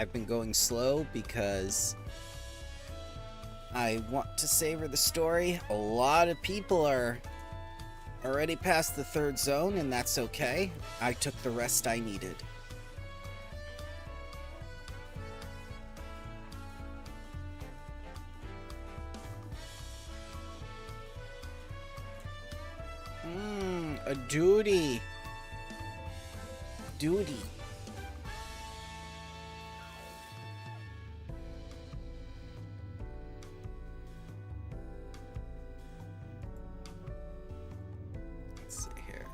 I've been going slow because I want to savor the story. A lot of people are already past the 3rd zone, and that's okay. I took the rest I needed. A duty. Duty. Let's see here.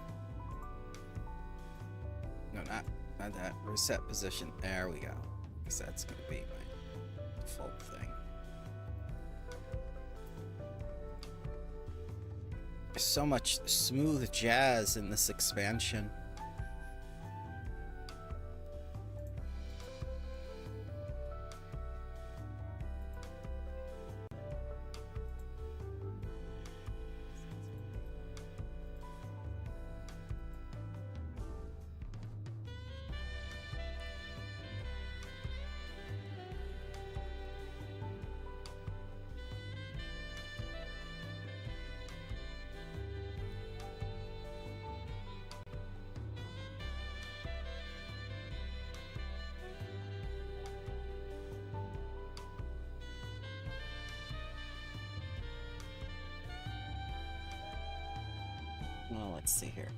No, not that. Reset position. There we go. Because that's going to be my default thing. There's so much smooth jazz in this expansion. Well, let's see here.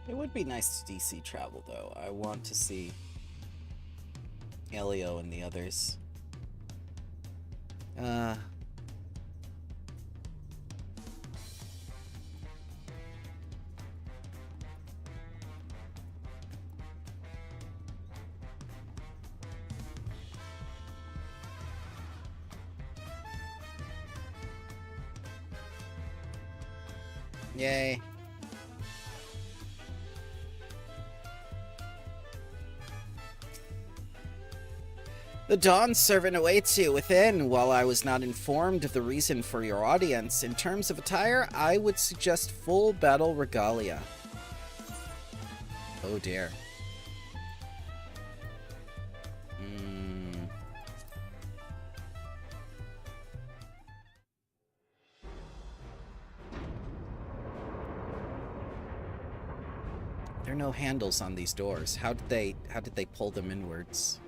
It would be nice to DC travel, though. I want to see Elio and the others. Yay. The Dawn servant awaits you within. While I was not informed of the reason for your audience, in terms of attire, I would suggest full battle regalia. Oh dear. There are no handles on these doors. How did they pull them inwards?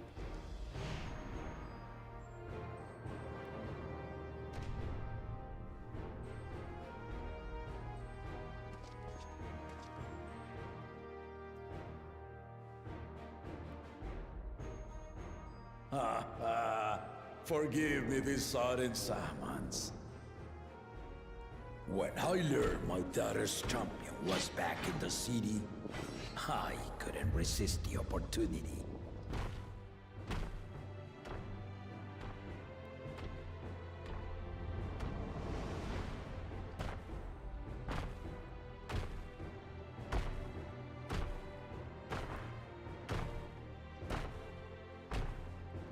Forgive me this sudden summons. When I learned my daughter's champion was back in the city, I couldn't resist the opportunity.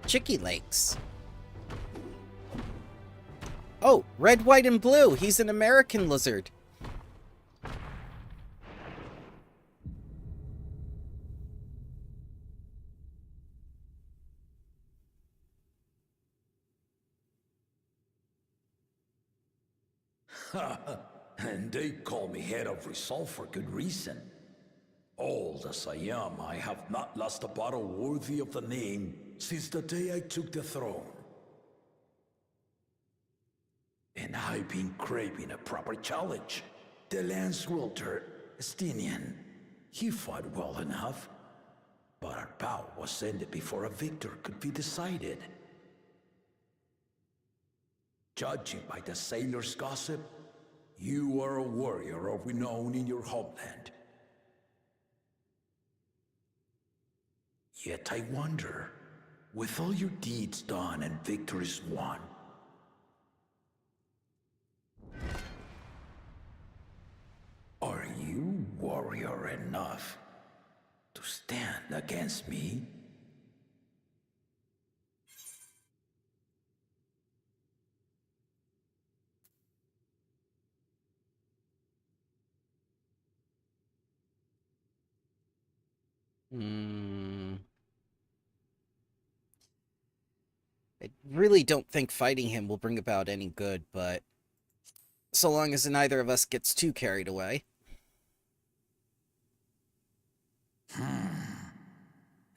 Chicky Lakes. Oh, red, white, and blue. He's an American lizard. And they call me head of resolve for good reason. Old as I am, I have not lost a battle worthy of the name since the day I took the throne. And I've been craving a proper challenge. The Lance Wielder, Estinian, he fought well enough, but our bout was ended before a victor could be decided. Judging by the sailors' gossip, You are a warrior of renown in your homeland. Yet I wonder, with all your deeds done and victories won, are you warrior enough to stand against me? I really don't think fighting him will bring about any good, but so long as neither of us gets too carried away.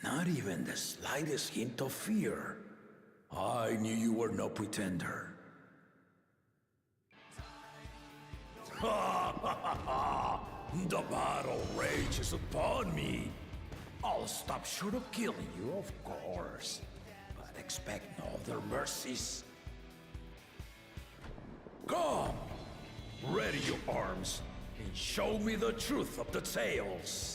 Not even the slightest hint of fear. I knew you were no pretender. The battle rages upon me. I'll stop short of killing you, of course. But expect no other mercies. Come! Ready your arms, and show me the truth of the tales.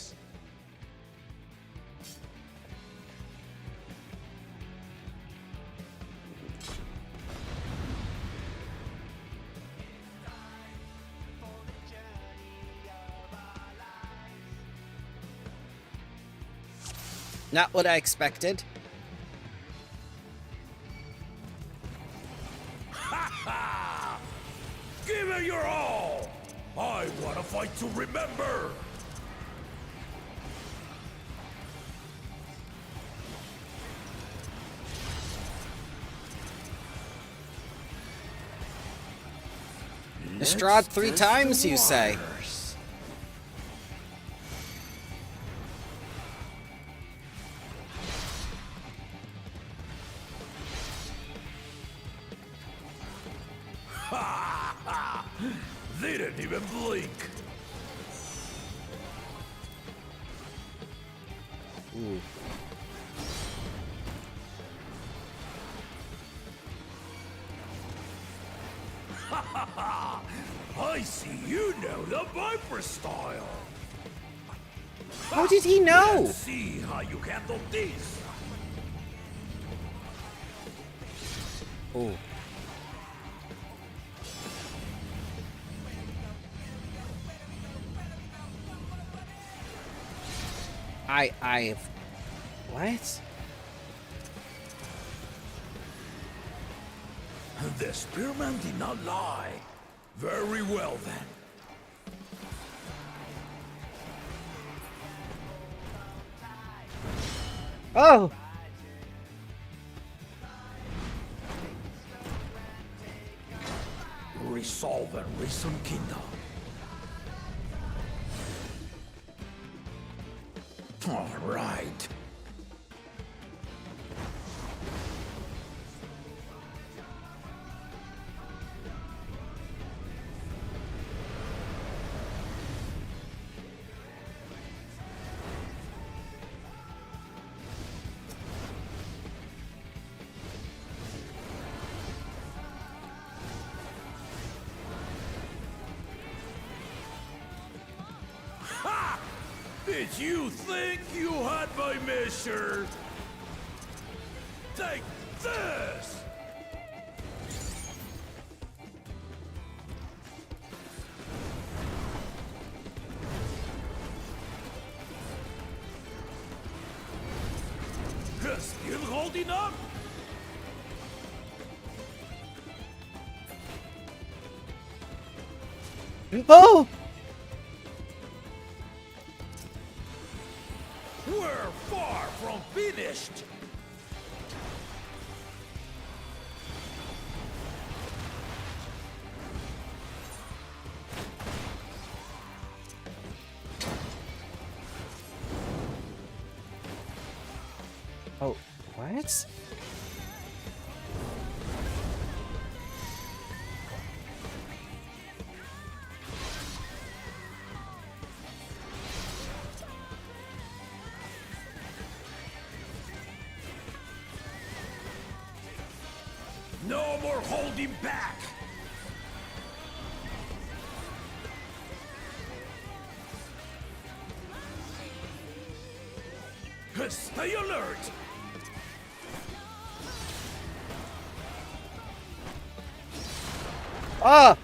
Not what I expected. Give it your all! I want to fight to remember! Distraught 3 times, you say? They didn't even blink. Ooh. I see you know the Viper style. How did he know? Let's see how you handle this. Oh. I've... What? The spearman did not lie. Very well then. Oh! Resolve and reason kingdom. All right. Did you think you had my measure? Take this! Still holding up? Oh! We're far from finished! Oh, what? No more holding back! Stay alert! Ah!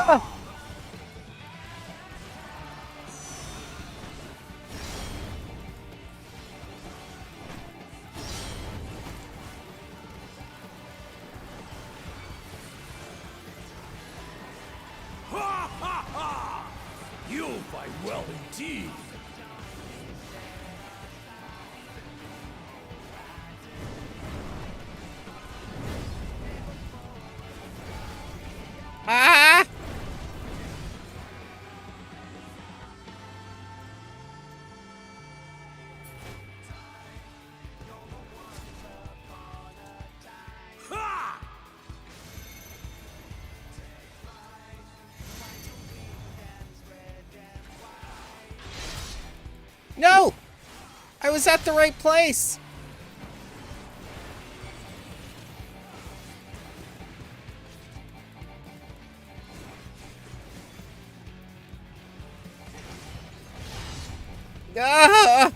Ah! Ha ha ha! You fight well indeed. Ah! Ha! No! I was at the right place! Ah!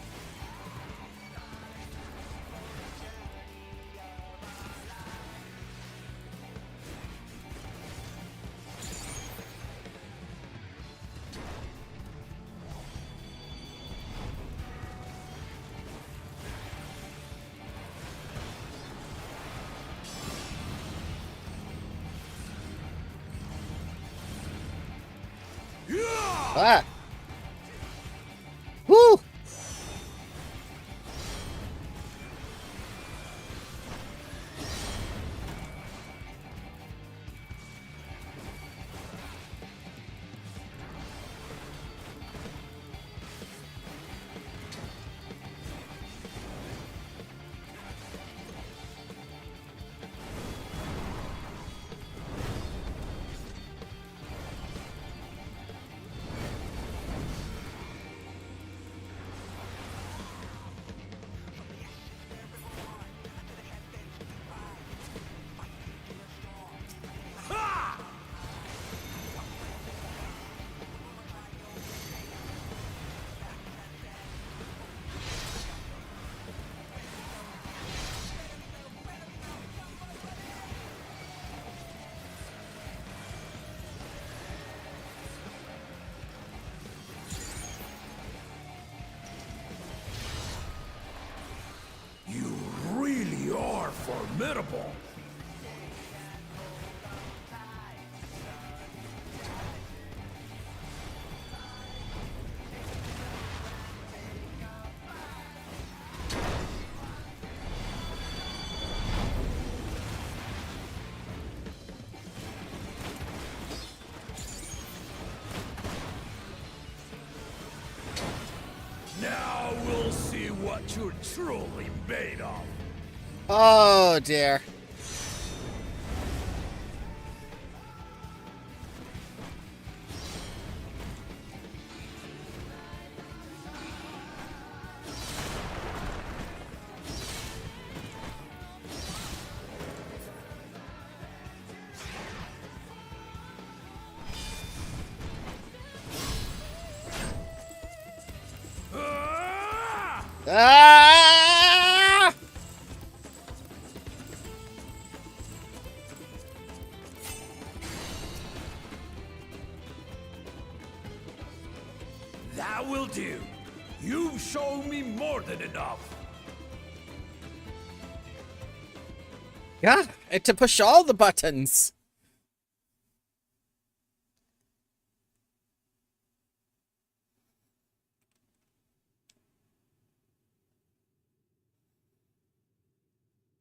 Ah! Woo! You really are formidable. Now we'll see what you're truly made of. Oh dear. Ah! Ah! That will do. You've shown me more than enough. Yeah, I had to push all the buttons.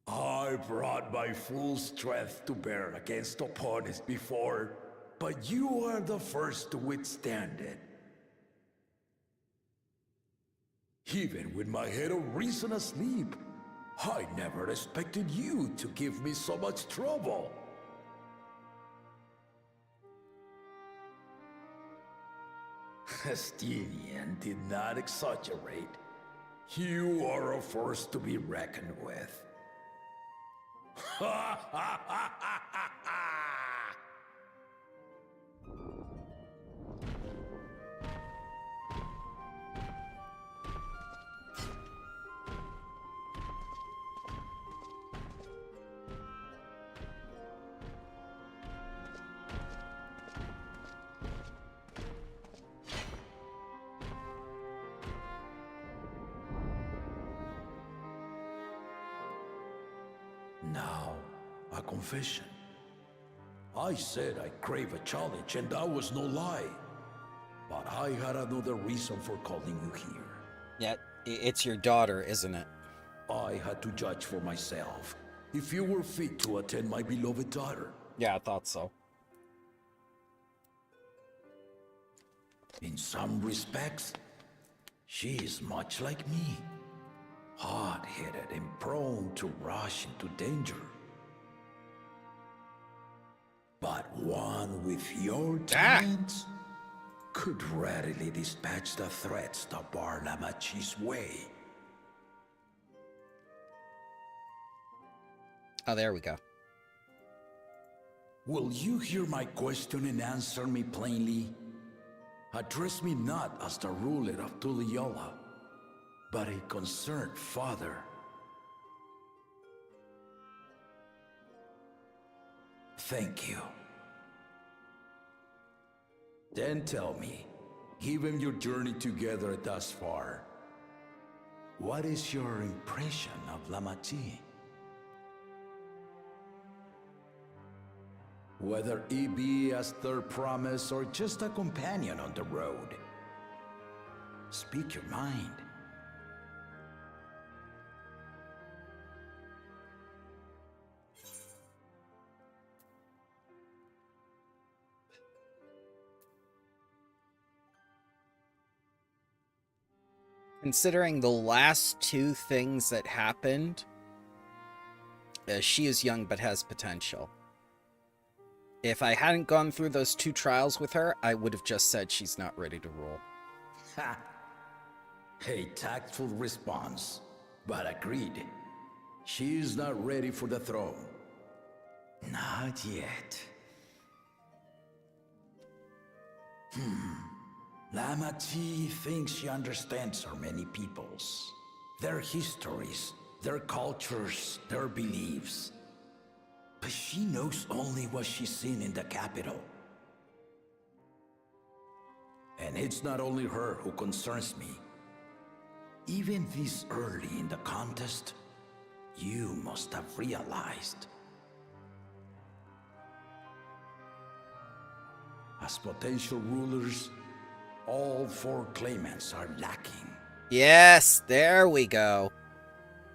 I brought my full strength to bear against opponents before, but you are the first to withstand it. Even with my head of reason asleep, I never expected you to give me so much trouble. Estinian did not exaggerate. You are a force to be reckoned with. Ha ha ha ha ha ha! Now, a confession. I said I crave a challenge, and that was no lie. But I had another reason for calling you here. Yeah, it's your daughter, isn't it? I had to judge for myself if you were fit to attend my beloved daughter. Yeah, I thought so. In some respects, she is much like me. Hot-headed and prone to rush into danger. But one with your talents could readily dispatch the threats that bar Lamachi's way. Oh, there we go. Will you hear my question and answer me plainly? Address me not as the ruler of Tuliyola, but a concerned father. Thank you. Then tell me, given your journey together thus far, what is your impression of Lamachi? Whether it be as their promise or just a companion on the road. Speak your mind. Considering the last two things that happened, she is young but has potential. If I hadn't gone through those two trials with her, I would have just said she's not ready to rule. Ha! A tactful response, but agreed. She is not ready for the throne. Not yet. Lamachi thinks she understands our many peoples, their histories, their cultures, their beliefs. But she knows only what she's seen in the capital. And it's not only her who concerns me. Even this early in the contest, you must have realized. As potential rulers, all four claimants are lacking. Yes, there we go.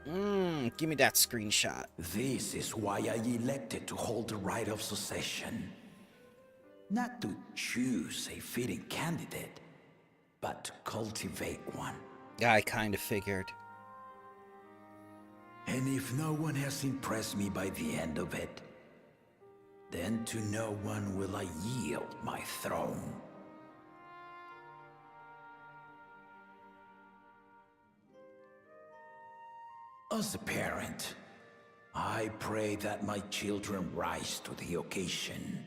Give me that screenshot. This is why I elected to hold the right of succession. Not to choose a fitting candidate, but to cultivate one. I kind of figured. And if no one has impressed me by the end of it, then to no one will I yield my throne. As a parent, I pray that my children rise to the occasion.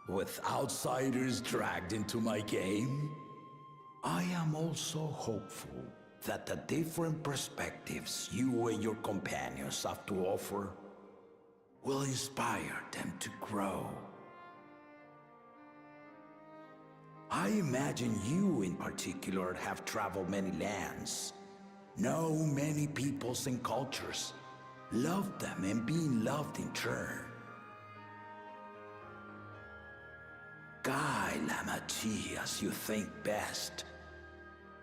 With outsiders dragged into my game, I am also hopeful that the different perspectives you and your companions have to offer will inspire them to grow. I imagine you in particular have traveled many lands, know many peoples and cultures, loved them and been loved in turn. Guide Lamachi as you think best.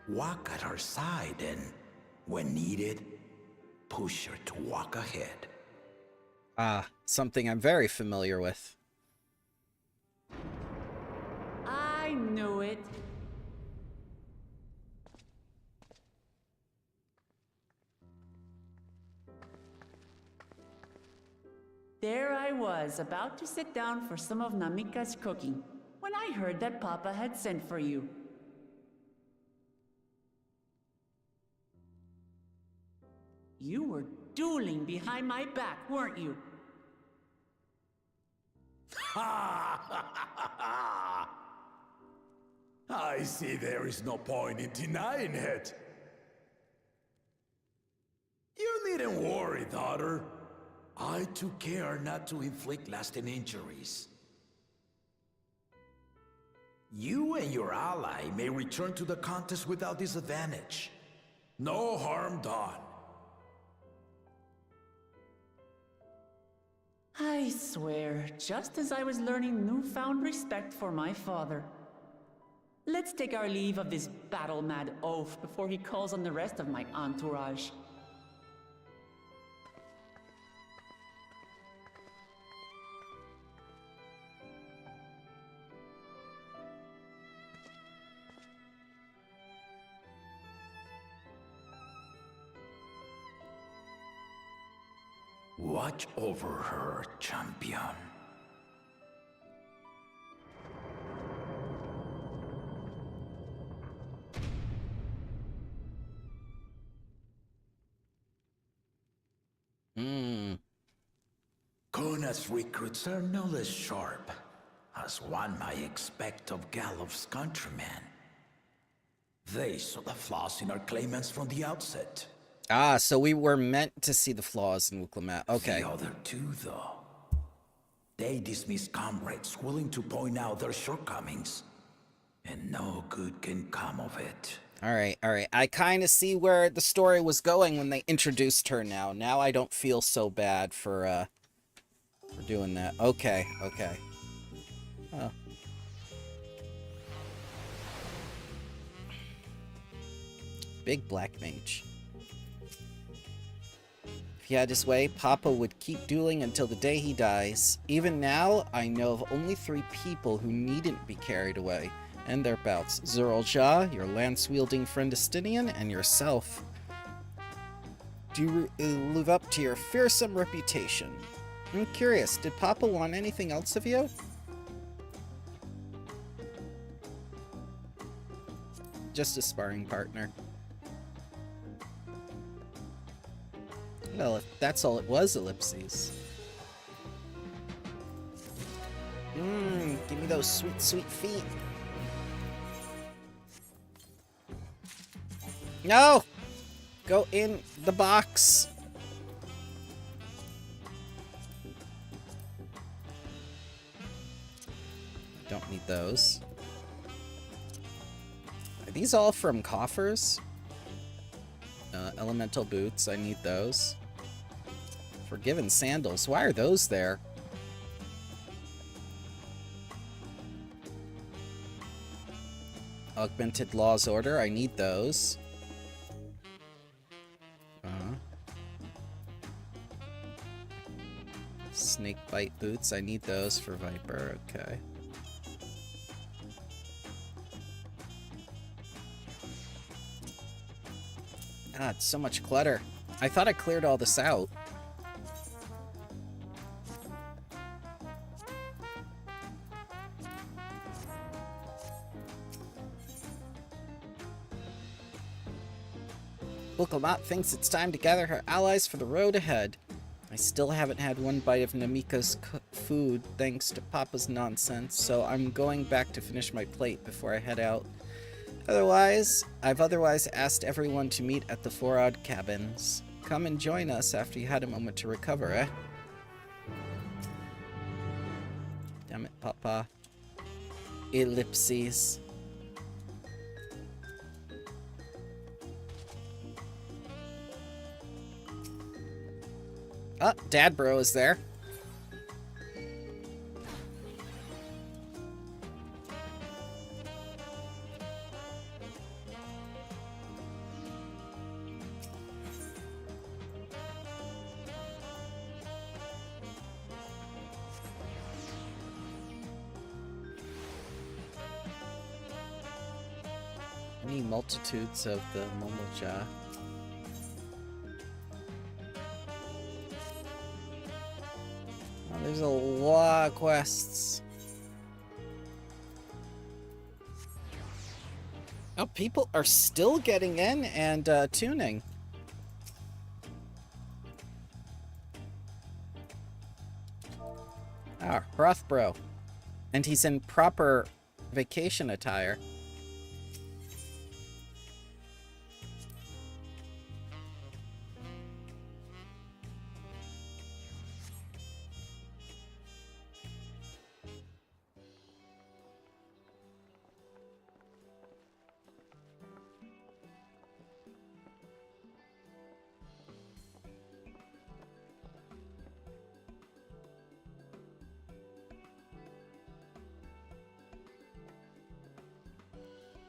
Walk at her side and, when needed, push her to walk ahead. Ah, something I'm very familiar with. I knew it. There I was, about to sit down for some of Namika's cooking, when I heard that Papa had sent for you. You were dueling behind my back, weren't you? I see there is no point in denying it. You needn't worry, daughter. I took care not to inflict lasting injuries. You and your ally may return to the contest without disadvantage. No harm done. I swear, just as I was learning newfound respect for my father. Let's take our leave of this battle-mad oaf before he calls on the rest of my entourage. Watch over her, champion. Kona's recruits are no less sharp, as one might expect of Galof's countrymen. They saw the flaws in our claimants from the outset. Ah, so we were meant to see the flaws in Wuklamat. Okay. The other two, though, they dismiss comrades willing to point out their shortcomings, and no good can come of it. All right. I kind of see where the story was going when they introduced her now. Now I don't feel so bad for doing that. Okay. Oh. Big black mage. If he had his way, Papa would keep dueling until the day he dies. Even now, I know of only 3 people who needn't be carried away, and their bouts. Zerul, your lance-wielding friend Estinian, and yourself. Do you live up to your fearsome reputation? I'm curious, did Papa want anything else of you? Just a sparring partner. Well, if that's all it was, ellipses. Give me those sweet, sweet feet. No! Go in the box. Don't need those. Are these all from coffers? Elemental boots, I need those. Forgiven sandals, why are those there? Augmented Law's Order, I need those. Snake bite boots, I need those for Viper, okay. God, so much clutter. I thought I cleared all this out. Wuklamat thinks it's time to gather her allies for the road ahead. I still haven't had one bite of Namika's food thanks to Papa's nonsense, so I'm going back to finish my plate before I head out. I've otherwise asked everyone to meet at the 4 Odd Cabins. Come and join us after you had a moment to recover, eh? Damn it, Papa. Ellipses. Oh, Dad Bro is there. Many multitudes of the Momoja. Oh, there's a lot of quests. Oh, people are still getting in and tuning. Ah, Hrothbro. And he's in proper vacation attire.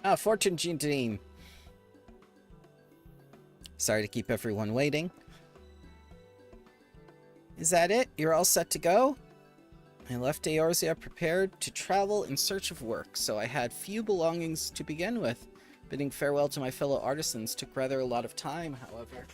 Ah, Fortune Jean. Sorry to keep everyone waiting. Is that it? You're all set to go? I left Eorzea prepared to travel in search of work, so I had few belongings to begin with. Bidding farewell to my fellow artisans took rather a lot of time, however.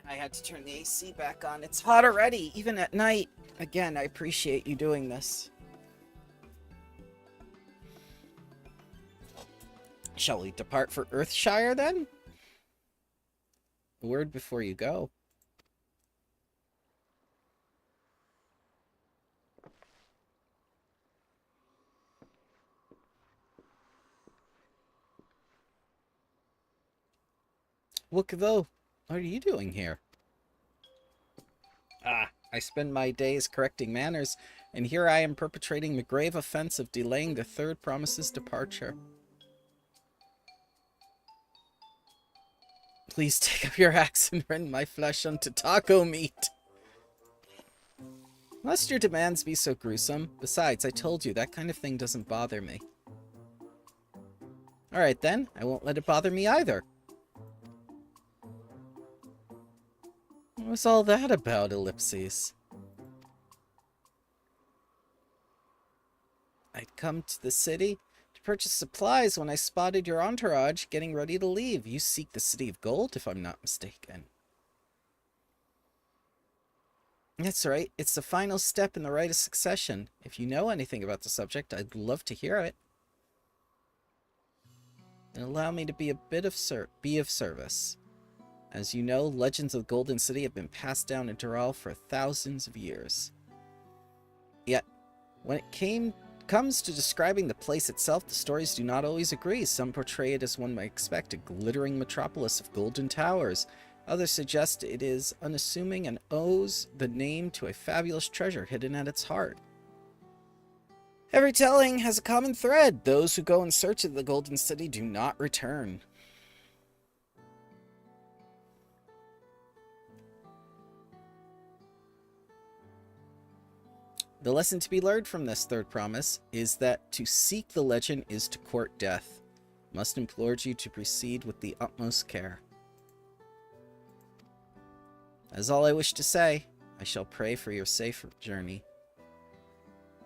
I had to turn the AC back on. It's hot already, even at night. Again, I appreciate you doing this. Shall we depart for Earthshire, then? A word before you go. Wookavo, what are you doing here? Ah, I spend my days correcting manners, and here I am perpetrating the grave offense of delaying the third promise's departure. Please take up your axe and rend my flesh unto taco meat. Must your demands be so gruesome? Besides, I told you, that kind of thing doesn't bother me. Alright then, I won't let it bother me either. What was all that about, Ellipses? I'd come to the city to purchase supplies when I spotted your entourage getting ready to leave. You seek the City of Gold, if I'm not mistaken. That's right. It's the final step in the rite of succession. If you know anything about the subject, I'd love to hear it. And allow me to be a bit of service. As you know, legends of the Golden City have been passed down in Dural for thousands of years. Yet, when it comes to describing the place itself, the stories do not always agree. Some portray it as one might expect, a glittering metropolis of golden towers. Others suggest it is unassuming and owes the name to a fabulous treasure hidden at its heart. Every telling has a common thread. Those who go in search of the Golden City do not return. The lesson to be learned from this third promise is that to seek the legend is to court death. Must implore you to proceed with the utmost care. That is all I wish to say. I shall pray for your safe journey.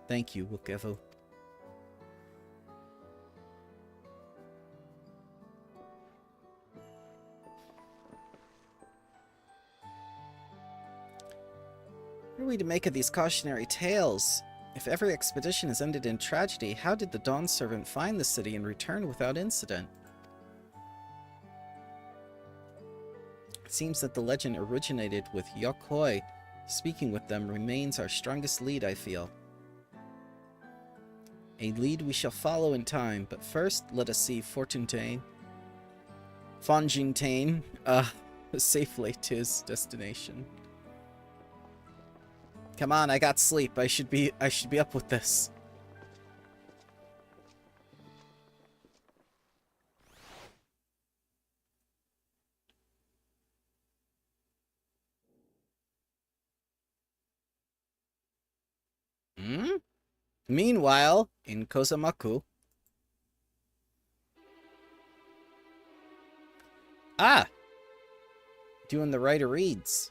Thank you, Wookavo. What are we to make of these cautionary tales? If every expedition has ended in tragedy, how did the Dawn Servant find the city and return without incident? It seems that the legend originated with Yokhoi. Speaking with them remains our strongest lead, I feel. A lead we shall follow in time, but first let us see Fontaine safely to his destination. Come on, I got sleep. I should be up with this. Meanwhile, in Kozamaku. Ah! Doing the writer reads.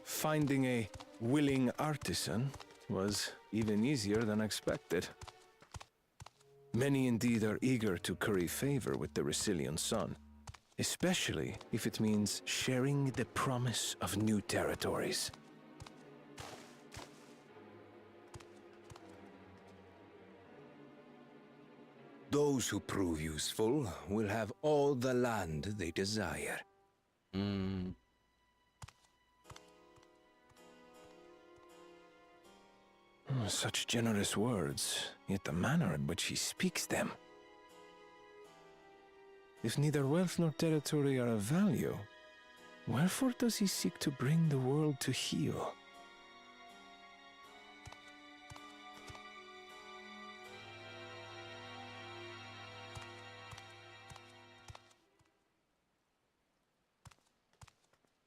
Finding a willing artisan was even easier than expected. Many indeed are eager to curry favor with the Resilient Sun, especially if it means sharing the promise of new territories. Those who prove useful will have all the land they desire. Such generous words, yet the manner in which he speaks them. If neither wealth nor territory are of value, wherefore does he seek to bring the world to heel?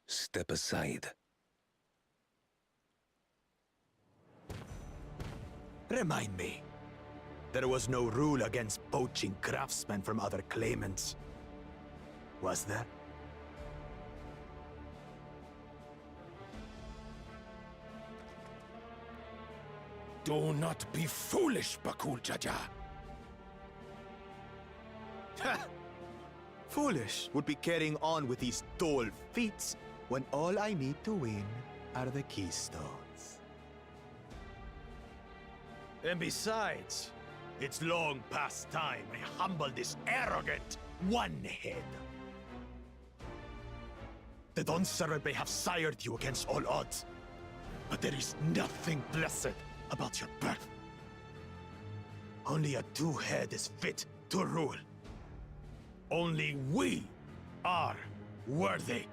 Step aside. Remind me. There was no rule against poaching craftsmen from other claimants. Was there? Do not be foolish, Bakul Jaja. Foolish would be carrying on with these dull feats when all I need to win are the keystones. And besides, it's long past time I humble this arrogant one-head. The Dawn servant may have sired you against all odds, but there is nothing blessed about your birth. Only a two-head is fit to rule. Only we are worthy.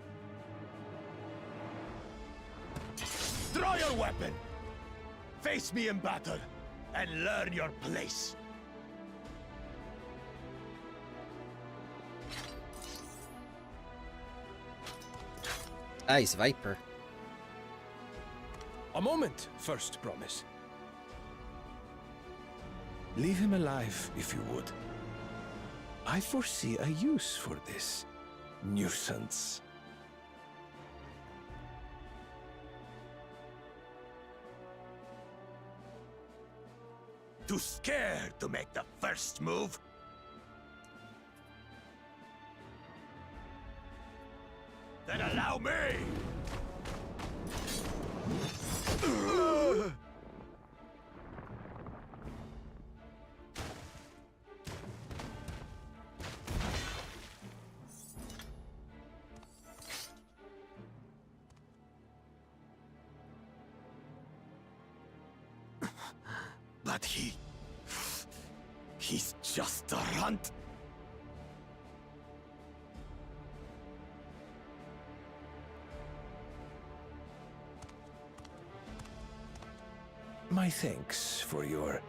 Draw your weapon! Face me in battle, and learn your place. Nice Viper. A moment, First Promise. Leave him alive, if you would. I foresee a use for this nuisance. Too scared to make the first move? Then allow me! But he's just a runt. My thanks for your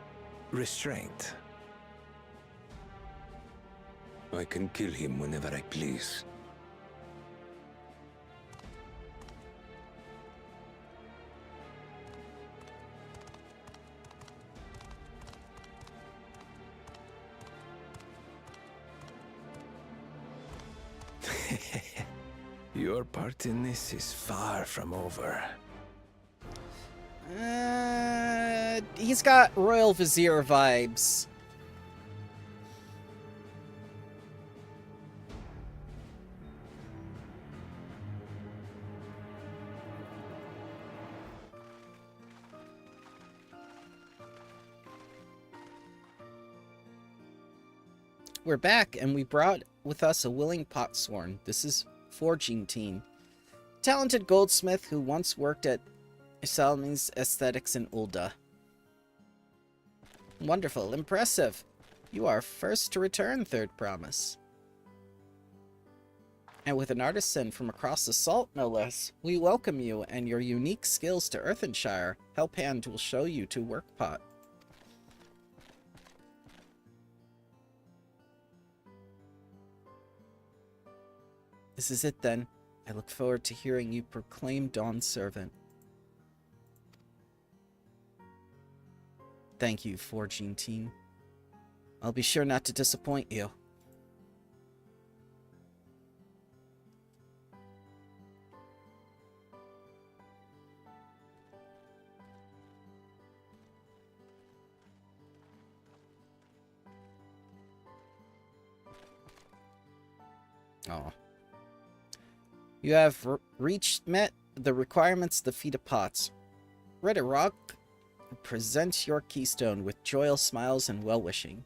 restraint. I can kill him whenever I please. Your part in this is far from over. He's got Royal Vizier vibes. We're back, and we brought with us a willing potsworn. This is Forging Team. Talented goldsmith who once worked at Salmi's Aesthetics in Ulda. Wonderful. Impressive. You are first to return, Third Promise. And with an artisan from across the salt, no less, we welcome you and your unique skills to Earthenshire. Helphand will show you to Workpot. This is it then. I look forward to hearing you proclaim Dawn Servant. Thank you, Forging Team. I'll be sure not to disappoint you. Oh. You have met the requirements of the feat of pots. Red Rock presents your keystone with joyous smiles and well-wishing.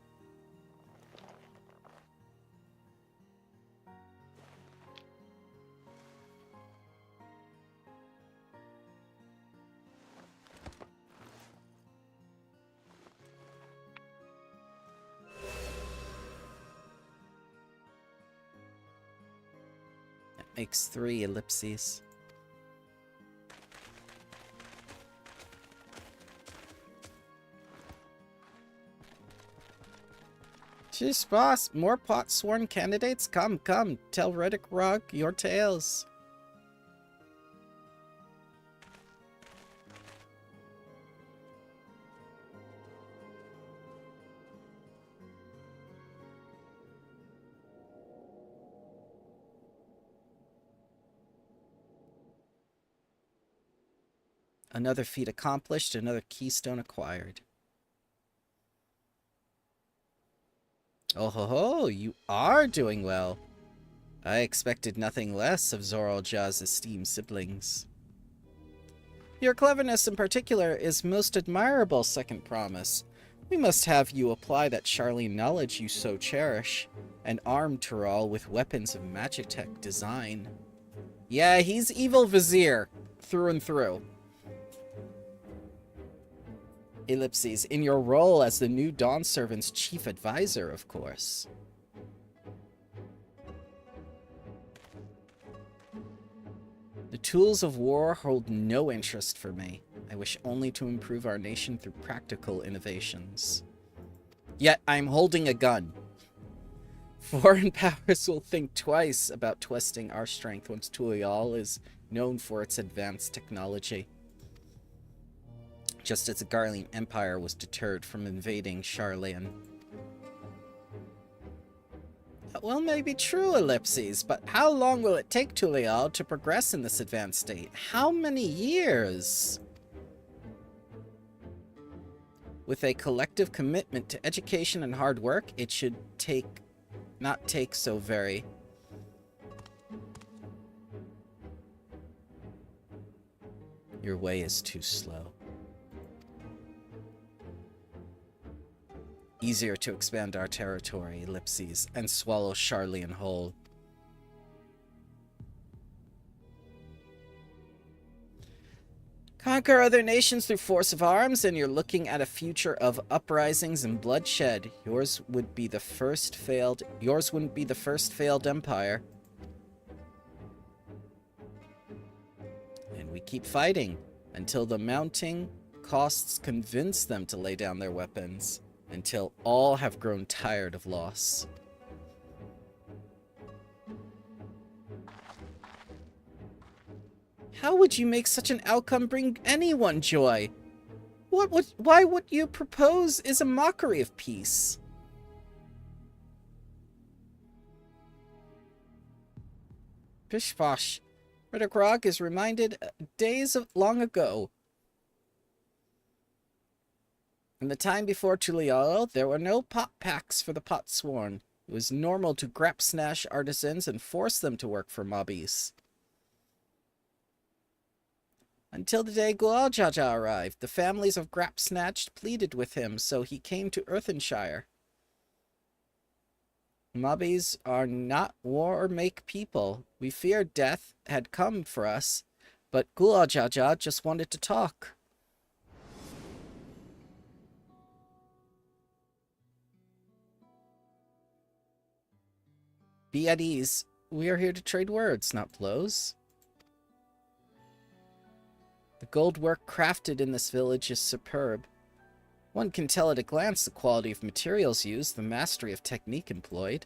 That makes 3 ellipses. Jeez, boss, more pot-sworn candidates? Come, come, tell Reddick Rock your tales. Another feat accomplished, another keystone acquired. Oh ho ho, you are doing well. I expected nothing less of Zoralja's esteemed siblings. Your cleverness in particular is most admirable, Second Promise. We must have you apply that Charlene knowledge you so cherish, and arm Tural with weapons of Magitech design. Yeah, he's evil Vizier, through and through. Ellipses, in your role as the new Dawn Servant's chief advisor, of course. The tools of war hold no interest for me. I wish only to improve our nation through practical innovations. Yet I'm holding a gun. Foreign powers will think twice about twisting our strength once Tulial is known for its advanced technology. Just as the Garlean Empire was deterred from invading Charlene. That well may be true, Ellipses, but how long will it take Tulial to progress in this advanced state? How many years? With a collective commitment to education and hard work, it should not take so very. Your way is too slow. Easier to expand our territory, Ellipses, and swallow Charlene whole. Conquer other nations through force of arms, and you're looking at a future of uprisings and bloodshed. Yours wouldn't be the first failed empire. And we keep fighting until the mounting costs convince them to lay down their weapons. Until all have grown tired of loss. How would you make such an outcome bring anyone joy? Why what you propose is a mockery of peace. Pish posh. Riddick Rock is reminded days of long ago. In the time before Tulial, there were no pot packs for the pot sworn. It was normal to grap-snash artisans and force them to work for mobbies. Until the day Gualjaja arrived, the families of grap-snatched pleaded with him, so he came to Earthenshire. Mobbies are not war-make people. We feared death had come for us, but Gualjaja just wanted to talk. Be at ease. We are here to trade words, not blows. The gold work crafted in this village is superb. One can tell at a glance the quality of materials used, the mastery of technique employed.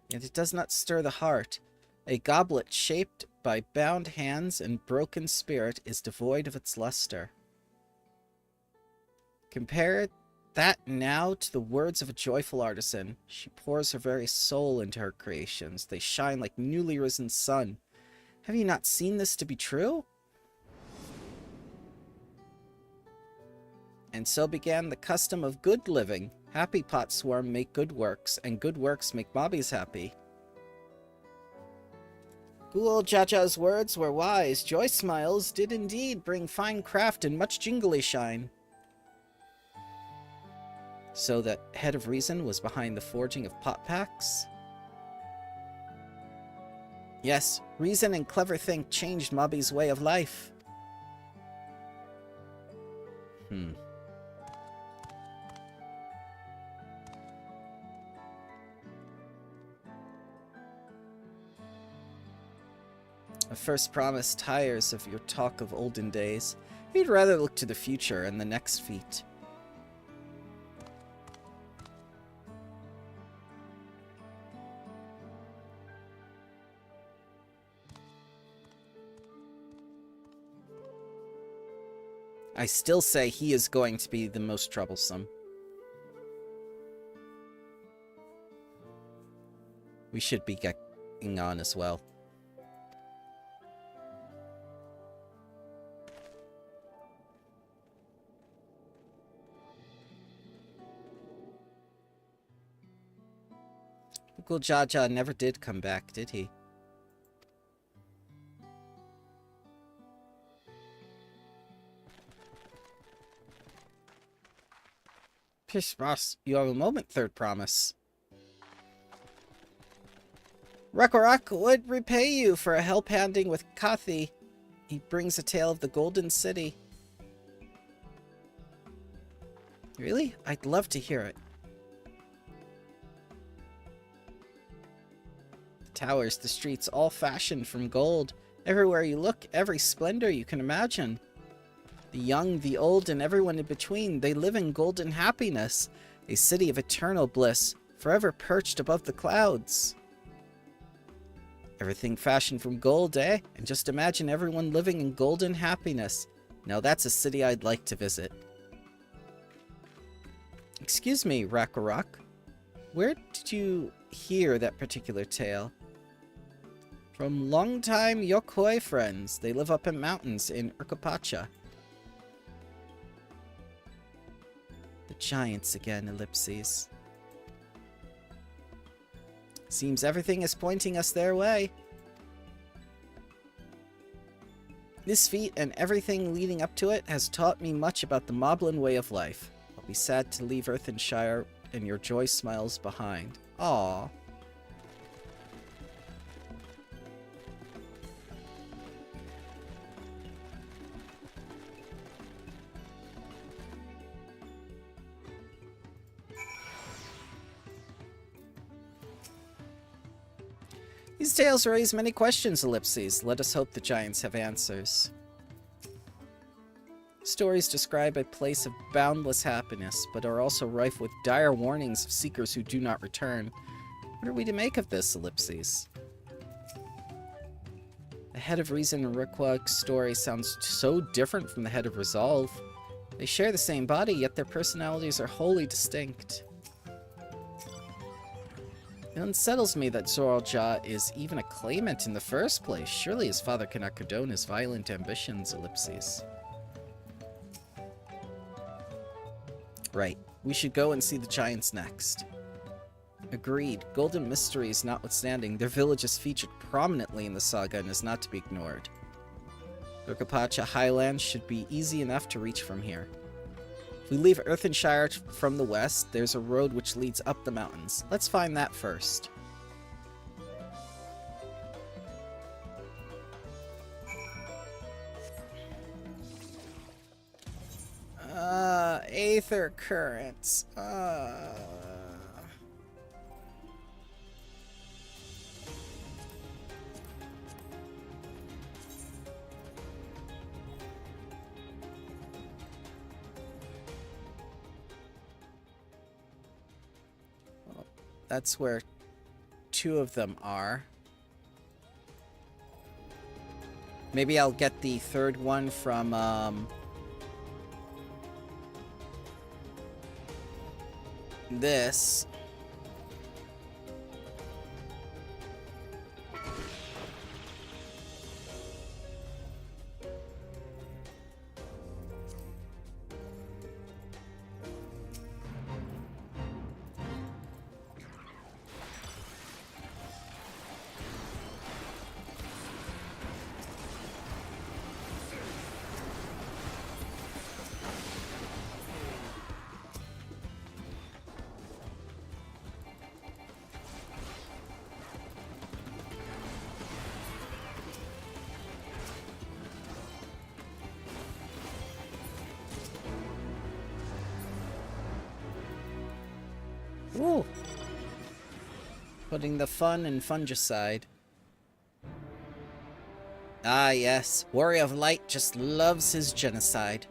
Yet it does not stir the heart. A goblet shaped by bound hands and broken spirit is devoid of its luster. Compare that now to the words of a joyful artisan. She pours her very soul into her creations. They shine like newly risen sun. Have you not seen this to be true? And so began the custom of good living. Happy pot swarm make good works, and good works make mobbies happy. Ghoul Jaja's words were wise. Joy smiles did indeed bring fine craft and much jingly shine. So that Head of Reason was behind the forging of pot packs? Yes, reason and clever think changed Mobby's way of life. A first promise tires of your talk of olden days. You'd rather look to the future and the next feat. I still say he is going to be the most troublesome. We should be getting on as well. Uncle Jaja never did come back, did he? Pish, boss, you have a moment, third promise. Rakorak would repay you for a help handing with Kathi. He brings a tale of the Golden City. Really? I'd love to hear it. The towers, the streets, all fashioned from gold. Everywhere you look, every splendor you can imagine. The young, the old, and everyone in between, they live in golden happiness. A city of eternal bliss, forever perched above the clouds. Everything fashioned from gold, eh? And just imagine everyone living in golden happiness. Now that's a city I'd like to visit. Excuse me, Rakorak. Where did you hear that particular tale? From long-time Yokoi friends. They live up in mountains in Urkapacha. The giants again, ellipses. Seems everything is pointing us their way. This feat and everything leading up to it has taught me much about the Moblin way of life. I'll be sad to leave Earthenshire and your joy smiles behind. Aww. These tales raise many questions, ellipses. Let us hope the giants have answers. Stories describe a place of boundless happiness, but are also rife with dire warnings of seekers who do not return. What are we to make of this, ellipses? The Head of Reason and Rikwag's story sounds so different from the Head of Resolve. They share the same body, yet their personalities are wholly distinct. It unsettles me that Zoralja is even a claimant in the first place. Surely his father cannot condone his violent ambitions, ellipses. Right. We should go and see the giants next. Agreed. Golden Mysteries notwithstanding, their village is featured prominently in the saga and is not to be ignored. Urkapacha Highlands should be easy enough to reach from here. If we leave Earthenshire from the west, there's a road which leads up the mountains. Let's find that first. Aether currents. Well, that's where two of them are. Maybe I'll get the third one from, this. Ooh. Putting the fun in fungicide. Ah, yes. Warrior of Light just loves his genocide.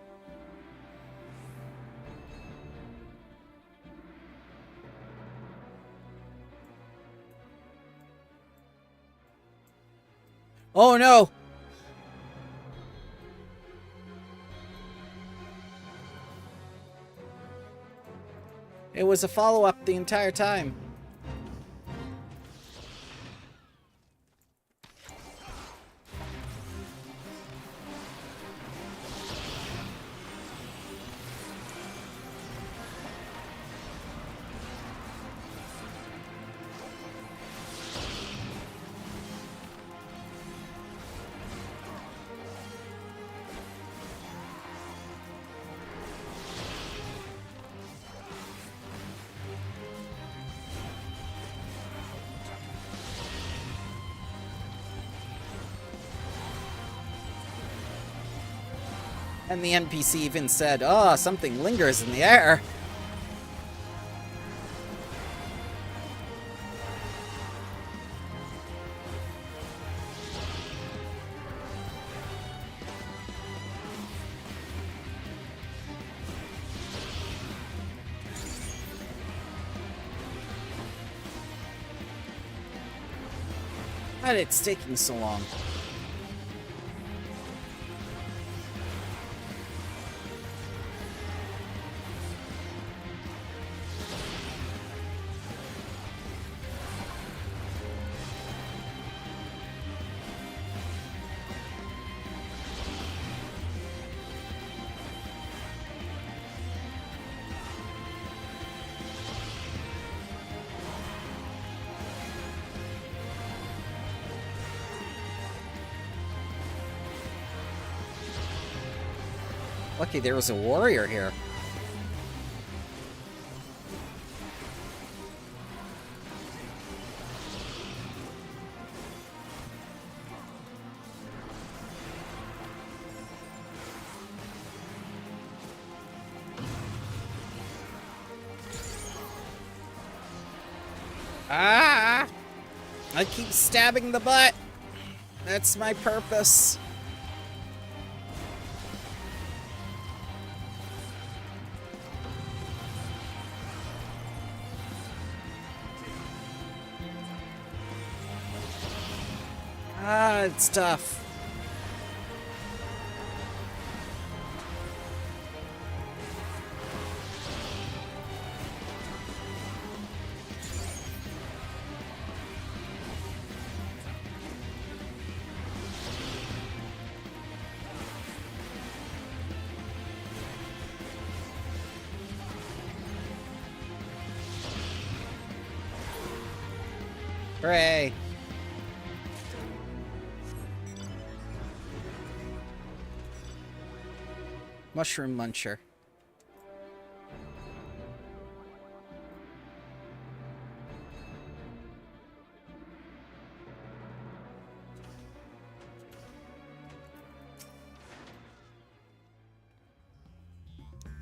Oh no! It was a follow-up the entire time. And the NPC even said, "Oh, something lingers in the air." Why did it's taking so long? Lucky there was a warrior here. Ah! I keep stabbing the butt. That's my purpose. Ah, it's tough. Hooray! Mushroom Muncher.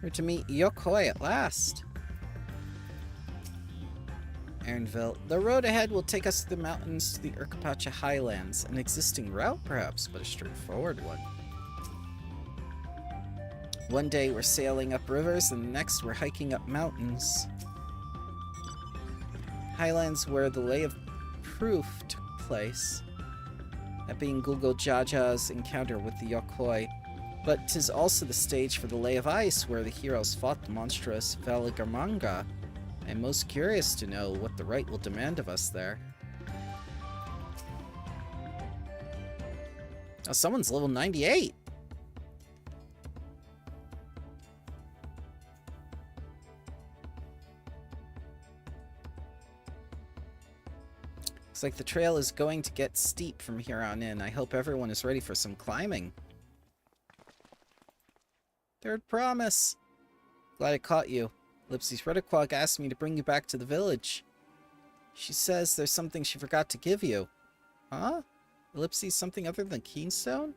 We're to meet Yokoi at last. Aaronville. The road ahead will take us to the mountains to the Urkapacha Highlands. An existing route, perhaps, but a straightforward one. One day we're sailing up rivers, and the next we're hiking up mountains. Highlands where the Lay of Proof took place. That being Gugu Jaja's encounter with the Yokoi. But 'tis also the stage for the Lay of Ice, where the heroes fought the monstrous Valigarmanga. I'm most curious to know what the rite will demand of us there. Oh, someone's level 98! Looks like the trail is going to get steep from here on in. I hope everyone is ready for some climbing. Third promise! Glad I caught you. Lipsy's Redequag asked me to bring you back to the village. She says there's something she forgot to give you. Huh? Ellipses something other than Keenstone?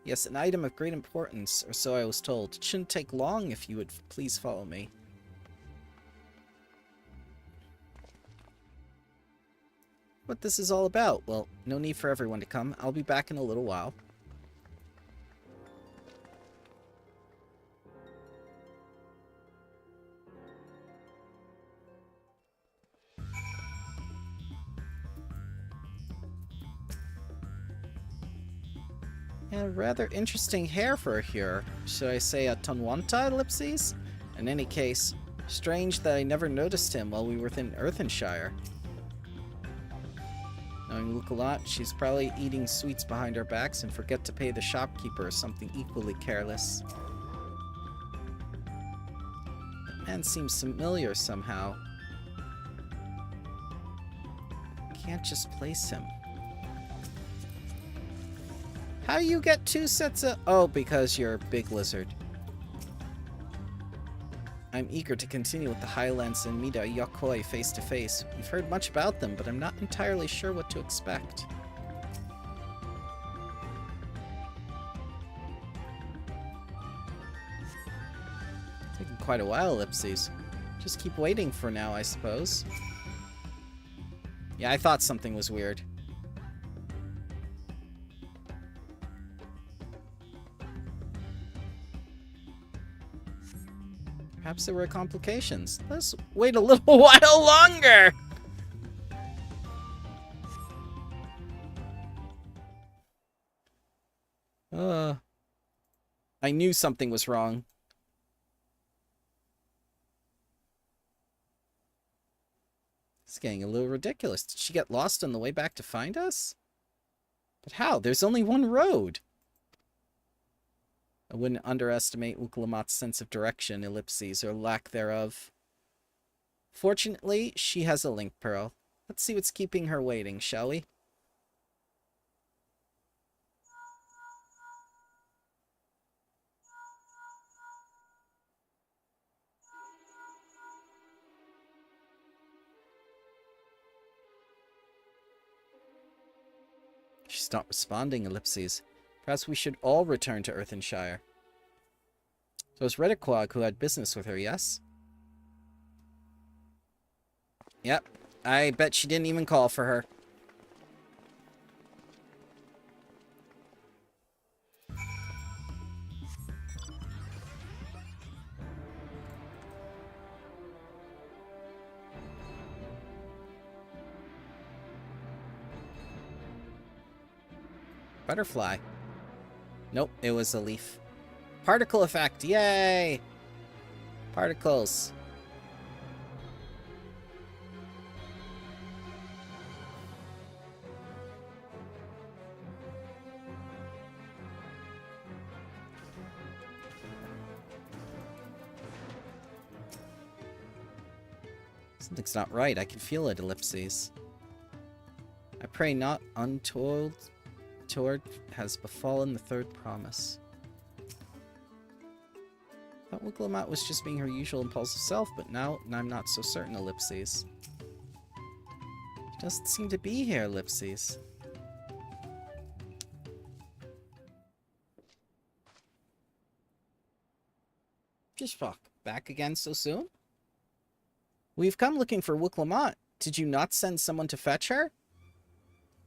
Yes, an item of great importance, or so I was told. It shouldn't take long if you would please follow me. what this is all about. Well, no need for everyone to come. I'll be back in a little while. Yeah, rather interesting hair for a Hur. Should I say a Tonwanta ellipses? In any case, strange that I never noticed him while we were in Earthenshire. Knowing Luke a lot, she's probably eating sweets behind our backs and forget to pay the shopkeeper or something equally careless. That man seems familiar somehow. Can't just place him. How you get 2 sets of... Oh, because you're a big lizard. I'm eager to continue with the Highlands and meet a Yokoi face to face. We've heard much about them, but I'm not entirely sure what to expect. Taking quite a while, Ellipses. Just keep waiting for now, I suppose. Yeah, I thought something was weird. Perhaps there were complications. Let's wait a little while longer! I knew something was wrong. It's getting a little ridiculous. Did she get lost on the way back to find us? But how? There's only one road. I wouldn't underestimate Ukulamat's sense of direction, ellipses, or lack thereof. Fortunately, she has a link pearl. Let's see what's keeping her waiting, shall we? She's not responding, ellipses. Perhaps we should all return to Earthenshire. So it's Rediquag who had business with her, yes? Yep. I bet she didn't even call for her. Butterfly. Nope, it was a leaf. Particle effect, yay! Particles. Something's not right. I can feel it, ellipses. I pray not untoward has befallen the third promise. Thought Wiglamat was just being her usual impulsive self, but now I'm not so certain, ellipses. She doesn't seem to be here, ellipses. Fishfuck, back again so soon? We've come looking for Wiglamat. Did you not send someone to fetch her?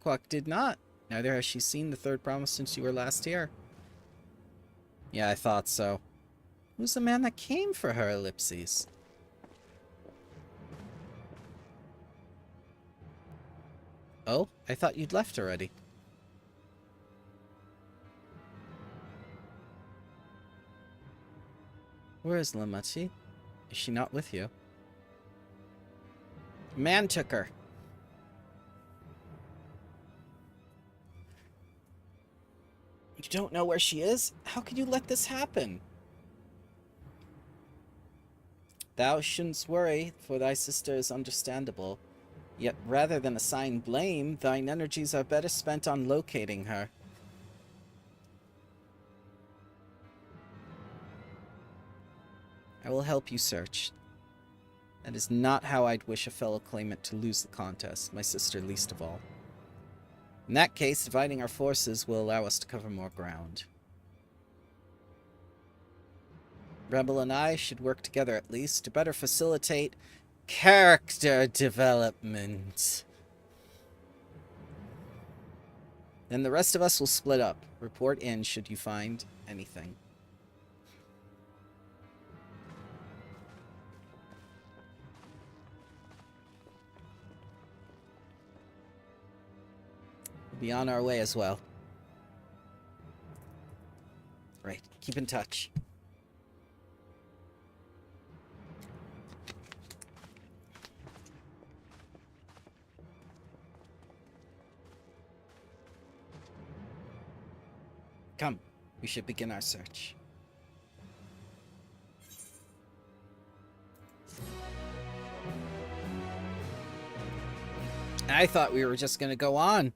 Quack did not. Neither has she seen the third promise since you were last here. Yeah, I thought so. Who's the man that came for her, ellipses? Oh, I thought you'd left already. Where is Lamachi? Is she not with you? Man took her. You don't know where she is? How could you let this happen? Thou shouldn't worry, for thy sister is understandable. Yet rather than assign blame, thine energies are better spent on locating her. I will help you search. That is not how I'd wish a fellow claimant to lose the contest, my sister least of all. In that case, dividing our forces will allow us to cover more ground. Rebel and I should work together at least to better facilitate character development. Then the rest of us will split up. Report in should you find anything. We'll be on our way as well. Right, keep in touch. Come, we should begin our search. I thought we were just gonna go on.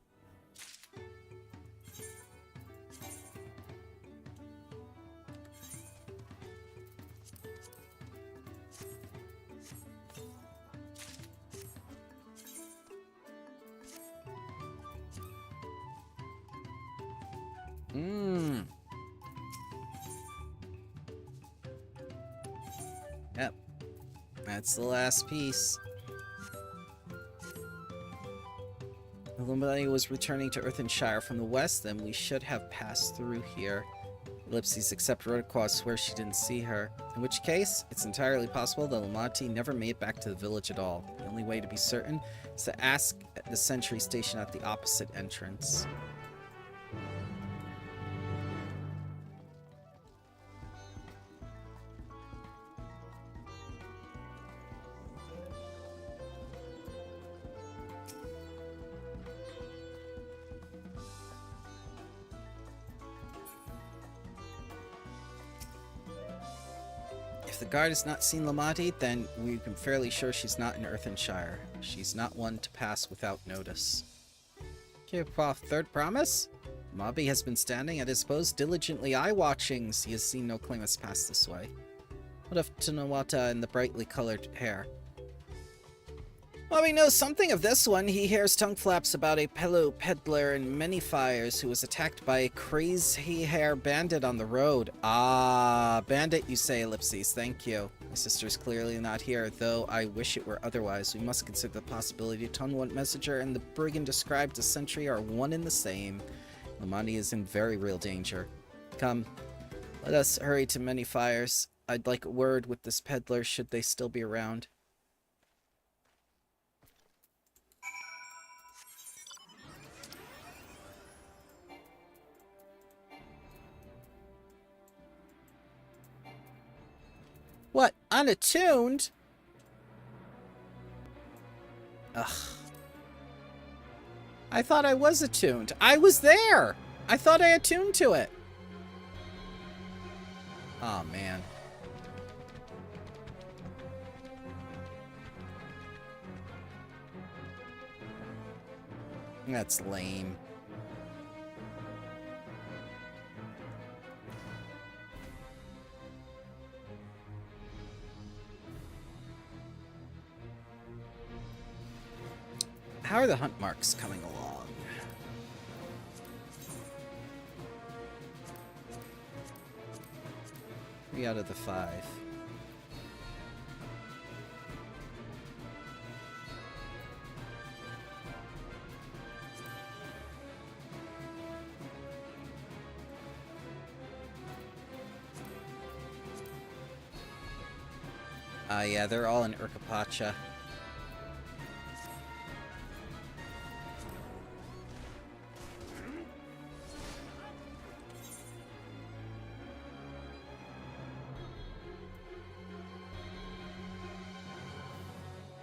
Yep. That's the last piece. Illuminati was returning to Earthenshire from the west, then we should have passed through here. Ellipses, except Rhodaquah swears she didn't see her. In which case, it's entirely possible that Illuminati never made it back to the village at all. The only way to be certain is to ask at the sentry station at the opposite entrance. If the guard has not seen Lamati, then we can fairly sure she's not in Earthenshire. She's not one to pass without notice. Keep off third promise? Mobby has been standing at his post, diligently eye-watching. He has seen no claimants pass this way. What of Tanawata and the brightly colored hair? Mobby knows something of this one. He hears tongue flaps about a pillow peddler in many fires who was attacked by a crazy hair bandit on the road. Ah, bandit you say, Ellipses. Thank you. My sister's clearly not here, though I wish it were otherwise. We must consider the possibility Tunwant Messenger and the brigand described as sentry are one and the same. Lamani is in very real danger. Come, let us hurry to many fires. I'd like a word with this peddler should they still be around. What? Unattuned? Ugh. I thought I was attuned. I was there! I thought I attuned to it. Oh, man. That's lame. How are the hunt marks coming along? Three out of the 5. Yeah, they're all in Urkapacha.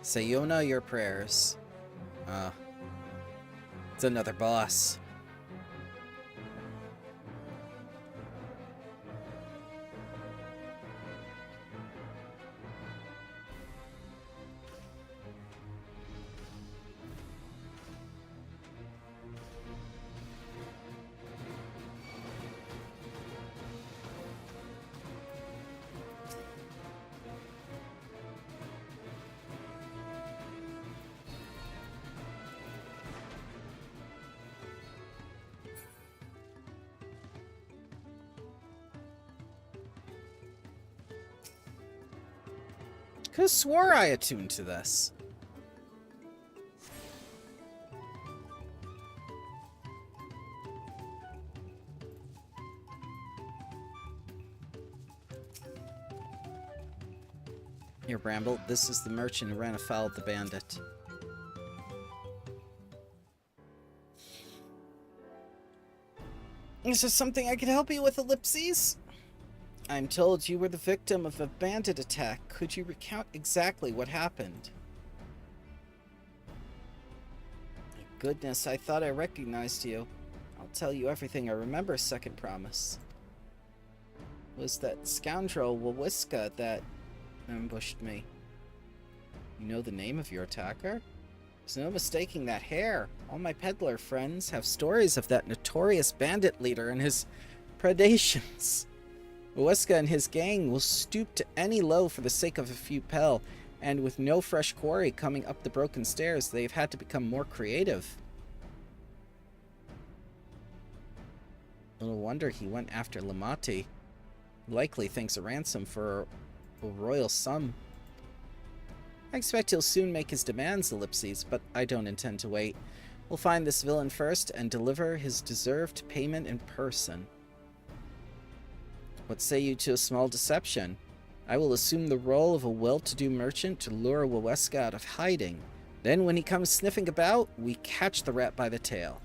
Sayona your prayers. It's another boss. Could have swore I attuned to this. Here, Bramble, this is the merchant who ran afoul of the bandit. Is there something I could help you with, Ellipses? I'm told you were the victim of a bandit attack. Could you recount exactly what happened? Goodness, I thought I recognized you. I'll tell you everything I remember, Second Promise. It was that scoundrel Wawiska that ambushed me. You know the name of your attacker? There's no mistaking that hair. All my peddler friends have stories of that notorious bandit leader and his predations. Wawiska and his gang will stoop to any low for the sake of a few pel, and with no fresh quarry coming up the broken stairs, they've had to become more creative. Little wonder he went after Lamati. Likely thinks a ransom for a royal sum. I expect he'll soon make his demands, Ellipses, but I don't intend to wait. We'll find this villain first and deliver his deserved payment in person. What say you to a small deception? I will assume the role of a well-to-do merchant to lure Waweska out of hiding. Then when he comes sniffing about, we catch the rat by the tail.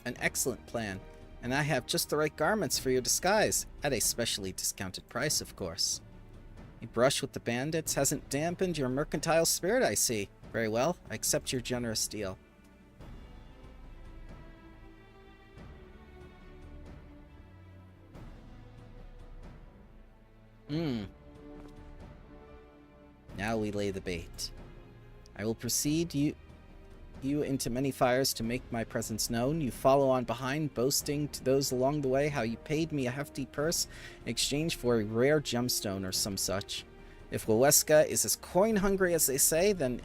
An excellent plan, and I have just the right garments for your disguise, at a specially discounted price, of course. A brush with the bandits hasn't dampened your mercantile spirit, I see. Very well, I accept your generous deal. Now we lay the bait. I will precede you into many fires to make my presence known. You follow on behind, boasting to those along the way how you paid me a hefty purse in exchange for a rare gemstone or some such. If Waweska is as coin-hungry as they say, then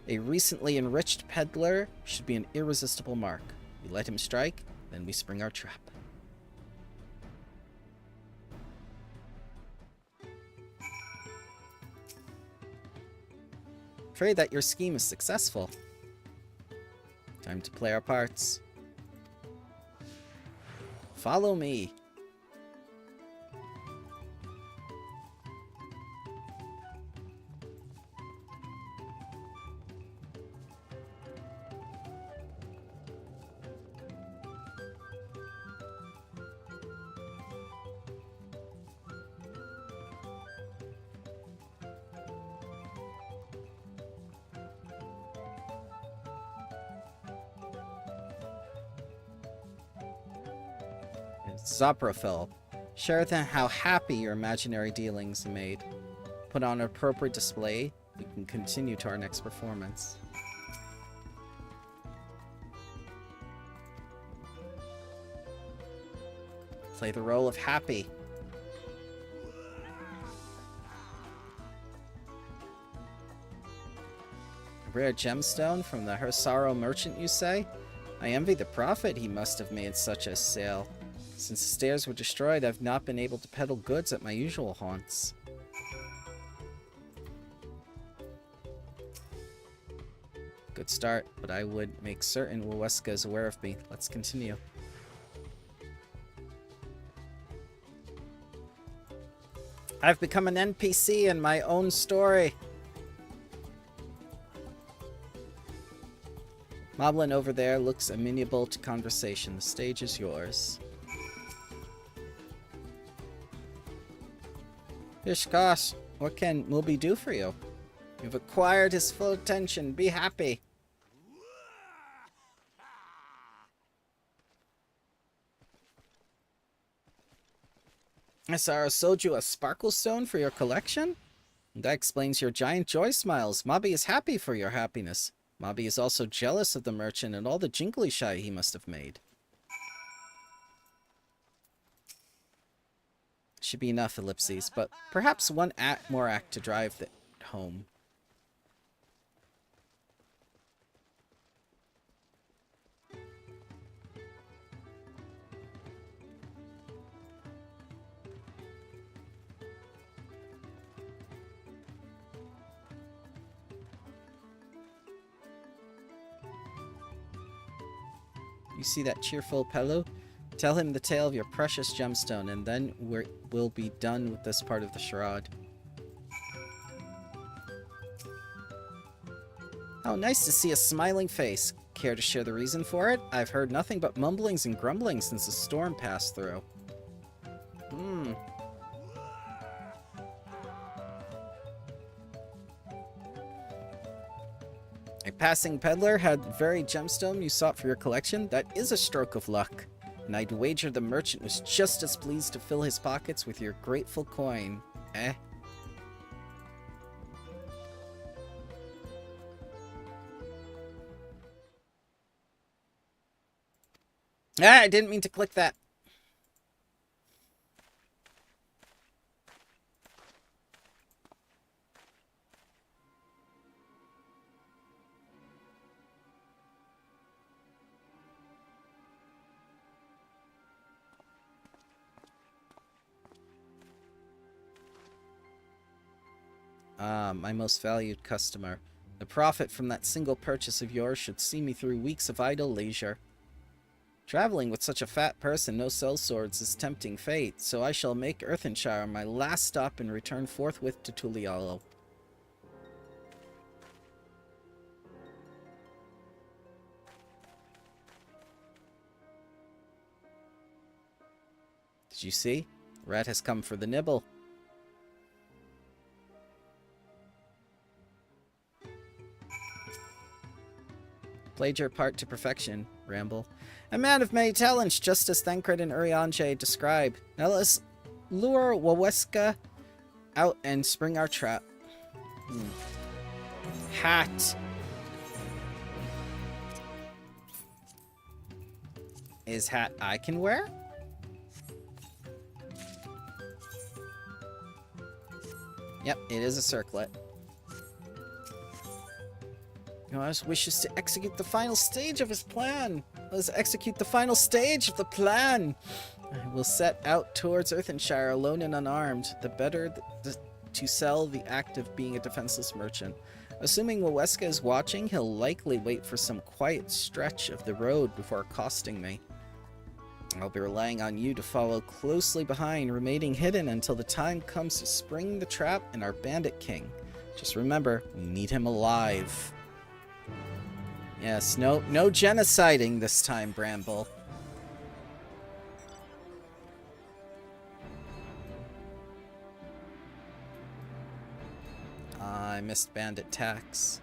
a recently enriched peddler should be an irresistible mark. We let him strike, then we spring our trap. Pray that your scheme is successful. Time to play our parts. Follow me. Zoprafil. Share them how happy your imaginary dealings made. Put on an appropriate display. We can continue to our next performance. Play the role of happy. A rare gemstone from the Hersaro merchant, you say? I envy the profit he must have made such a sale. Since the stairs were destroyed, I've not been able to peddle goods at my usual haunts. Good start, but I would make certain Waweska is aware of me. Let's continue. I've become an NPC in my own story. Moblin over there looks amenable to conversation. The stage is yours. Ishkosh, what can Mubi do for you? You've acquired his full attention. Be happy. Isara sold you a sparkle stone for your collection? That explains your giant joy smiles. Mabi is happy for your happiness. Mabi is also jealous of the merchant and all the jingly shy he must have made. Should be enough, Ellipses, but perhaps one more act to drive it home. You see that cheerful fellow? Tell him the tale of your precious gemstone, and then we'll be done with this part of the charade. Oh, nice to see a smiling face. Care to share the reason for it? I've heard nothing but mumblings and grumblings since the storm passed through. A passing peddler had the very gemstone you sought for your collection? That is a stroke of luck. And I'd wager the merchant was just as pleased to fill his pockets with your grateful coin. Eh? Ah, I didn't mean to click that. Ah, my most valued customer. The profit from that single purchase of yours should see me through weeks of idle leisure. Traveling with such a fat person, no sellswords, is tempting fate, so I shall make Earthenshire my last stop and return forthwith to Tulialo. Did you see? Rat has come for the nibble. Played your part to perfection, Ramble. A man of many talents, just as Thancred and Urianger describe. Now let's lure Waweska out and spring our trap. Hat. Is hat I can wear? Yep, it is a circlet. Yours wishes to execute the final stage of his plan. Let's execute the final stage of the plan. I will set out towards Earthenshire alone and unarmed. The better to sell the act of being a defenseless merchant. Assuming Waweska is watching, he'll likely wait for some quiet stretch of the road before accosting me. I'll be relying on you to follow closely behind, remaining hidden until the time comes to spring the trap in our bandit king. Just remember, we need him alive. Yes, no genociding this time, Bramble. I missed bandit tax.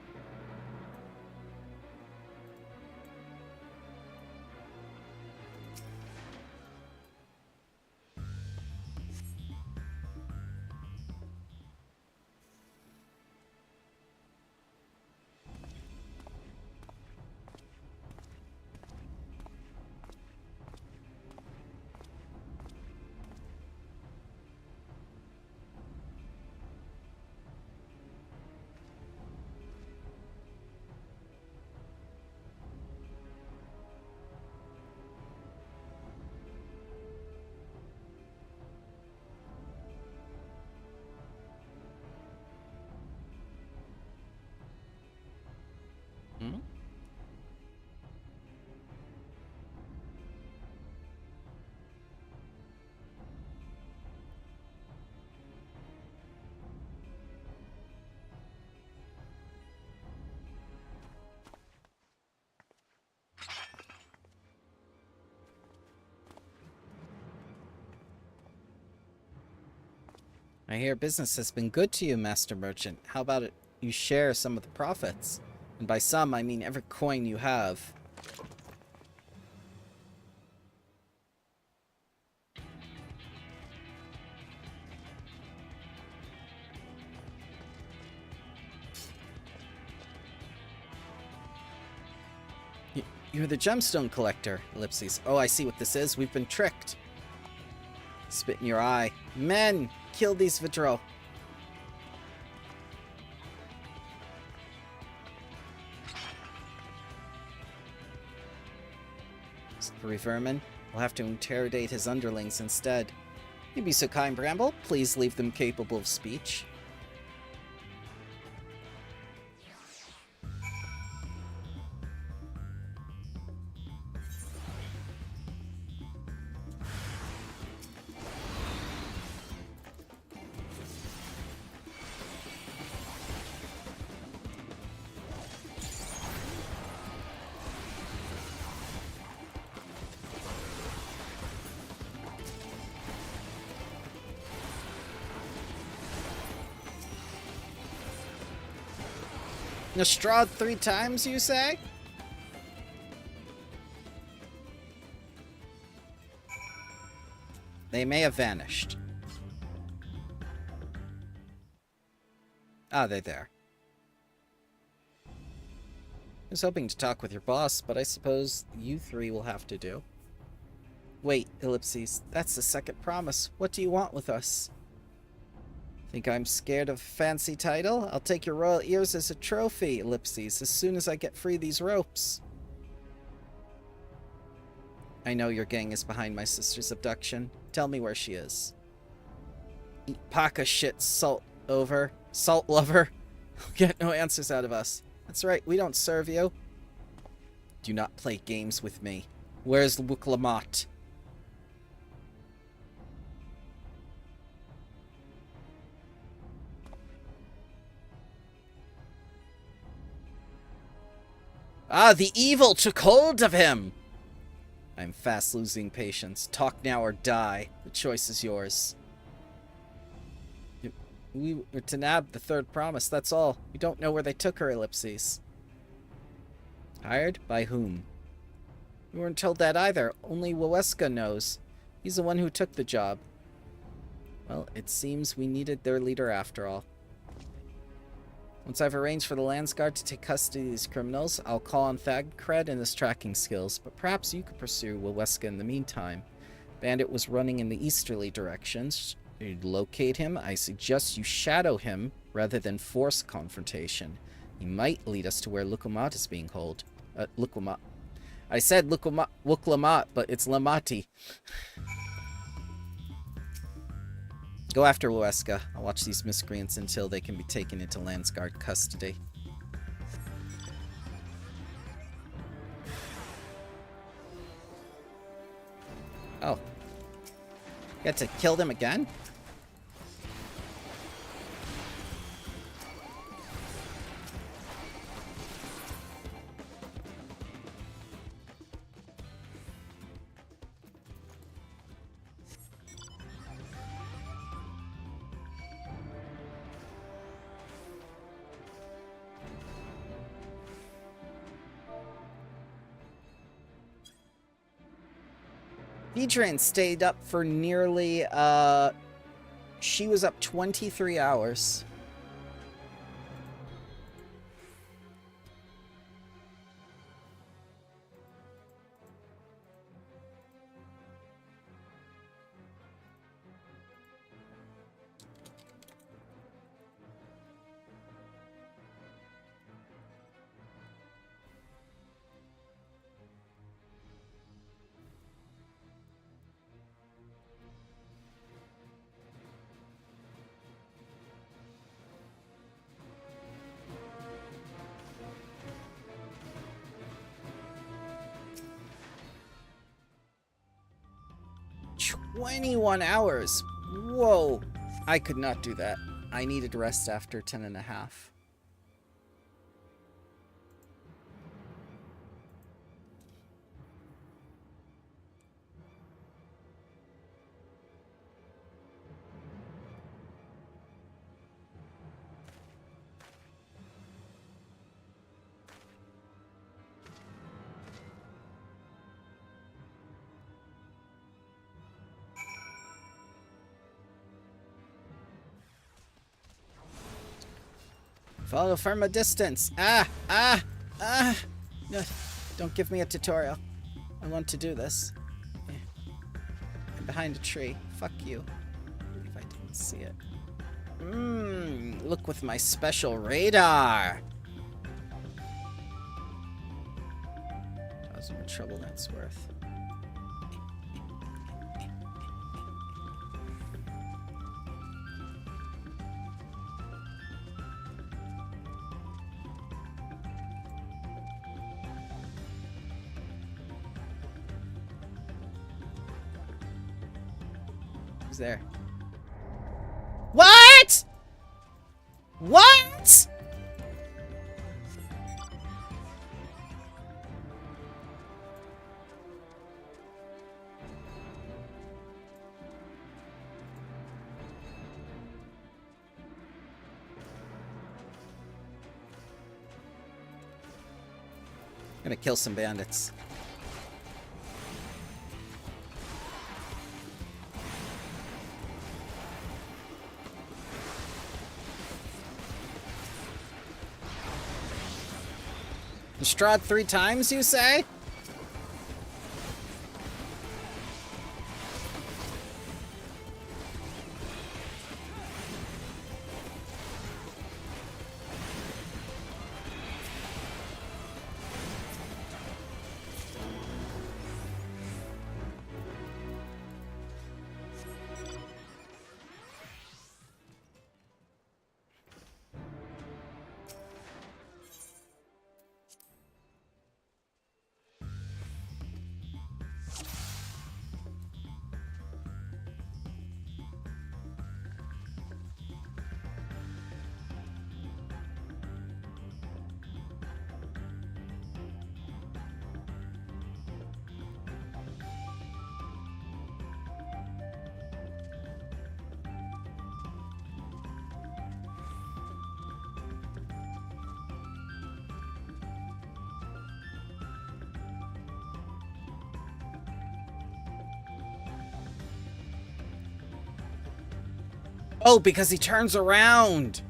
I hear business has been good to you, Master Merchant. How about it? You share some of the profits? And by some, I mean every coin you have. You're the gemstone collector, Ellipses. Oh, I see what this is. We've been tricked. Spit in your eye. Men! Kill these Vidro. Slippery vermin. We'll have to interrogate his underlings instead. You'd be so kind, Bramble. Please leave them capable of speech. Strahd 3 times, you say? They may have vanished. Ah, they're there. I was hoping to talk with your boss, but I suppose you 3 will have to do. Wait, Ellipses, that's the second promise. What do you want with us? Think I'm scared of a fancy title? I'll take your royal ears as a trophy, Ellipses, as soon as I get free these ropes. I know your gang is behind my sister's abduction. Tell me where she is. Eat Paka shit, salt lover. Get no answers out of us. That's right, we don't serve you. Do not play games with me. Where's Wuklamat? Ah, the evil took hold of him! I'm fast losing patience. Talk now or die. The choice is yours. We were to nab the third promise, that's all. We don't know where they took her, Ellipses. Hired? By whom? We weren't told that either. Only Waweska knows. He's the one who took the job. Well, it seems we needed their leader after all. Once I've arranged for the Landsguard to take custody of these criminals, I'll call on Thagcred and his tracking skills, but perhaps you could pursue Waweska in the meantime. Bandit was running in the easterly directions. You'd locate him. I suggest you shadow him rather than force confrontation. He might lead us to where Lukumat is being held. Lukumat. I said Wuklamat, but it's Lamati. Go after Waweska. I'll watch these miscreants until they can be taken into Landsguard custody. Oh. You had to kill them again? Vedran stayed up for nearly, she was up 23 hours. "21 hours. Whoa. I could not do that. I needed rest after 10 and a half. Follow from a distance. No, don't give me a tutorial. I want to do this. Yeah. I'm behind a tree. Fuck you. I believe I didn't see it. Look with my special radar. Cause more trouble than it's worth. There. What? What? Gonna kill some bandits. Strahd 3 times, you say? Oh, because he turns around.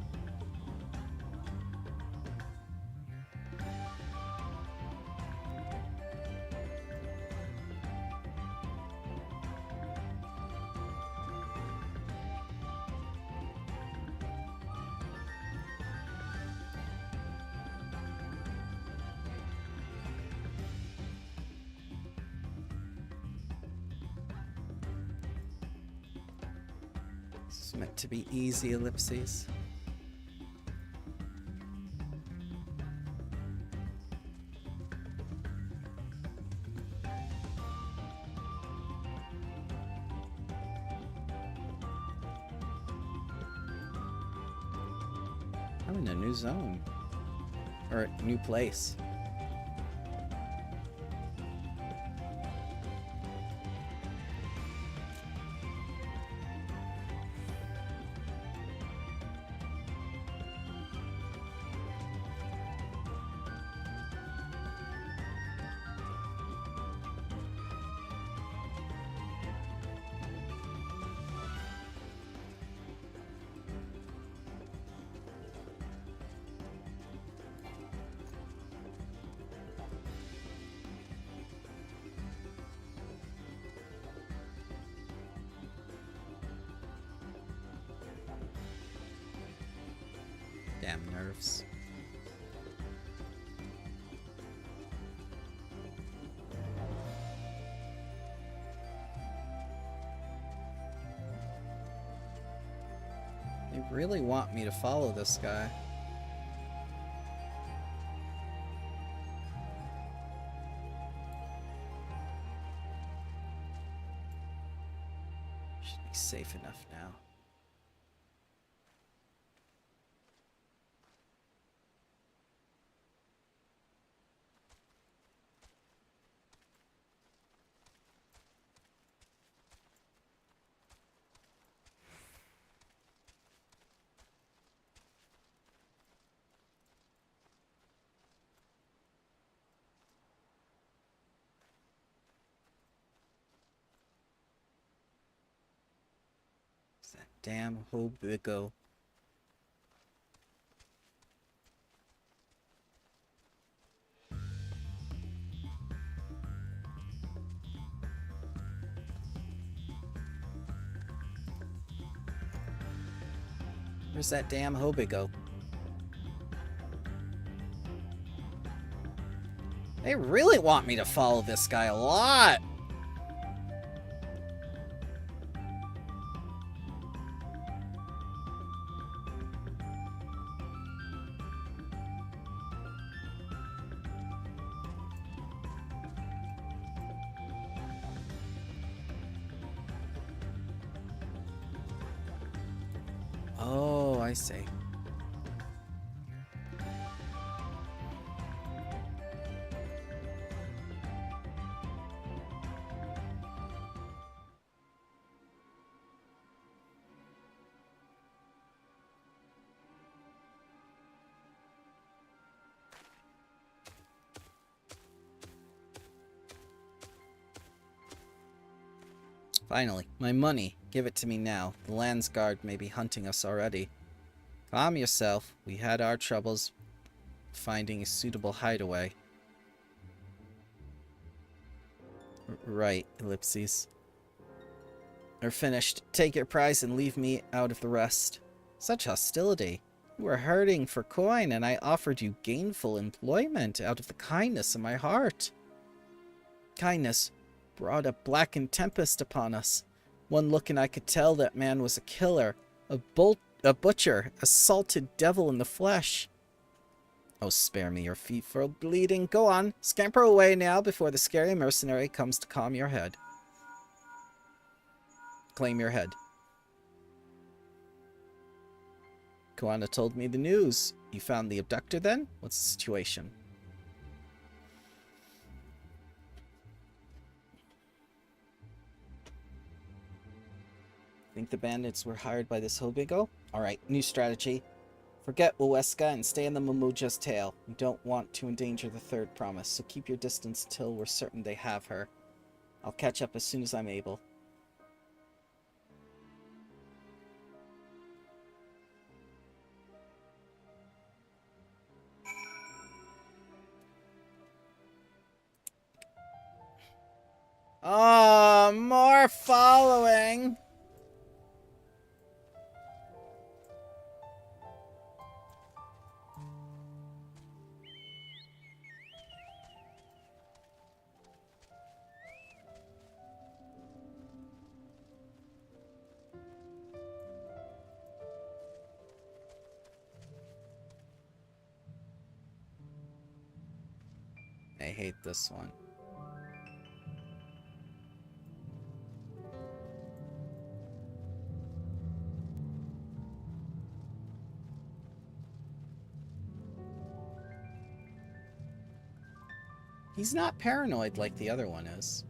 It's meant to be easy, ellipses. I'm in a new zone. Or a new place. Damn nerves. They really want me to follow this guy. Should be safe enough now. That damn hobigo. Where's that damn hobigo? They really want me to follow this guy a lot. Oh, I see. Finally, my money. Give it to me now. The Landsguard may be hunting us already. Calm yourself. We had our troubles finding a suitable hideaway. Right, ellipses. We're finished. Take your prize and leave me out of the rest. Such hostility. You were hurting for coin, and I offered you gainful employment out of the kindness of my heart. Kindness brought a blackened tempest upon us. One look and I could tell that man was a killer, a butcher, a salted devil in the flesh. Oh, spare me your feet for bleeding. Go on, scamper away now before the scary mercenary comes to calm your head. Claim your head. Koana told me the news. You found the abductor then? What's the situation? Think the bandits were hired by this Hobigo? Alright, new strategy. Forget Weweska and stay in the Mamuja's tail. We don't want to endanger the third promise, so keep your distance till we're certain they have her. I'll catch up as soon as I'm able. Oh, more following! I hate this one. He's not paranoid like the other one is.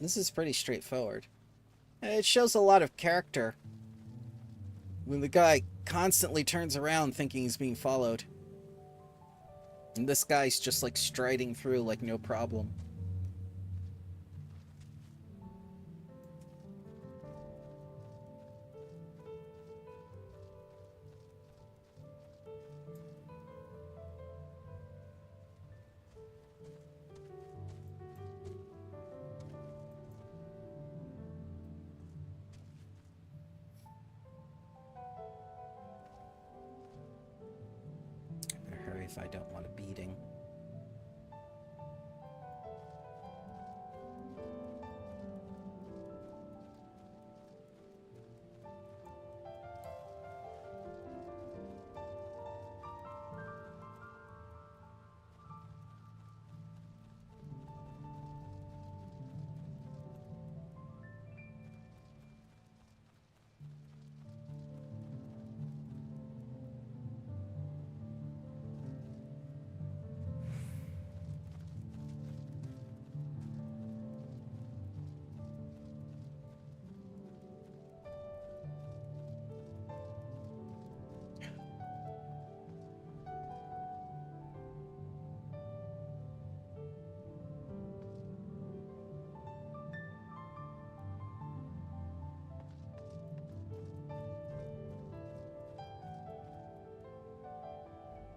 This is pretty straightforward. It shows a lot of character when the guy constantly turns around thinking he's being followed. And this guy's just like striding through like no problem. If I don't want a beating.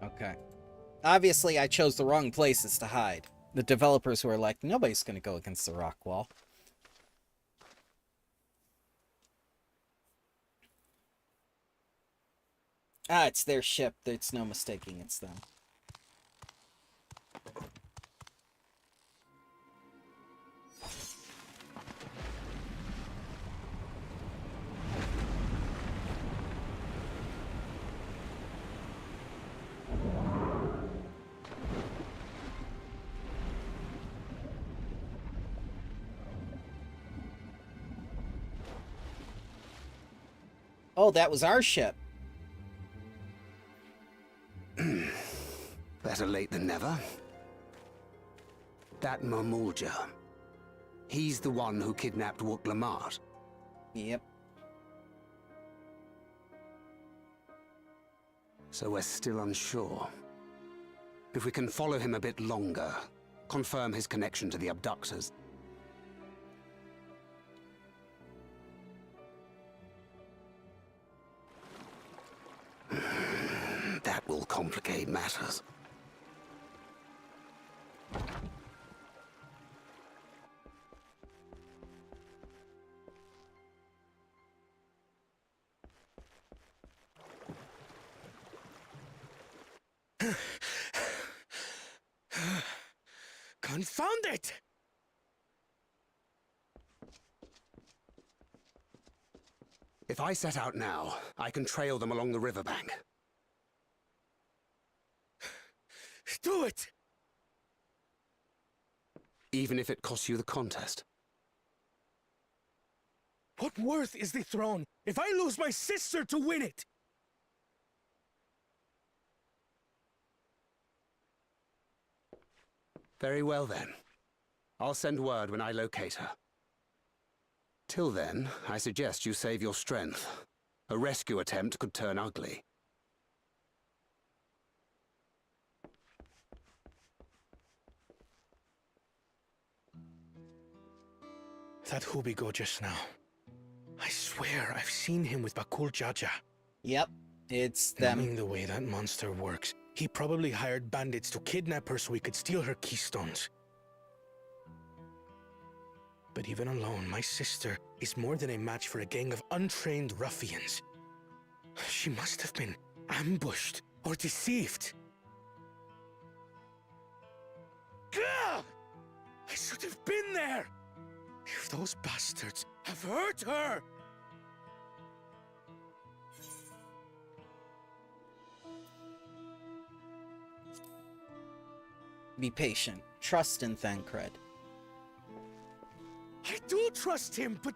Okay. Obviously, I chose the wrong places to hide. The developers were like, nobody's going to go against the rock wall. Ah, it's their ship. It's no mistaking it's them. Oh, that was our ship. Better late than never. That Mamulja. He's the one who kidnapped Wook Lamart. Yep. So we're still unsure. If we can follow him a bit longer, confirm his connection to the abductors, complicate matters. Confound it! If I set out now, I can trail them along the riverbank. Do it! Even if it costs you the contest. What worth is the throne if I lose my sister to win it? Very well then. I'll send word when I locate her. Till then, I suggest you save your strength. A rescue attempt could turn ugly. That Hubigo just now. I swear I've seen him with Bakul Jaja. Yep, it's them. Knowing the way that monster works, he probably hired bandits to kidnap her so he could steal her keystones. But even alone, my sister is more than a match for a gang of untrained ruffians. She must have been ambushed or deceived. Gah! I should have been there! If those bastards have hurt her! Be patient. Trust in Thancred. I do trust him, but...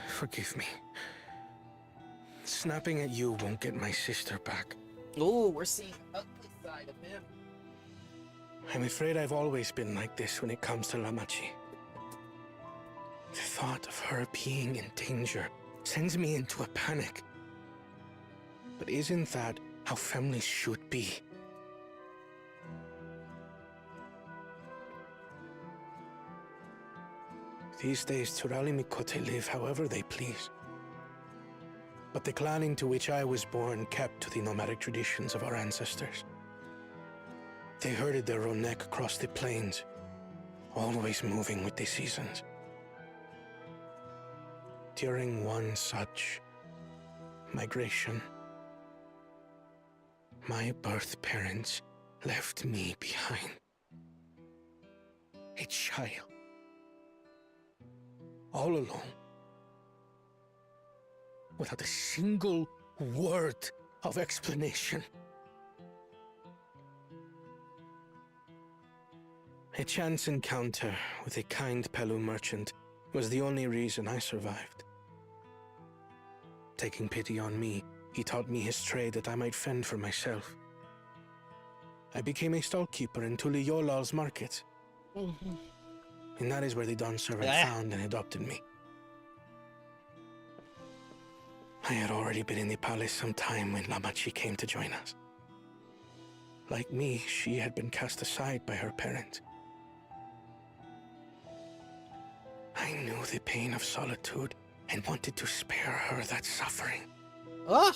Forgive me. Snapping at you won't get my sister back. Oh, we're seeing the ugly side of him. I'm afraid I've always been like this when it comes to Lamachi. The thought of her being in danger sends me into a panic. But isn't that how families should be? These days, Turali Mikote live however they please. But the clan into which I was born kept to the nomadic traditions of our ancestors. They herded their own neck across the plains, always moving with the seasons. During one such migration, my birth parents left me behind. A child. All alone. Without a single word of explanation. A chance encounter with a kind Pelu merchant was the only reason I survived. Taking pity on me, he taught me his trade that I might fend for myself. I became a stallkeeper in Tuliyolal's market. And that is where the Dawn servant found and adopted me. I had already been in the palace some time when Lamachi came to join us. Like me, she had been cast aside by her parents. I knew the pain of solitude and wanted to spare her that suffering. Ah!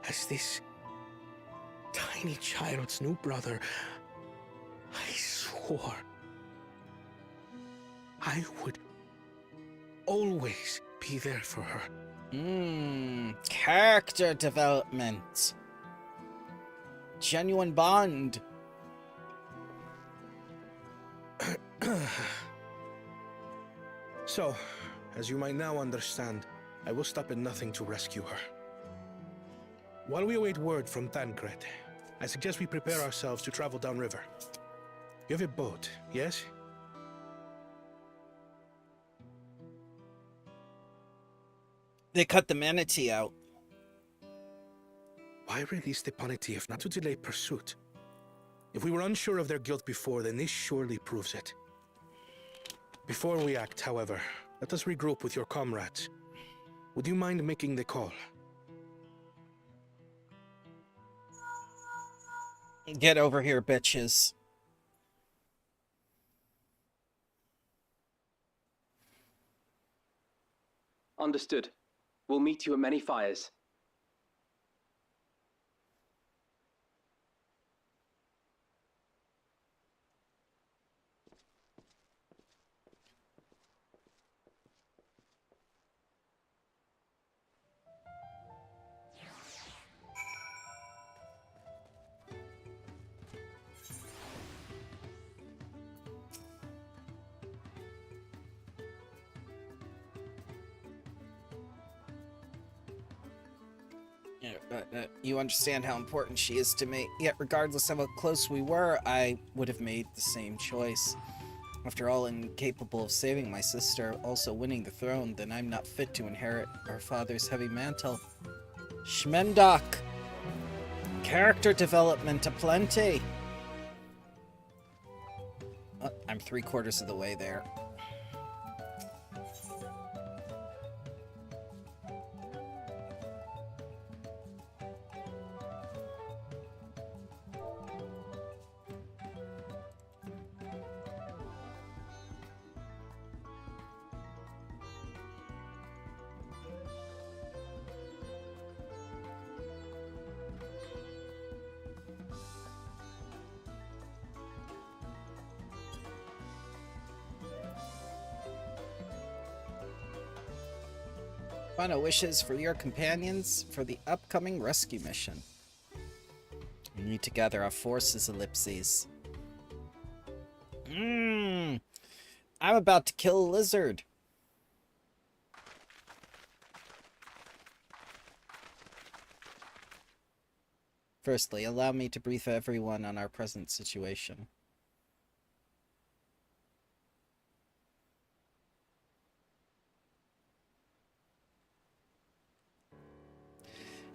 As this tiny child's new brother, I swore I would always be there for her. Character development. Genuine bond. So, as you might now understand, I will stop at nothing to rescue her. While we await word from Thancred, I suggest we prepare ourselves to travel downriver. You have a boat, yes? They cut the manatee out. Why release the Panati if not to delay pursuit? If we were unsure of their guilt before, then this surely proves it. Before we act, however, let us regroup with your comrades. Would you mind making the call? Get over here, bitches. Understood. We'll meet you at many fires. You understand how important she is to me, yet regardless of how close we were, I would have made the same choice. After all, incapable of saving my sister, also winning the throne, then I'm not fit to inherit our father's heavy mantle. Schmendok! Character development aplenty! Oh, I'm 3/4 of the way there. Final wishes for your companions for the upcoming rescue mission. We need to gather our forces, Ellipses. I'm about to kill a lizard. Firstly, allow me to brief everyone on our present situation.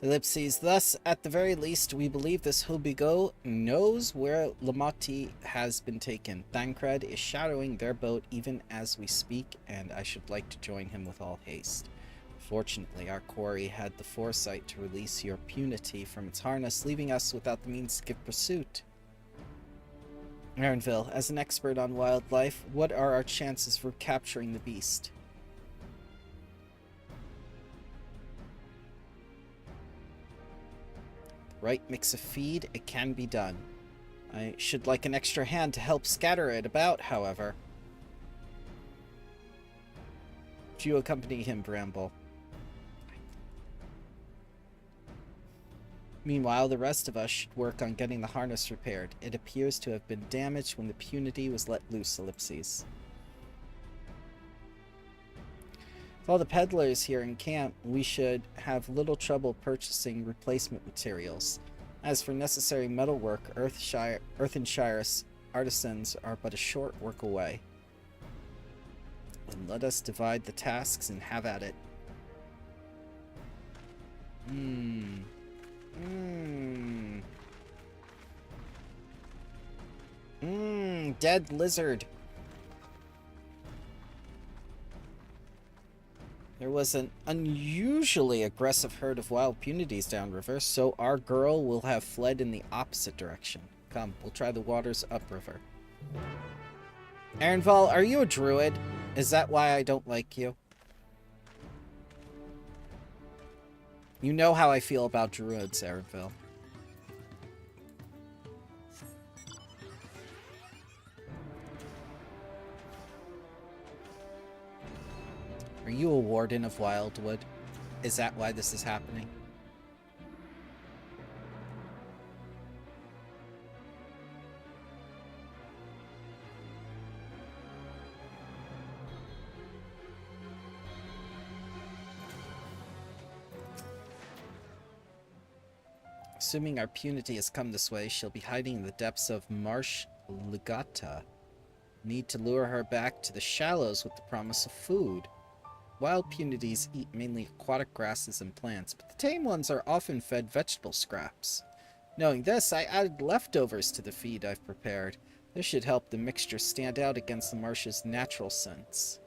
Ellipses. Thus, at the very least, we believe this Hobigo knows where Lamati has been taken. Thancred is shadowing their boat even as we speak, and I should like to join him with all haste. Fortunately, our quarry had the foresight to release your punity from its harness, leaving us without the means to give pursuit. Aaronville, as an expert on wildlife, what are our chances for capturing the beast? Right mix of feed, it can be done. I should like an extra hand to help scatter it about, however. Would you accompany him, Bramble? Meanwhile, the rest of us should work on getting the harness repaired. It appears to have been damaged when the punity was let loose, Ellipses. With all the peddlers here in camp, we should have little trouble purchasing replacement materials. As for necessary metalwork, Earthenshire artisans are but a short work away. Then let us divide the tasks and have at it. Dead lizard. There was an unusually aggressive herd of wild punities downriver, so our girl will have fled in the opposite direction. Come, we'll try the waters upriver. Aaronval, are you a druid? Is that why I don't like you? You know how I feel about druids, Aaronval. Are you a warden of Wildwood? Is that why this is happening? Assuming our punity has come this way, she'll be hiding in the depths of Marsh Ligata. Need to lure her back to the shallows with the promise of food. Wild punities eat mainly aquatic grasses and plants, but the tame ones are often fed vegetable scraps. Knowing this, I added leftovers to the feed I've prepared. This should help the mixture stand out against the marsh's natural scents.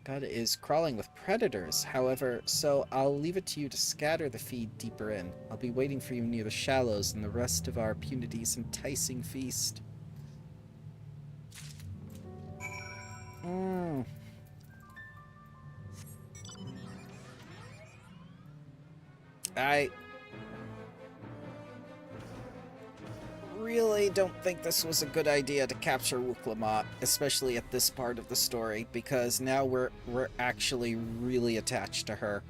God is crawling with predators, however, so I'll leave it to you to scatter the feed deeper in. I'll be waiting for you near the shallows and the rest of our punity's enticing feast. Mm. I really don't think this was a good idea to capture Wuklamot, especially at this part of the story, because now we're actually really attached to her.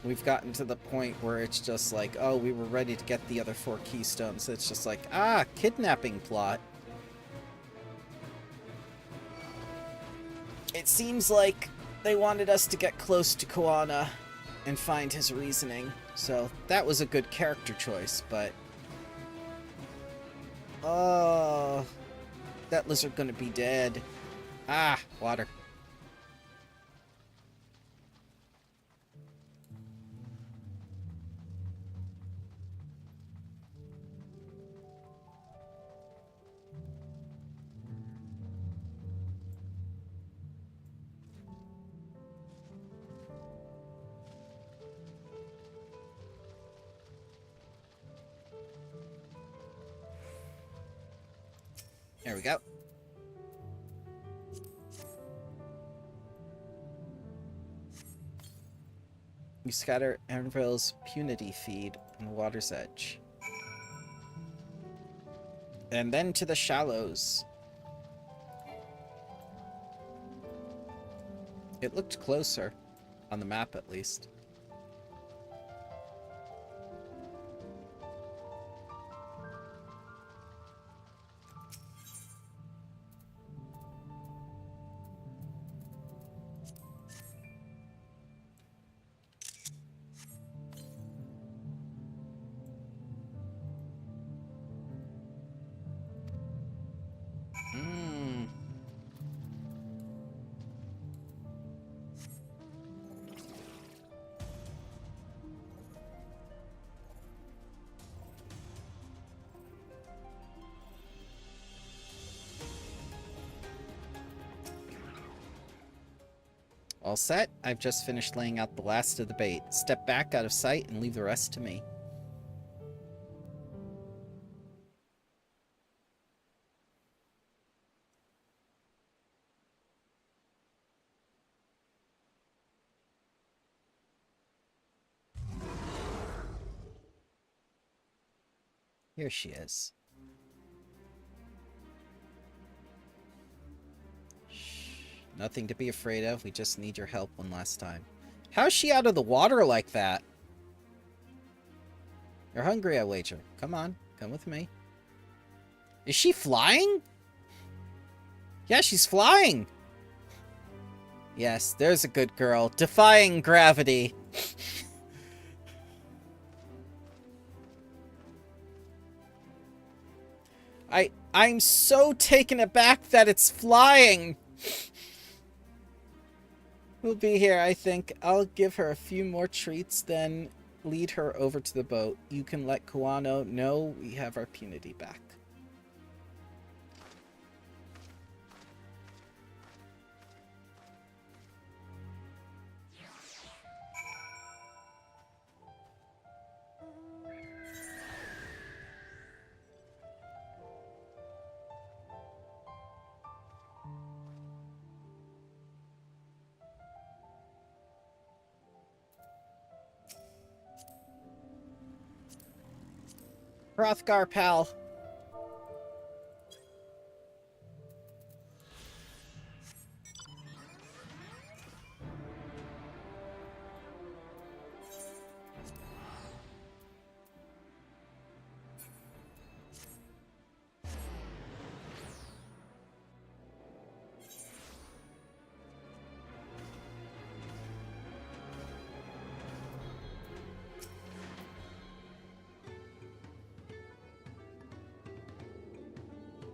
We've gotten to the point where it's just like, oh, we were ready to get the other 4 keystones. It's just like, ah, kidnapping plot. It seems like they wanted us to get close to Koana and find his reasoning. So that was a good character choice, but... oh, that lizard gonna be dead. Ah, water. There we go. You scatter Anvil's punity feed on the water's edge. And then to the shallows. It looked closer, on the map at least. All set. I've just finished laying out the last of the bait. Step back out of sight and leave the rest to me. Here she is. Nothing to be afraid of. We just need your help one last time. How's she out of the water like that? You're hungry, I wager. Come on. Come with me. Is she flying? Yeah, she's flying. Yes, there's a good girl. Defying gravity. I'm so taken aback that it's flying. We'll be here, I think. I'll give her a few more treats, then lead her over to the boat. You can let Koano know we have our punity back. Hrothgar, pal.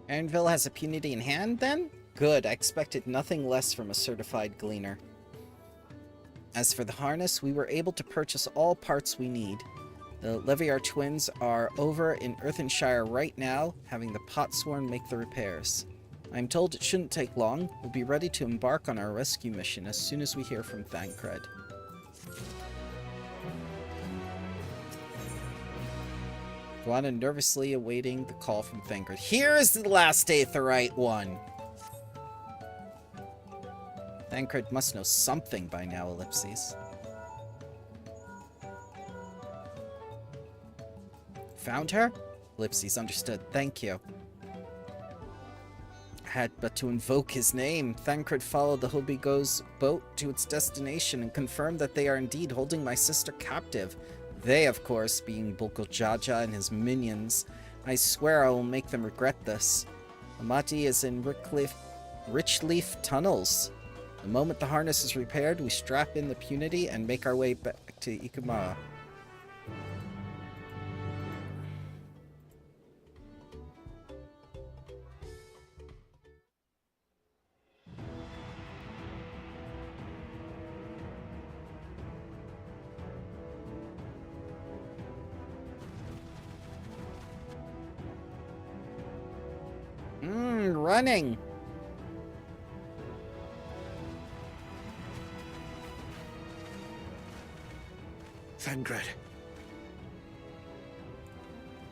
Anvil has a punity in hand, then? Good, I expected nothing less from a certified gleaner. As for the harness, we were able to purchase all parts we need. The Leviar twins are over in Earthenshire right now, having the Potsworn make the repairs. I'm told it shouldn't take long. We'll be ready to embark on our rescue mission as soon as we hear from Thancred. Guana nervously awaiting the call from Thancred. Here is the last Aetheryte one! Thancred must know something by now, Ellipses. Found her? Ellipses understood. Thank you. Had but to invoke his name. Thancred followed the Hobigo's boat to its destination and confirmed that they are indeed holding my sister captive. They, of course, being Bulgojaja and his minions. I swear I will make them regret this. Amati is in Richleaf Tunnels. The moment the harness is repaired, we strap in the Punity and make our way back to Ikumara. Running! Thancred.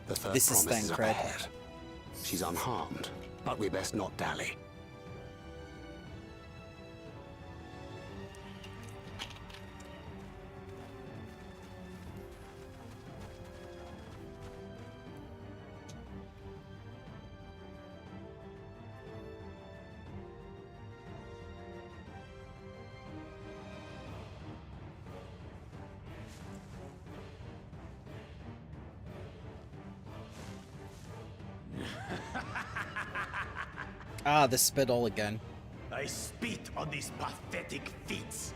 The third This is promise is up Thancred. ahead. She's unharmed, but we best not dally. Ah, the spittle again. I spit on these pathetic feats.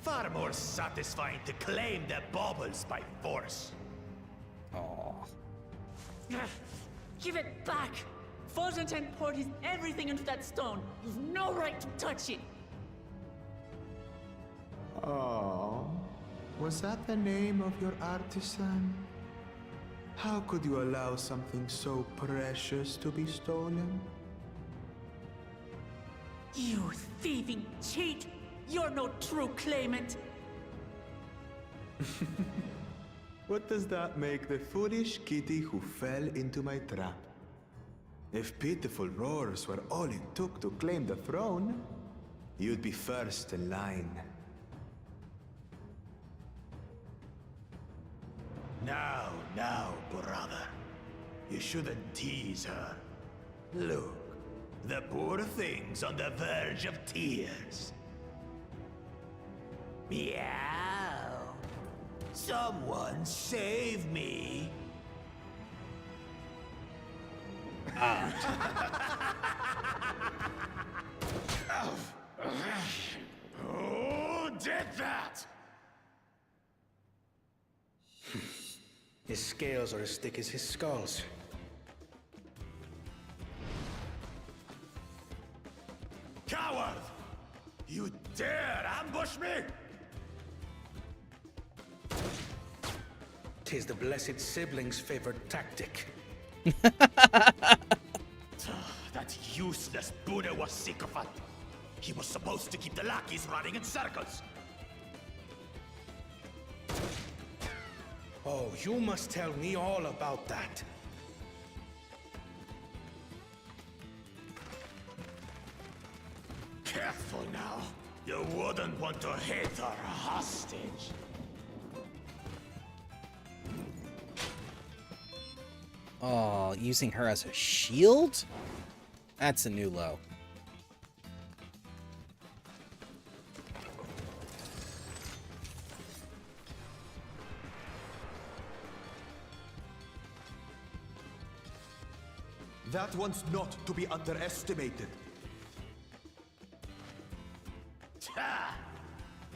Far more satisfying to claim the baubles by force. Aww. Give it back! Forzanten poured his everything into that stone. You've no right to touch it! Oh, was that the name of your artisan? How could you allow something so precious to be stolen? You thieving cheat! You're no true claimant! What does that make the foolish kitty who fell into my trap? If pitiful roars were all it took to claim the throne, you'd be first in line. Now, brother. You shouldn't tease her. Look, the poor thing's on the verge of tears. Meow. Someone save me. Who did that? His scales are as thick as his skulls. Coward! You dare ambush me? Tis the blessed sibling's favorite tactic. That useless Buddha was sycophant. He was supposed to keep the lackeys running in circles. Oh, you must tell me all about that. Careful now. You wouldn't want to hit her hostage. Oh, using her as a shield? That's a new low. That one's not to be underestimated. Ha!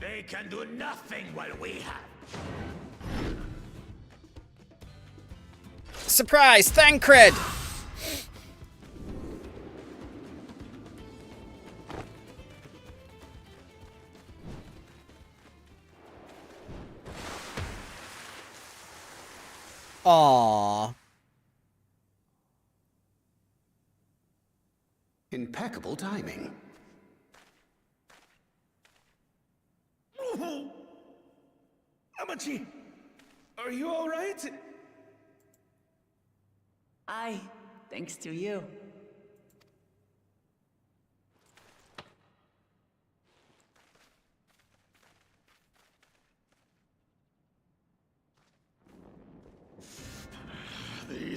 They can do nothing while we have. Surprise! Thancred! Aww. Impeccable timing. Amachi, are you all right? Aye, thanks to you.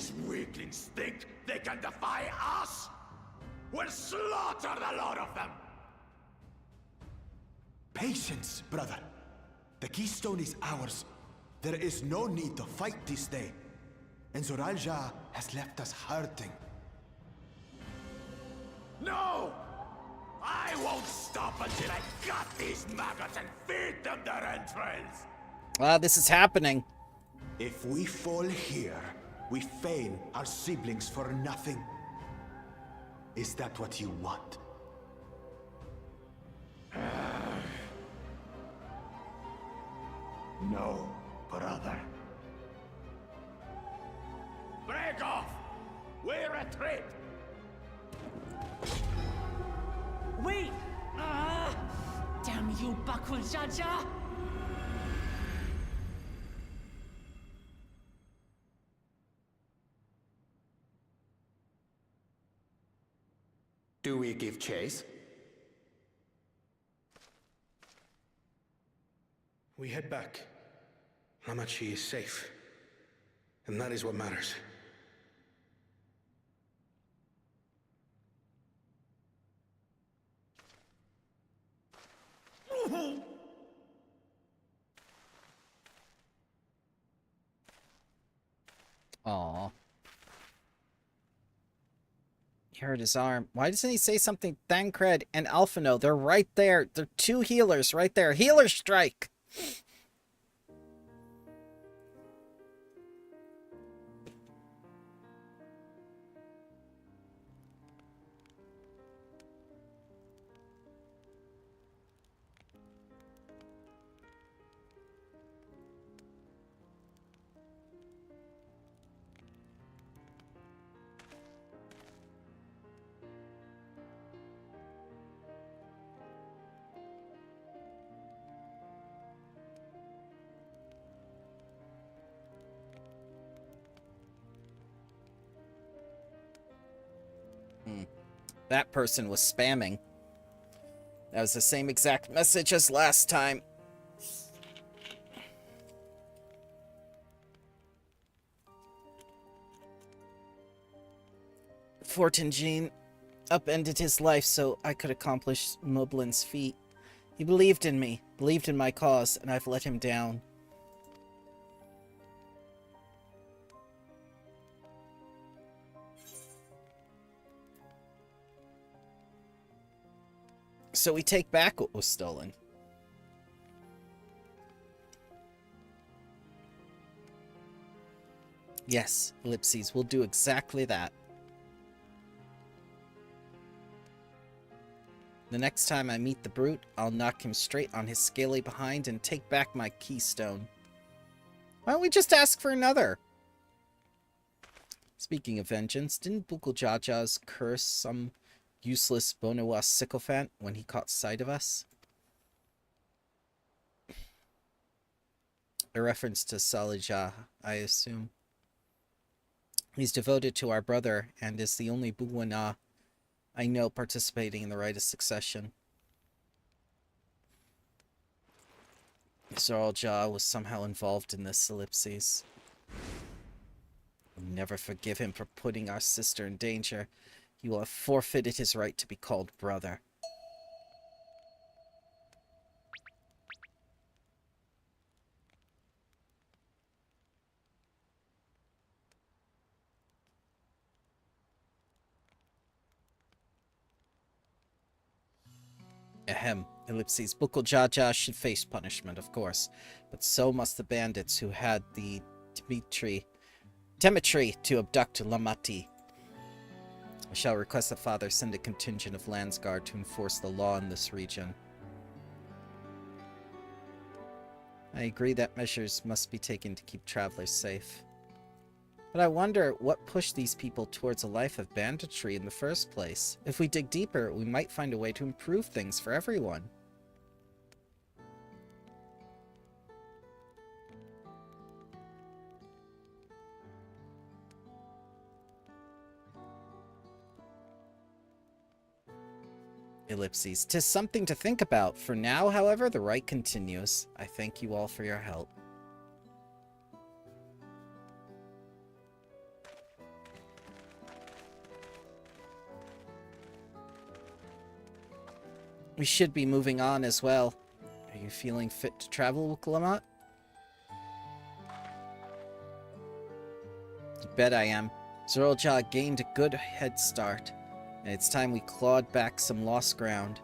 These weaklings think they can defy us? We'll slaughter the lot of them! Patience, brother. The keystone is ours. There is no need to fight this day. And Zoralja has left us hurting. No! I won't stop until I gut these maggots and feed them their entrails! This is happening. If we fall here, we feign our siblings for nothing. Is that what you want? No, brother. Break off! We retreat! Wait! Damn you, Bakul Jaja! Do we give chase? We head back. Hamachi is safe. And that is what matters. Aw. He hurt his arm. Why doesn't he say something? Thancred and Alphino, they're right there. They're two healers right there. Healer strike! That person was spamming. That was the same exact message as last time. Fortingine upended his life so I could accomplish Moblin's feat. He believed in me, believed in my cause, and I've let him down. So we take back what was stolen. Yes, Ellipses, we'll do exactly that. The next time I meet the brute, I'll knock him straight on his scaly behind and take back my keystone. Why don't we just ask for another? Speaking of vengeance, didn't Bukuljaja's curse some useless Bonawa sycophant when he caught sight of us? A reference to Salija, I assume. He's devoted to our brother and is the only Buwana I know participating in the rite of succession. Zaralja was somehow involved in this, Ellipses. We'll never forgive him for putting our sister in danger. He will have forfeited his right to be called brother. Ahem. Ellipses. Bukuljaja should face punishment, of course. But so must the bandits who had the Temetry to abduct Lamati. I shall request the father send a contingent of Landsguard to enforce the law in this region. I agree that measures must be taken to keep travelers safe. But I wonder what pushed these people towards a life of banditry in the first place. If we dig deeper, we might find a way to improve things for everyone. Ellipses. 'Tis something to think about. For now, however, the rite continues. I thank you all for your help. We should be moving on as well. Are you feeling fit to travel, Wuklamat? You bet I am. Zorlja gained a good head start, and it's time we clawed back some lost ground.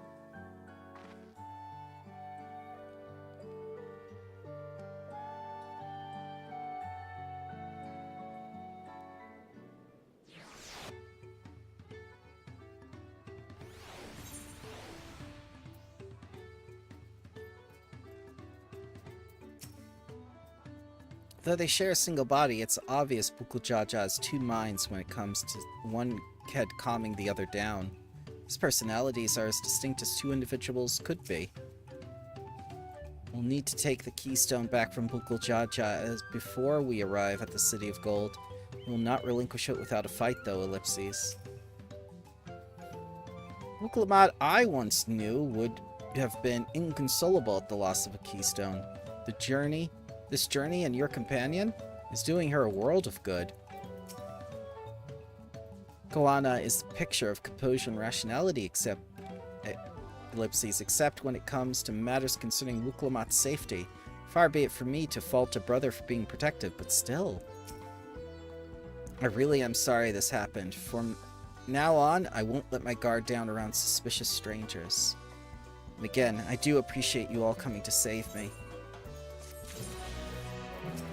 Though they share a single body, it's obvious Bukuljaja has two minds when it comes to one head calming the other down. His personalities are as distinct as two individuals could be. We'll need to take the keystone back from Bukuljaja as before we arrive at the City of Gold. We'll not relinquish it without a fight, though, Ellipses. Wuklamat I once knew would have been inconsolable at the loss of a keystone. This journey and your companion is doing her a world of good. Koana is the picture of composure and rationality, except when it comes to matters concerning Wuklamat's safety. Far be it from me to fault a brother for being protective, but still. I really am sorry this happened. From now on, I won't let my guard down around suspicious strangers. And again, I do appreciate you all coming to save me.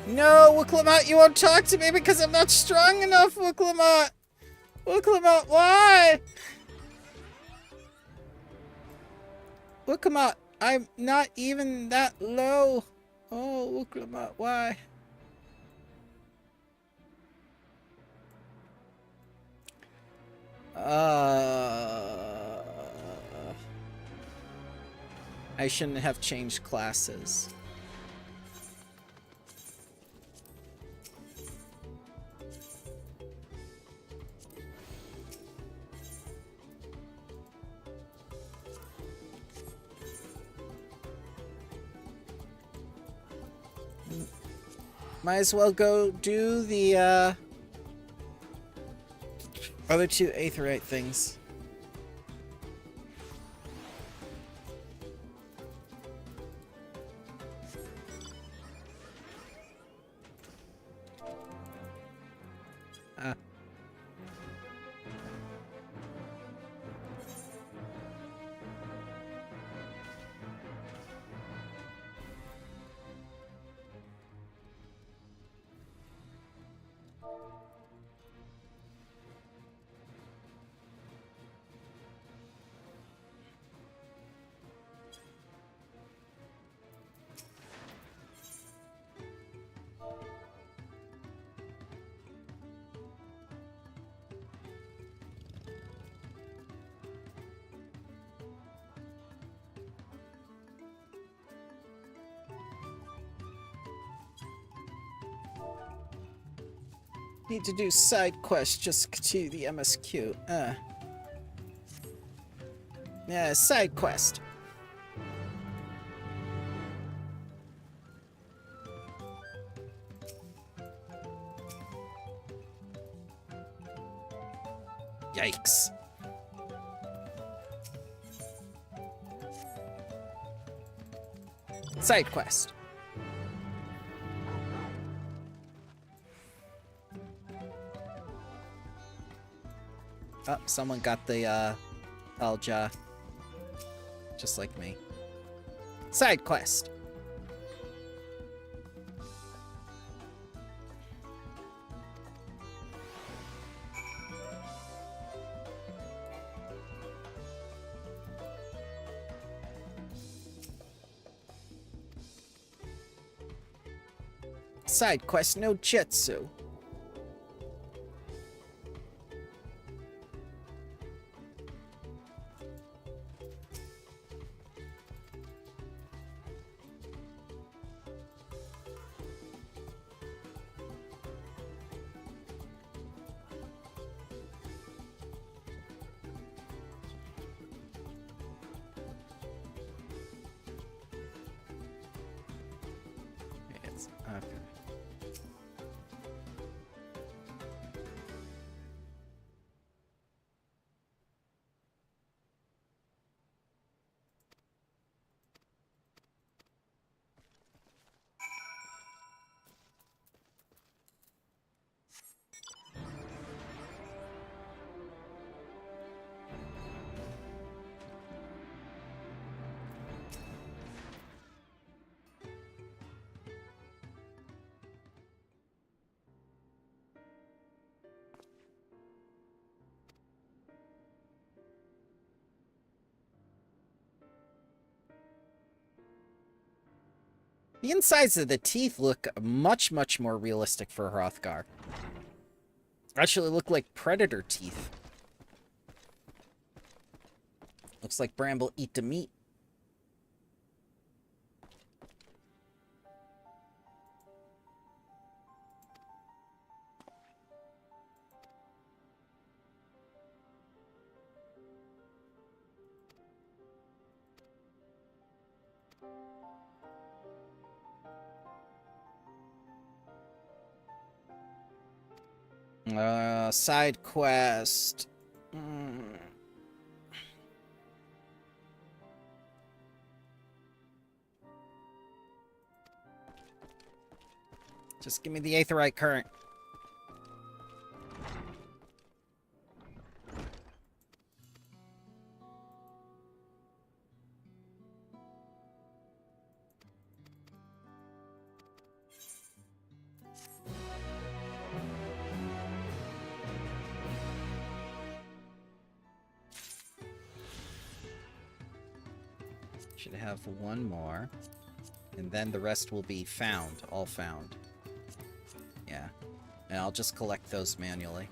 No, Wuklamat, you won't talk to me because I'm not strong enough, Wuklamat! Wuklamat, why? Wuklamat, I'm not even that low. Oh, Wuklamat, why? I shouldn't have changed classes. Might as well go do the other two Aetheryte things. Need to do side quests just to continue the MSQ. Yeah, side quest. Yikes. Side quest. Oh, someone got the, Alja. Just like me. Side quest. Side quest no Jetsu. Okay. The insides of the teeth look much, much more realistic for Hrothgar. Actually look like predator teeth. Looks like Bramble eat the meat. Side quest. Just give me the aetheryte current. Should have one more. And then the rest will be found. All found. Yeah. And I'll just collect those manually.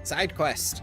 Side quest.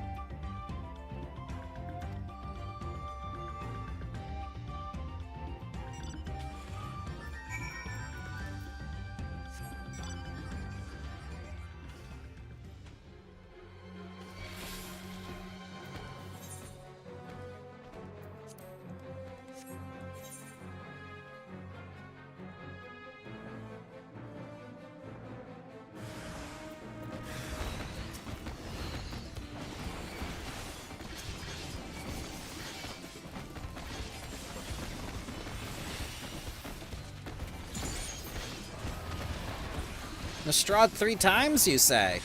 Lestrade 3 times, you say?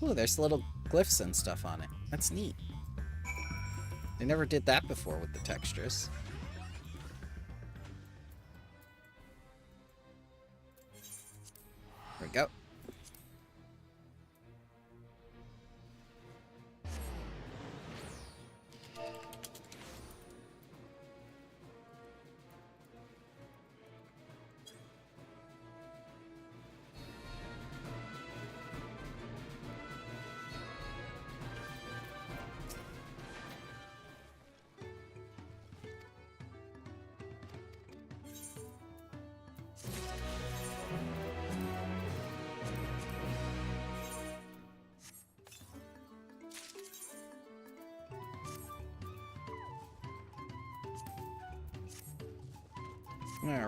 Ooh, there's little glyphs and stuff on it. That's neat. They never did that before with the textures. There we go.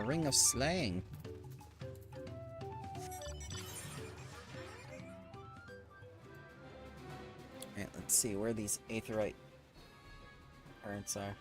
Ring of Slaying. Alright, let's see where these aetheryte currents are.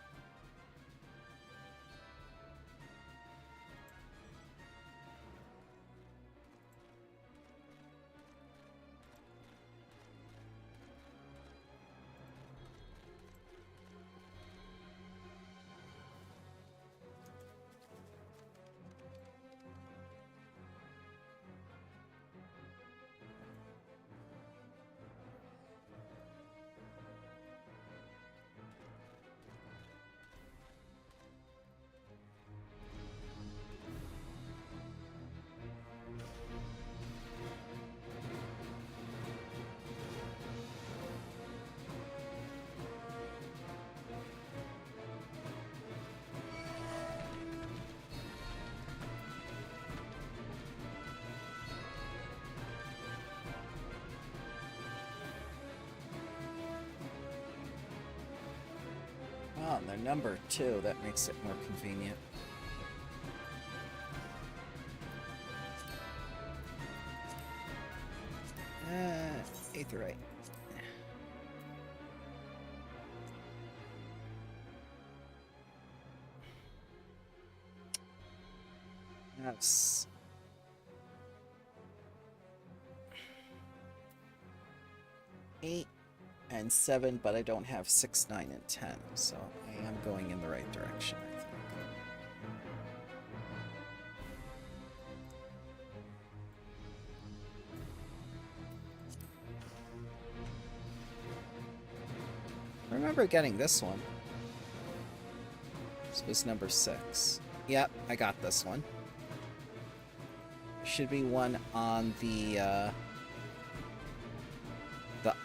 on the number 2. That makes it more convenient. Aetheryte. That's 8 and 7, but I don't have 6, 9, and 10, so I am going in the right direction, I think. I remember getting this one. This was number 6. Yep, I got this one. Should be one on the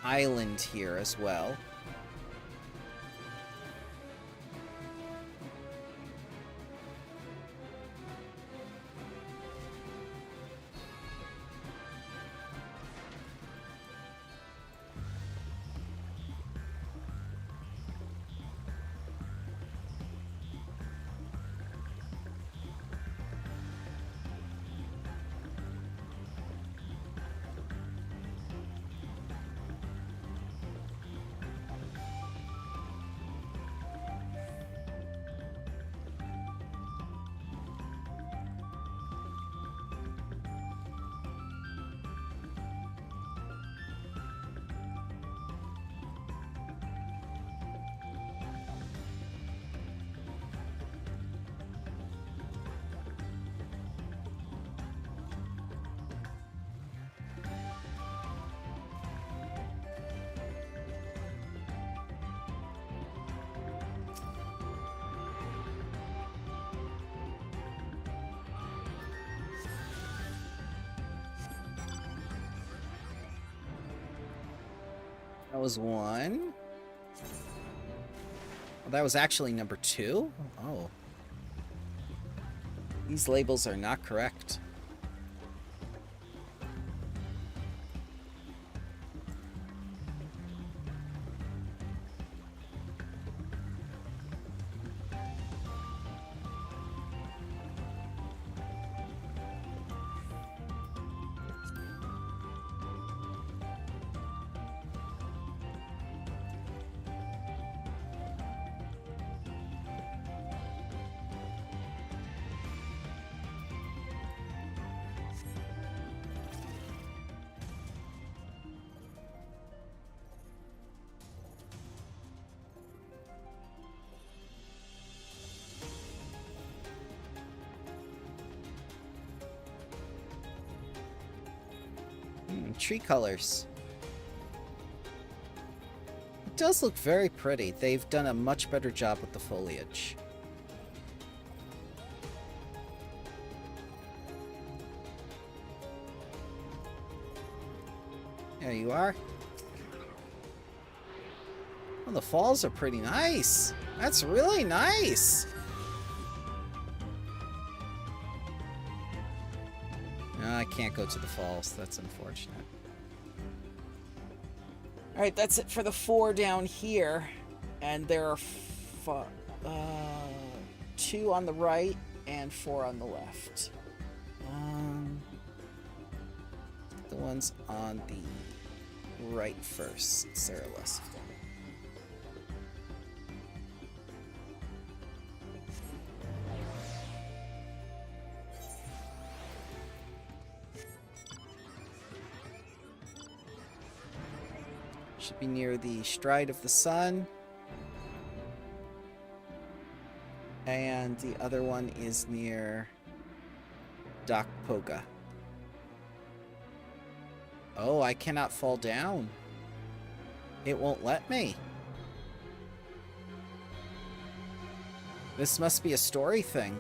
island here as well. That was 1. Well, that was actually number 2? Oh. These labels are not correct. Tree colors. It does look very pretty. They've done a much better job with the foliage. There you are. Well, the falls are pretty nice. That's really nice. No, I can't go to the falls. That's unfortunate. Alright, that's it for the 4 down here. And there are 2 on the right and 4 on the left. The ones on the right first, since there are less of them. Should be near the Stride of the Sun. And the other one is near Dakpoga. Oh, I cannot fall down. It won't let me. This must be a story thing.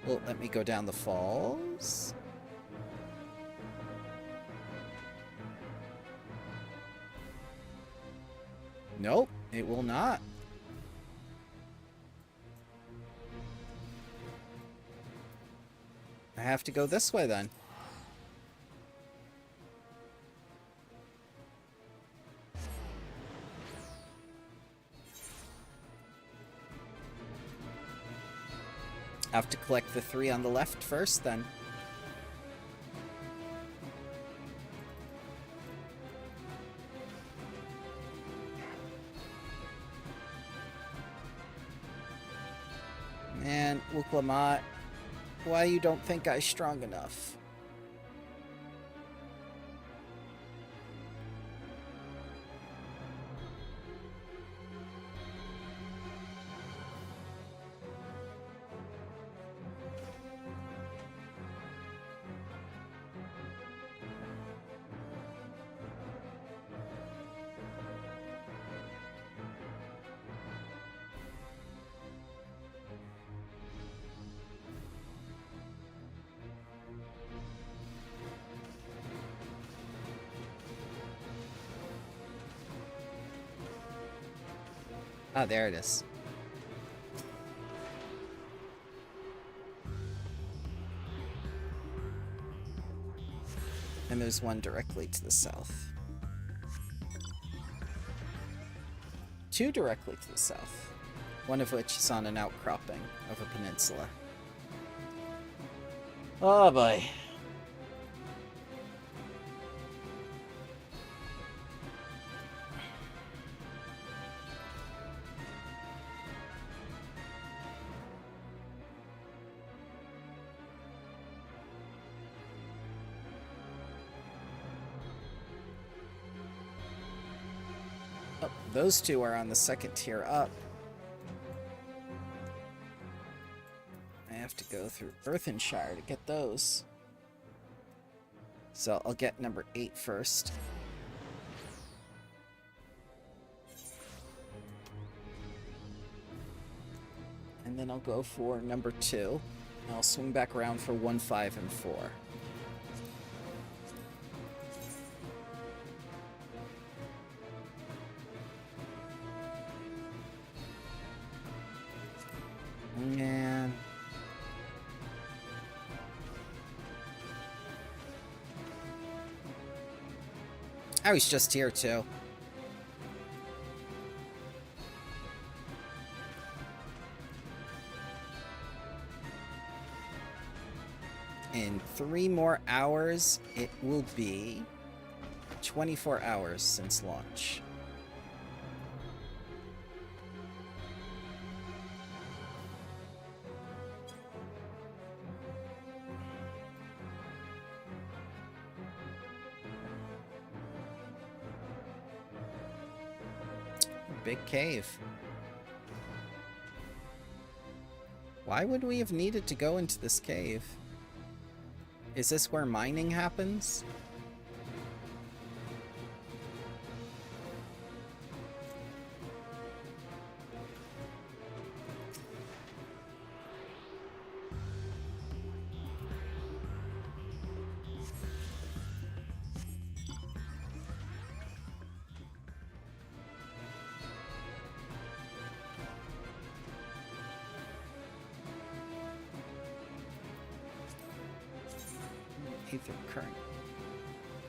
Will it let me go down the falls? Nope, it will not. I have to go this way then. have to collect the 3 on the left first, then. Man, Uklamat, why you don't think I strong enough? Ah, there it is. And there's one directly to the south. 2 directly to the south. One of which is on an outcropping of a peninsula. Oh boy. Those 2 are on the second tier up. I have to go through Earthenshire to get those. So I'll get number 8 first. And then I'll go for number 2. And I'll swing back around for 1, 5, and 4. Man. I was just here too. In 3 more hours, it will be 24 hours since launch. Big cave. Why would we have needed to go into this cave? Is this where mining happens? Ether current.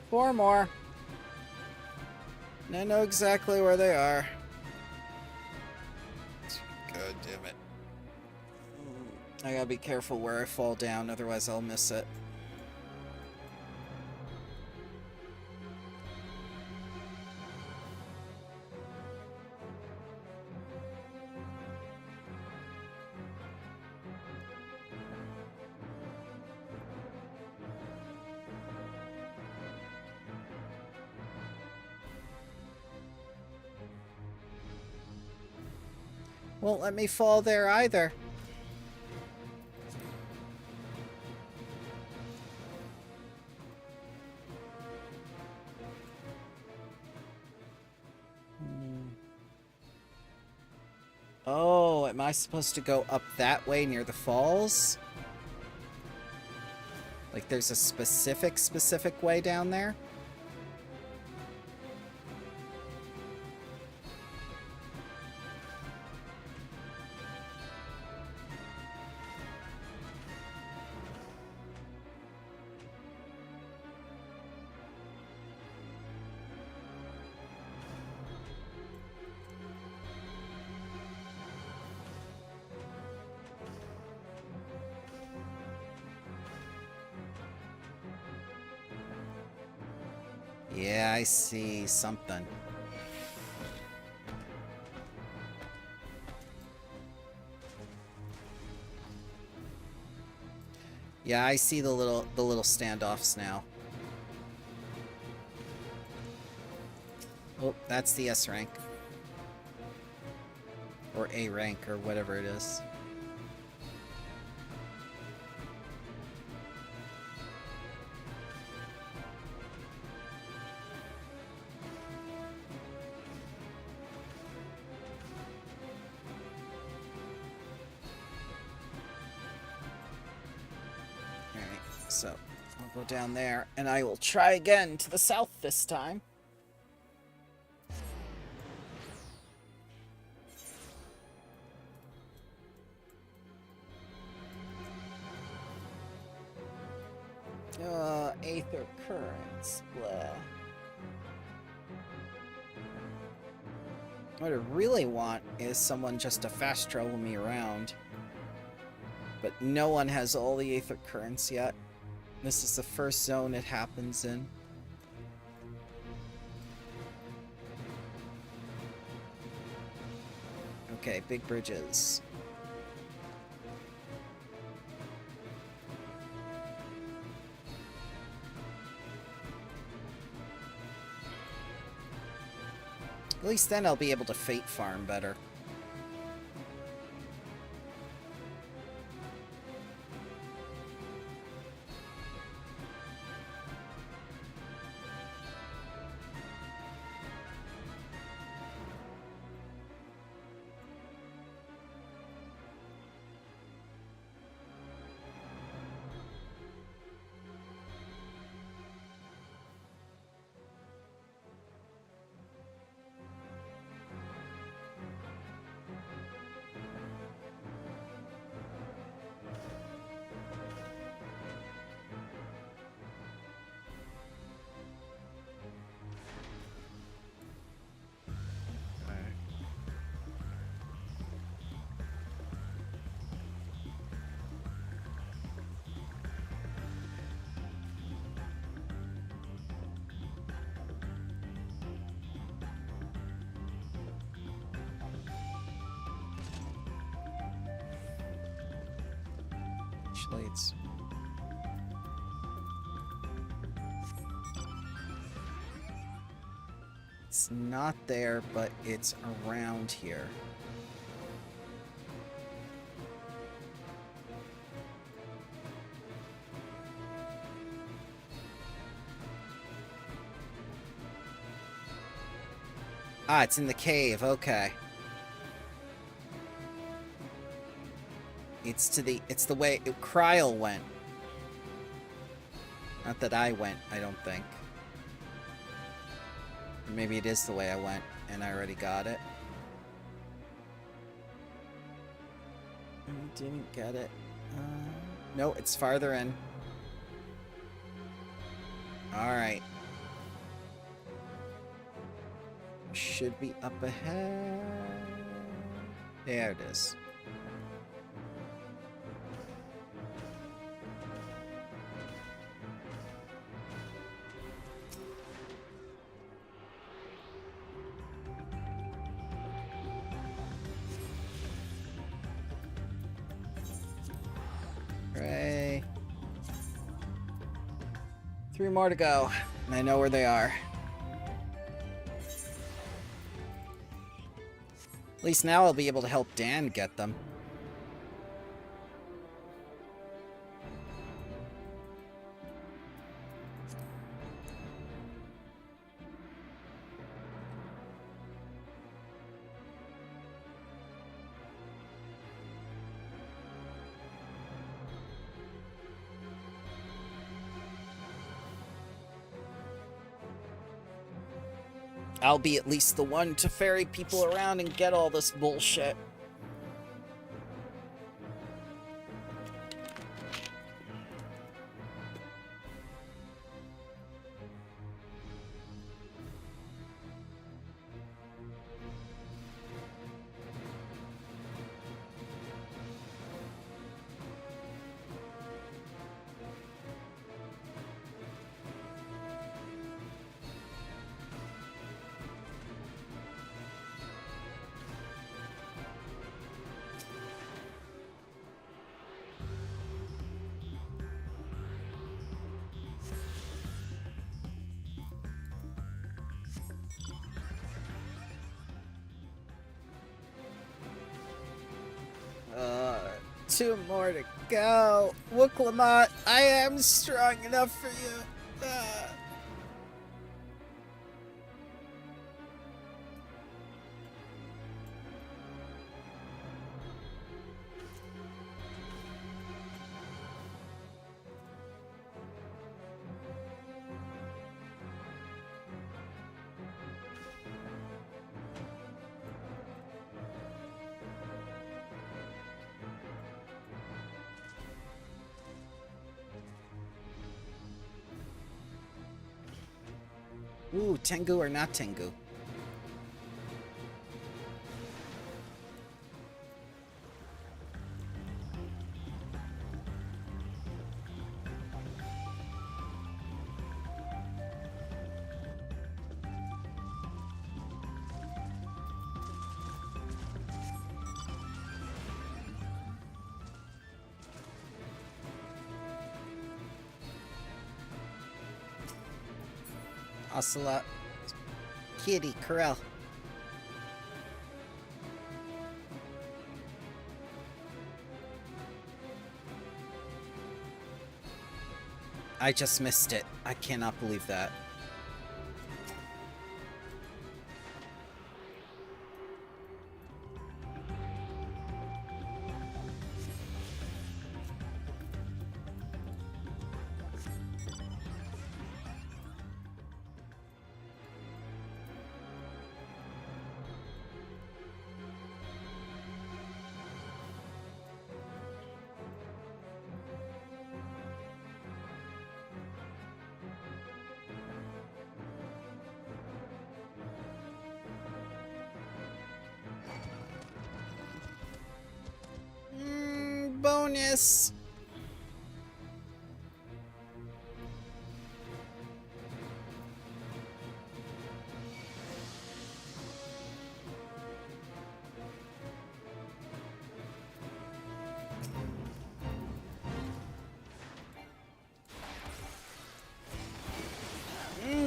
4 more. And I know exactly where they are. God damn it. I gotta be careful where I fall down, otherwise I'll miss it. Won't let me fall there either. Oh, am I supposed to go up that way near the falls? Like there's a specific way down there? Yeah, I see something. Yeah, I see the little standoffs now. Oh, that's the S rank. Or A rank, or whatever it is. Alright, so I'll go down there, and I will try again to the south this time. Aether currents. Blah. What I really want is someone just to fast travel me around. But no one has all the Aether currents yet. This is the first zone it happens in. Okay, big bridges. At least then I'll be able to fate farm better. Actually, it's not there, but it's around here. Ah, it's in the cave. Okay. It's the way Kryl went. Not that I went, I don't think. Or maybe it is the way I went, and I already got it. I didn't get it. No, it's farther in. Alright. Should be up ahead. There it is. Hooray. 3 more to go, and I know where they are. At least now I'll be able to help Dan get them. I'll be at least the one to ferry people around and get all this bullshit. 2 more to go. Wooklamot, I am strong enough for you. Ah. Ooh, Tengu or not Tengu? Ocelot. Kitty, Corel. I just missed it. I cannot believe that. Bonus.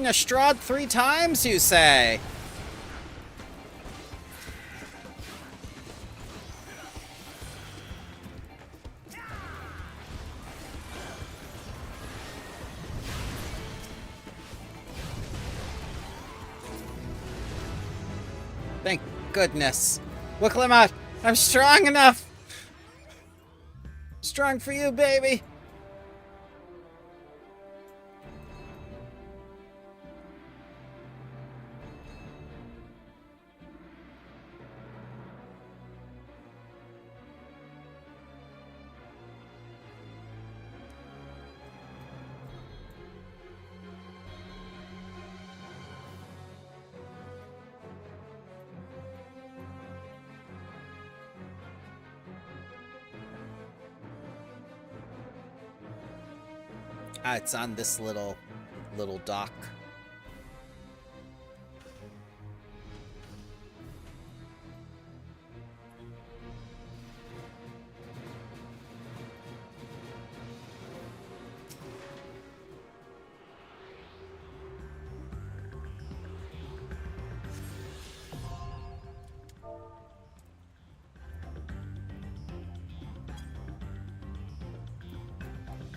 Strahd 3 times, you say? Thank goodness. Wooklamot, I'm strong enough! Strong for you, baby! Ah, it's on this little dock.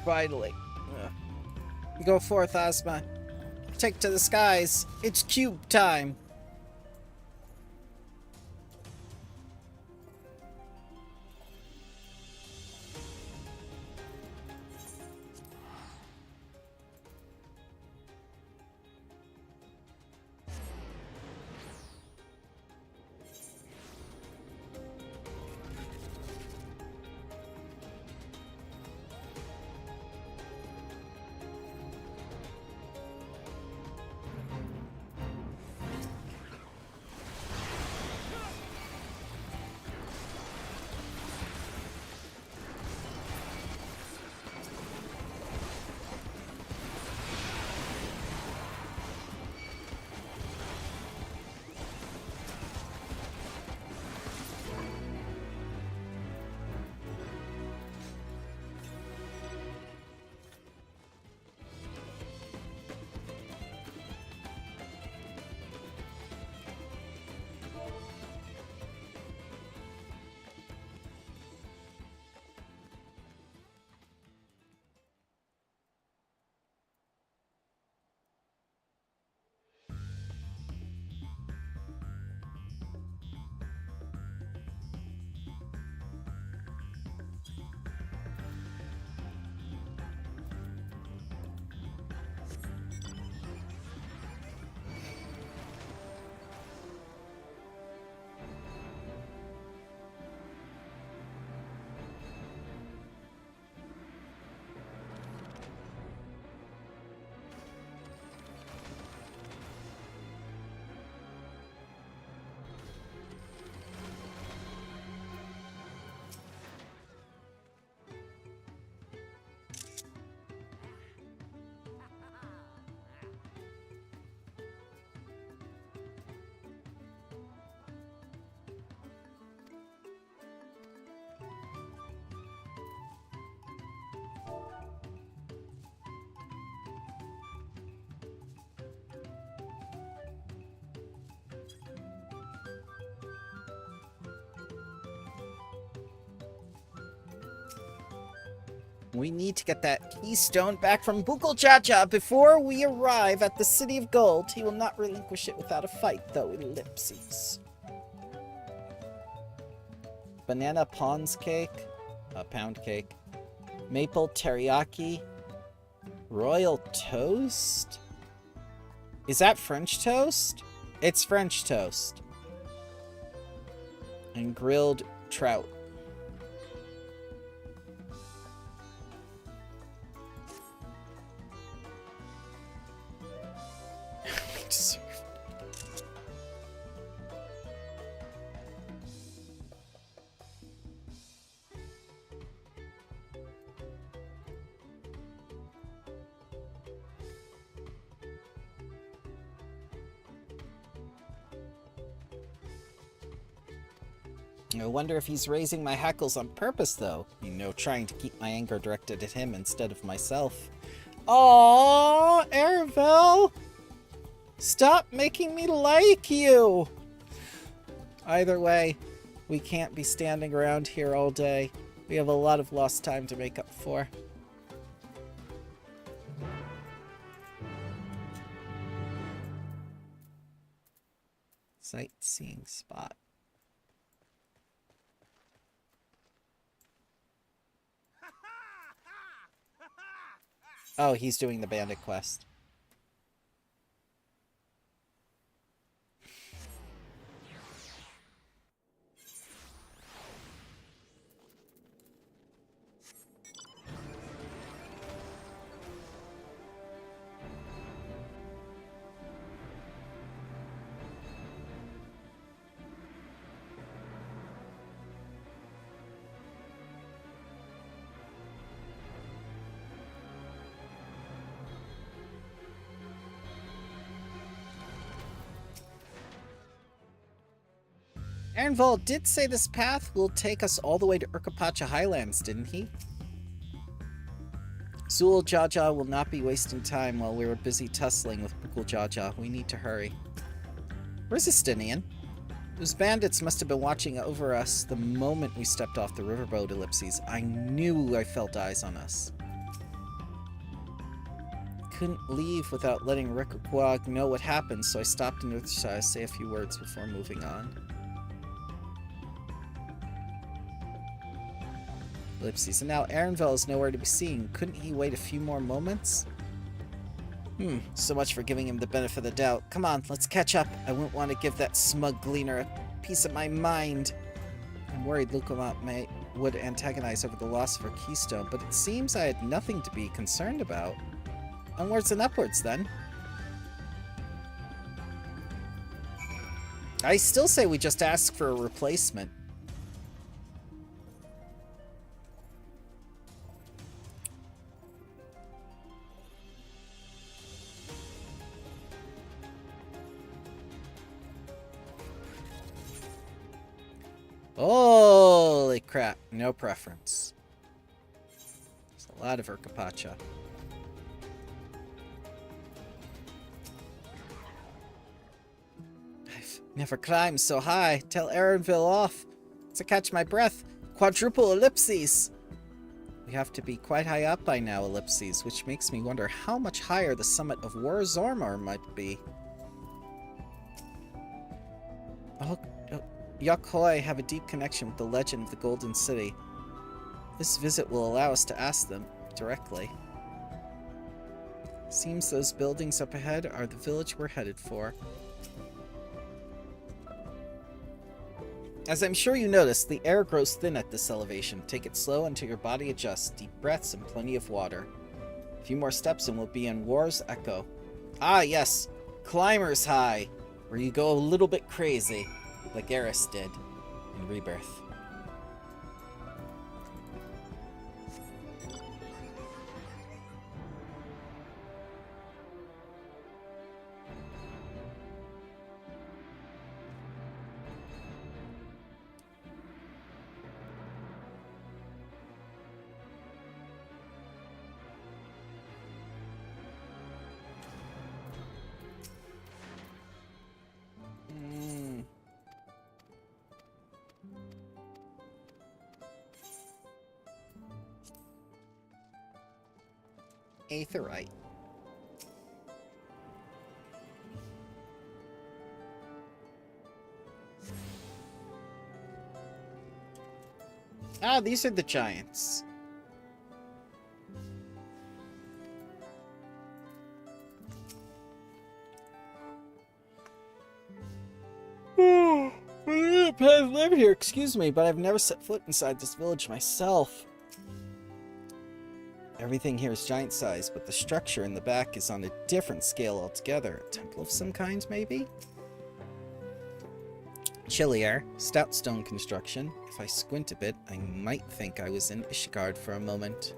Finally. Go forth, Ozma. Take to the skies. It's cube time. We need to get that keystone back from Bukal Jaja before we arrive at the City of Gold. He will not relinquish it without a fight, though, ellipses. Banana Pons cake. Pound cake. Maple teriyaki. Royal toast? Is that French toast? It's French toast. And grilled trout. I wonder if he's raising my hackles on purpose, though. You know, trying to keep my anger directed at him instead of myself. Aww, Aravel! Stop making me like you! Either way, we can't be standing around here all day. We have a lot of lost time to make up for. Sightseeing spot. Oh, he's doing the bandit quest. Ernvald did say this path will take us all the way to Urkapacha Highlands, didn't he? Zul Jaja will not be wasting time while we're busy tussling with Bukul Jaja. We need to hurry. Where's Estinian? Those bandits must have been watching over us the moment we stepped off the riverboat, ellipses. I knew I felt eyes on us. Couldn't leave without letting Rikukwag know what happened, so I stopped in Earthside to say a few words before moving on. Ellipses. And now Aaronville is nowhere to be seen. Couldn't he wait a few more moments? So much for giving him the benefit of the doubt. Come on, let's catch up. I wouldn't want to give that smug gleaner a piece of my mind. I'm worried Lukamot would antagonize over the loss of her keystone, but it seems I had nothing to be concerned about. Onwards and upwards, then. I still say we just ask for a replacement. Holy crap, no preference. There's a lot of Urkapacha. I've never climbed so high. Tell Aaronville off. To catch my breath. Quadruple ellipses. We have to be quite high up by now, ellipses, which makes me wonder how much higher the summit of Warzormar might be. Yokhoi have a deep connection with the legend of the Golden City. This visit will allow us to ask them directly. Seems those buildings up ahead are the village we're headed for. As I'm sure you noticed, the air grows thin at this elevation. Take it slow until your body adjusts. Deep breaths and plenty of water. A few more steps and we'll be in War's Echo. Ah, yes. Climber's High, where you go a little bit crazy, like Eris did in Rebirth. Aetherite. Ah, these are the giants. I've lived here, excuse me, but I've never set foot inside this village myself. Everything here is giant size, but the structure in the back is on a different scale altogether. A temple of some kind, maybe? Chilly air, stout stone construction. If I squint a bit, I might think I was in Ishgard for a moment.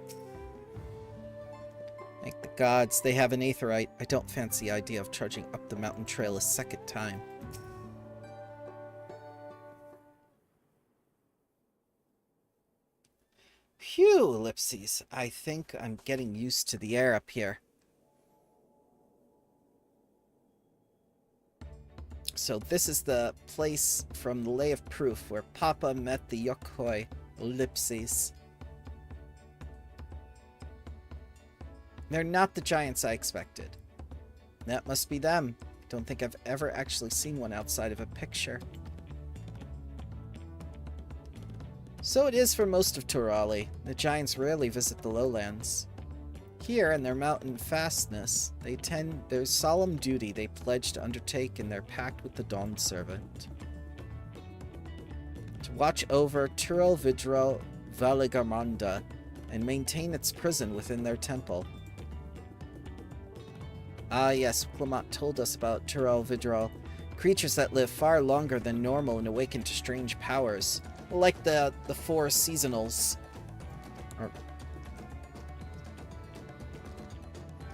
Thank the gods, they have an aetherite. I don't fancy the idea of trudging up the mountain trail a second time. Phew, ellipses. I think I'm getting used to the air up here. So this is the place from the Lay of Proof where Papa met the Yokhoi, ellipses. They're not the giants I expected. That must be them. Don't think I've ever actually seen one outside of a picture. So it is for most of Turali. The giants rarely visit the lowlands. Here, in their mountain fastness, they tend their solemn duty they pledge to undertake in their pact with the Dawn Servant. To watch over Turel Vidro Valigarmanda and maintain its prison within their temple. Ah yes, Clement told us about Turel Vidro, creatures that live far longer than normal and awaken to strange powers. Like the four seasonals.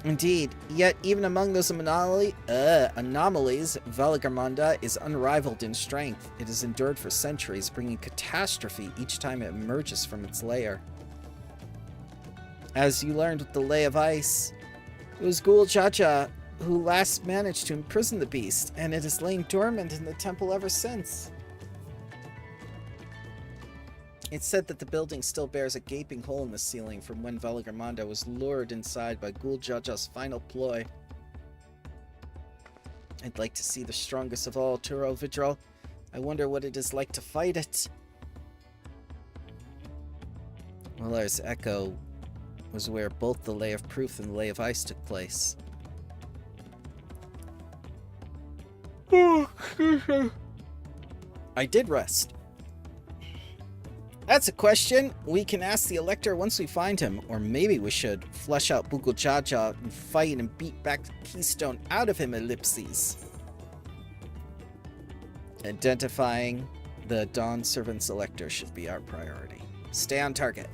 Indeed, yet even among those anomalies, Valigarmanda is unrivaled in strength. It has endured for centuries, bringing catastrophe each time it emerges from its lair. As you learned with the Lay of Ice, it was Gul Jaja who last managed to imprison the beast, and it has lain dormant in the temple ever since. It's said that the building still bears a gaping hole in the ceiling from when Valigarmanda was lured inside by Gul Jaja's final ploy. I'd like to see the strongest of all, Turel Vidrol. I wonder what it is like to fight it. Weller's Echo was where both the Lay of Proof and the Lay of Ice took place. I did rest. That's a question we can ask the Elector once we find him, or maybe we should flush out Bugul Jaja and fight and beat back the Keystone out of him, ellipses. Identifying the Dawn Servant's Elector should be our priority. Stay on target.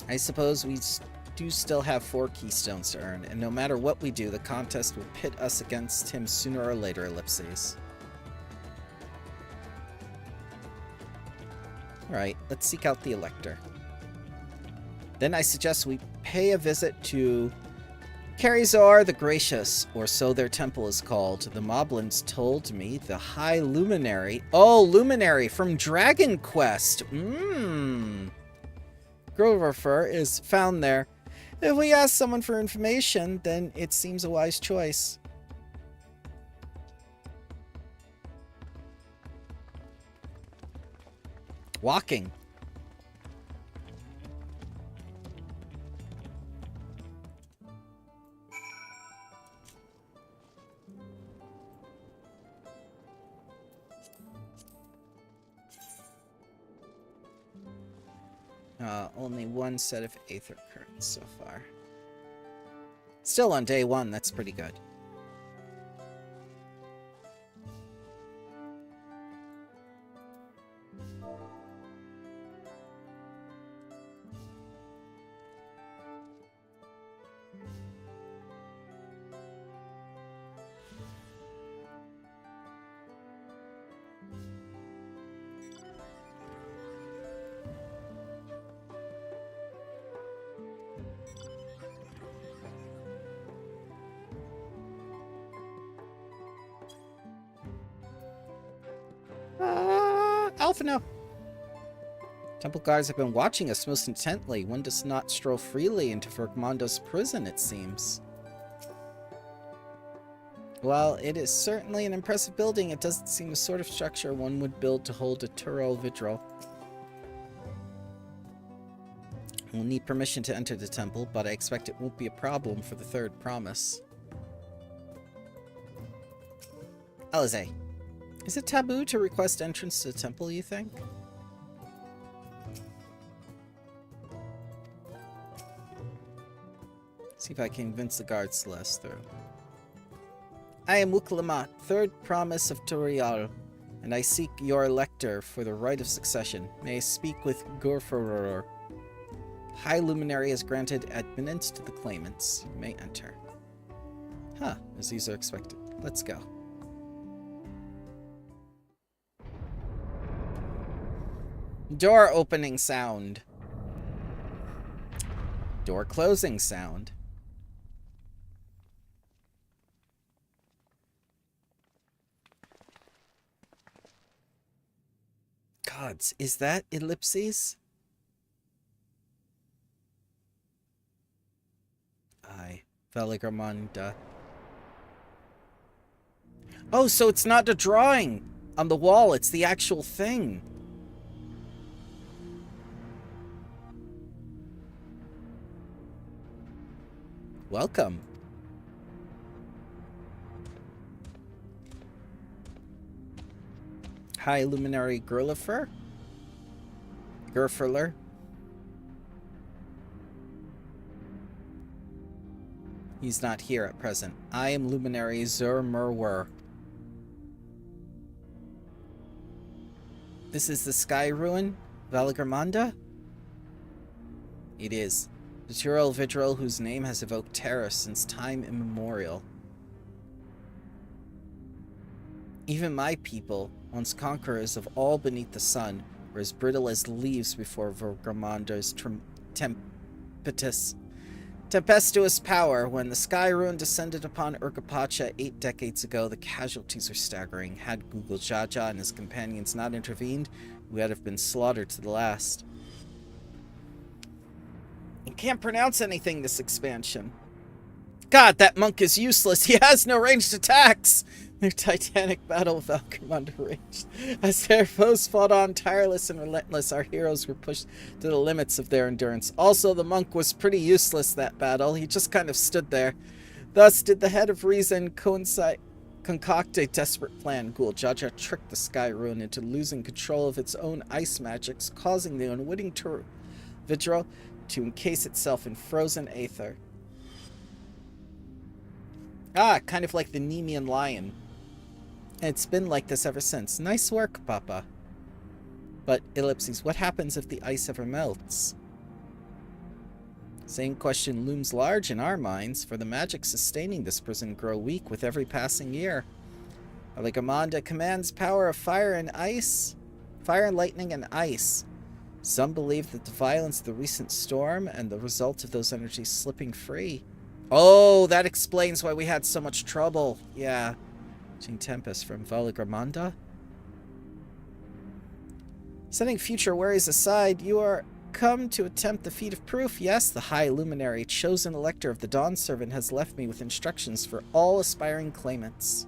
I suppose we do still have 4 Keystones to earn, and no matter what we do, the contest will pit us against him sooner or later, ellipses. Alright, let's seek out the Elector. Then I suggest we pay a visit to Karizar the Gracious, or so their temple is called. The Moblins told me the High Luminary... Oh, Luminary from Dragon Quest! Groverfur is found there. If we ask someone for information, then it seems a wise choice. Walking. Only one set of Aether Currents so far. Still on day 1, that's pretty good. Alpha, no. Temple guards have been watching us most intently. One does not stroll freely into Vergmondo's prison, it seems. While it is certainly an impressive building, it doesn't seem the sort of structure one would build to hold a Turel Vidril. We'll need permission to enter the temple, but I expect it won't be a problem for the third promise. Alize, is it taboo to request entrance to the temple, you think? See if I can convince the guards to let us through. I am Wuklama, third promise of Torial, and I seek your elector for the right of succession. May I speak with Gorforor? High Luminary has granted admittance to the claimants. You may enter. Huh, as these are expected. Let's go. Door opening sound. Door closing sound. Gods, is that ellipses? Aye. Veligramanda. Oh, so it's not a drawing on the wall, it's the actual thing. Welcome. High Luminary Gerlifer? Gerferler? He's not here at present. I am Luminary Zermerwer. This is the Sky Ruin? Veligramanda? It is. The Turel Vidril whose name has evoked terror since time immemorial. Even my people, once conquerors of all beneath the sun, were as brittle as leaves before Vergamanda's tempestuous power. When the Sky Ruin descended upon Urgapacha 8 decades ago, the casualties are staggering. Had Google Jaja and his companions not intervened, we would have been slaughtered to the last. I can't pronounce anything this expansion. God, that monk is useless. He has no ranged attacks. Their titanic battle with Alcremond raged. As their foes fought on, tireless and relentless, our heroes were pushed to the limits of their endurance. Also, the monk was pretty useless that battle. He just kind of stood there. Thus did the head of reason concoct a desperate plan. Ghoul Jaja tricked the Sky Ruin into losing control of its own ice magics, causing the unwitting Vidril to encase itself in frozen aether. Ah, kind of like the Nemean lion. And it's been like this ever since. Nice work, Papa. But, ellipses, what happens if the ice ever melts? Same question looms large in our minds, for the magic sustaining this prison grow weak with every passing year. Veligramanda commands power of fire and ice. Fire and lightning and ice. Some believe that the violence of the recent storm and the result of those energies slipping free. Oh, that explains why we had so much trouble. Yeah. Tempest from Veligramanda. Setting future worries aside, you are come to attempt the feat of proof. Yes, the High Luminary, chosen elector of the Dawn Servant, has left me with instructions for all aspiring claimants.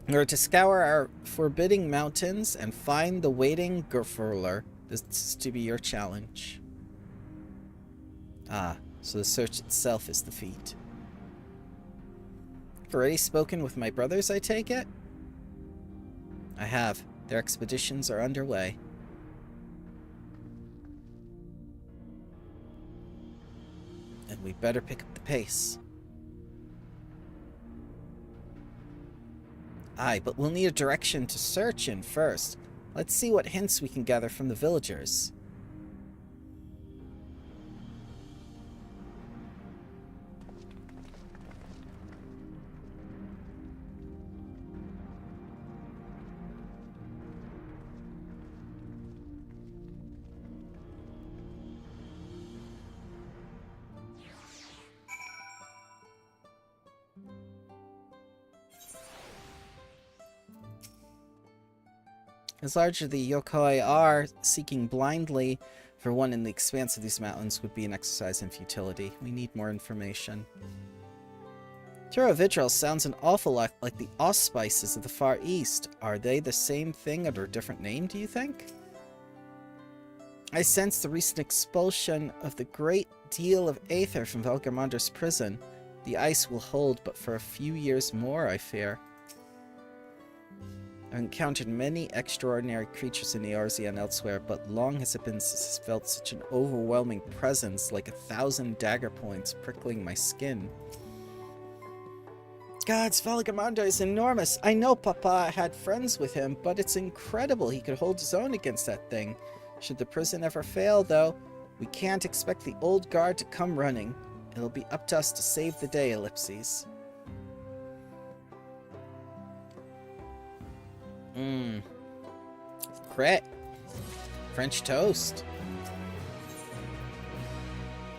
We are to scour our forbidding mountains and find the waiting Gerfurler. This is to be your challenge. Ah, so the search itself is the feat. You've already spoken with my brothers, I take it? I have. Their expeditions are underway. And we better pick up the pace. Aye, but we'll need a direction to search in first. Let's see what hints we can gather from the villagers. As large as the yokoi are, seeking blindly for one in the expanse of these mountains would be an exercise in futility. We need more information. Turovitral sounds an awful lot like the auspices of the Far East. Are they the same thing under a different name, do you think? I sense the recent expulsion of the great deal of aether from Velgamonder's prison. The ice will hold, but for a few years more, I fear. I've encountered many extraordinary creatures in Eorzea and elsewhere, but long has it been since I felt such an overwhelming presence, like 1,000 dagger points prickling my skin. Gods, Velgamonder is enormous. I know Papa had friends with him, but it's incredible he could hold his own against that thing. Should the prison ever fail, though, we can't expect the old guard to come running. It'll be up to us to save the day, Ellipses. Crit. French toast.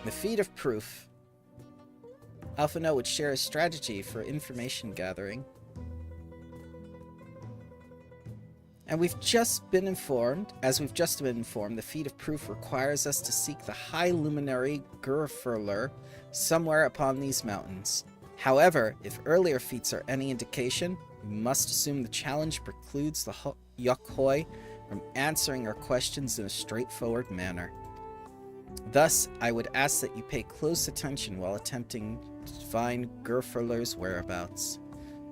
The feat of proof. Alphino would share a strategy for information gathering. And we've just been informed, the feat of proof requires us to seek the high luminary Gurfurler somewhere upon these mountains. However, if earlier feats are any indication, we must assume the challenge precludes the Yokhoi from answering our questions in a straightforward manner. Thus, I would ask that you pay close attention while attempting to find Gurfurler's whereabouts.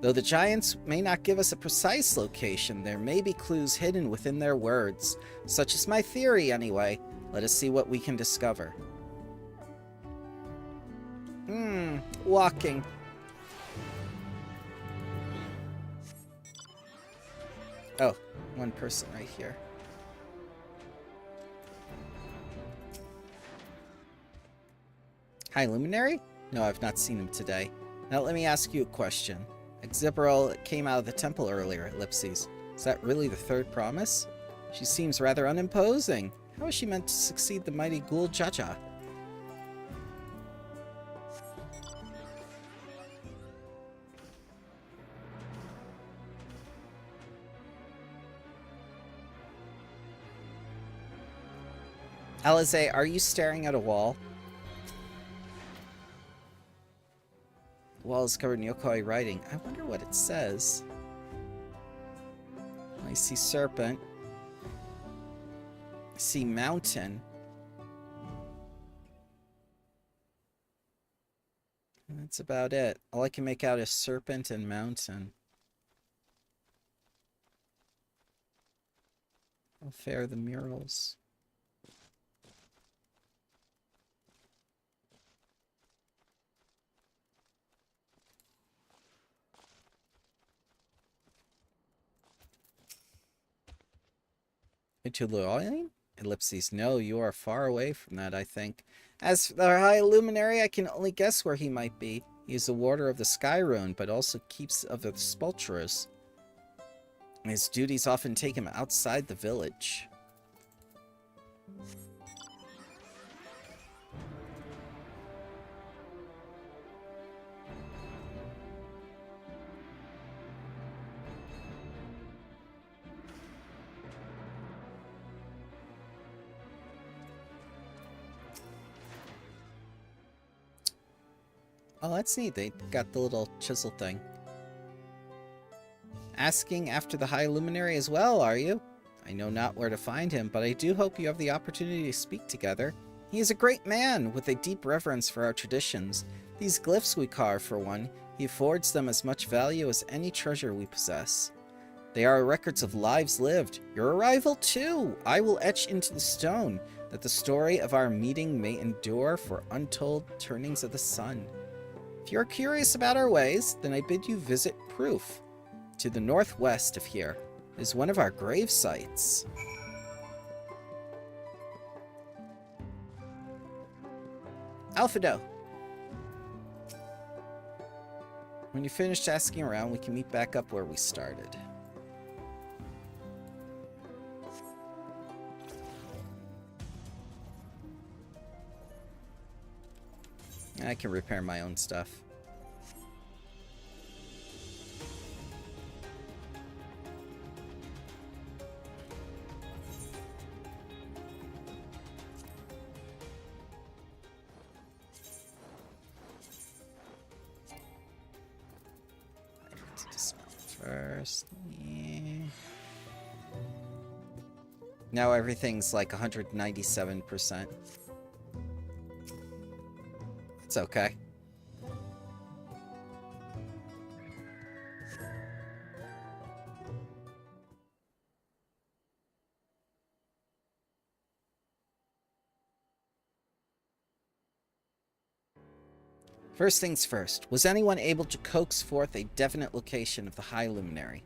Though the giants may not give us a precise location, there may be clues hidden within their words. Such is my theory, anyway. Let us see what we can discover. Walking. Oh, one person right here. High Luminary? No, I've not seen him today. Now let me ask you a question. Exibral came out of the temple earlier, Ellipses. Is that really the third promise? She seems rather unimposing. How is she meant to succeed the mighty Ghoul Jaja? Alize, are you staring at a wall? The wall is covered in yokoi writing. I wonder what it says. I see serpent. I see mountain. And that's about it. All I can make out is serpent and mountain. How fair the murals. To Luoying? Ellipses, no, you are far away from that, I think. As for the High Luminary, I can only guess where he might be. He is the warder of the Sky Rune, but also keeps of the Spulturers. His duties often take him outside the village. Oh, that's neat. They got the little chisel thing. Asking after the High Luminary as well, are you? I know not where to find him, but I do hope you have the opportunity to speak together. He is a great man, with a deep reverence for our traditions. These glyphs we carve, for one, he affords them as much value as any treasure we possess. They are records of lives lived. Your arrival, too! I will etch into the stone, that the story of our meeting may endure for untold turnings of the sun. If you are curious about our ways, then I bid you visit Proof. To the northwest of here is one of our grave sites. Alphido! When you're finished asking around, we can meet back up where we started. I can repair my own stuff. Dispel first. Yeah. Now everything's like 197%. It's okay. First things first, was anyone able to coax forth a definite location of the High Luminary?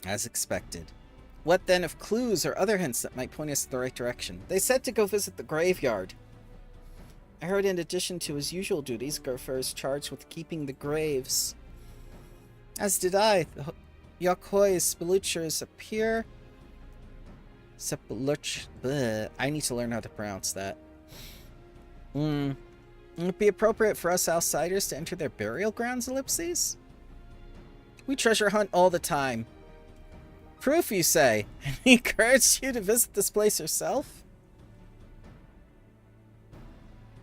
As expected. What then of clues or other hints that might point us in the right direction? They said to go visit the graveyard. I heard in addition to his usual duties, Gerfer is charged with keeping the graves. As did I. The Yokoi's sepulchres appear... I need to learn how to pronounce that. Would it be appropriate for us outsiders to enter their burial grounds, ellipses? We treasure hunt all the time. Proof, you say? And he encouraged you to visit this place yourself?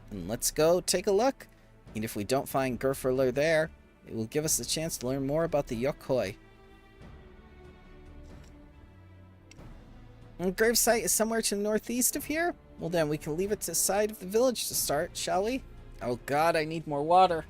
And let's go take a look. And if we don't find Gerferler there, it will give us a chance to learn more about the Yokoi. And the gravesite is somewhere to the northeast of here? Well then, we can leave it to the side of the village to start, shall we? Oh god, I need more water.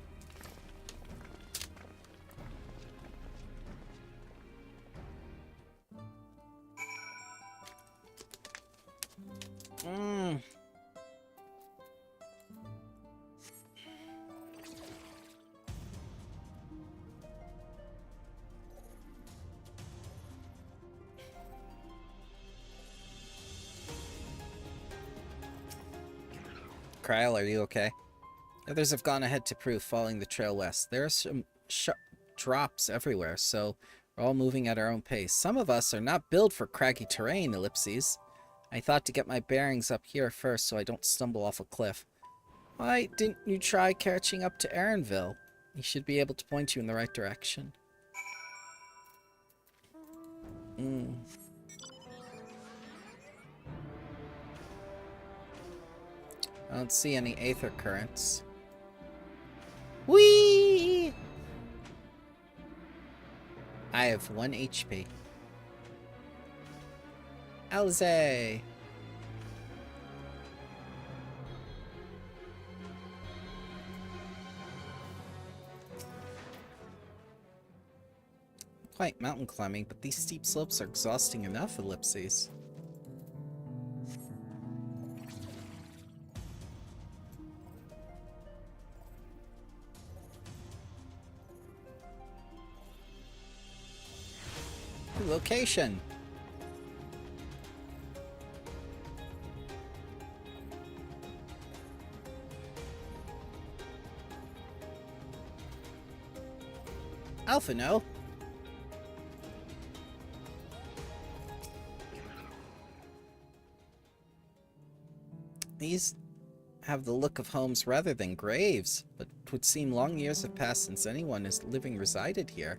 Kryl, are you okay? Others have gone ahead to proof, following the trail west. There are some sharp drops everywhere, so we're all moving at our own pace. Some of us are not built for craggy terrain, ellipses. I thought to get my bearings up here first so I don't stumble off a cliff. Why didn't you try catching up to Aaronville? He should be able to point you in the right direction. I don't see any aether currents. Whee! I have 1 HP. Alize! Quite mountain climbing, but these steep slopes are exhausting enough, ellipses. Location. Alpha, no. These have the look of homes rather than graves, but it would seem long years have passed since anyone is living resided here.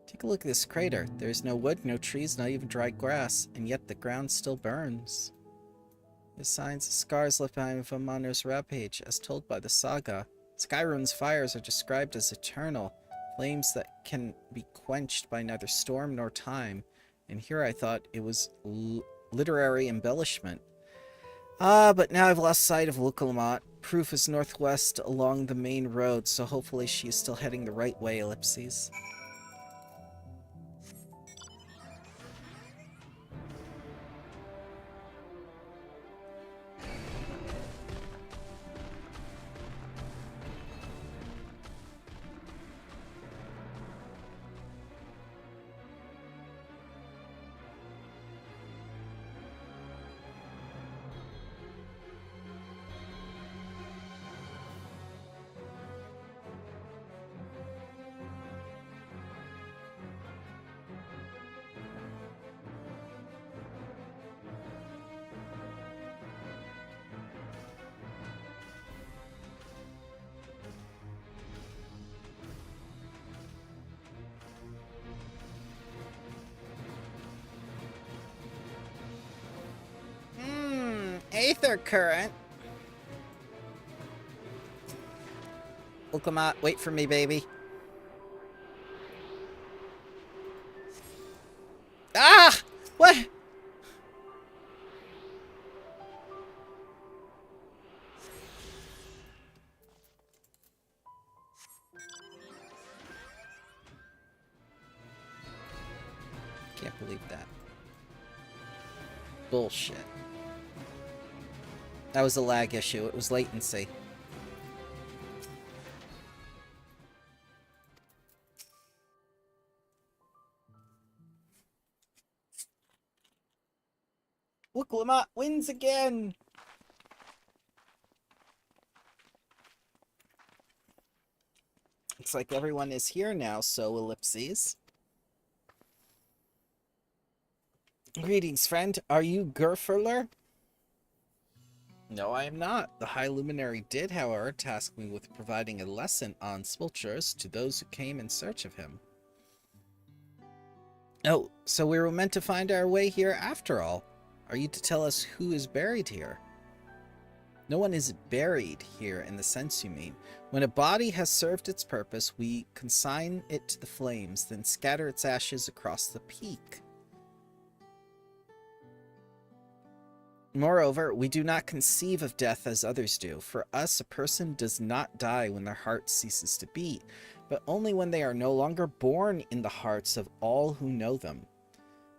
Take a look at this crater. There is no wood, no trees, not even dry grass, and yet the ground still burns. The signs of scars left behind from Manor's rampage, as told by the saga. Skyrim's fires are described as eternal, flames that can be quenched by neither storm nor time. And here I thought it was literary embellishment. Ah, but now I've lost sight of Lukalamat. Proof is northwest along the main road, so hopefully she is still heading the right way, ellipses. there, current. Ultimate, wait for me, baby. Ah! What? Can't believe that. Bullshit. That was a lag issue. It was latency. Look, Lamont wins again! Looks like everyone is here now, so ellipses. Greetings, friend. Are you Gerferler? No, I am not. The High Luminary did, however, task me with providing a lesson on sculptures to those who came in search of him. Oh, so we were meant to find our way here after all. Are you to tell us who is buried here? No one is buried here in the sense you mean. When a body has served its purpose, we consign it to the flames, then scatter its ashes across the peak. Moreover, we do not conceive of death as others do. For us, a person does not die when their heart ceases to beat, but only when they are no longer born in the hearts of all who know them.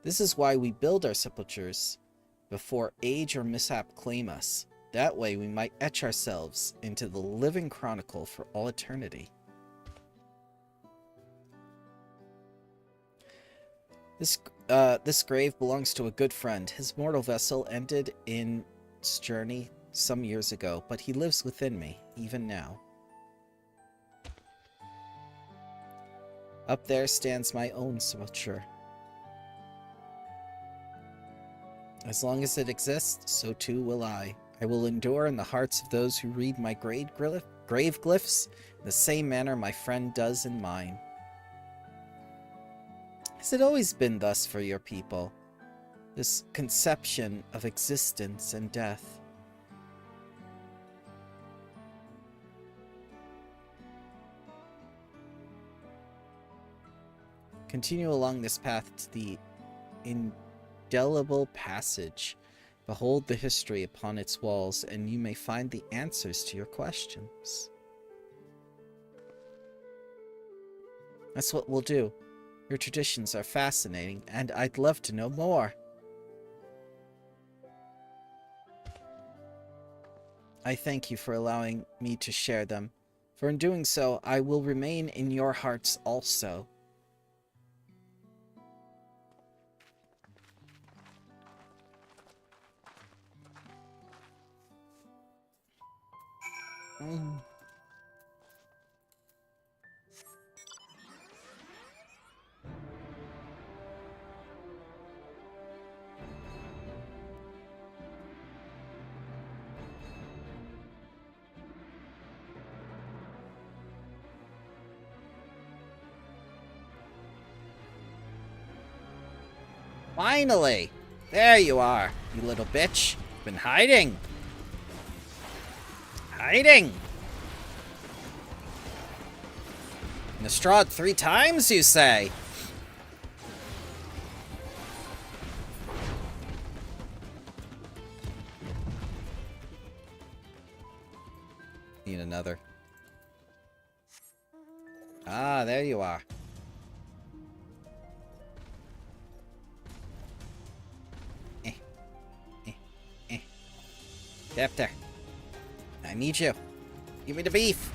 This is why we build our sepulchres before age or mishap claim us. That way we might etch ourselves into the living chronicle for all eternity. This grave belongs to a good friend. His mortal vessel ended in its journey some years ago, but he lives within me, even now. Up there stands my own sepulchre. As long as it exists, so too will I. I will endure in the hearts of those who read my grave glyphs in the same manner my friend does in mine. Has it always been thus for your people? This conception of existence and death? Continue along this path to the indelible passage. Behold the history upon its walls, and you may find the answers to your questions. That's what we'll do. Your traditions are fascinating, and I'd love to know more. I thank you for allowing me to share them, for in doing so, I will remain in your hearts also. Finally! There you are, you little bitch. Been hiding. Hiding! Lestrade 3 times, you say? Need another. Ah, there you are. Scepter. I need you. Give me the beef.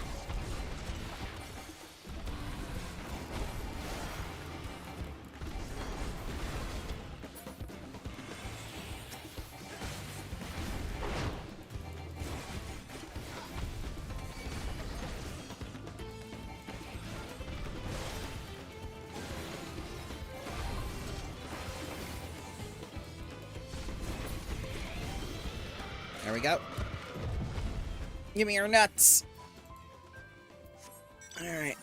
There we go. Give me your nuts. Alright.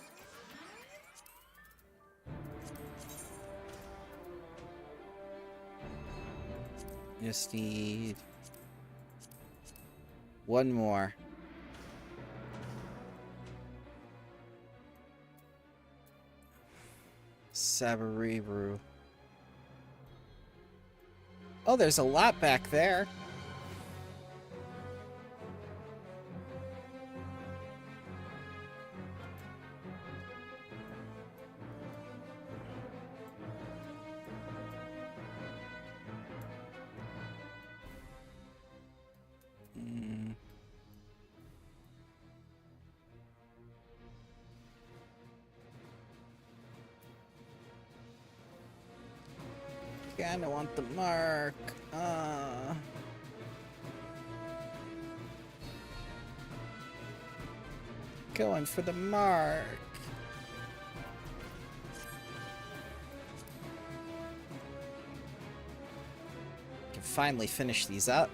Just need One more. Sabariru. Oh, there's a lot back there. Kinda want the mark. Going for the mark. Can finally finish these up.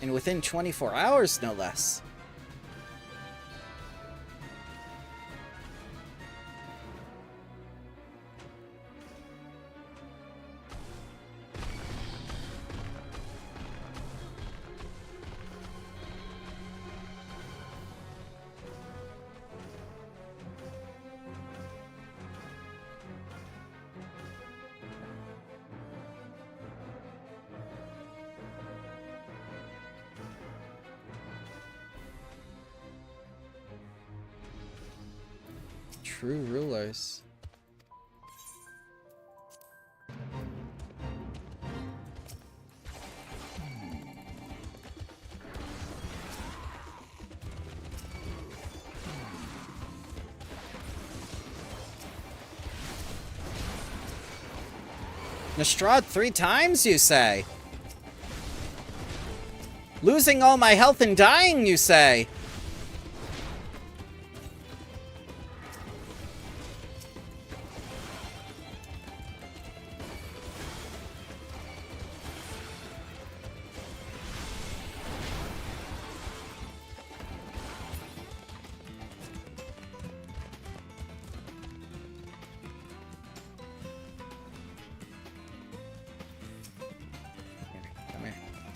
And within 24 hours, no less. True rulers. Lestrade 3 times, you say? Losing all my health and dying, you say?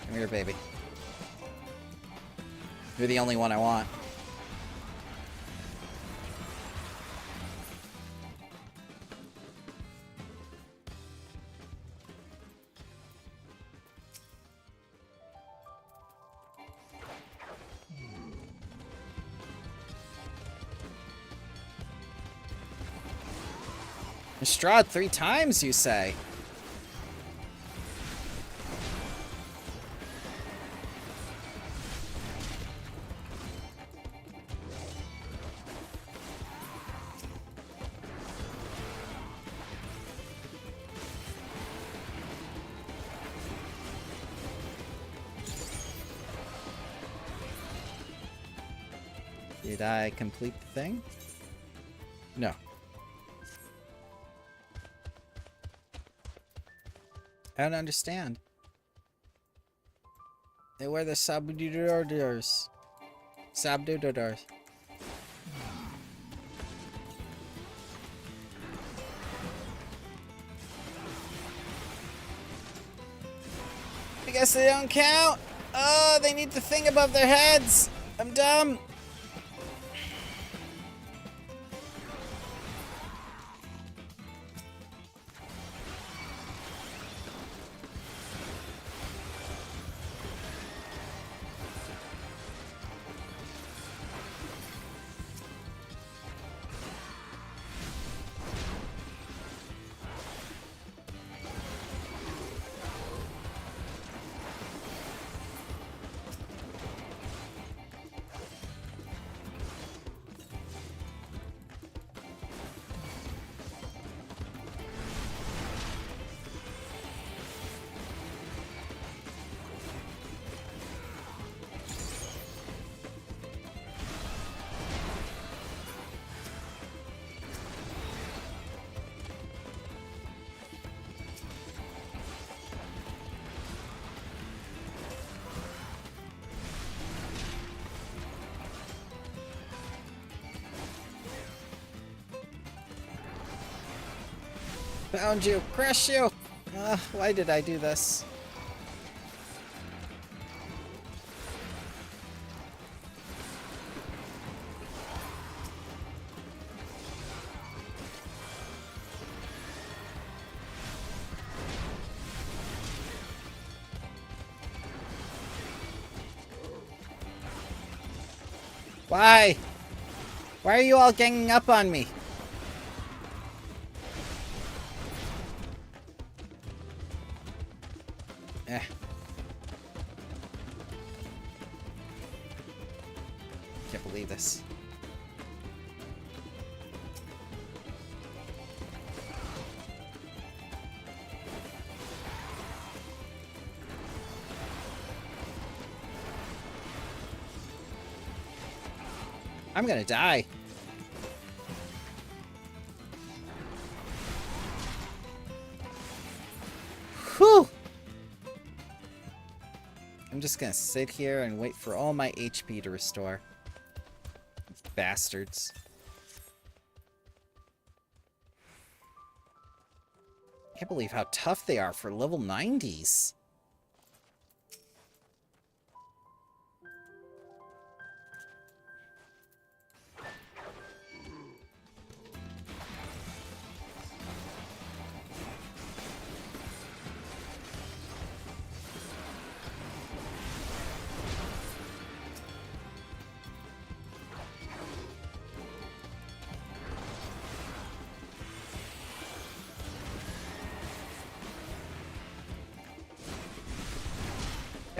Come here, baby. You're the only one I want. Lestrade 3 times, you say? Did I complete the thing? No. I don't understand. They were the subdudors. Subdudors. I guess they don't count. Oh, they need the thing above their heads. I'm dumb. Found you! Crush you! Why did I do this? Why? Why are you all ganging up on me? Eh. Can't believe this. I'm gonna die. Whew! I'm just gonna sit here and wait for all my HP to restore. Bastards. Can't believe how tough they are for level 90s.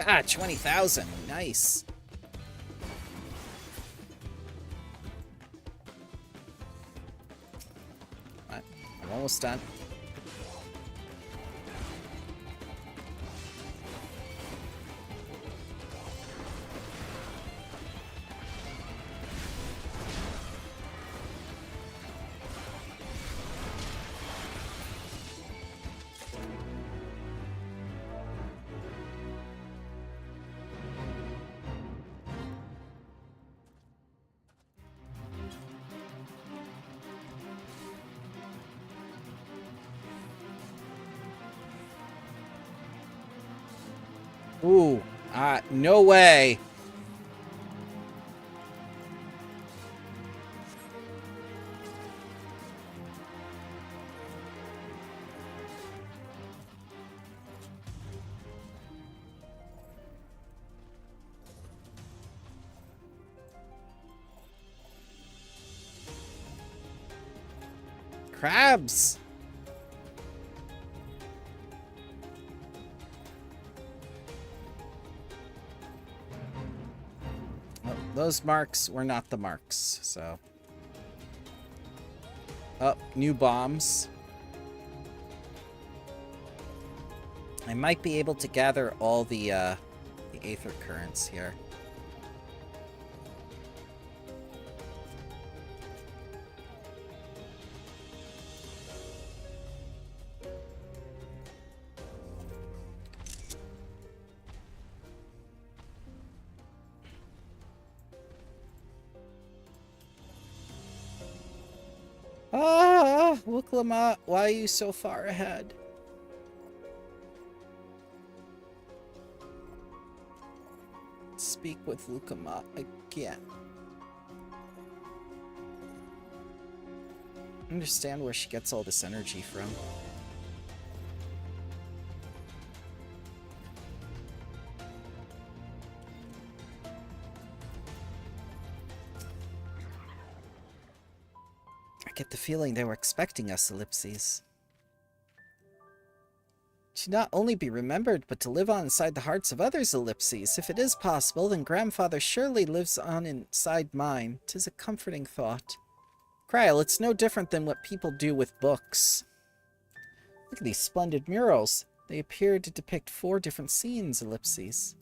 Ah, 20,000. Nice. Right, I'm almost done. Ooh, no way. Crabs. Well, those marks were not the marks, so. Oh, new bombs. I might be able to gather all the aether currents here. Ah, Wuklama, why are you so far ahead? Speak with Lukama again. Understand where she gets all this energy from. I get the feeling they were expecting us, Ellipses. To not only be remembered, but to live on inside the hearts of others, Ellipses. If it is possible, then Grandfather surely lives on inside mine. 'Tis a comforting thought. Kryl, it's no different than what people do with books. Look at these splendid murals. They appear to depict 4 different scenes, Ellipses.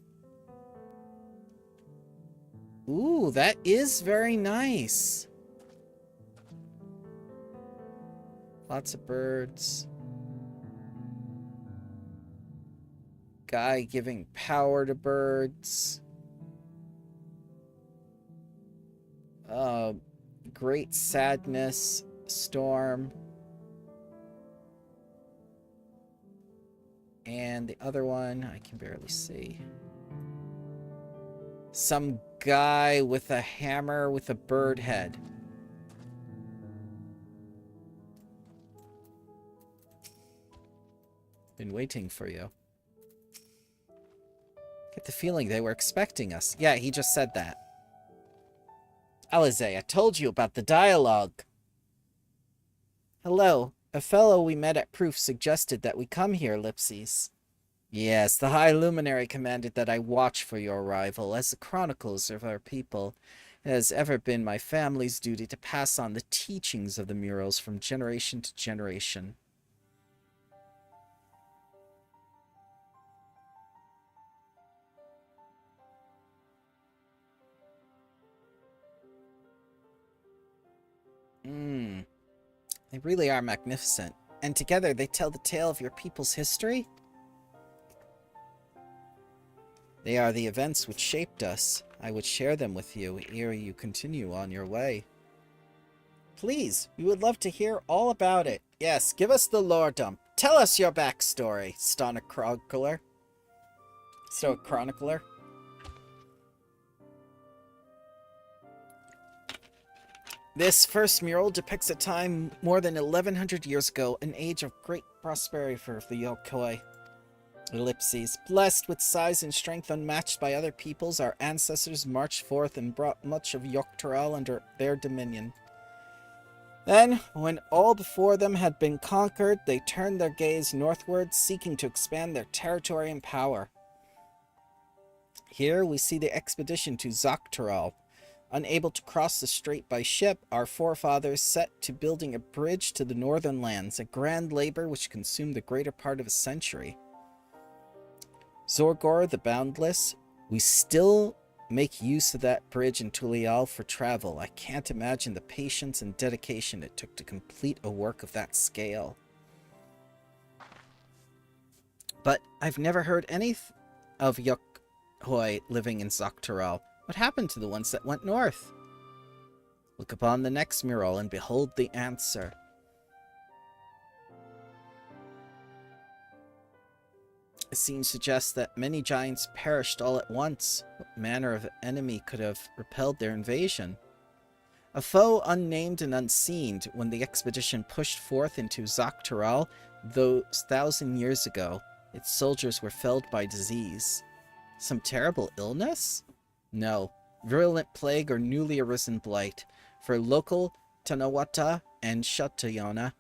Ooh, that is very nice. Lots of birds. Guy giving power to birds. Great sadness. Storm. And the other one, I can barely see. Some guy with a hammer with a bird head. Been waiting for you. Get the feeling they were expecting us. Yeah, he just said that. Alize, I told you about the dialogue. Hello. A fellow we met at Proof suggested that we come here, Ellipses. Yes, the High Luminary commanded that I watch for your arrival. As the chronicles of our people, it has ever been my family's duty to pass on the teachings of the murals from generation to generation. They really are magnificent. And together they tell the tale of your people's history? They are the events which shaped us. I would share them with you ere you continue on your way. Please, we would love to hear all about it. Yes, give us the lore dump. Tell us your backstory, Stonic Chronicler. Chronicler. This first mural depicts a time more than 1100 years ago, an age of great prosperity for the Yokoi. Ellipses. Blessed with size and strength unmatched by other peoples, our ancestors marched forth and brought much of Dawntrail under their dominion. Then, when all before them had been conquered, they turned their gaze northward, seeking to expand their territory and power. Here we see the expedition to Dawntrail. Unable to cross the strait by ship, our forefathers set to building a bridge to the northern lands, a grand labor which consumed the greater part of a century. Zorgor the Boundless, we still make use of that bridge in Tulial for travel. I can't imagine the patience and dedication it took to complete a work of that scale. But I've never heard any of Yokoi living in Dawntrail. What happened to the ones that went north? Look upon the next mural and behold the answer. The scene suggests that many giants perished all at once. What manner of enemy could have repelled their invasion? A foe unnamed and unseen when the expedition pushed forth into Dawntrail those 1,000 years ago. Its soldiers were felled by disease. Some terrible illness? No, virulent plague or newly arisen blight. For local Tanawata and Shatayana,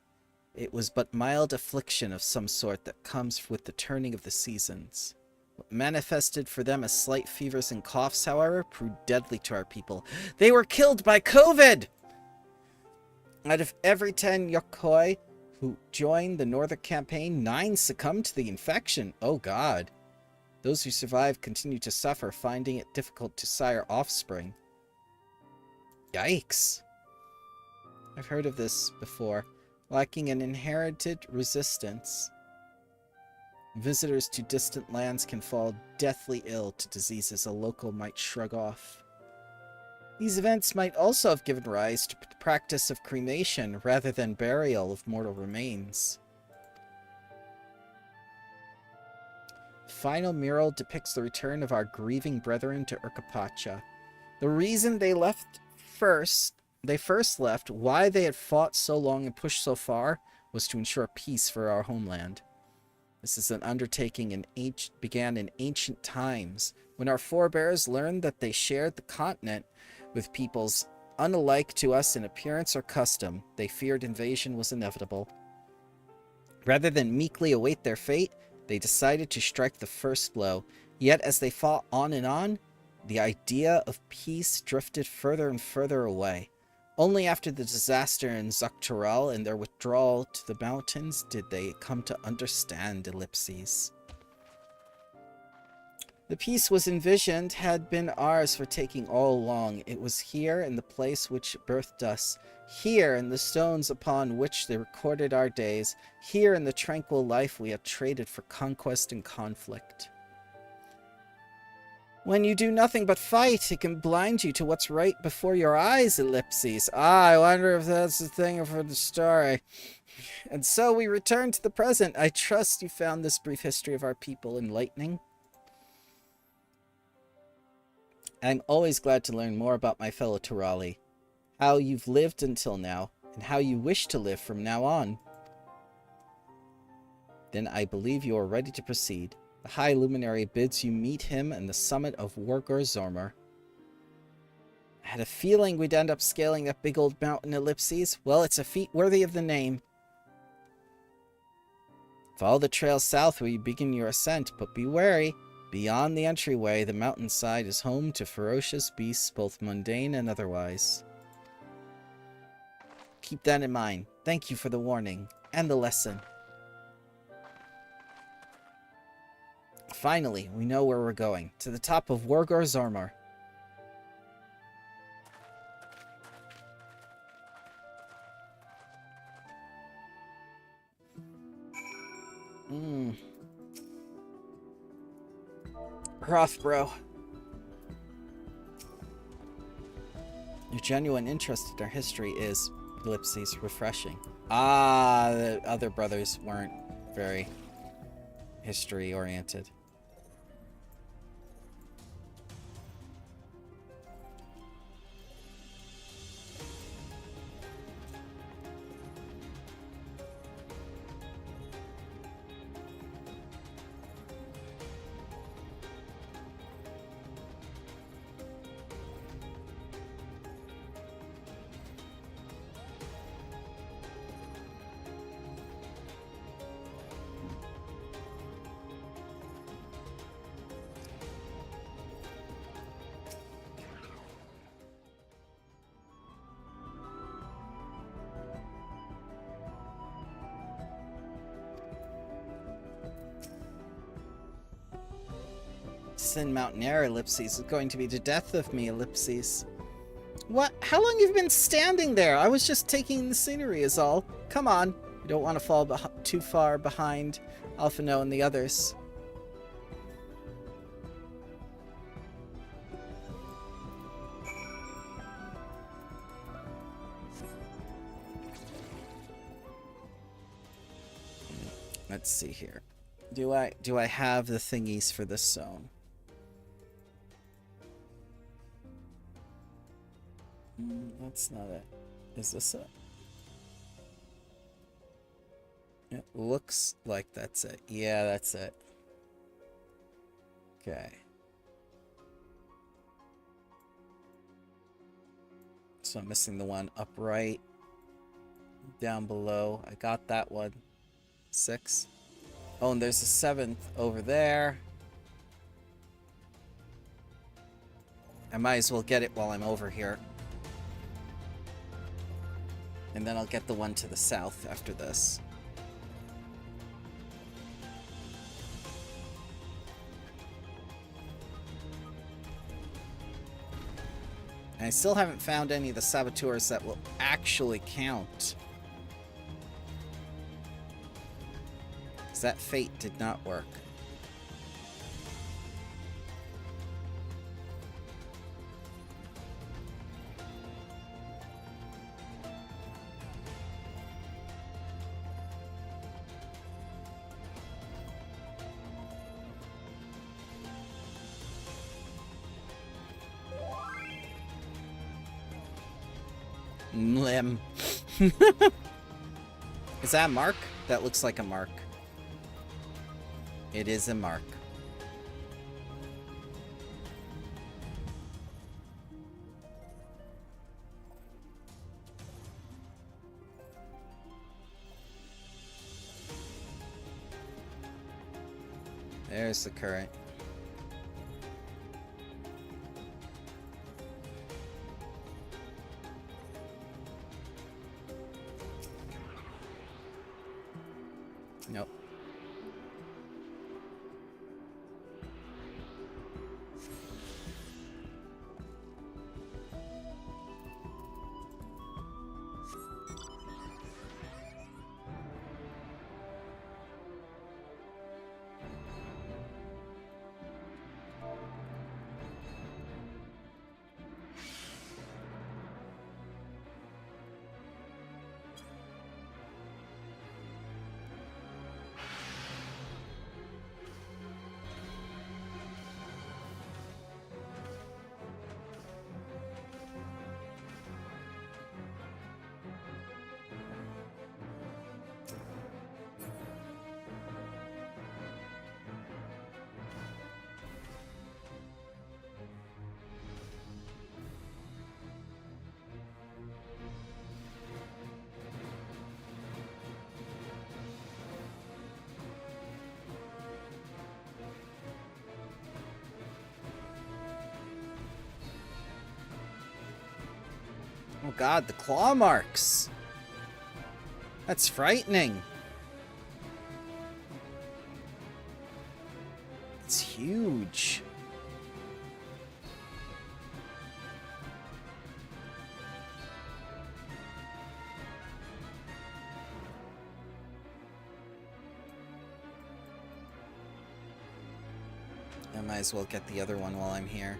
it was but mild affliction of some sort that comes with the turning of the seasons. What manifested for them as slight fevers and coughs, however, proved deadly to our people. They were killed by COVID! Out of every 10 Yokoi who joined the Northern Campaign, 9 succumbed to the infection. Oh god. Those who survived continue to suffer, finding it difficult to sire offspring. Yikes. I've heard of this before. Lacking an inherited resistance, visitors to distant lands can fall deathly ill to diseases a local might shrug off. These events might also have given rise to the practice of cremation rather than burial of mortal remains. The final mural depicts the return of our grieving brethren to Urkapacha. The reason they first left, why they had fought so long and pushed so far, was to ensure peace for our homeland. This is an undertaking began in ancient times, when our forebears learned that they shared the continent with peoples unalike to us in appearance or custom. They feared invasion was inevitable. Rather than meekly await their fate, they decided to strike the first blow. Yet as they fought on, the idea of peace drifted further and further away. Only after the disaster in Dawntrail and their withdrawal to the mountains did they come to understand Ellipses. The peace was envisioned had been ours for taking all along. It was here in the place which birthed us, here in the stones upon which they recorded our days, here in the tranquil life we have traded for conquest and conflict. When you do nothing but fight, it can blind you to what's right before your eyes, Ellipses. I wonder if that's the thing for the story. And so we return to the present. I trust you found this brief history of our people enlightening. I'm always glad to learn more about my fellow Turali, how you've lived until now, and how you wish to live from now on. Then I believe you are ready to proceed. The High Luminary bids you meet him in the summit of Wargur Zormer. I had a feeling we'd end up scaling that big old mountain, Ellipses. Well, it's a feat worthy of the name. Follow the trail south where you begin your ascent, but be wary. Beyond the entryway, the mountainside is home to ferocious beasts, both mundane and otherwise. Keep that in mind. Thank you for the warning and the lesson. Finally, we know where we're going. To the top of Wargor Zormar. Hrothbro. Your genuine interest in our history is, ellipses, refreshing. Ah, the other brothers weren't very history-oriented. Sin Mountaineer, Ellipses, is going to be the death of me, Ellipses. What? How long have you been standing there? I was just taking the scenery is all. Come on. You don't want to fall too far behind Alphino and the others. Let's see here. Do I have the thingies for this zone? That's not it. Is this it? It looks like that's it. Yeah, that's it. Okay. So I'm missing the one upright down below. I got that one. 6. Oh, and there's a 7th over there. I might as well get it while I'm over here. And then I'll get the one to the south after this. And I still haven't found any of the saboteurs that will actually count. Because that fate did not work. Limb. Is that a mark? That looks like a mark. It is a mark. There's the current. Nope. Oh god, the claw marks! That's frightening. It's huge. I might as well get the other one while I'm here.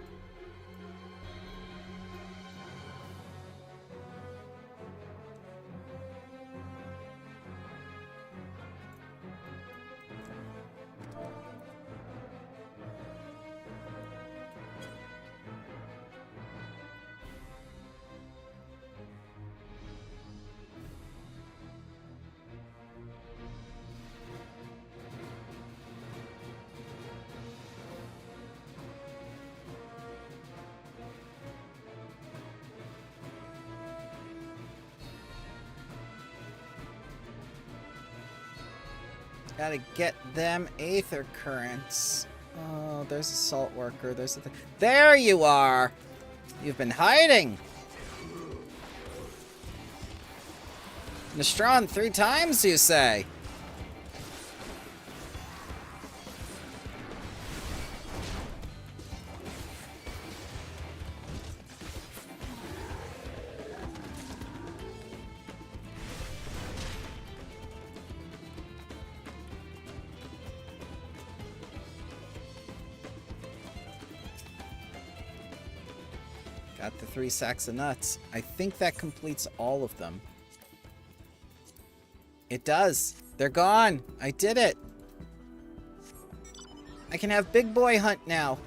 Gotta get them aether currents. Oh, there's a salt worker. There's a there you are! You've been hiding! Nastron 3 times, you say? Got the 3 sacks of nuts. I think that completes all of them. It does. They're gone. I did it. I can have big boy hunt now.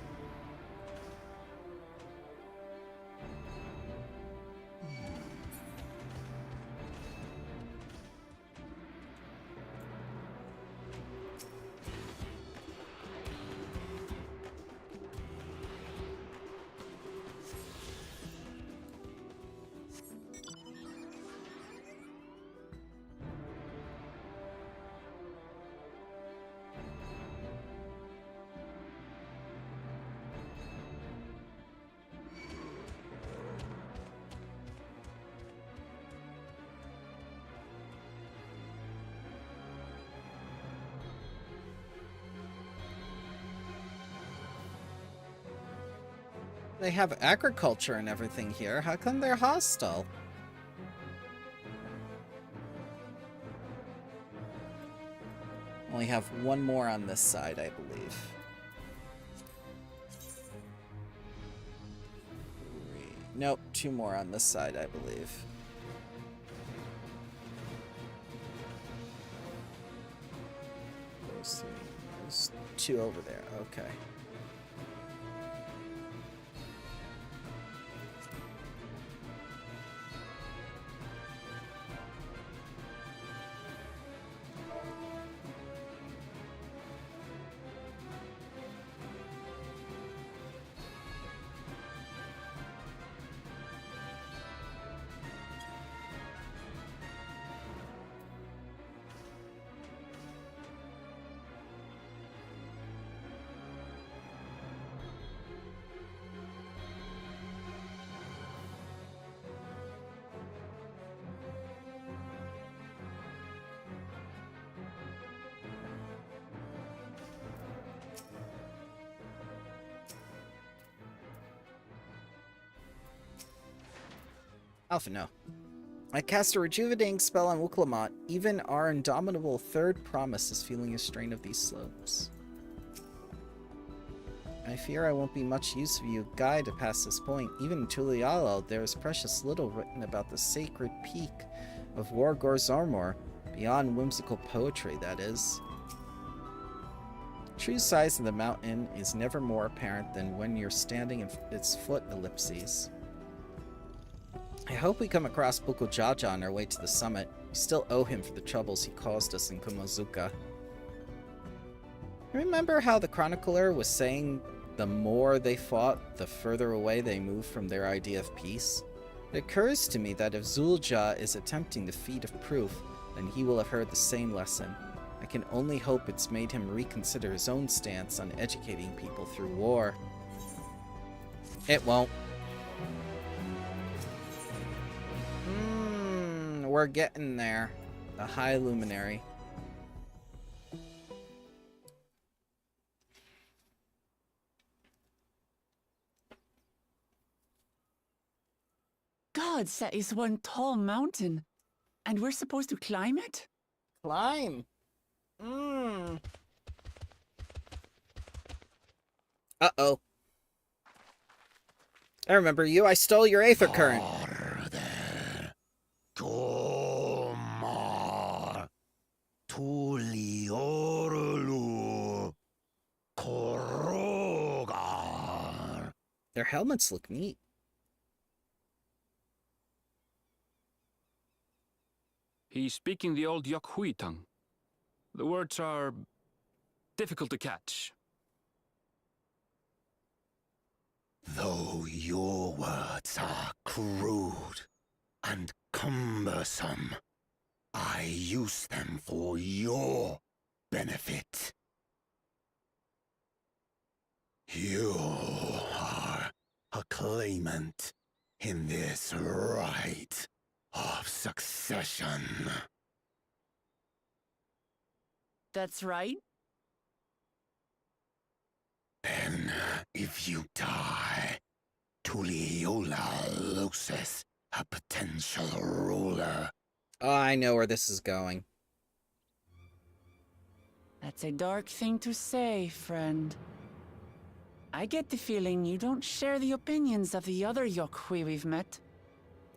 They have agriculture and everything here. How come they're hostile? Only have one more on this side, I believe. Nope, 2 more on this side, I believe. Those 3. Those 2 over there. Okay. Alpha, no. I cast a rejuvenating spell on Wuklamont. Even our indomitable third promise is feeling a strain of these slopes. I fear I won't be much use of you guide past this point. Even in Tulialo, there is precious little written about the sacred peak of Wargorzormor, beyond whimsical poetry, that is. True size of the mountain is never more apparent than when you're standing at its foot, ellipses. I hope we come across Bukojaja on our way to the summit. We still owe him for the troubles he caused us in Kumozuka. Remember how the chronicler was saying the more they fought, the further away they moved from their idea of peace? It occurs to me that if Zul'jah is attempting the feat of proof, then he will have heard the same lesson. I can only hope it's made him reconsider his own stance on educating people through war. It won't. We're getting there. The High Luminary. Gods, that is one tall mountain. And we're supposed to climb it? Climb. Uh-oh. I remember you. I stole your aether current. Tomar Tuliorulu Korogar. Their helmets look neat. He's speaking the old Yokhui tongue. The words are difficult to catch. Though your words are crude and cumbersome, I use them for your benefit. You are a claimant in this right of succession. That's right. Then, if you die, Tuliola loses a potential ruler. Oh, I know where this is going. That's a dark thing to say, friend. I get the feeling you don't share the opinions of the other Yokhui we've met.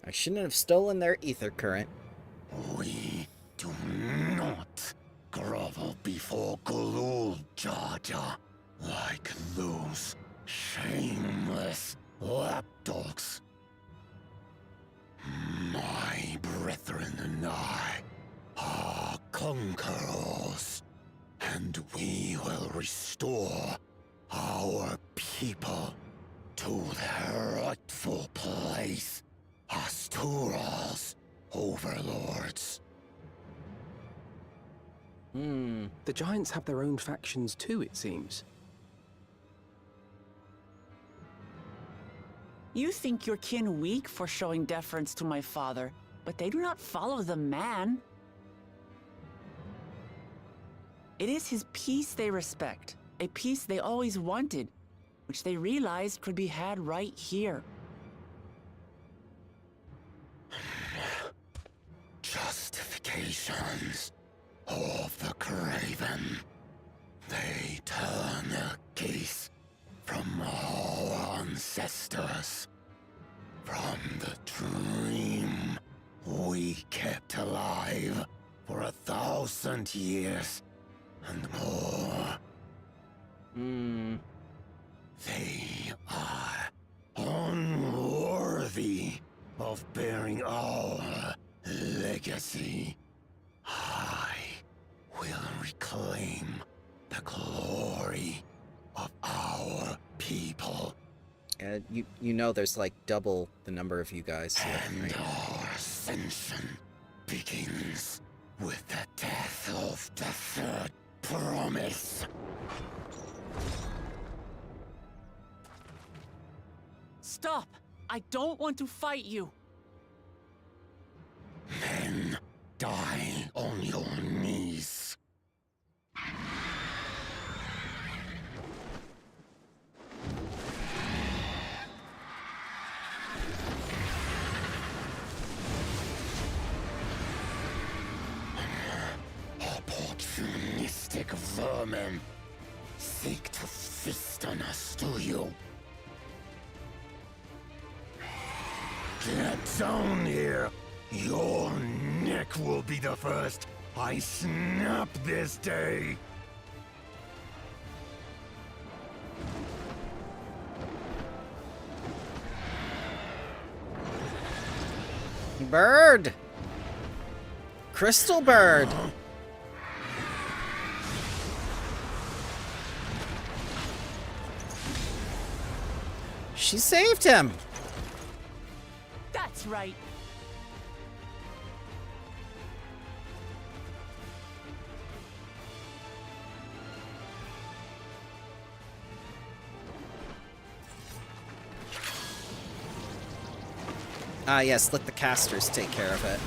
I shouldn't have stolen their aether current. We do not grovel before Gulul, Jar Jar, like those shameless lapdogs. My brethren and I are conquerors, and we will restore our people to their rightful place as Tural's overlords. The giants have their own factions too, it seems. You think your kin weak for showing deference to my father, but they do not follow the man. It is his peace they respect, a peace they always wanted, which they realized could be had right here. Justifications of the craven. They turn their gaze from our ancestors, from the dream we kept alive for 1,000 years and more. They are unworthy of bearing our legacy. I will reclaim the glory of our people. You know there's like double the number of you guys here, And right? our ascension begins with the death of the third promise. Stop! I don't want to fight you! Then die on your knees. Opportunistic vermin seek to feast on us, do you? Get down here! Your neck will be the first I snap this day! Bird! Crystal bird! She saved him! That's right! Ah, yes, let the casters take care of it.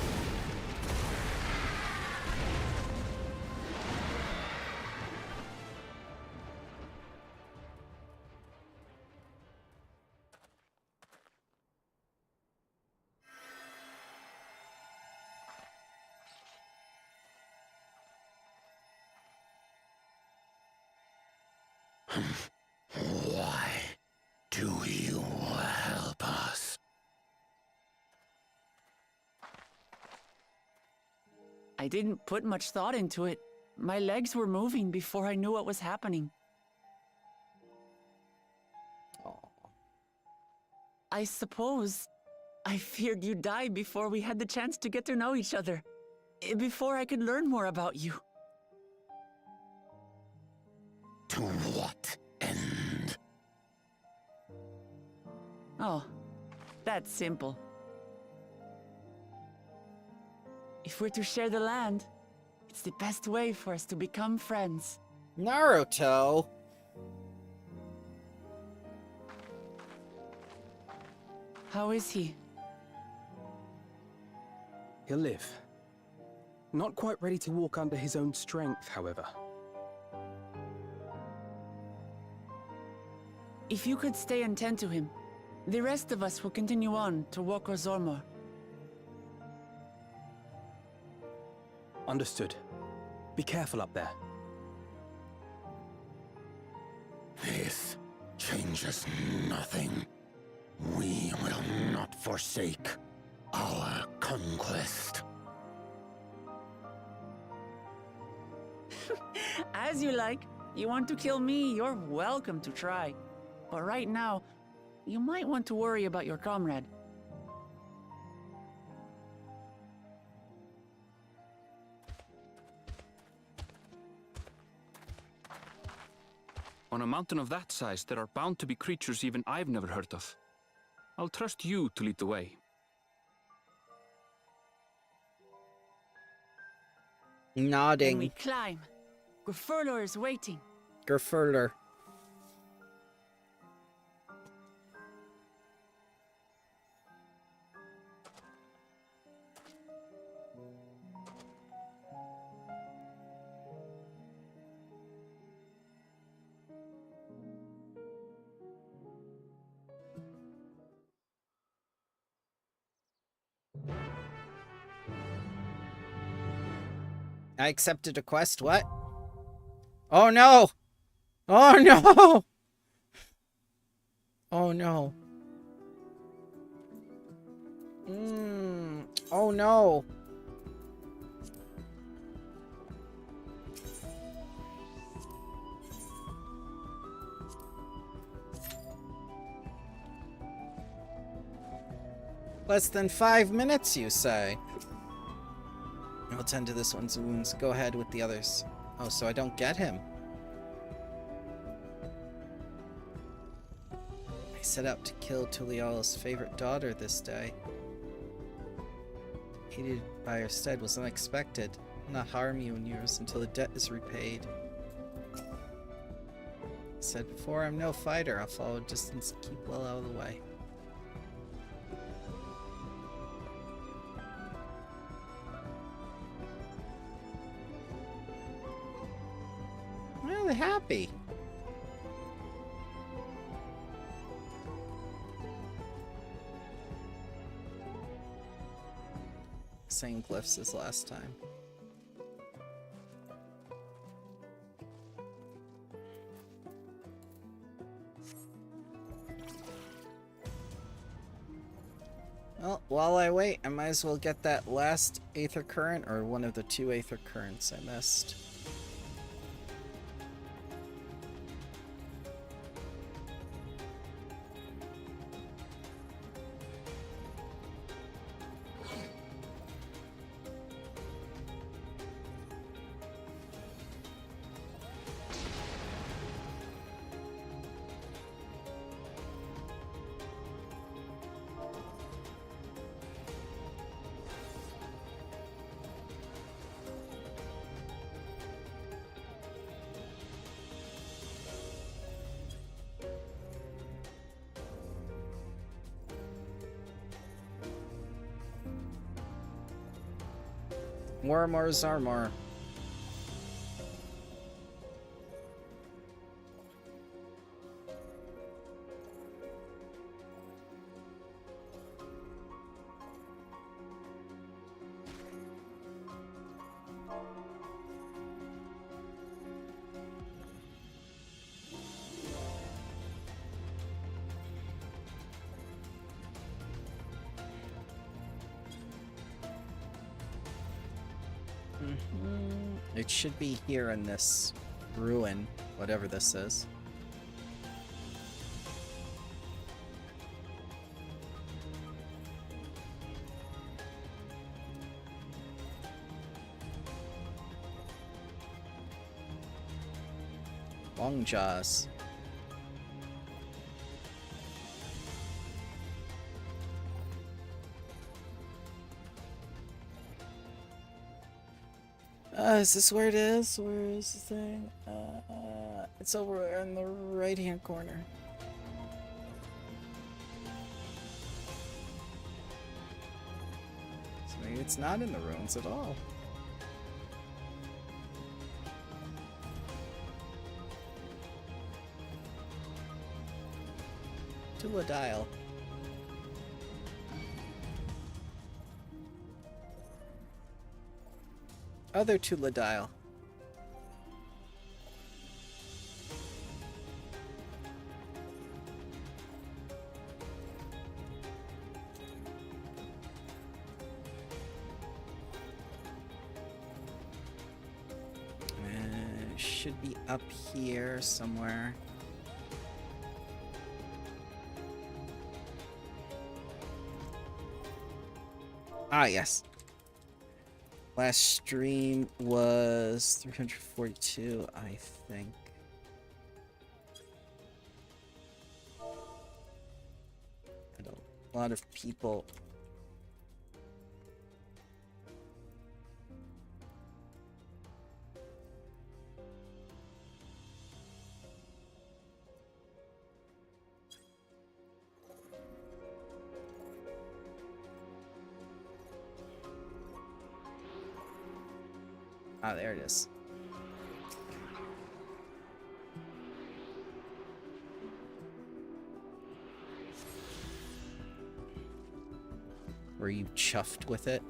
Why do you help us? I didn't put much thought into it. My legs were moving before I knew what was happening. I suppose I feared you'd die before we had the chance to get to know each other. Before I could learn more about you. To what end? Oh, that's simple. If we're to share the land, it's the best way for us to become friends. Naruto. How is he? He'll live. Not quite ready to walk under his own strength, however. If you could stay and tend to him, the rest of us will continue on to Woko Zormor. Understood. Be careful up there. This changes nothing. We will not forsake our conquest. As you like. You want to kill me, you're welcome to try. But right now, you might want to worry about your comrade. On a mountain of that size, there are bound to be creatures even I've never heard of. I'll trust you to lead the way. Nodding. Then we climb. Grufurlor is waiting. Grufurlor. I accepted a quest, what? Oh no! Oh no! Oh no. Oh no. Less than 5 minutes, you say? I'll tend to this one's wounds. Go ahead with the others. Oh, so I don't get him. I set out to kill Tuliola's favorite daughter this day. Aided by her stead was unexpected. I'll not harm you and yours until the debt is repaid. I said before, I'm no fighter. I'll follow a distance and keep well out of the way. Really happy. Same glyphs as last time. Well, while I wait, I might as well get that last Aether Current, or one of the 2 Aether Currents I missed. More Zarmor. It should be here in this ruin, whatever this is. Long jaws. Is this where it is? Where is the thing? It's over in the right-hand corner. So maybe it's not in the ruins at all. Tula dial. Other Tula dial. Should be up here somewhere. Ah, yes. Last stream was 342, I think. And a lot of people. Ah, there it is. Were you chuffed with it?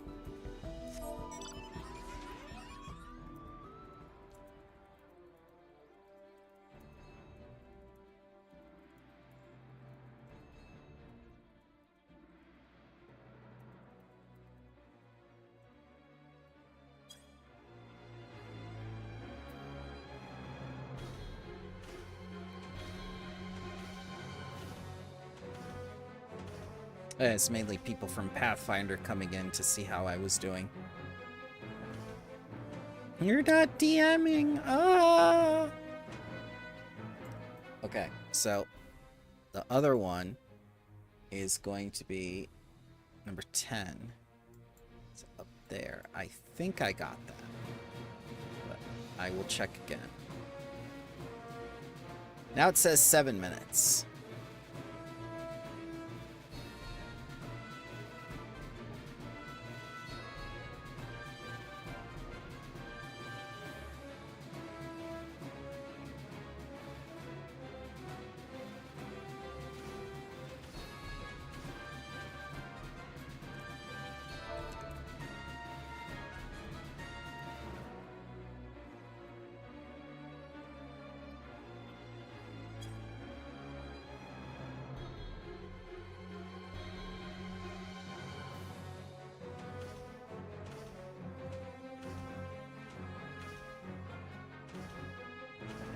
It's mainly people from Pathfinder coming in to see how I was doing. You're not DMing! Ah! Okay, so the other one is going to be number 10. It's up there. I think I got that. But I will check again. Now it says 7 minutes.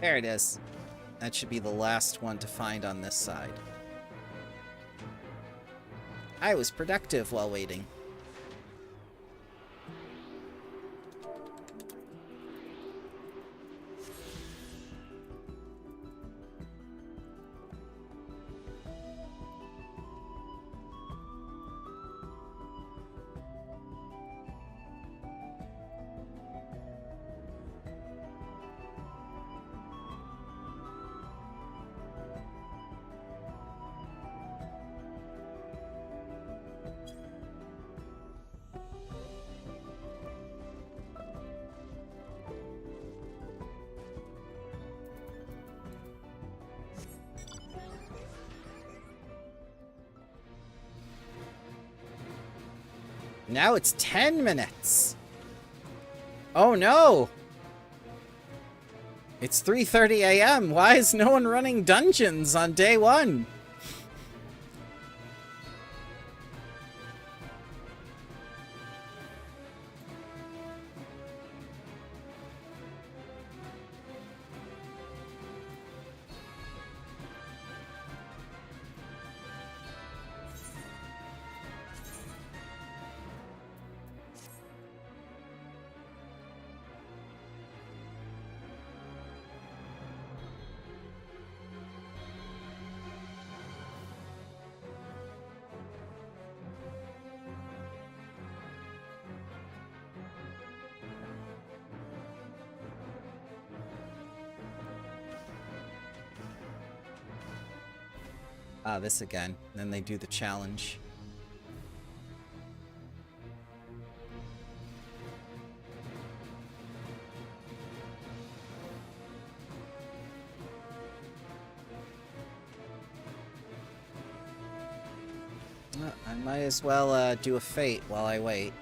There it is. That should be the last one to find on this side. I was productive while waiting. Now it's 10 minutes. Oh no! It's 3:30 a.m. Why is no one running dungeons on day one? Ah, this again. Then they do the challenge. I might as well do a fate while I wait.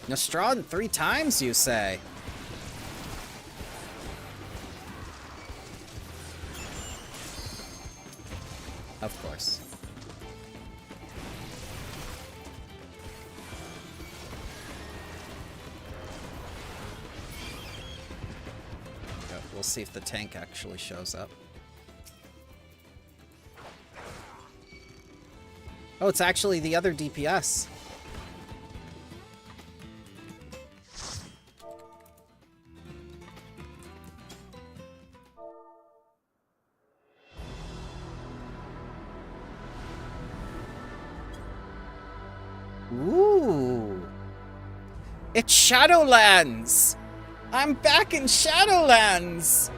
Nostradin 3 times, you say? Of course. We'll see if the tank actually shows up. Oh, it's actually the other DPS. Ooh. It's Shadowlands! I'm back in Shadowlands!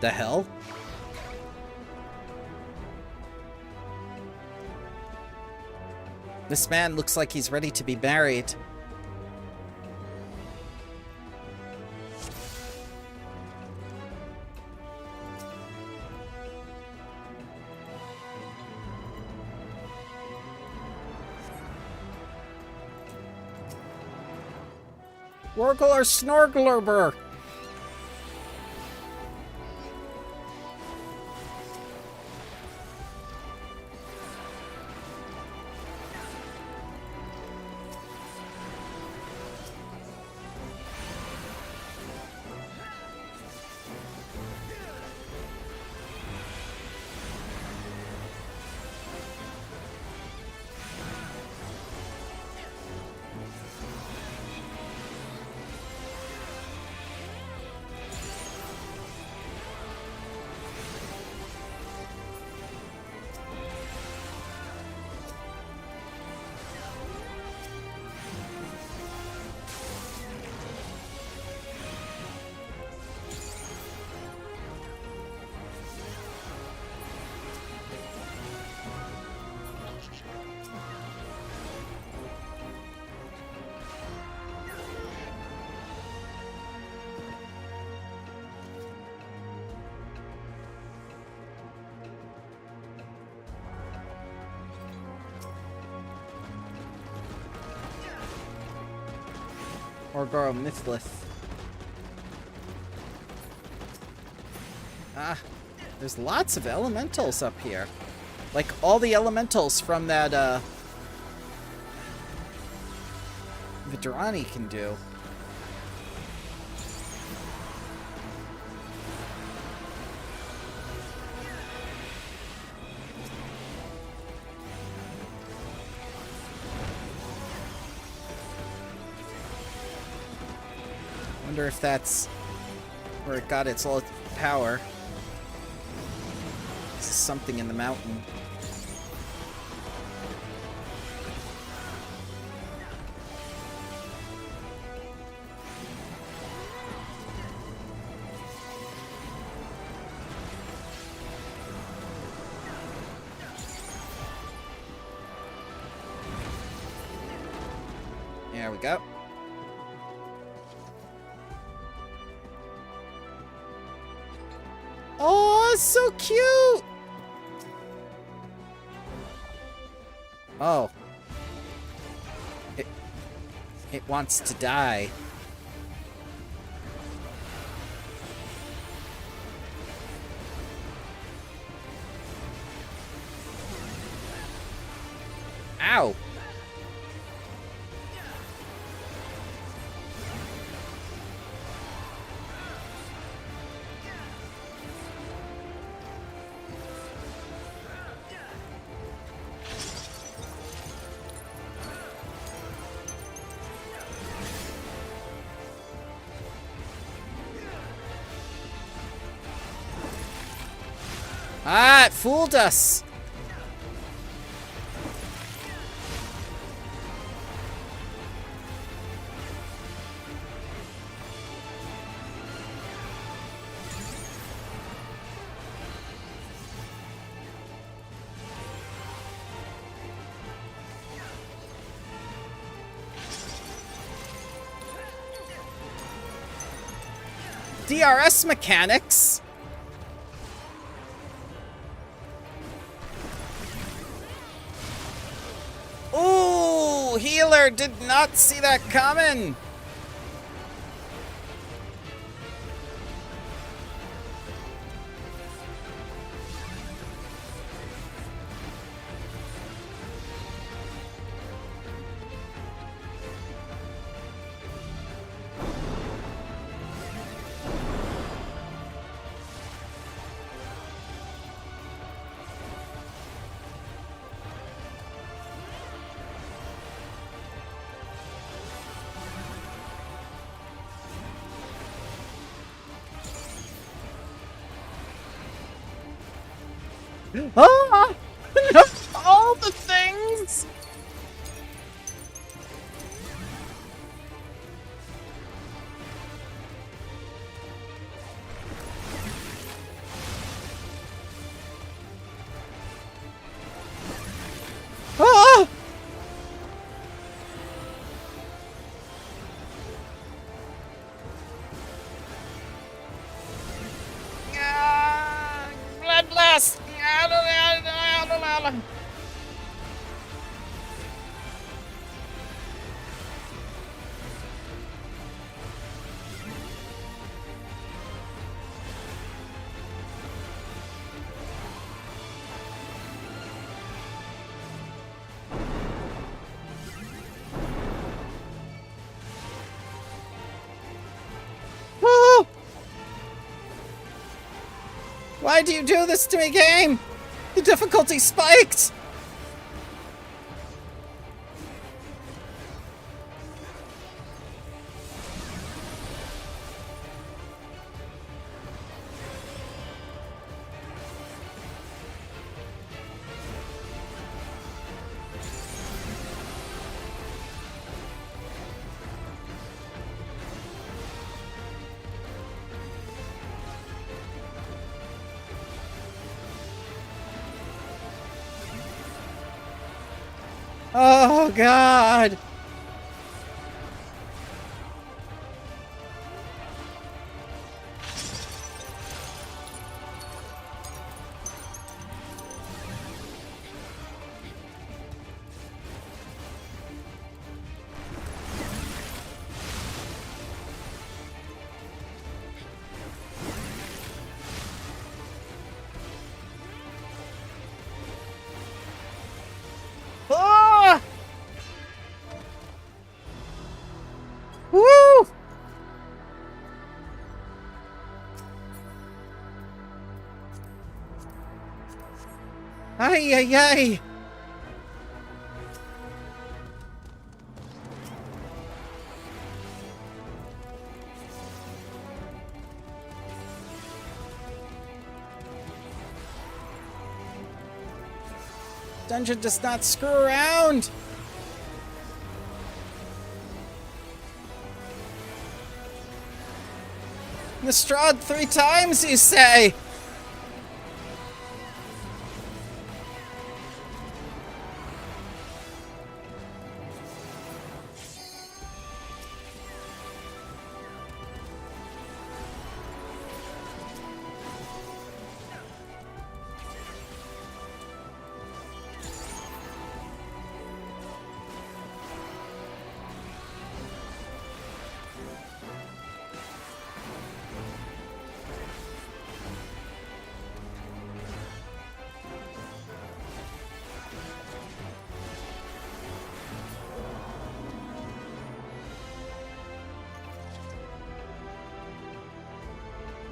The hell? This man looks like he's ready to be married. Wargler Snorglerber! Orgoro Mythlith. Ah, there's lots of elementals up here. Like all the elementals from that Vidrani can do. Wonder if that's where it got its all power. This is something in the mountain. There we go. Oh, it's so cute! Oh. It wants to die. Ow! Ah, it fooled us. DRS mechanics. Ooh, healer did not see that coming. Ah! All the things! Ah! Blood blast! Ah! Why do you do this to me, game? The difficulty spiked! Oh, God! Ah! Woo! Ay, ay, ay! Dungeon does not screw around! Lestrade 3 times, you say?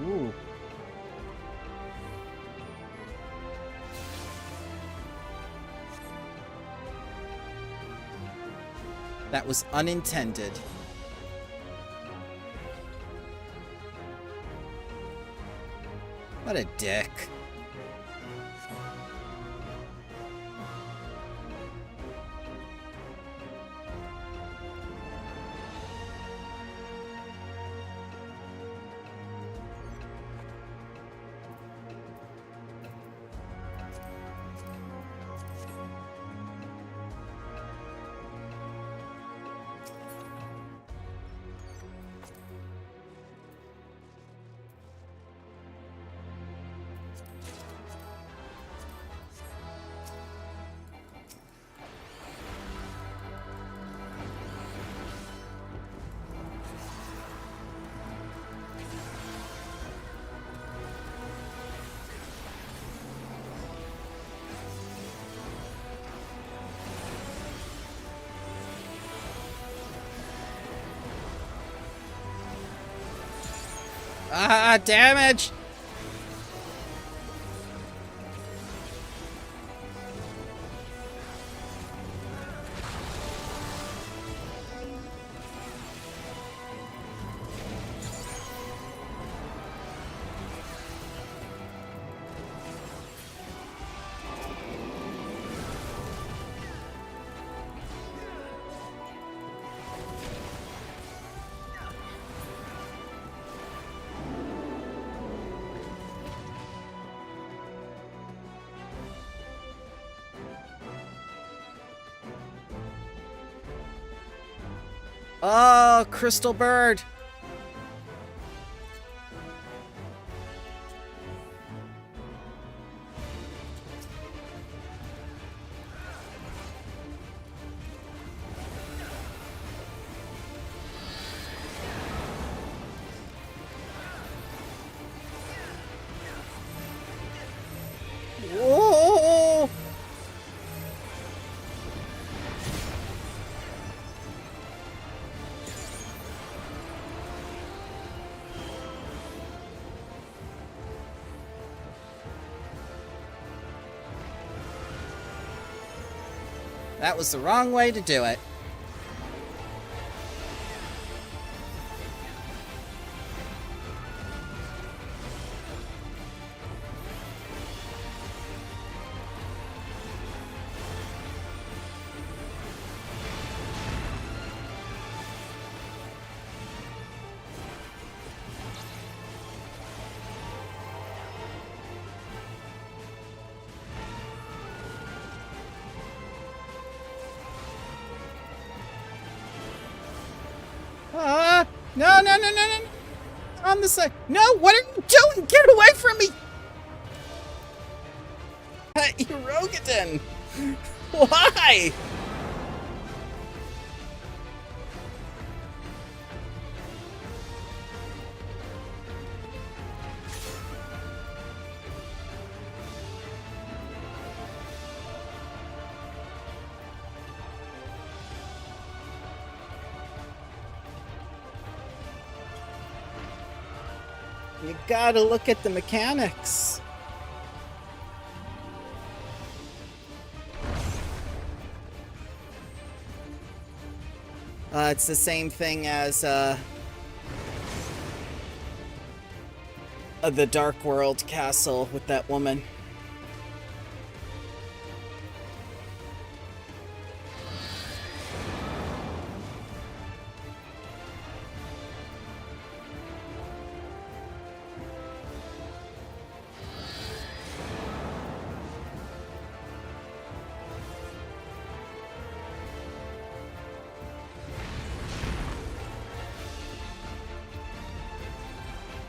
Ooh. That was unintended. What a dick. Ah, damage! Oh, Crystal Bird! Whoa! That was the wrong way to do it. No, no, no, no, no, no. On the side. No, what are you doing? Get away from me! Erogadin! Why? You gotta look at the mechanics. It's the same thing as the Dark World castle with that woman.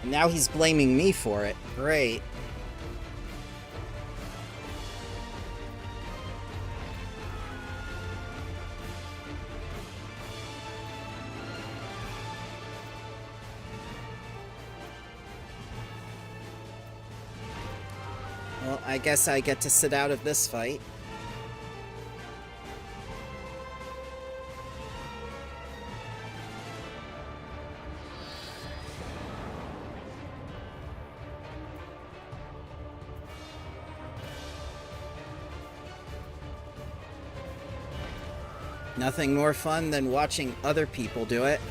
Now he's blaming me for it. Great. Well, I guess I get to sit out of this fight. Nothing more fun than watching other people do it.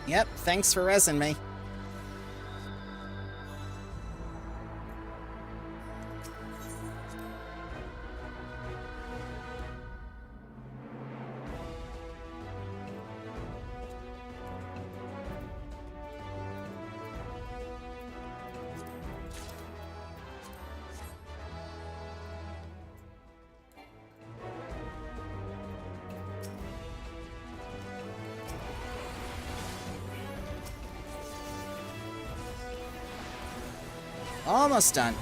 Yep, thanks for resin me. Almost done.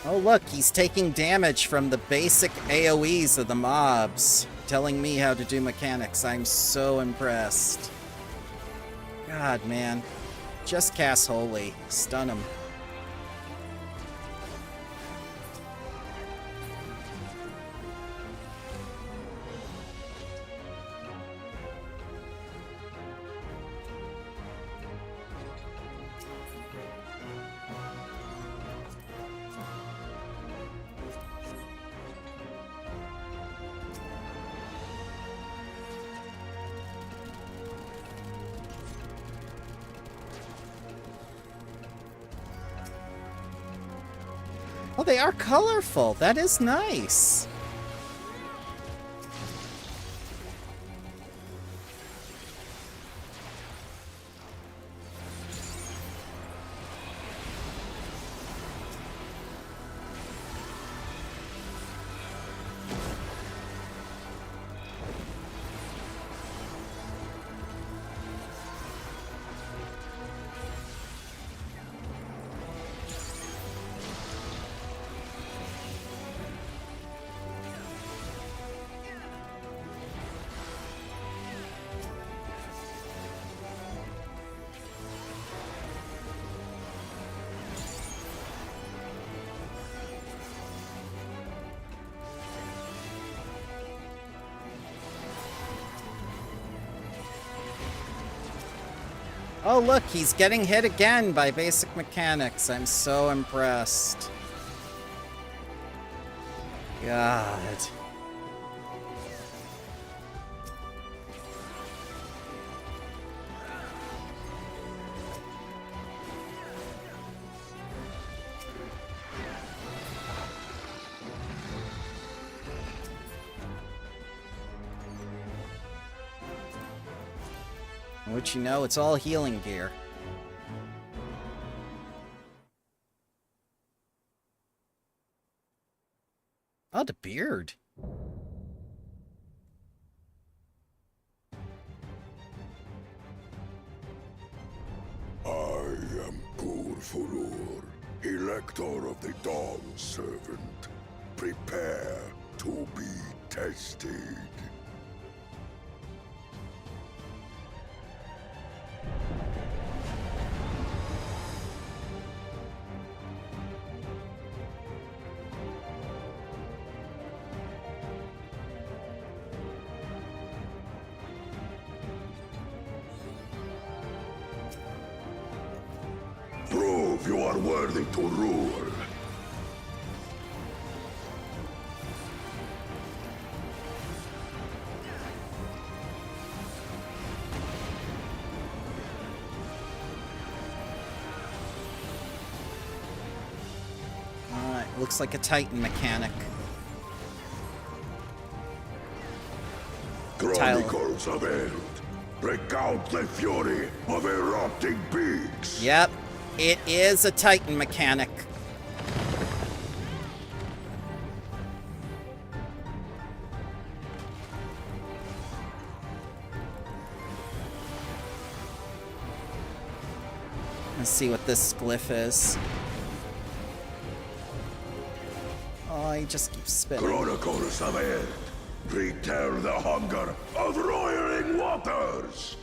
Oh look, he's taking damage from the basic AoEs of the mobs, telling me how to do mechanics. I'm so impressed. God, man. Just cast Holy. Stun him. Oh, they are colorful. That is nice. Oh look, he's getting hit again by basic mechanics. I'm so impressed. God. What you know, it's all healing gear. Oh, the beard. I am Pur Furur, Elector of the Dawn Servant. Prepare to be tested. Prove you are worthy to rule. Alright, looks like a Titan mechanic. Chronicles of Eld. Recount the fury of erupting beaks. Yep, it is a Titan mechanic. Let's see what this glyph is. Oh, he just keeps spinning. Chronicles of Eld. Retell the hunger of roiling waters.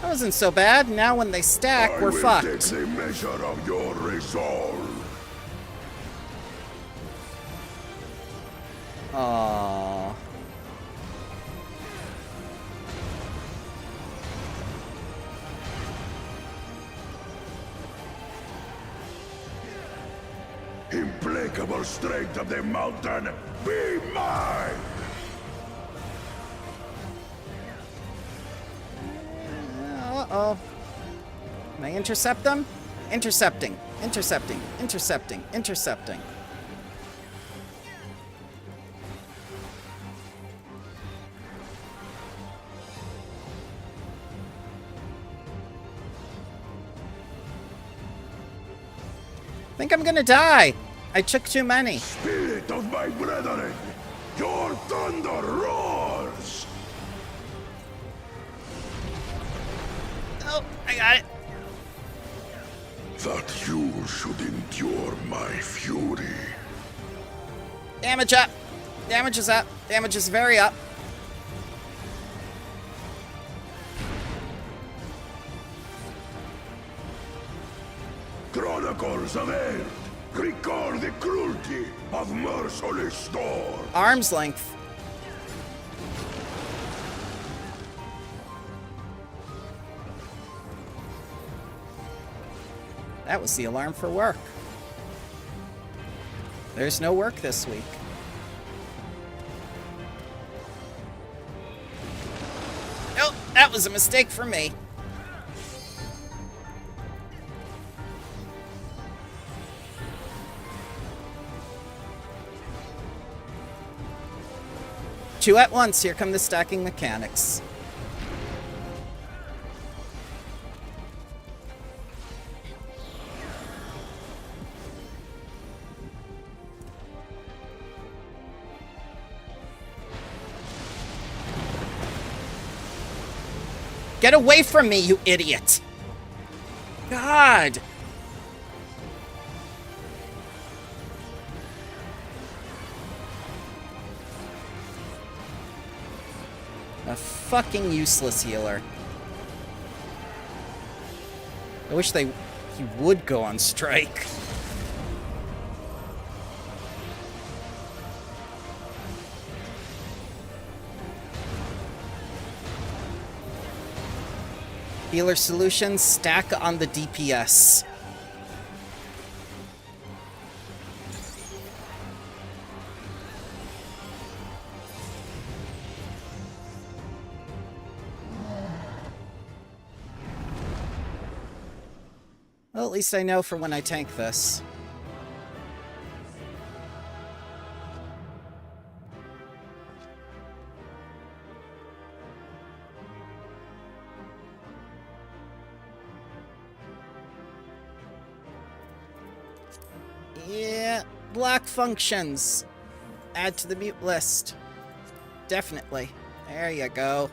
That wasn't so bad. Now when they stack, we're fucked. I will take the measure of your resolve. Aww. Implacable strength of the mountain, be mine! Uh-oh. Can I intercept them? Intercepting. Intercepting. Intercepting. Intercepting. I think I'm gonna die. I took too many. Spirit of my brethren, your thunder roars! Oh, I got it. That you should endure my fury. Damage up. Damage is up. Damage is very up. Chronicles of Earth, record the cruelty of merciless storm. Arm's length. That was the alarm for work. There's no work this week. Nope, that was a mistake for me. Two at once, here come the stacking mechanics. Get away from me, you idiot! God! A fucking useless healer. I wish he would go on strike. Healer solutions, stack on the DPS. Well, at least I know for when I tank this. Yeah, block functions. Add to the mute list. Definitely. There you go.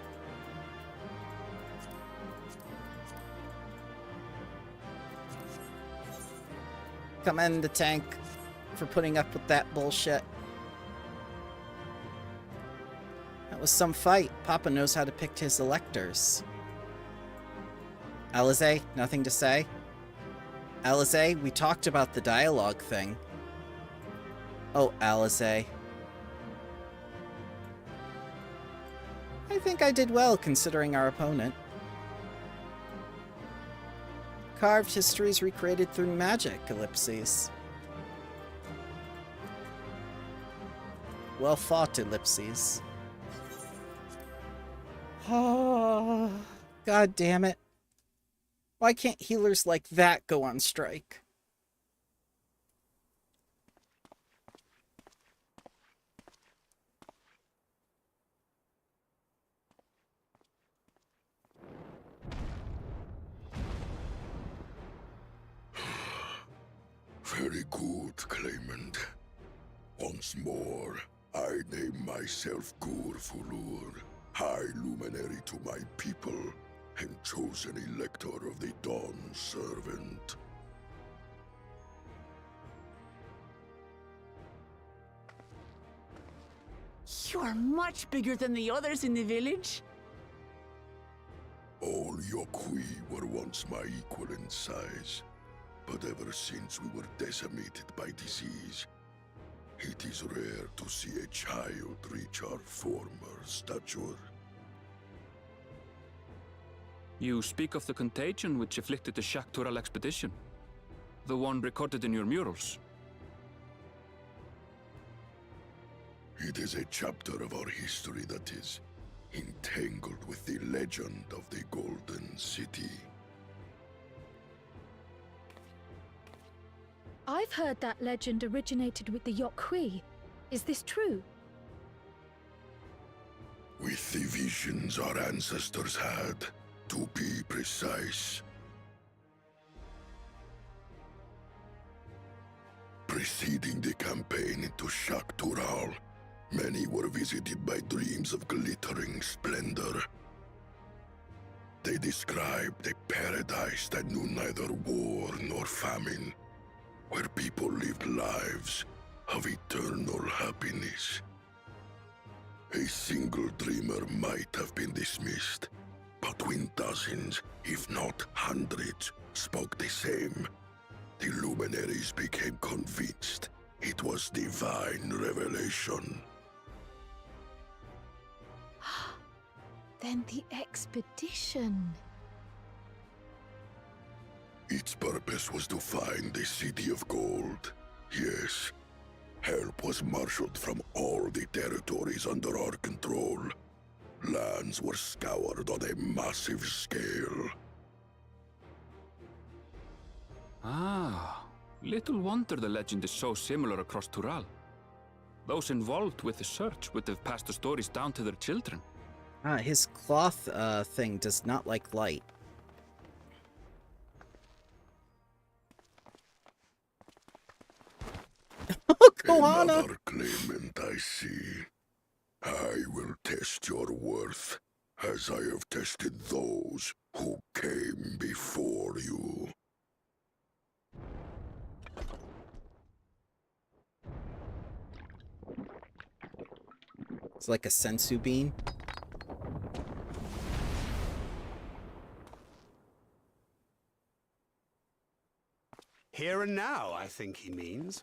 Commend the tank for putting up with that bullshit. That was some fight. Papa knows how to pick his electors. Alize, nothing to say? Alize, we talked about the dialogue thing. Oh, Alize. I think I did well considering our opponent. Carved histories recreated through magic, ellipses. Well fought, ellipses. Oh, God damn it. Why can't healers like that go on strike? Very good, claimant. Once more, I name myself Gur Fulur, High Luminary to my people, and chosen elector of the Dawn Servant. You are much bigger than the others in the village. All Yokhui were once my equal in size, but ever since we were decimated by disease, it is rare to see a child reach our former stature. You speak of the contagion which afflicted the Shaktural expedition. The one recorded in your murals. It is a chapter of our history that is entangled with the legend of the Golden City. I've heard that legend originated with the Yokhui. Is this true? With the visions our ancestors had, to be precise. Preceding the campaign into Shaktural, many were visited by dreams of glittering splendor. They described a paradise that knew neither war nor famine, where people lived lives of eternal happiness. A single dreamer might have been dismissed, but when dozens, if not hundreds, spoke the same, the luminaries became convinced it was divine revelation. Then the expedition. Its purpose was to find the City of Gold. Yes, help was marshaled from all the territories under our control. Lands were scoured on a massive scale. Ah, little wonder the legend is so similar across Tural. Those involved with the search would have passed the stories down to their children. His cloth thing does not like light. Oh, Koana! Another claimant, I see. I will test your worth, as I have tested those who came before you. It's like a sensu bean. Here and now, I think he means.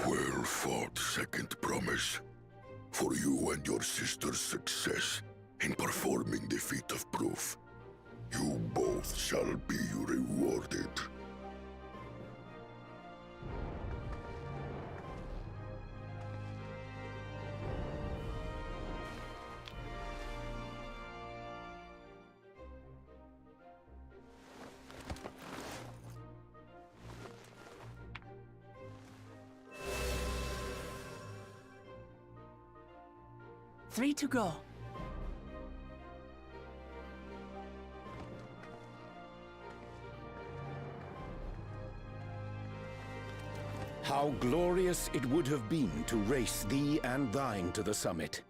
Well fought, second promise. For you and your sister's success in performing the feat of proof. You both shall be rewarded. Three to go. How glorious it would have been to race thee and thine to the summit.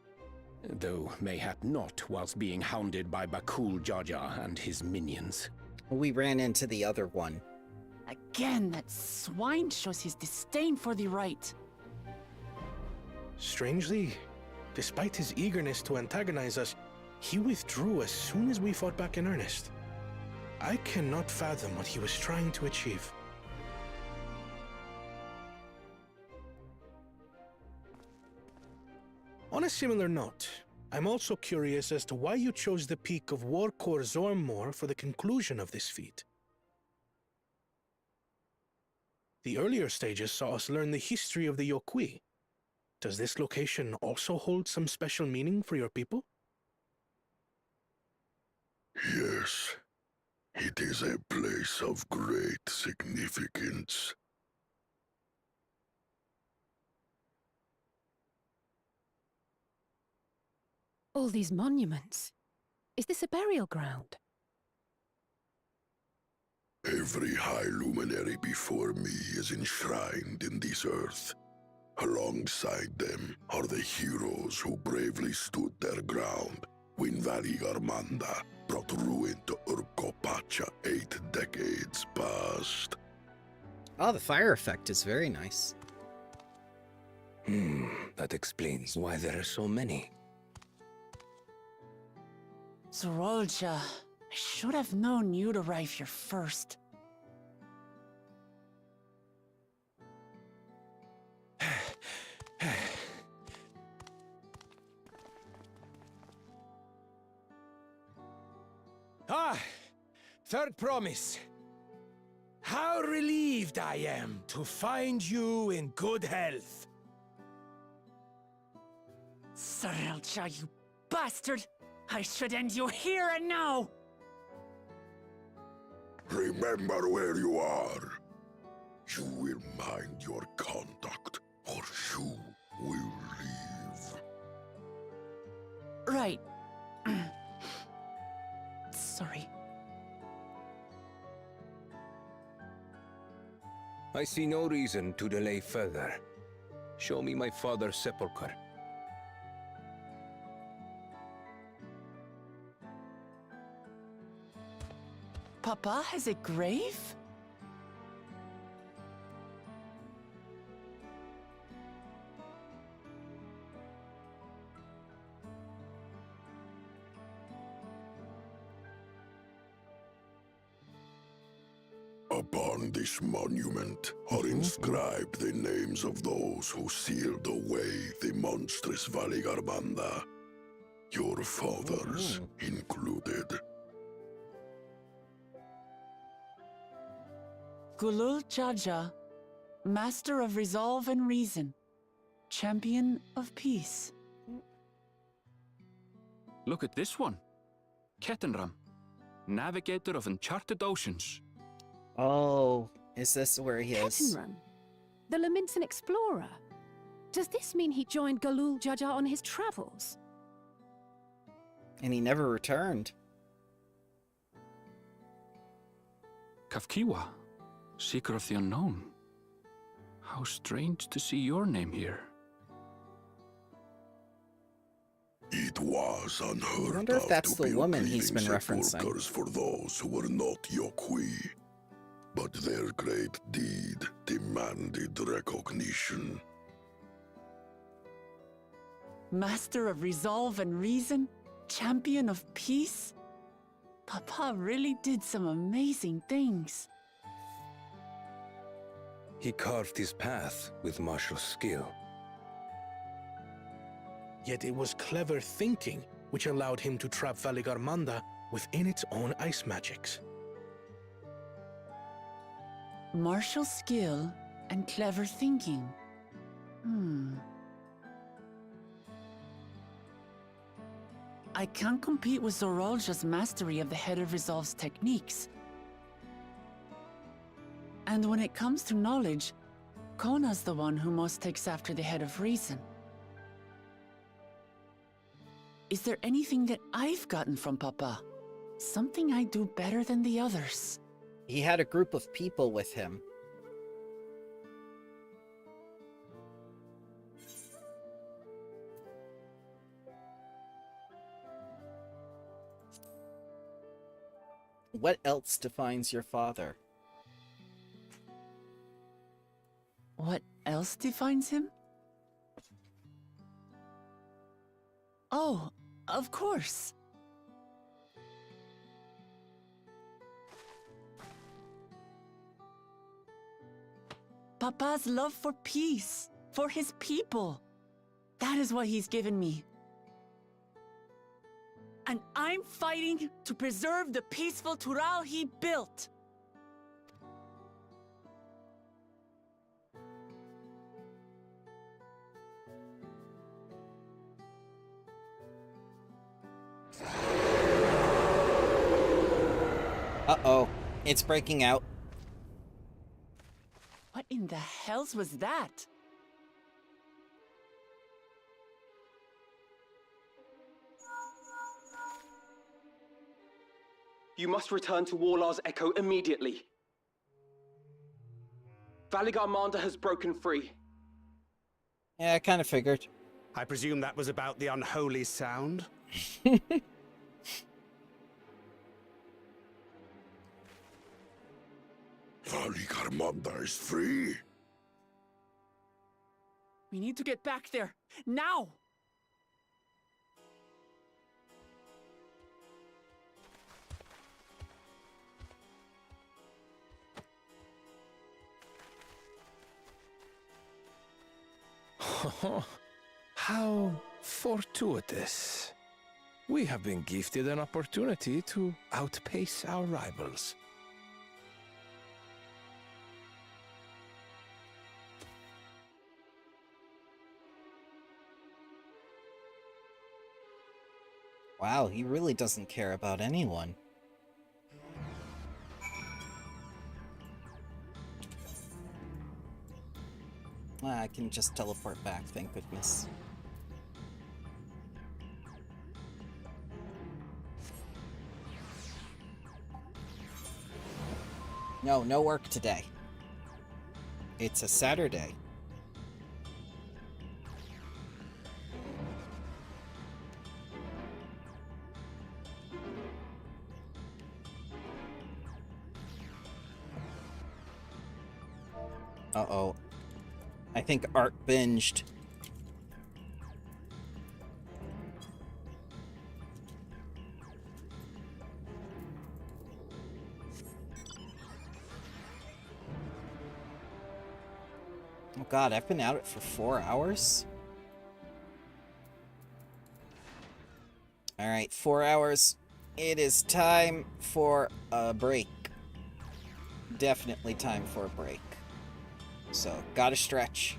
Though mayhap not whilst being hounded by Bakul Jaja and his minions. We ran into the other one. Again, that swine shows his disdain for the right. Strangely, despite his eagerness to antagonize us, he withdrew as soon as we fought back in earnest. I cannot fathom what he was trying to achieve. On a similar note, I'm also curious as to why you chose the peak of Warkor Zormor for the conclusion of this feat. The earlier stages saw us learn the history of the Yokhui. Does this location also hold some special meaning for your people? Yes, it is a place of great significance. All these monuments. Is this a burial ground? Every high luminary before me is enshrined in this earth. Alongside them are the heroes who bravely stood their ground when Valley Armanda brought ruin to Urkopacha 8 decades past. Oh, the fire effect is very nice. That explains why there are so many. Zorolja, I should have known you'd arrive here first. Ah! Third promise. How relieved I am to find you in good health. Zorolja, you bastard! I should end you here and now! Remember where you are. You will mind your conduct, or you will leave. Right. Sorry. I see no reason to delay further. Show me my father's sepulchre. Papa has a grave? Upon this monument are inscribed the names of those who sealed away the monstrous Valigarmanda, your fathers included. Gulul Jaja, Master of Resolve and Reason, Champion of Peace. Look at this one. Kettenram, Navigator of Uncharted Oceans. Oh, is this where he is? Kettenram, the Laminsan explorer. Does this mean he joined Gulul Jaja on his travels? And he never returned. Kafkiwa, Seeker of the Unknown. How strange to see your name here. It was unheard I wonder if that's to the build woman he's been living referencing. sepulchres for those who were not Yokwi. But their great deed demanded recognition. Master of Resolve and Reason, Champion of Peace? Papa really did some amazing things. He carved his path with martial skill. Yet it was clever thinking which allowed him to trap Valigarmanda within its own ice magics. Martial skill and clever thinking. I can't compete with Zorolja's mastery of the Head of Resolve's techniques. And when it comes to knowledge, Kona's the one who most takes after the Head of Reason. Is there anything that I've gotten from Papa? Something I do better than the others? He had a group of people with him. What else defines your father? What else defines him? Oh, of course. Papa's love for peace, for his people. That is what he's given me. And I'm fighting to preserve the peaceful Tural he built. Uh-oh, it's breaking out. What in the hells was that? You must return to Warlar's Echo immediately. Valigarmanda has broken free. Yeah, I kind of figured. I presume that was about the unholy sound? Valigarmanda is free. We need to get back there, now! How fortuitous. We have been gifted an opportunity to outpace our rivals. Wow, he really doesn't care about anyone. I can just teleport back, thank goodness. No, no work today. It's a Saturday. Uh-oh. I think Art binged. Oh god, I've been at it for 4 hours? Alright, 4 hours. It is time for a break. Definitely time for a break. So, gotta stretch.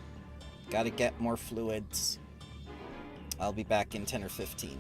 Gotta get more fluids. I'll be back in 10 or 15.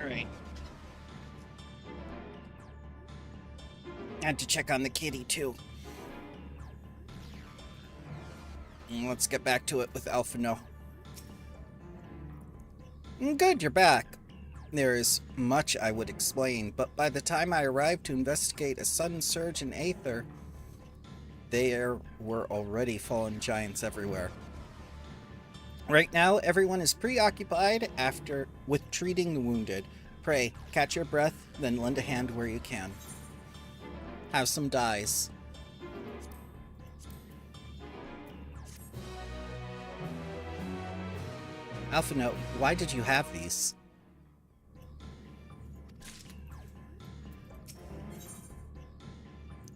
Alright. Had to check on the kitty, too. And let's get back to it with Alphino. Good, you're back. There is much I would explain, but by the time I arrived to investigate a sudden surge in Aether, there were already fallen giants everywhere. Right now, everyone is preoccupied with treating the wounded. Pray, catch your breath, then lend a hand where you can. Have some dyes. Alphino, why did you have these?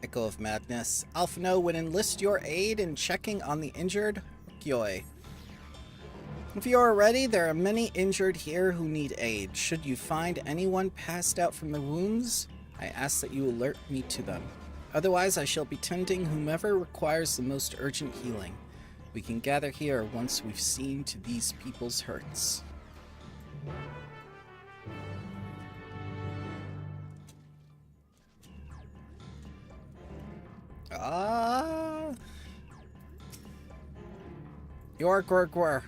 Echo of Madness. Alphino would enlist your aid in checking on the injured Gyoi. If you are ready, there are many injured here who need aid. Should you find anyone passed out from the wounds, I ask that you alert me to them. Otherwise, I shall be tending whomever requires the most urgent healing. We can gather here once we've seen to these people's hurts. Your Gorgor.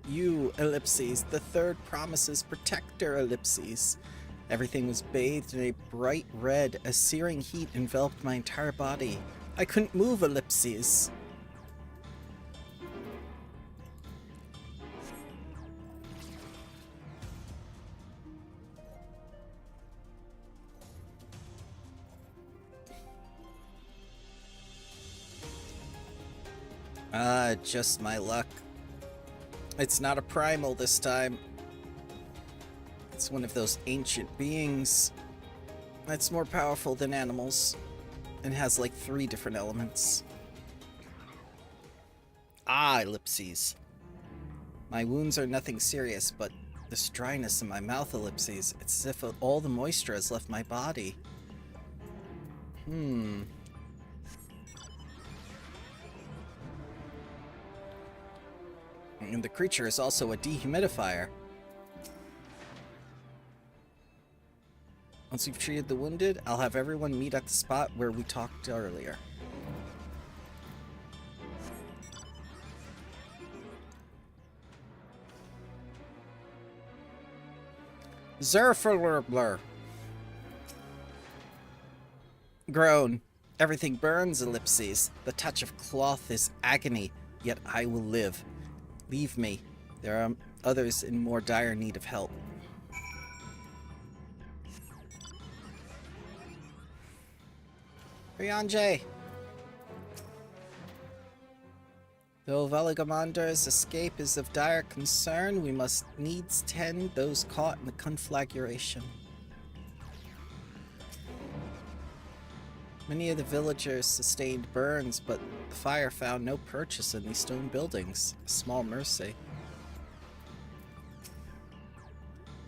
You, Ellipses, the third promise's protector, Ellipses. Everything was bathed in a bright red. A searing heat enveloped my entire body. I couldn't move, Ellipses. Just my luck. It's not a primal this time. It's one of those ancient beings that's more powerful than animals and has like 3 different elements. Ellipses. My wounds are nothing serious, but this dryness in my mouth, Ellipses, it's as if all the moisture has left my body. And the creature is also a dehumidifier. Once we've treated the wounded, I'll have everyone meet at the spot where we talked earlier. Zerfurblur. Groan. Everything burns, Ellipses. The touch of cloth is agony, yet I will live. Leave me. There are others in more dire need of help. Ryanje! Though Valigamandar's escape is of dire concern, we must needs tend those caught in the conflagration. Many of the villagers sustained burns, but the fire found no purchase in these stone buildings. A small mercy.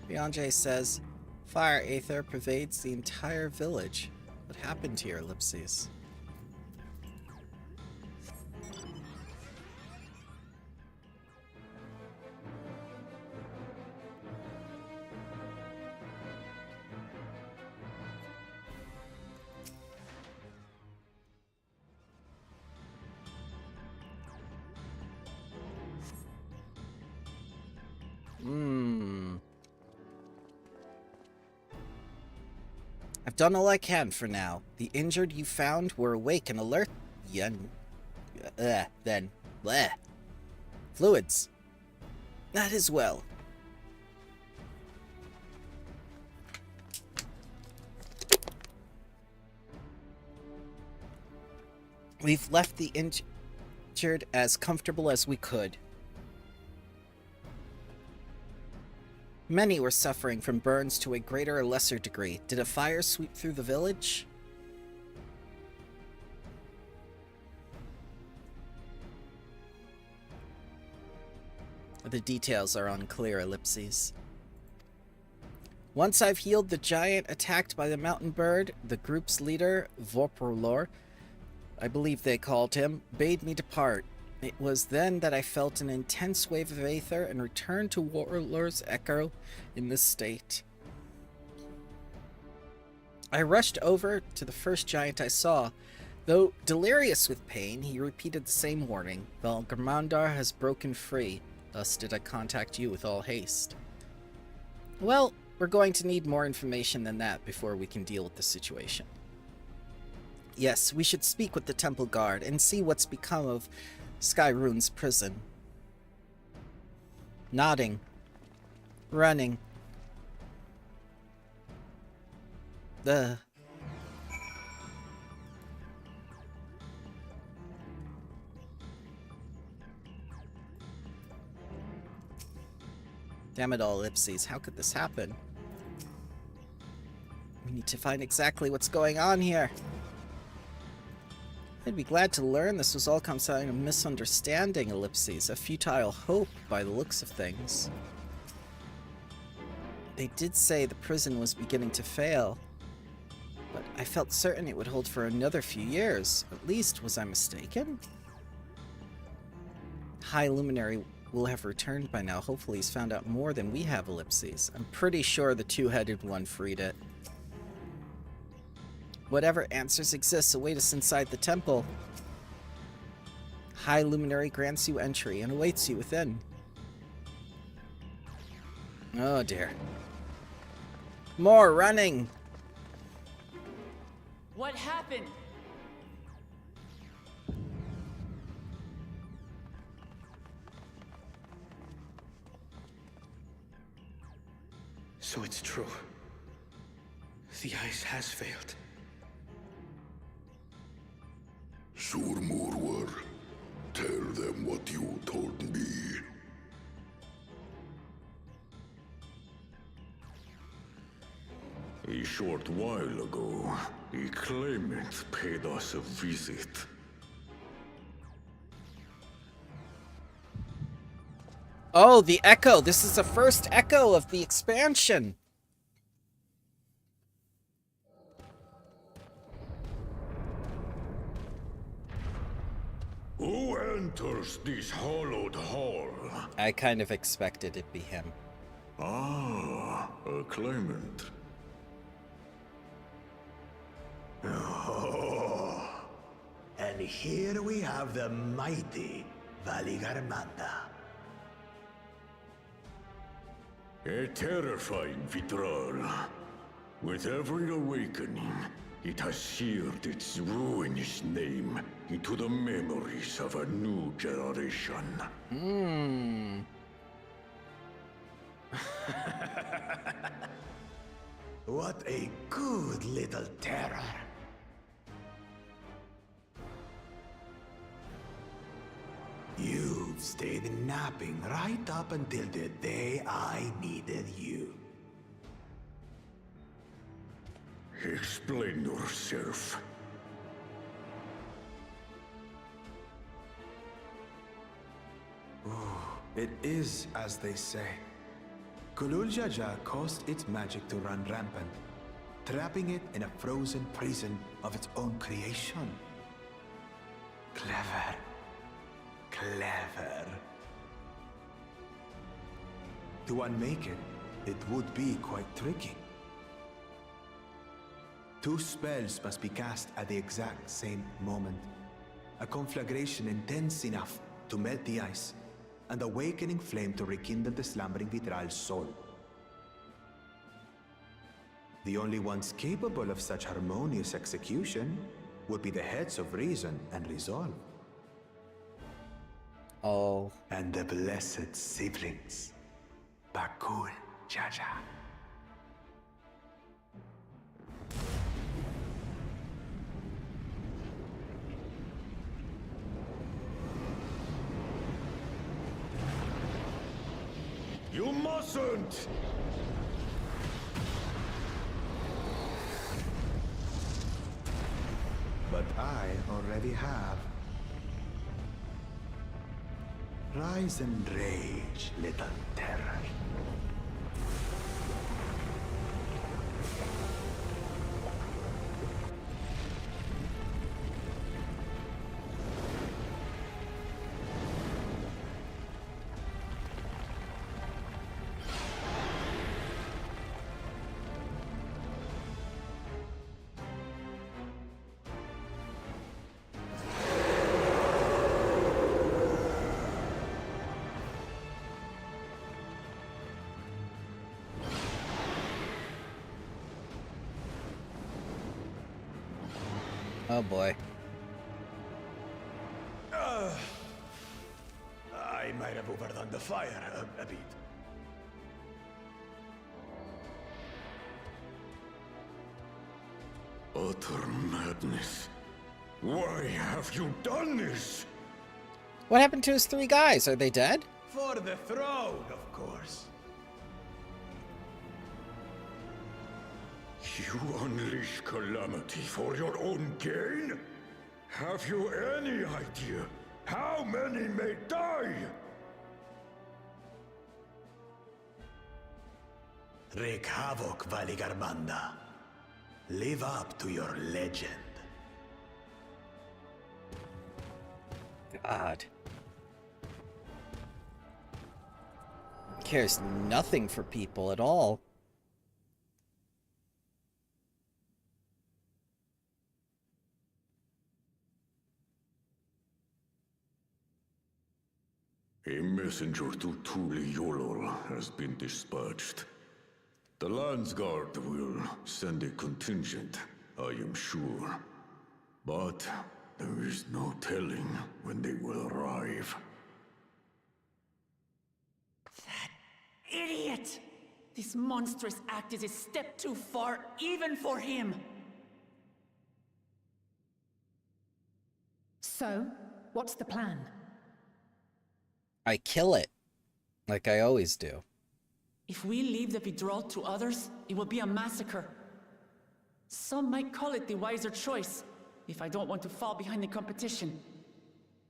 Ryanje says, fire aether pervades the entire village. What happened to your Ellipses? I've done all I can for now. The injured you found were awake and alert. Fluids. That is well. We've left the injured as comfortable as we could. Many were suffering from burns to a greater or lesser degree. Did a fire sweep through the village? The details are unclear, Ellipses. Once I've healed the giant attacked by the mountain bird, the group's leader, Vorprolor, I believe they called him, bade me depart. It was then that I felt an intense wave of aether and returned to Warlord's Echo in this state. I rushed over to the first giant I saw. Though delirious with pain, he repeated the same warning. Valgarmandar has broken free, thus did I contact you with all haste. Well, we're going to need more information than that before we can deal with the situation. Yes, we should speak with the Temple Guard and see what's become of Skyrune's prison. Nodding. Running. The... Damn it all, Ellipses. How could this happen? We need to find exactly what's going on here. I'd be glad to learn this was all come out of a misunderstanding, Ellipses. A futile hope by the looks of things. They did say the prison was beginning to fail, but I felt certain it would hold for another few years. At least, was I mistaken? High Luminary will have returned by now. Hopefully he's found out more than we have, Ellipses. I'm pretty sure the two-headed one freed it. Whatever answers exist await us inside the temple. High Luminary grants you entry and awaits you within. Oh dear. More running! What happened? So it's true. The ice has failed. Surmurwar, tell them what you told me. A short while ago, a claimant paid us a visit. Oh, the echo! This is the first echo of the expansion! Who enters this hollowed hall? I kind of expected it be him. Ah, a claimant. Oh, and here we have the mighty Valigarmanda. A terrifying Vitral. With every awakening, it has seared its ruinous name into the memories of a new generation. What a good little terror. You've stayed napping right up until the day I needed you. Explain yourself. It is as they say. Gulul Jaja caused its magic to run rampant, trapping it in a frozen prison of its own creation. Clever. Clever. To unmake it, it would be quite tricky. 2 spells must be cast at the exact same moment. A conflagration intense enough to melt the ice, and awakening flame to rekindle the slumbering Vitral's soul. The only ones capable of such harmonious execution would be the heads of reason and resolve. Oh. And the blessed siblings, Bakul Jaja. You mustn't! But I already have. Rise and rage, little terror. Oh boy. I might have overdone the fire a bit. Utter madness. Why have you done this? What happened to his 3 guys? Are they dead? For the throne, of course. You unleash calamity for your own gain? Have you any idea how many may die? Wreak havoc, Valigarmanda. Live up to your legend. God. Cares nothing for people at all. A messenger to Tuli Yolol has been dispatched. The Landsguard will send a contingent, I am sure. But there is no telling when they will arrive. Idiot! This monstrous act is a step too far, even for him! So, what's the plan? I kill it. Like I always do. If we leave the withdrawal to others, it will be a massacre. Some might call it the wiser choice, if I don't want to fall behind the competition.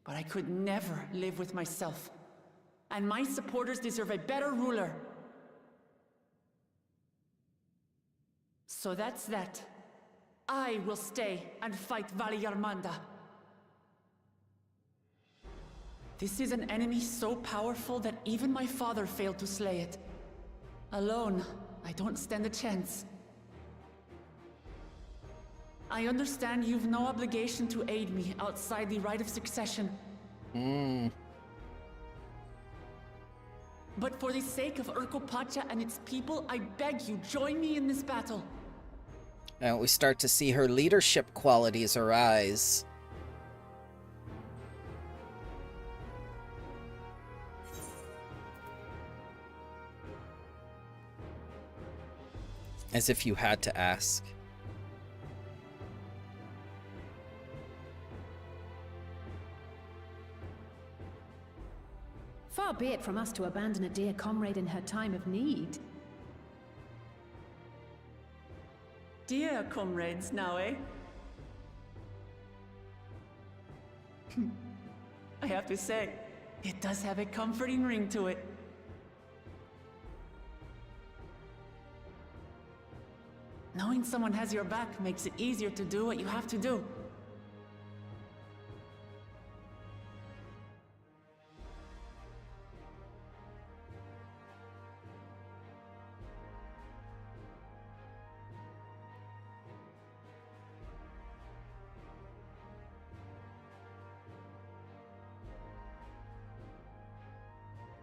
But I could never live with myself. And my supporters deserve a better ruler. So that's that. I will stay and fight Valigarmanda. This is an enemy so powerful that even my father failed to slay it. Alone, I don't stand a chance. I understand you've no obligation to aid me outside the right of succession. But for the sake of Urkopacha and its people, I beg you, join me in this battle. And we start to see her leadership qualities arise. As if you had to ask. Far be it from us to abandon a dear comrade in her time of need. Dear comrades now, eh? I have to say, it does have a comforting ring to it. Knowing someone has your back makes it easier to do what you have to do.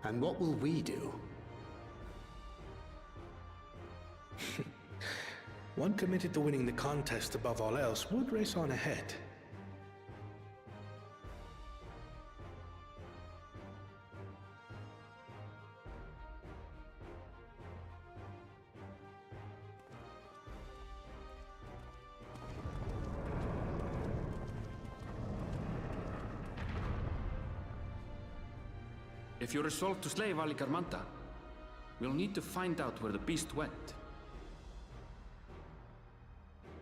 And what will we do? One committed to winning the contest above all else would race on ahead. If you resolve to slay Valigarmanda, we'll need to find out where the beast went.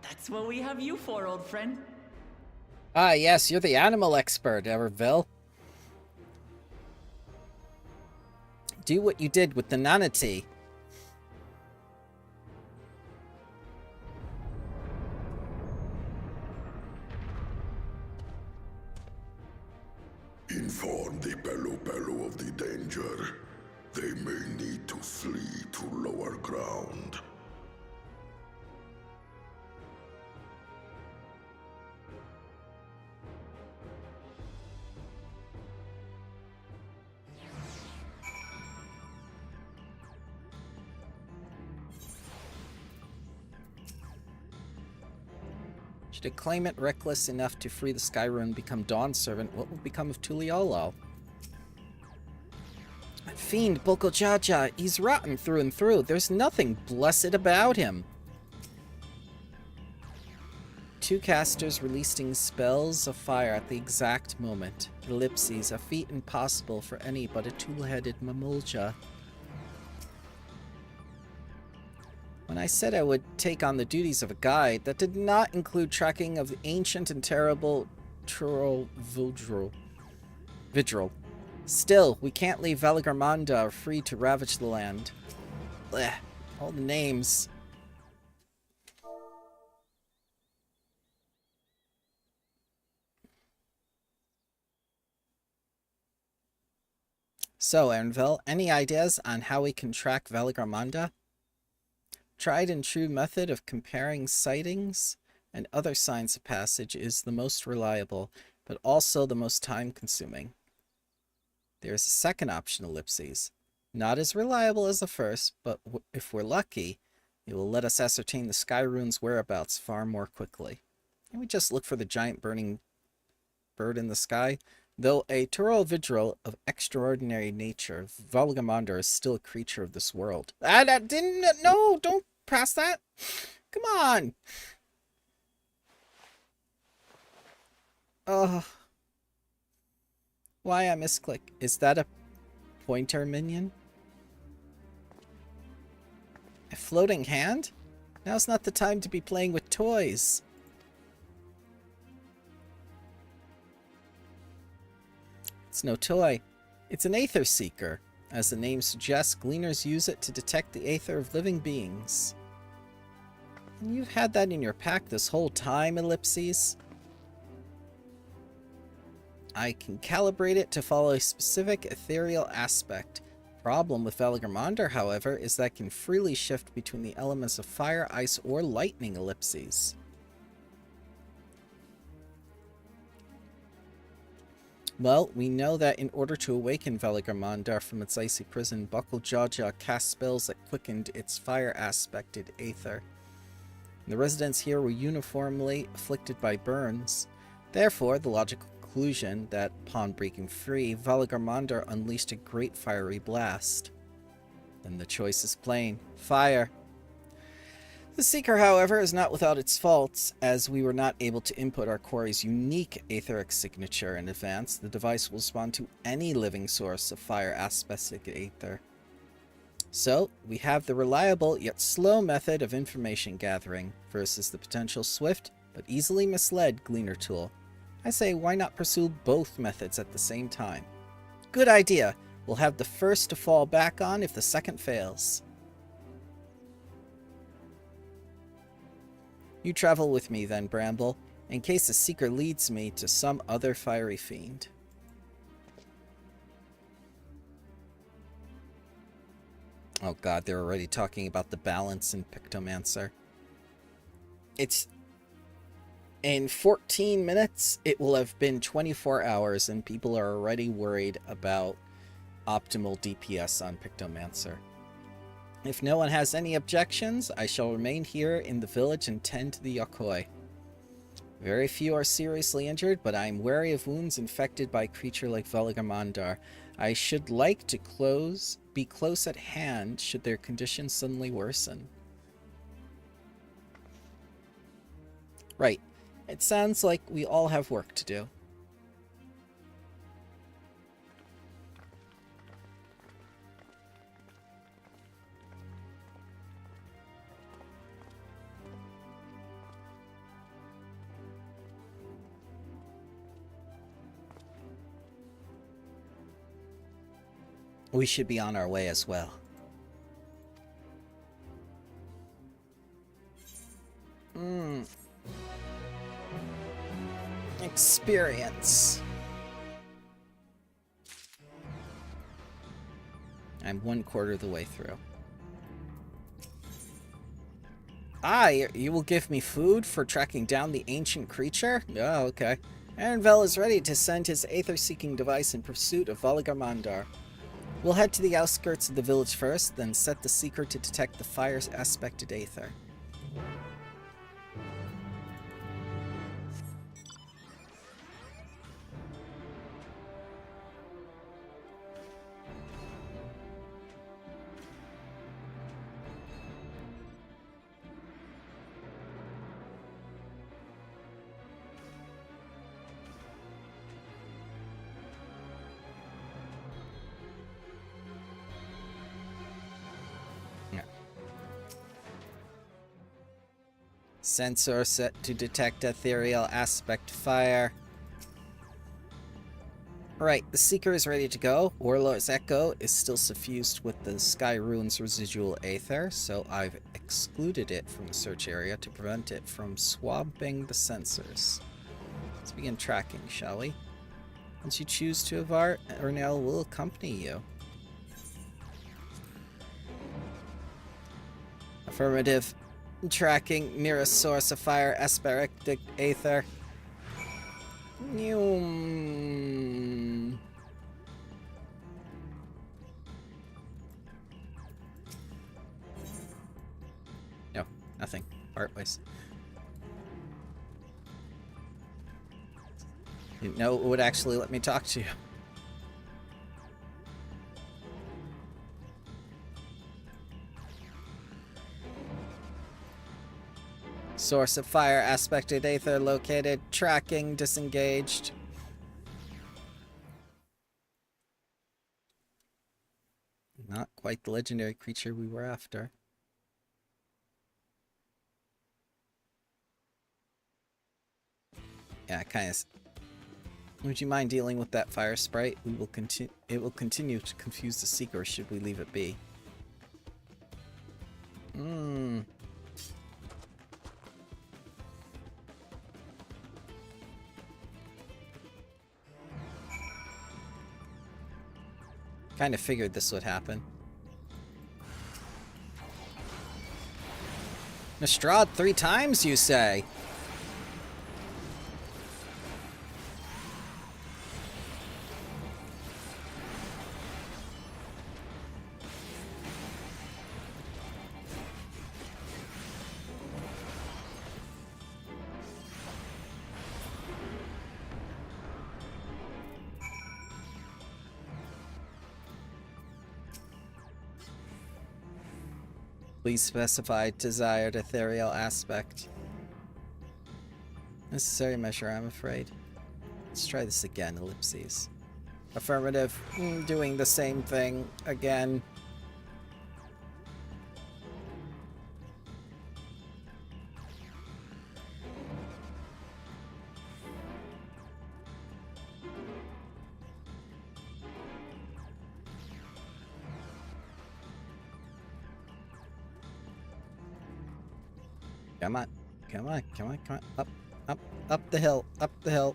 That's what we have you for, old friend. Ah, yes, you're the animal expert, Everville. Do what you did with the Nanati. Inform the Bello of the danger. They may need to flee to lower ground. Should a claimant reckless enough to free the Skyrune become Dawn's servant, what will become of Tuliolo? That fiend, Boko Jaja, he's rotten through and through. There's nothing blessed about him. 2 casters releasing spells of fire at the exact moment. Ellipses, a feat impossible for any but a two-headed Mamulja. When I said I would take on the duties of a guide, that did not include tracking of the ancient and terrible Turo Vidril. Still, we can't leave Valigarmanda free to ravage the land. Blech, all the names. So, Ernville, any ideas on how we can track Valigarmanda? Tried and true method of comparing sightings and other signs of passage is the most reliable, but also the most time-consuming. There is a second option, ellipses. Not as reliable as the first, but if we're lucky, it will let us ascertain the Skyrune's whereabouts far more quickly. Can we just look for the giant burning bird in the sky? Though a Turo Vidril of extraordinary nature, Valigarmanda is still a creature of this world. No, don't pass that. Come on. Why I misclick? Is that a pointer minion? A floating hand? Now's not the time to be playing with toys. It's no toy. It's an Aether Seeker. As the name suggests, gleaners use it to detect the aether of living beings. And you've had that in your pack this whole time, ellipses? I can calibrate it to follow a specific ethereal aspect. Problem with Valigarmanda, however, is that it can freely shift between the elements of fire, ice, or lightning, ellipses. Well, we know that in order to awaken Valigarmanda from its icy prison, Boko Jaja cast spells that quickened its fire-aspected aether. The residents here were uniformly afflicted by burns. Therefore, the logical conclusion that, upon breaking free, Valigarmanda unleashed a great fiery blast. Then the choice is plain. Fire. The Seeker, however, is not without its faults. As we were not able to input our quarry's unique aetheric signature in advance, the device will respond to any living source of fire-aspected aether. So, we have the reliable yet slow method of information gathering versus the potential swift but easily misled Gleaner tool. I say, why not pursue both methods at the same time? Good idea. We'll have the first to fall back on if the second fails. You travel with me then, Bramble, in case the Seeker leads me to some other fiery fiend. Oh god, they're already talking about the balance in Pictomancer. It's... In 14 minutes, it will have been 24 hours, and people are already worried about optimal DPS on Pictomancer. If no one has any objections, I shall remain here in the village and tend to the Yokoi. Very few are seriously injured, but I am wary of wounds infected by a creature like Valigarmanda. I should like to be close at hand should their condition suddenly worsen. Right. It sounds like we all have work to do. We should be on our way as well. Experience. I'm 1/4 of the way through. You will give me food for tracking down the ancient creature? Oh, okay. Ernvel is ready to send his aether-seeking device in pursuit of Valigarmanda. We'll head to the outskirts of the village first, then set the Seeker to detect the fire's aspected aether. Yeah. Sensor set to detect ethereal aspect fire. Right, the Seeker is ready to go. Warlord's Echo is still suffused with the Sky Rune's residual aether, so I've excluded it from the search area to prevent it from swamping the sensors. Let's begin tracking, shall we? Once you choose to Avar, Ernell will accompany you. Affirmative. Tracking nearest source of fire, Asperectic Aether. No, nothing. Part ways. Didn't know it would actually let me talk to you. Source of fire, aspected aether located, tracking, disengaged. Not quite the legendary creature we were after. Yeah, kind of. Would you mind dealing with that fire sprite? We will it will continue to confuse the Seeker should we leave it be. Kind of figured this would happen. Nostrad 3 times, you say? Please specify desired ethereal aspect. Necessary measure, I'm afraid. Let's try this again, ellipses. Affirmative. Doing the same thing again. Come on. Come on, come on, come on. Up the hill, up the hill.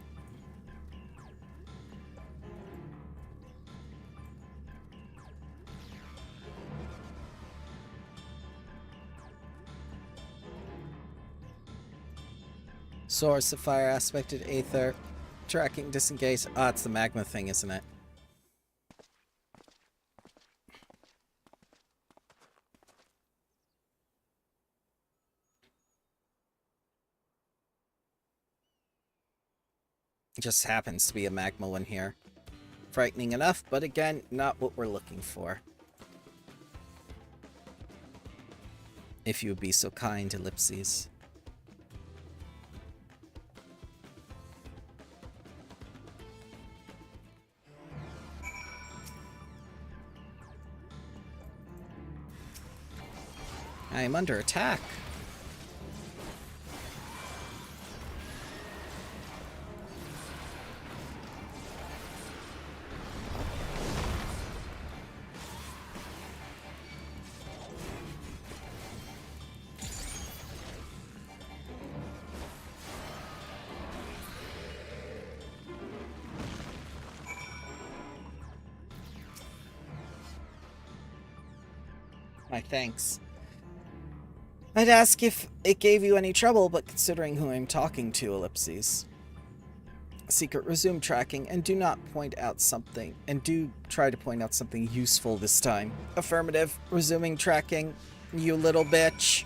Source of fire, aspected aether. Tracking, disengage. Ah, it's the magma thing, isn't it? It just happens to be a magma one here. Frightening enough, but again, not what we're looking for. If you would be so kind, ellipses. I am under attack. My thanks. I'd ask if it gave you any trouble, but considering who I'm talking to, ellipses. Secret, resume tracking and do not point out something, and do try to point out something useful this time. Affirmative, resuming tracking, you little bitch.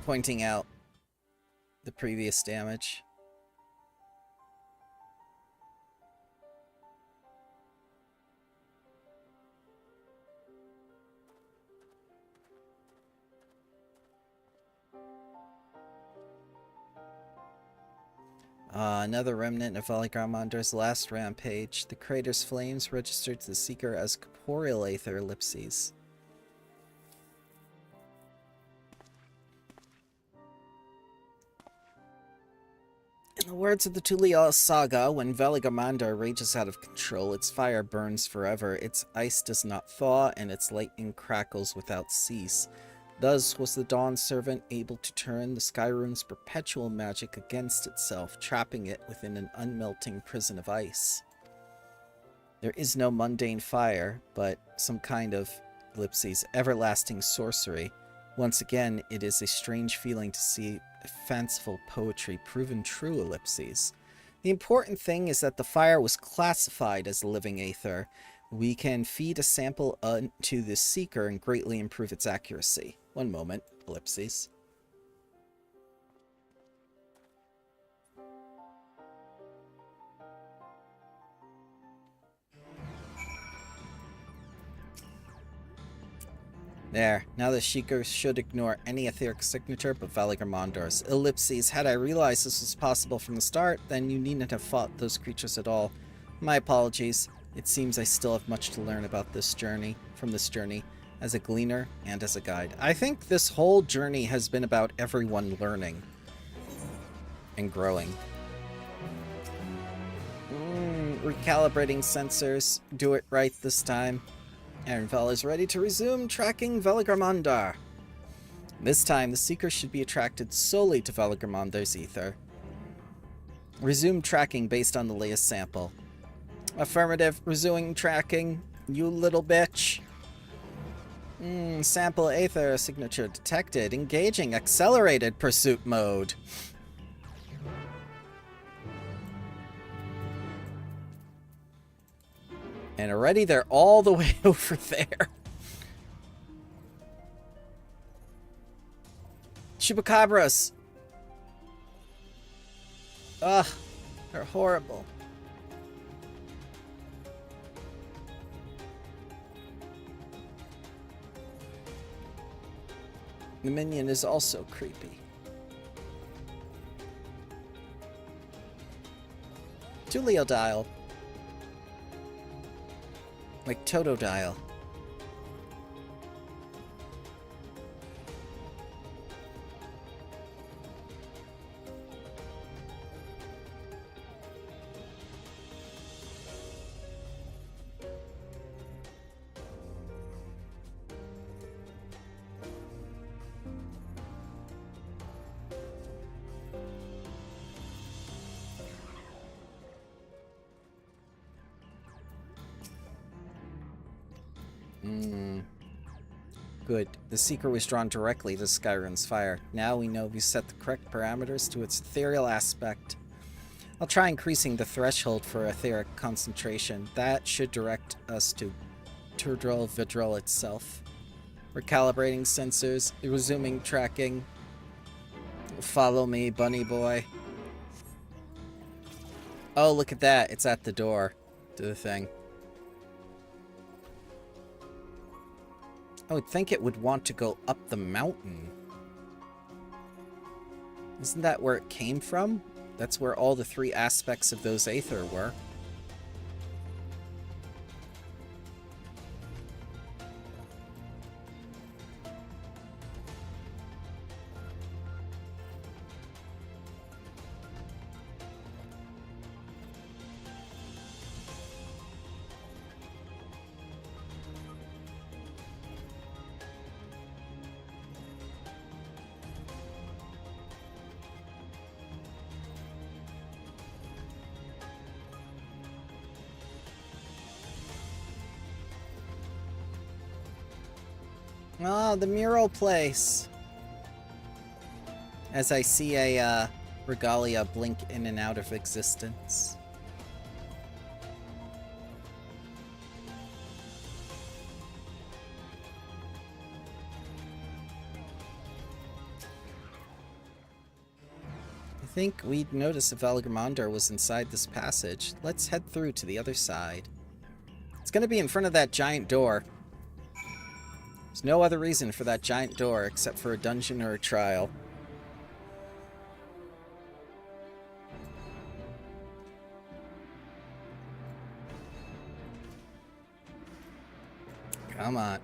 pointing out the previous damage. Another remnant of Valigramondar's last rampage. The crater's flames registered to the Seeker as corporeal aether ellipses. In the words of the Tulial saga, when Valigamandar rages out of control, its fire burns forever, its ice does not thaw, and its lightning crackles without cease. Thus was the Dawn Servant able to turn the Skyrune's perpetual magic against itself, trapping it within an unmelting prison of ice. There is no mundane fire, but some kind of, ellipses, everlasting sorcery. Once again, it is a strange feeling to see fanciful poetry proven true, ellipses. The important thing is that the fire was classified as a living aether. We can feed a sample to the Seeker and greatly improve its accuracy. One moment, ellipses. There, now the Seeker should ignore any etheric signature but Valigramondar's. Ellipses, had I realized this was possible from the start, then you needn't have fought those creatures at all. My apologies. It seems I still have much to learn about this journey, as a gleaner and as a guide. I think this whole journey has been about everyone learning and growing. Recalibrating sensors. Do it right this time. Aaronvel is ready to resume tracking Veligramondar. This time, the Seeker should be attracted solely to Veligramondar's ether. Resume tracking based on the latest sample. Affirmative. Resuming tracking, you little bitch. Sample aether signature detected. Engaging accelerated pursuit mode. And already they're all the way over there. Chupacabras. Ugh, they're horrible. The minion is also creepy. Tuliodile. Like Totodile. Good. The Seeker was drawn directly to Skyrim's fire. Now we know we set the correct parameters to its ethereal aspect. I'll try increasing the threshold for etheric concentration. That should direct us to Turdrul Vidrul itself. Recalibrating sensors, resuming tracking. Follow me, bunny boy. Oh, look at that. It's at the door to the thing. I would think it would want to go up the mountain. Isn't that where it came from? That's where all the three aspects of those aether were. Oh, the mural place. As I see a regalia blink in and out of existence. think we'd notice if Valgamandar was inside this passage. Let's head through to the other side. It's gonna be in front of that giant door. There's no other reason for that giant door except for a dungeon or a trial. Come on.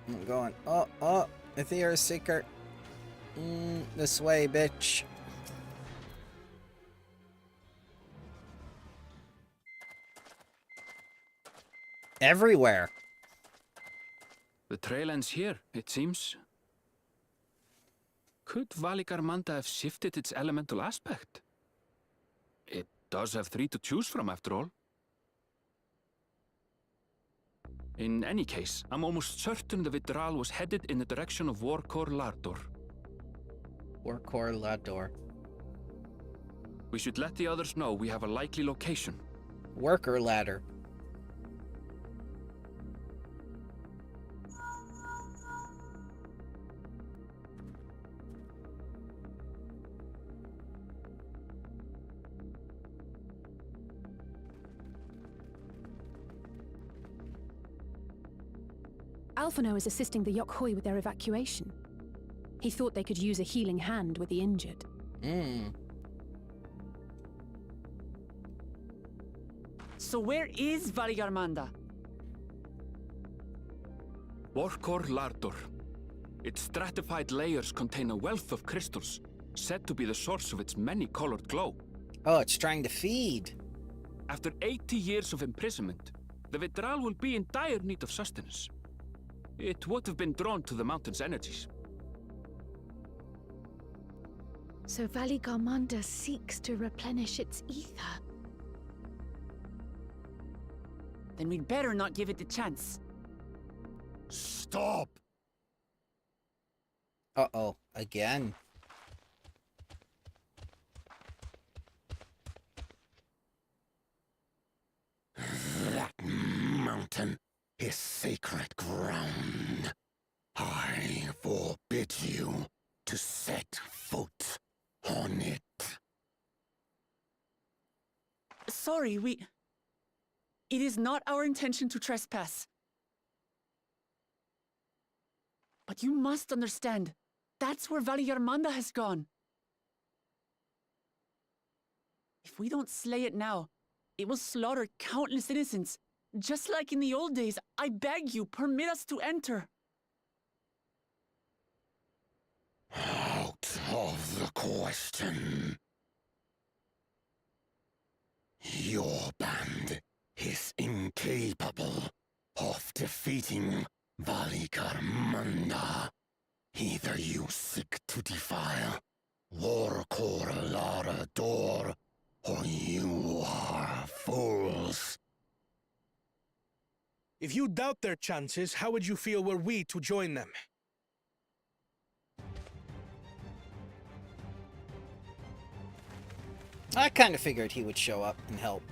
I'm going. Oh, Aether Seeker. This way, bitch. Everywhere. The trail ends here, it seems. Could Valigarmanda have shifted its elemental aspect? It does have 3 to choose from, after all. In any case, I'm almost certain the Vidral was headed in the direction of Warkor Lardor. Warkor Lardor. We should let the others know we have a likely location. Worker ladder. Alphino is assisting the Yokhui with their evacuation. He thought they could use a healing hand with the injured. So where is Valigarmanda? Warkor Lardor. Its stratified layers contain a wealth of crystals, said to be the source of its many-colored glow. Oh, it's trying to feed. After 80 years of imprisonment, the Vidral will be in dire need of sustenance. It would have been drawn to the mountain's energies. So Valigarmanda seeks to replenish its ether. Then we'd better not give it the chance. Stop! Uh-oh, again. That mountain is sacred ground. I forbid you to set foot on it. Sorry, It is not our intention to trespass. But you must understand, that's where Valigarmanda has gone. If we don't slay it now, it will slaughter countless innocents. Just like in the old days, I beg you, permit us to enter. Out of the question. Your band is incapable of defeating Valigarmanda. Either you seek to defile Warkor Lardor, or you are fools. If you doubt their chances, how would you feel were we to join them? I kind of figured he would show up and help.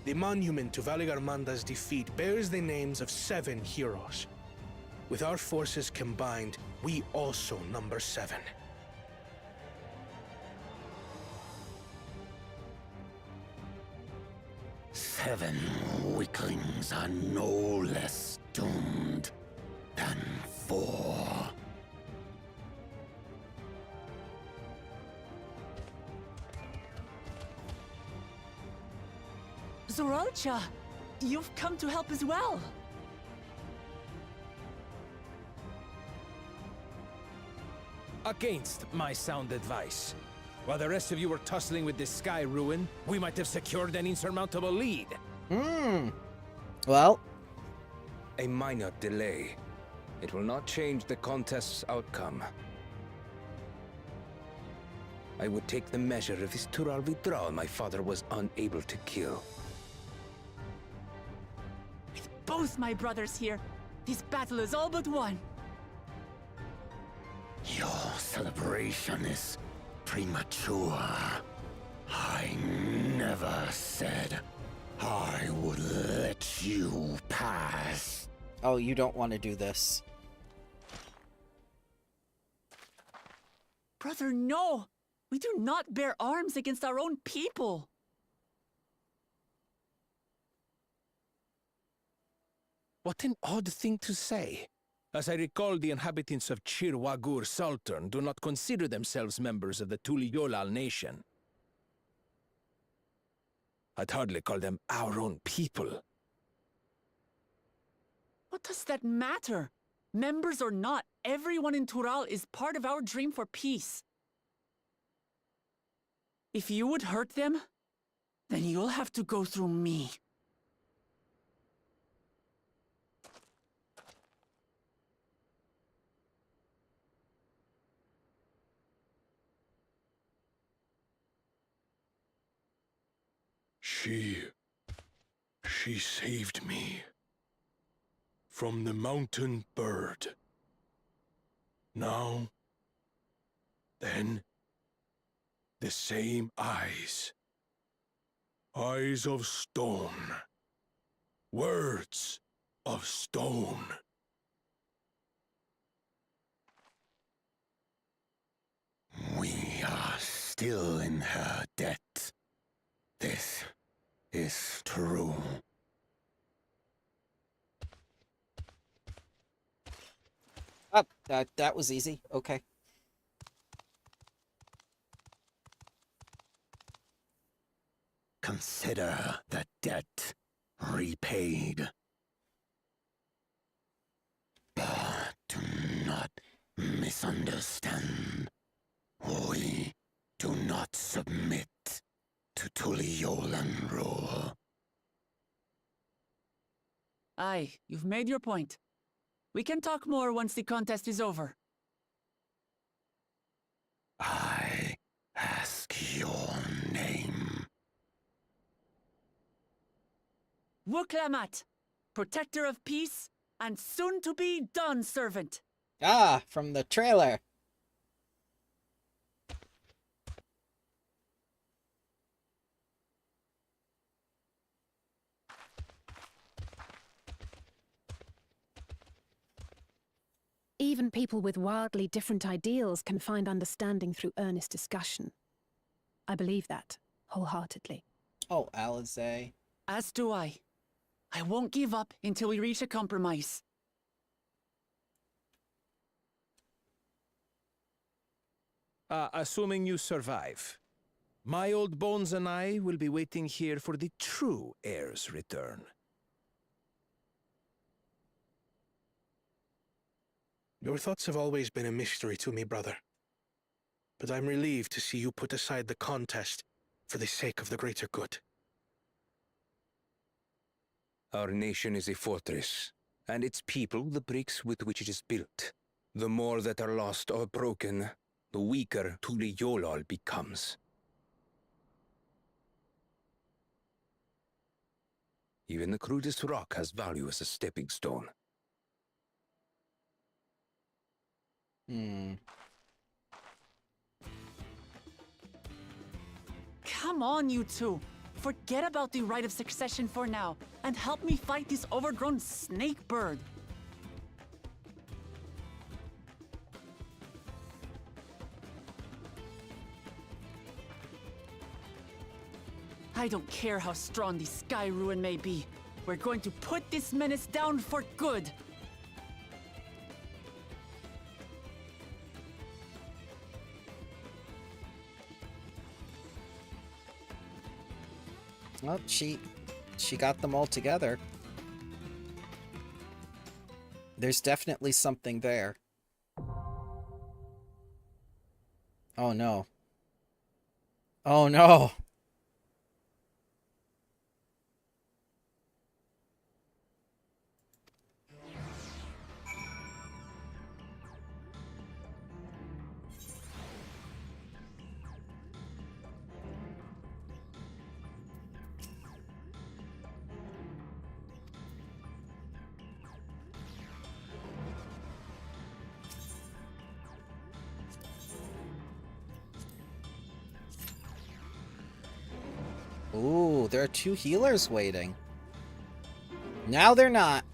The monument to Valigarmanda's defeat bears the names of 7 heroes. With our forces combined, we also number 7. Seven weaklings are no less doomed than 4. Zoralcha, you've come to help as well. Against my sound advice. While the rest of you were tussling with this sky ruin, we might have secured an insurmountable lead. Well, a minor delay. It will not change the contest's outcome. I would take the measure of this Tural Vidral my father was unable to kill. With both my brothers here, this battle is all but won. Your celebration is premature. I never said I would let you pass. Oh, you don't want to do this. Brother, no! We do not bear arms against our own people! What an odd thing to say. As I recall, the inhabitants of Chir Wagur Sultan do not consider themselves members of the Tuliyolal nation. I'd hardly call them our own people. What does that matter? Members or not, everyone in Tural is part of our dream for peace. If you would hurt them, then you'll have to go through me. She saved me from the mountain bird. Now, then, the same eyes. Eyes of stone. Words of stone. We are still in her debt. This is true. Oh, that was easy. Okay. Consider the debt repaid. But do not misunderstand. We do not submit to Tuliyolan rule. Aye, you've made your point. We can talk more once the contest is over. I ask your name. Wuklamat, protector of peace, and soon-to-be Dawn servant. Ah, from the trailer. Even people with wildly different ideals can find understanding through earnest discussion. I believe that, wholeheartedly. Oh, Alizé. As do I. I won't give up until we reach a compromise. Assuming you survive, my old bones and I will be waiting here for the true heir's return. Your thoughts have always been a mystery to me, brother. But I'm relieved to see you put aside the contest for the sake of the greater good. Our nation is a fortress, and its people the bricks with which it is built. The more that are lost or broken, the weaker Tuliyolal becomes. Even the crudest rock has value as a stepping stone. Come on, you two. Forget about the right of succession for now, and help me fight this overgrown snake bird. I don't care how strong the Sky Ruin may be. We're going to put this menace down for good. Well, she got them all together. There's definitely something there. Oh no. Oh no. Ooh, there are 2 healers waiting. Now they're not.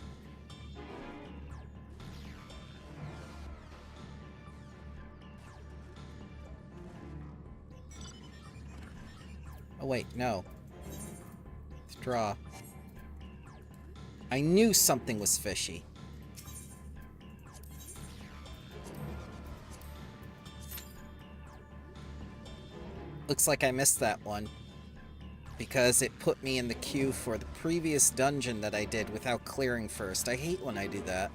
Oh wait, no. Withdraw. I knew something was fishy. Looks like I missed that one. Because it put me in the queue for the previous dungeon that I did without clearing first. I hate when I do that.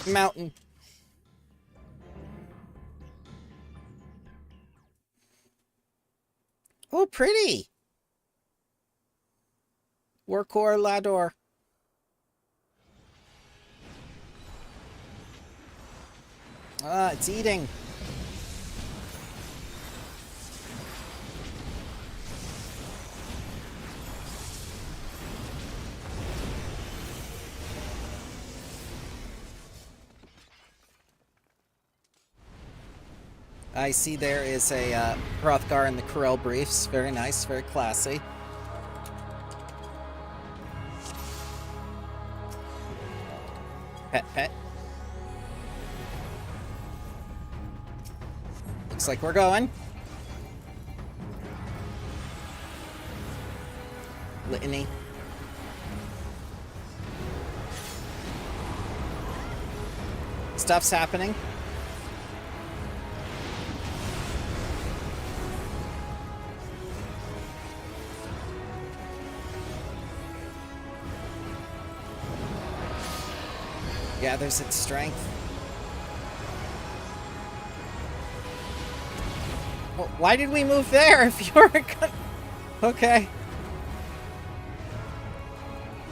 Mountain. Oh, pretty! Workor Lador. Ah, it's eating. I see there is a Hrothgar in the Corel briefs. Very nice, very classy. Pet, pet. Looks like we're going. Litany. Stuff's happening. Gathers its strength. Well, why did we move there if you're gonna... Okay.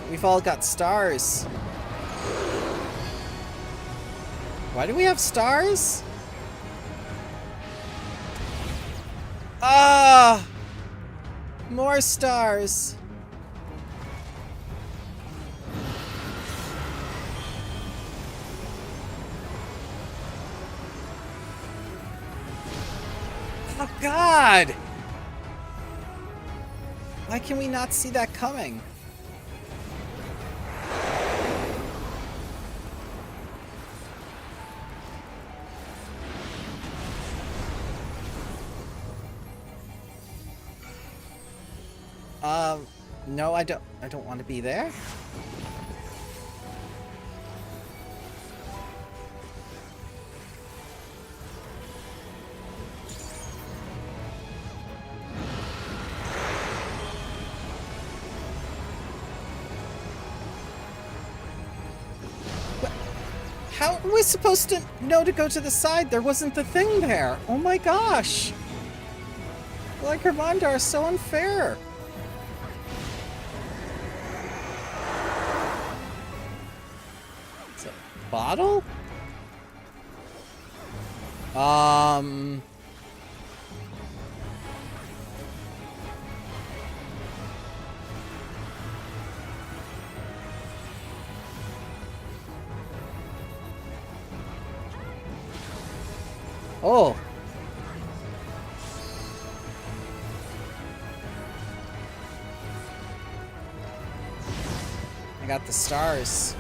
We've all got stars. Why do we have stars? Ah! More stars. Oh, God! Why can we not see that coming? No, I don't want to be there. How are we supposed to know to go to the side? There wasn't the thing there. Oh my gosh. Like Hermandar is so unfair. Is it a bottle? Oh. I got the stars.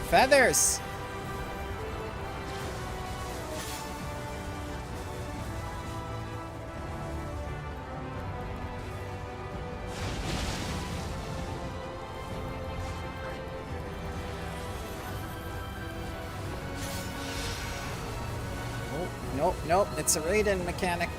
Feathers. Nope, nope, it's a Raiden mechanic.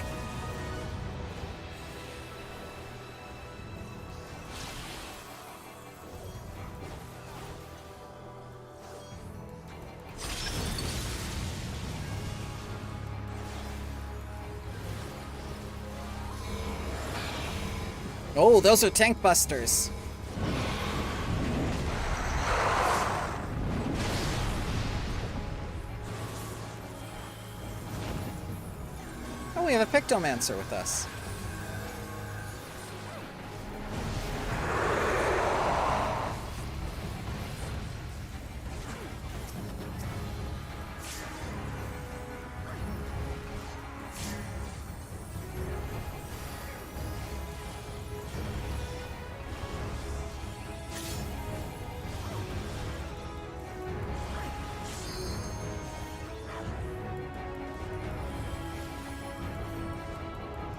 Oh, those are tank busters. We have a Pictomancer with us.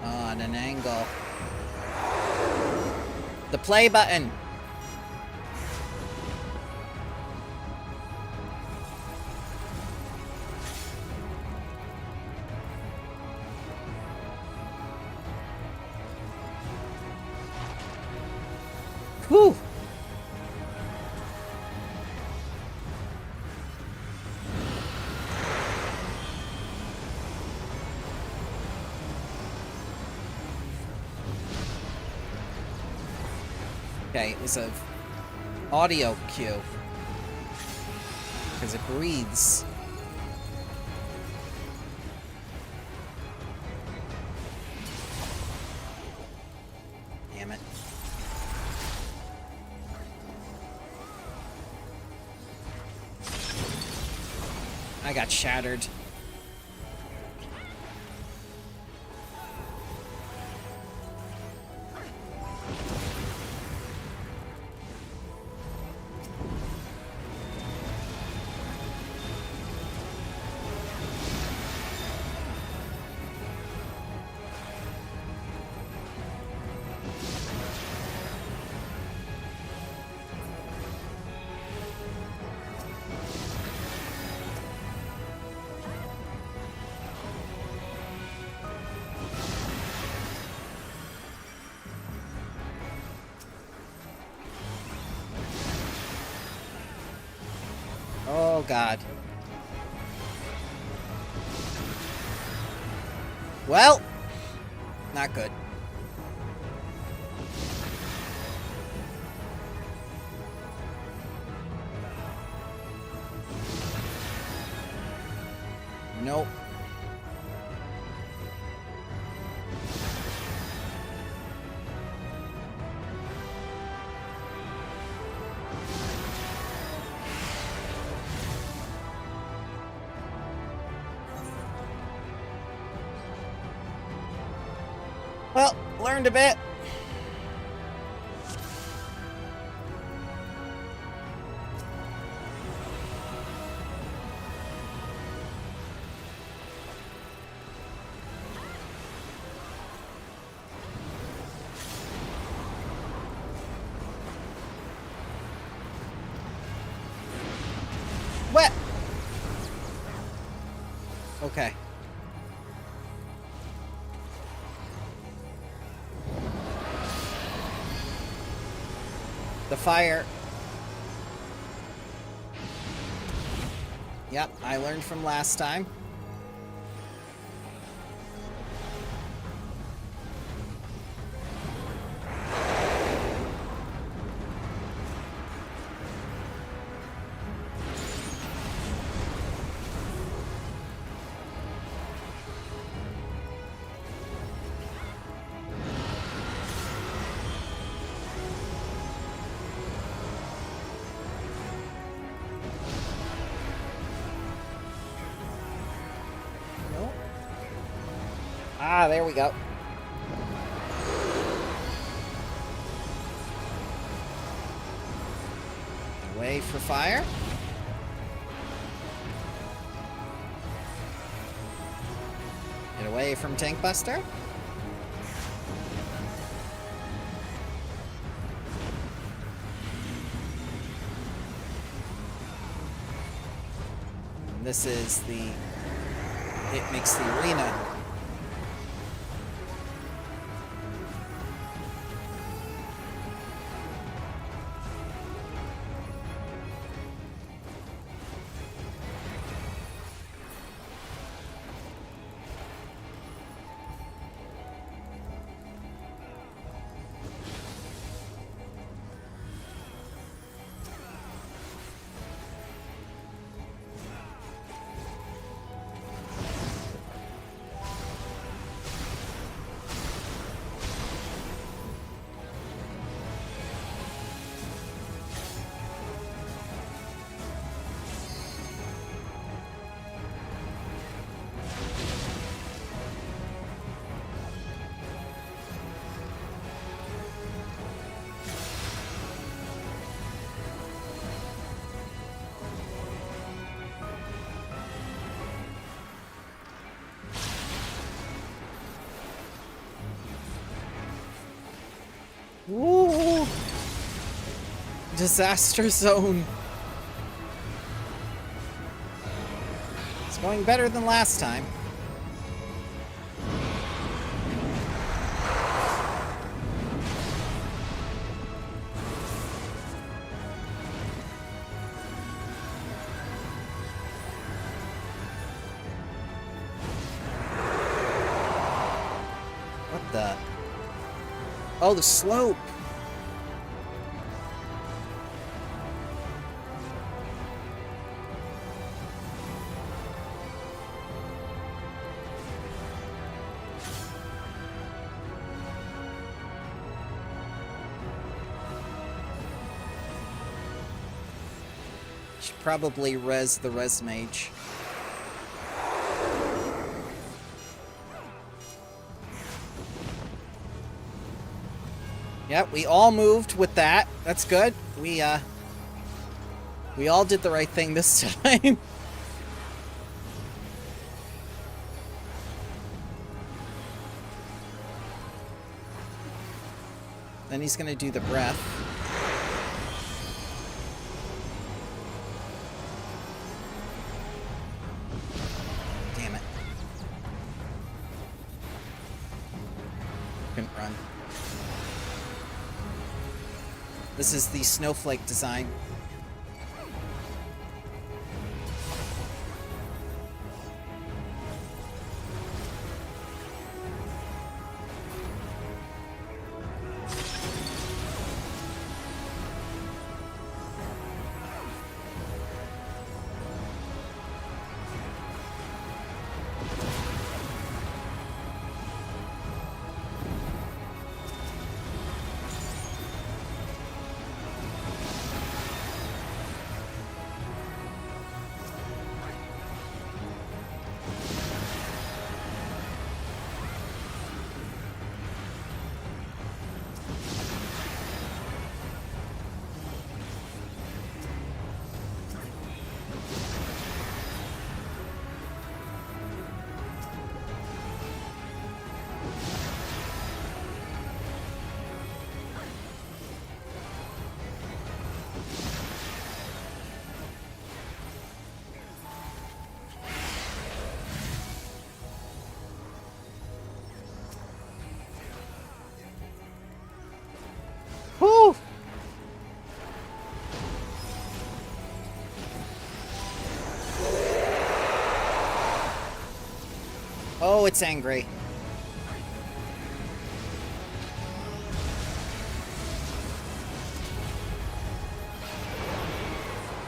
On an angle. The play button. Whew. Okay, it's a audio cue. Because it breathes. Damn it. I got shattered. Oh, God. Well, not good. Nope. Well, learned a bit. What? Okay. The fire. Yep, I learned from last time. Ah, there we go. Away for fire. Get away from Tank Buster. And this is the... It makes the arena. Ooh. Disaster zone. It's going better than last time. What the? Oh, the slope. Should probably res the res mage. Yep, we all moved with that. That's good. We all did the right thing this time. Then he's gonna do the breath. Damn it. Couldn't run. This is the snowflake design. Whew! Oh, it's angry.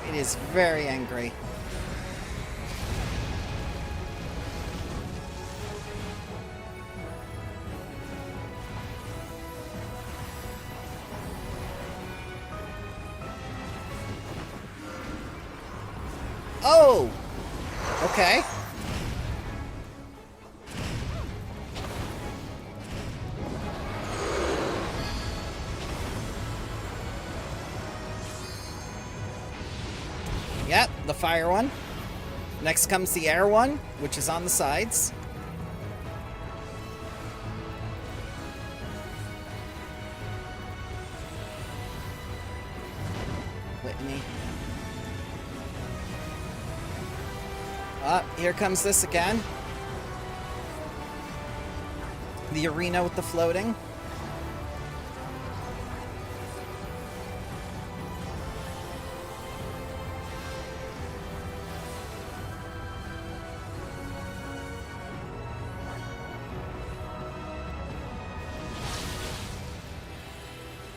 It is very angry. Oh! Okay. Yep, the fire one. Next comes the air one, which is on the sides. Whitney. Ah, here comes this again. The arena with the floating.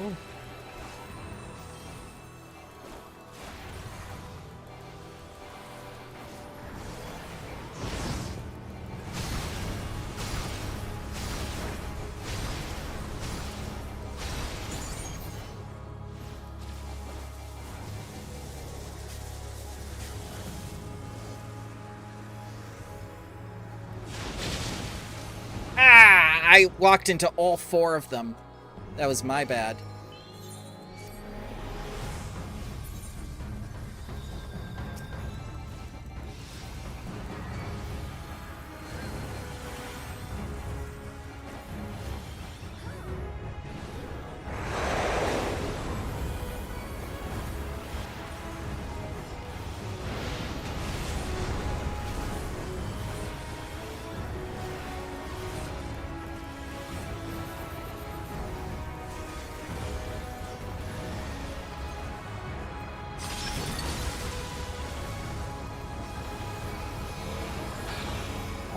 Ooh. I walked into all four of them. That was my bad.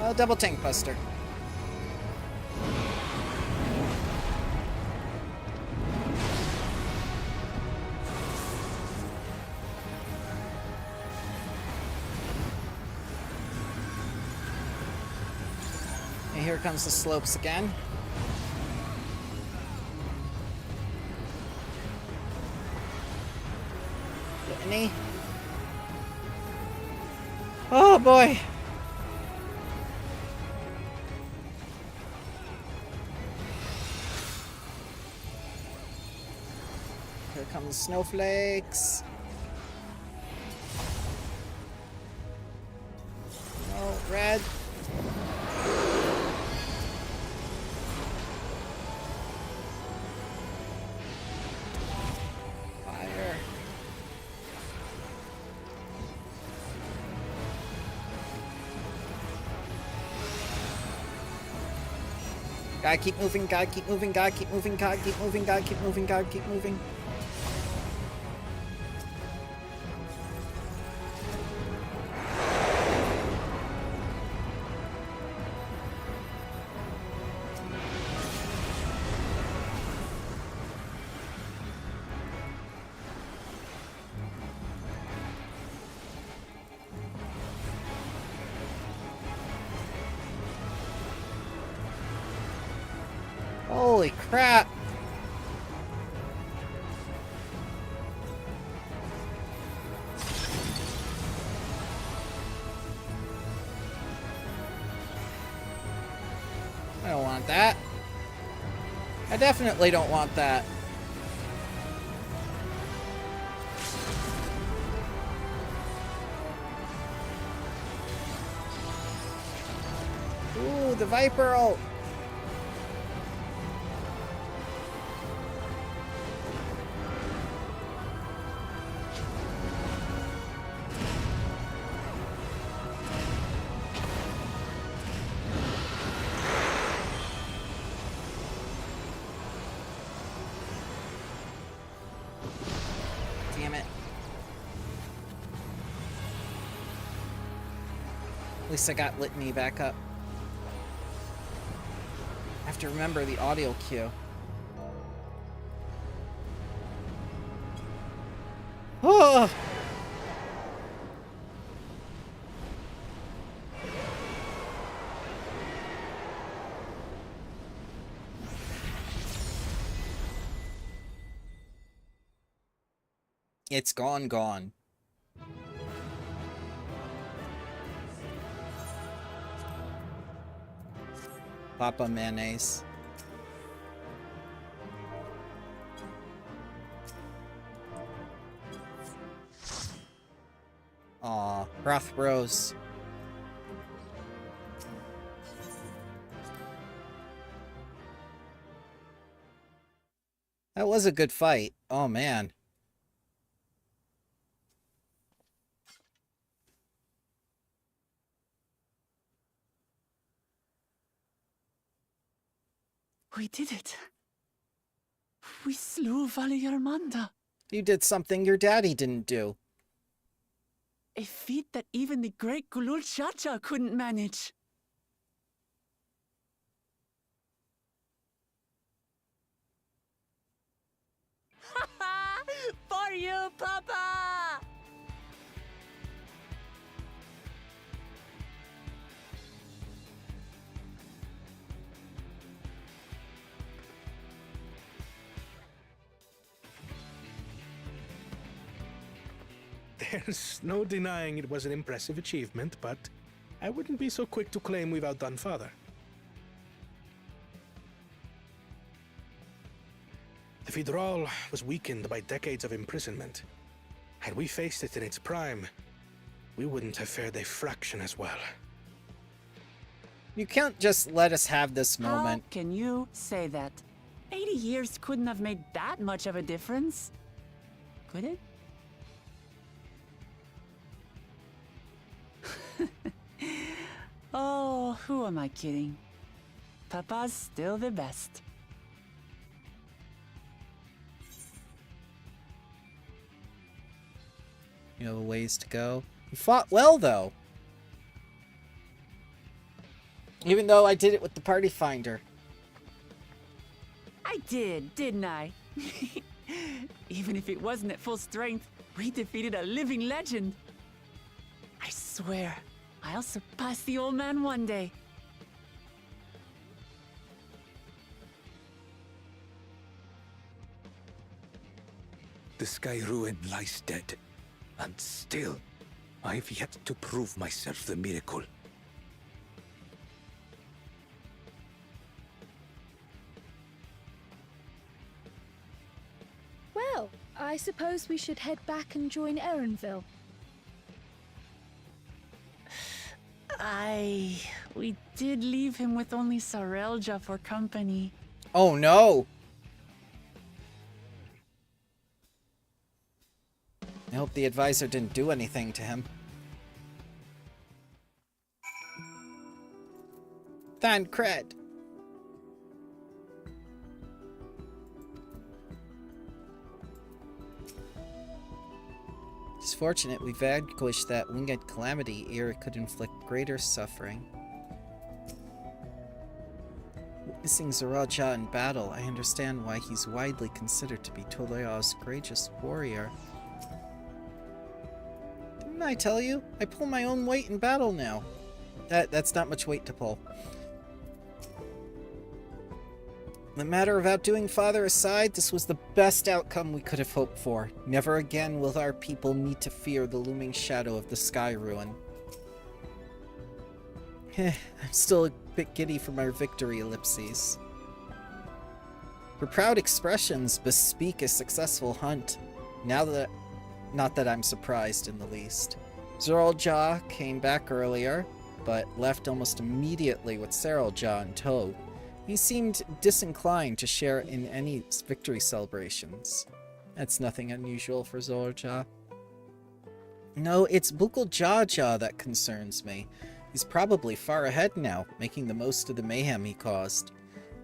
Oh, double tank buster. And here comes the slopes again. Litany. Oh boy. Here come the snowflakes. No, red. Fire. Gotta keep moving, gotta keep moving, gotta keep moving, gotta keep moving, gotta keep moving, gotta keep moving. Holy crap! I don't want that. I definitely don't want that. Ooh, the Viper ult! Damn it. At least I got Litany back up. I have to remember the audio cue. Oh! It's gone. Papa mayonnaise. Aw, Wrath Rose. That was a good fight. Oh man. We did it. We slew Valiarmanda. You did something your daddy didn't do. A feat that even the great Gulul Chacha couldn't manage. For you, Papa! There's no denying it was an impressive achievement, but I wouldn't be so quick to claim we've outdone Father. The Fidral was weakened by decades of imprisonment. Had we faced it in its prime, we wouldn't have fared a fraction as well. You can't just let us have this moment. How can you say that? 80 years couldn't have made that much of a difference. Could it? Oh, who am I kidding? Papa's still the best. You have a ways to go. You fought well, though. Even though I did it with the party finder. I did, didn't I? Even if it wasn't at full strength, we defeated a living legend. I swear, I'll surpass the old man one day. The Sky Ruin lies dead, and still, I've yet to prove myself the miracle. Well, I suppose we should head back and join Erenville. We did leave him with only Sarelja for company. Oh no! I hope the advisor didn't do anything to him. Thancred! It's fortunate we vanquished that winged calamity ere it could inflict greater suffering. Witnessing Zaralja in battle, I understand why he's widely considered to be Toleo's greatest warrior. Didn't I tell you? I pull my own weight in battle now. That's not much weight to pull. The matter of outdoing Father aside, this was the best outcome we could have hoped for. Never again will our people need to fear the looming shadow of the Sky Ruin. I'm still a bit giddy from our victory, Ellipses. Her proud expressions bespeak a successful hunt. Not that I'm surprised in the least. Zaralja came back earlier, but left almost immediately with Saralja in tow. He seemed disinclined to share in any victory celebrations. That's nothing unusual for Zaralja. No, it's Bukal Jaja that concerns me. He's probably far ahead now, making the most of the mayhem he caused.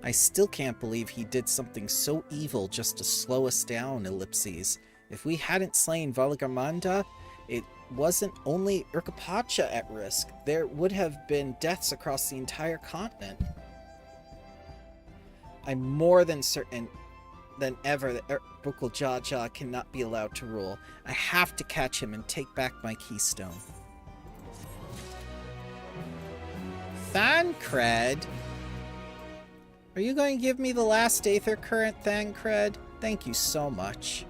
I still can't believe he did something so evil just to slow us down, Ellipses. If we hadn't slain Valagarmanda, it wasn't only Urkapacha at risk. There would have been deaths across the entire continent. I'm more than certain than ever that Bukal Jaja cannot be allowed to rule. I have to catch him and take back my keystone. Thancred? Are you going to give me the last Aether Current, Thancred? Thank you so much.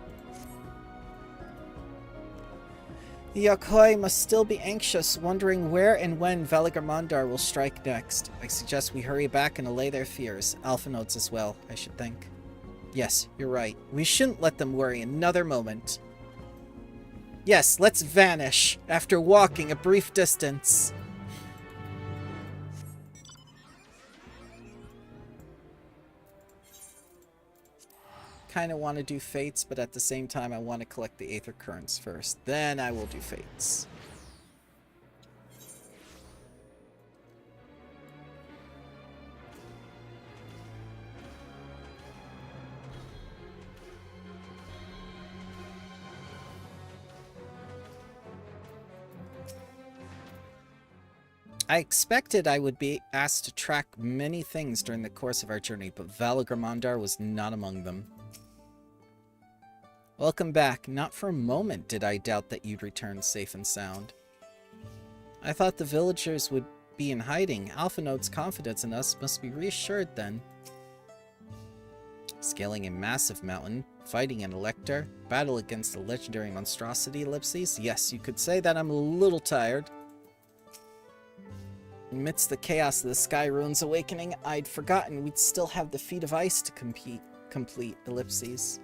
The Yokoi must still be anxious, wondering where and when Valagarmandar will strike next. I suggest we hurry back and allay their fears. Alpha Nodes as well, I should think. Yes, you're right. We shouldn't let them worry another moment. Yes, let's vanish, after walking a brief distance. Kind of want to do Fates, but at the same time I want to collect the Aether Currents first. Then I will do Fates. I expected I would be asked to track many things during the course of our journey, but Valagarmandar was not among them. Welcome back. Not for a moment did I doubt that you'd return safe and sound. I thought the villagers would be in hiding. Alpha Node's confidence in us must be reassured then. Scaling a massive mountain, fighting an Elector, battle against a legendary monstrosity, Ellipses? Yes, you could say that I'm a little tired. Amidst the chaos of the Sky Ruin's awakening, I'd forgotten we'd still have the Feat of Ice to complete, Ellipses.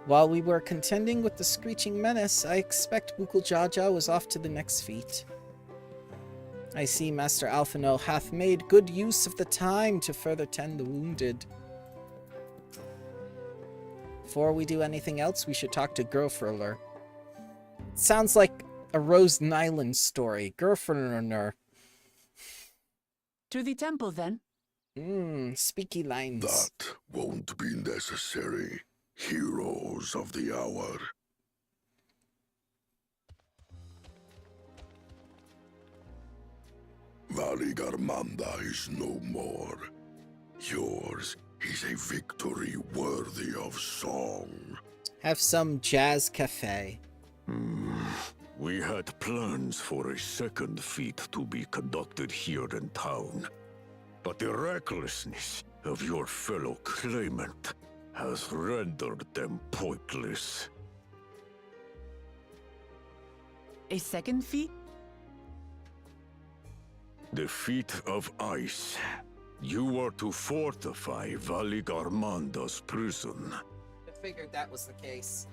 While we were contending with the Screeching Menace, I expect Bukal Jaja was off to the next feat. I see Master Alphino hath made good use of the time to further tend the wounded. Before we do anything else, we should talk to Grofurler. Sounds like a Rose Nyland story. Grofurler. To the temple, then. Speaky lines. That won't be necessary. Heroes of the hour. Valigarmanda is no more. Yours is a victory worthy of song. Have some jazz cafe. We had plans for a second feat to be conducted here in town. But the recklessness of your fellow claimant has rendered them pointless. A second feat? The feat of ice. You are to fortify Valigarmanda's prison. I figured that was the case.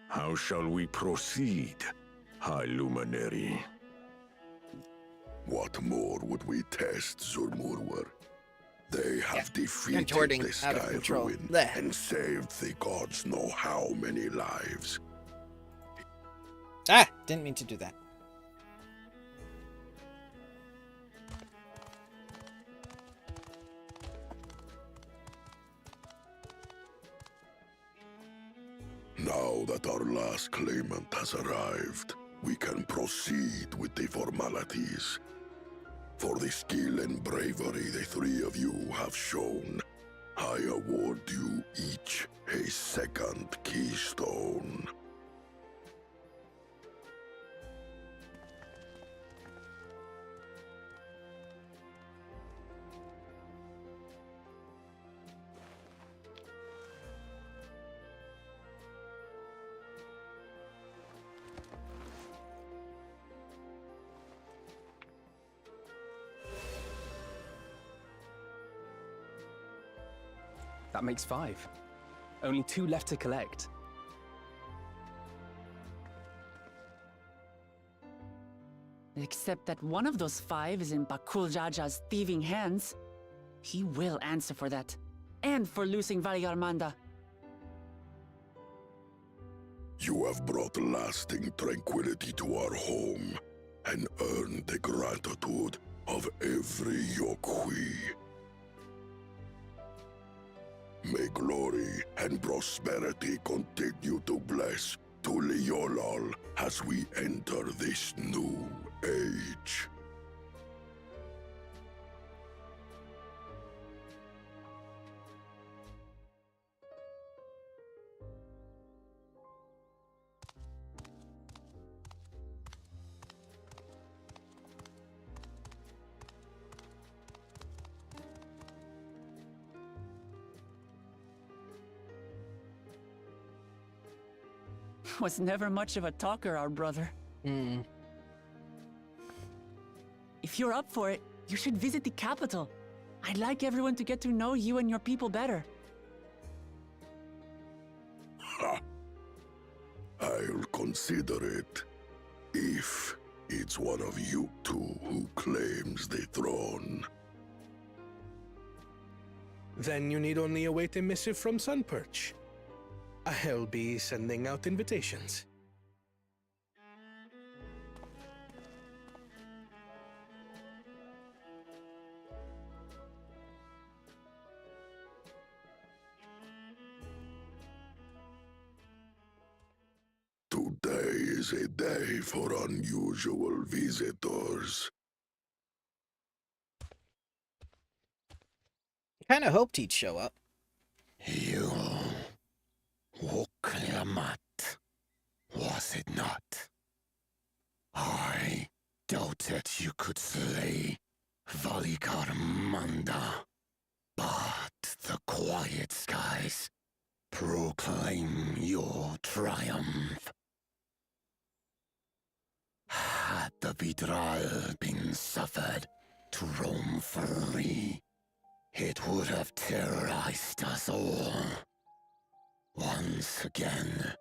How shall we proceed, High Luminary? What more would we test, Zurmurwer? They have defeated contorting the out of Sky control. Ruin Blech. and saved the gods know how many lives. Ah! Didn't mean to do that. Now that our last claimant has arrived, we can proceed with the formalities. For the skill and bravery the three of you have shown, I award you each a second keystone. That makes 5. Only 2 left to collect. Except that one of those 5 is in Bakul Jaja's thieving hands. He will answer for that. And for losing Valigarmanda. You have brought lasting tranquility to our home and earned the gratitude of every Yokwi. May glory and prosperity continue to bless Tuliolol as we enter this new age. Was never much of a talker, our brother. If you're up for it, you should visit the capital. I'd like everyone to get to know you and your people better. Ha! I'll consider it. If it's one of you two who claims the throne. Then you need only await a missive from Sunperch. I'll be sending out invitations. Today is a day for unusual visitors. Kind of hoped he'd show up. You... Woklamat, was it not? I doubted you could slay Valigarmanda, but the quiet skies proclaim your triumph. Had the Vidral been suffered to roam free, it would have terrorized us all. Once again,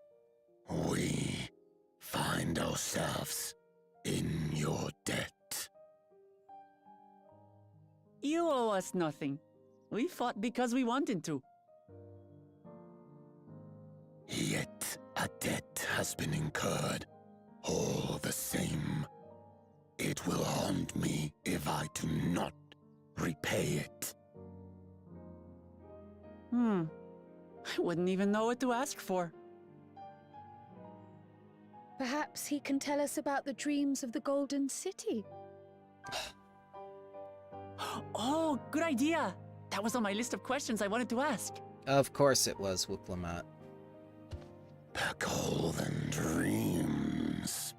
we find ourselves in your debt. You owe us nothing. We fought because we wanted to. Yet a debt has been incurred. All the same, it will haunt me if I do not repay it. I wouldn't even know what to ask for. Perhaps he can tell us about the dreams of the Golden City. Oh, good idea! That was on my list of questions I wanted to ask. Of course it was, Wooklamat. The Golden Dreams.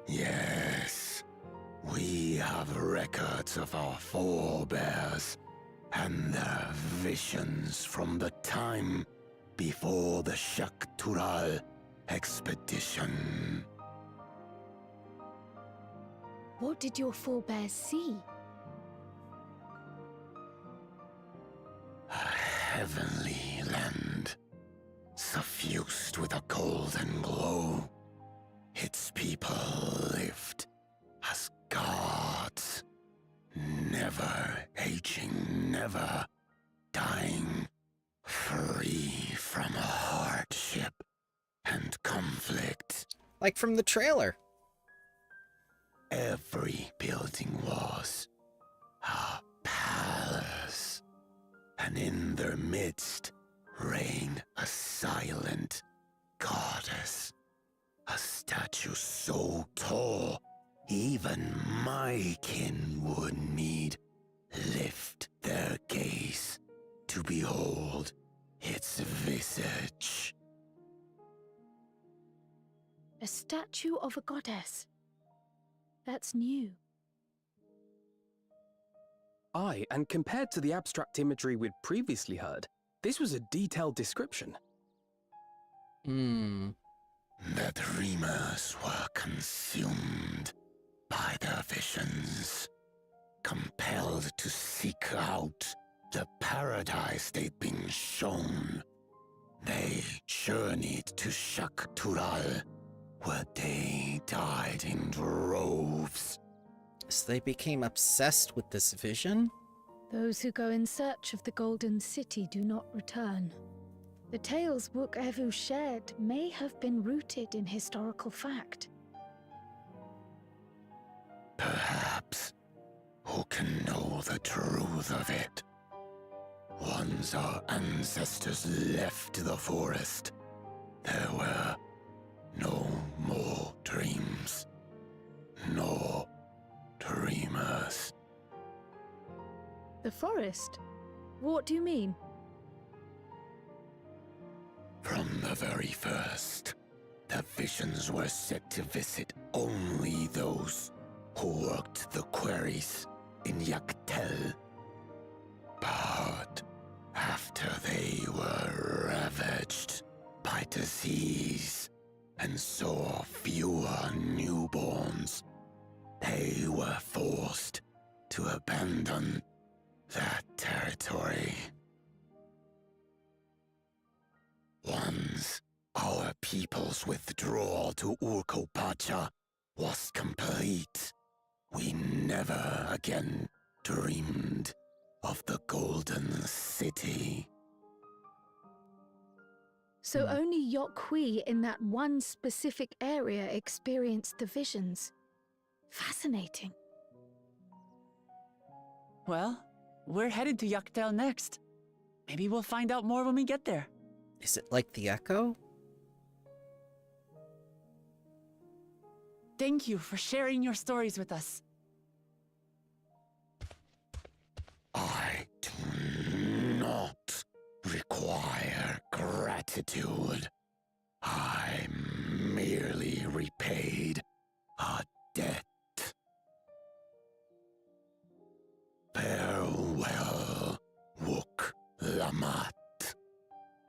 Yes, we have records of our forebears and their visions from the time before the Shaktural expedition. What did your forebears see? A heavenly land, suffused with a golden glow. Its people lived as gods, never aging, never dying, free from hardship and conflict. Like from the trailer. Every building was a palace, and in their midst reigned a silent goddess. A statue so tall, even my kin would need lift their gaze to behold its visage. A statue of a goddess. That's new. Aye, and compared to the abstract imagery we'd previously heard, this was a detailed description. The dreamers were consumed by their visions, compelled to seek out the paradise they'd been shown. They journeyed to Shaktural, where they died in droves. So they became obsessed with this vision? Those who go in search of the Golden City do not return. The tales Wook Evu shared may have been rooted in historical fact. Perhaps. Who can know the truth of it? Once our ancestors left the forest, there were no more dreams, no dreamers. The forest? What do you mean? From the very first, the visions were set to visit only those who worked the quarries in Yaktel. But after they were ravaged by disease and saw fewer newborns, they were forced to abandon that territory. Once our people's withdrawal to Urkopacha was complete, we never again dreamed of the Golden City. So only Yokhui in that one specific area experienced the visions. Fascinating. Well, we're headed to Yaktel next. Maybe we'll find out more when we get there. Is it like the Echo? Thank you for sharing your stories with us. I do not require gratitude. I merely repaid a debt. Farewell, Wook Lamat.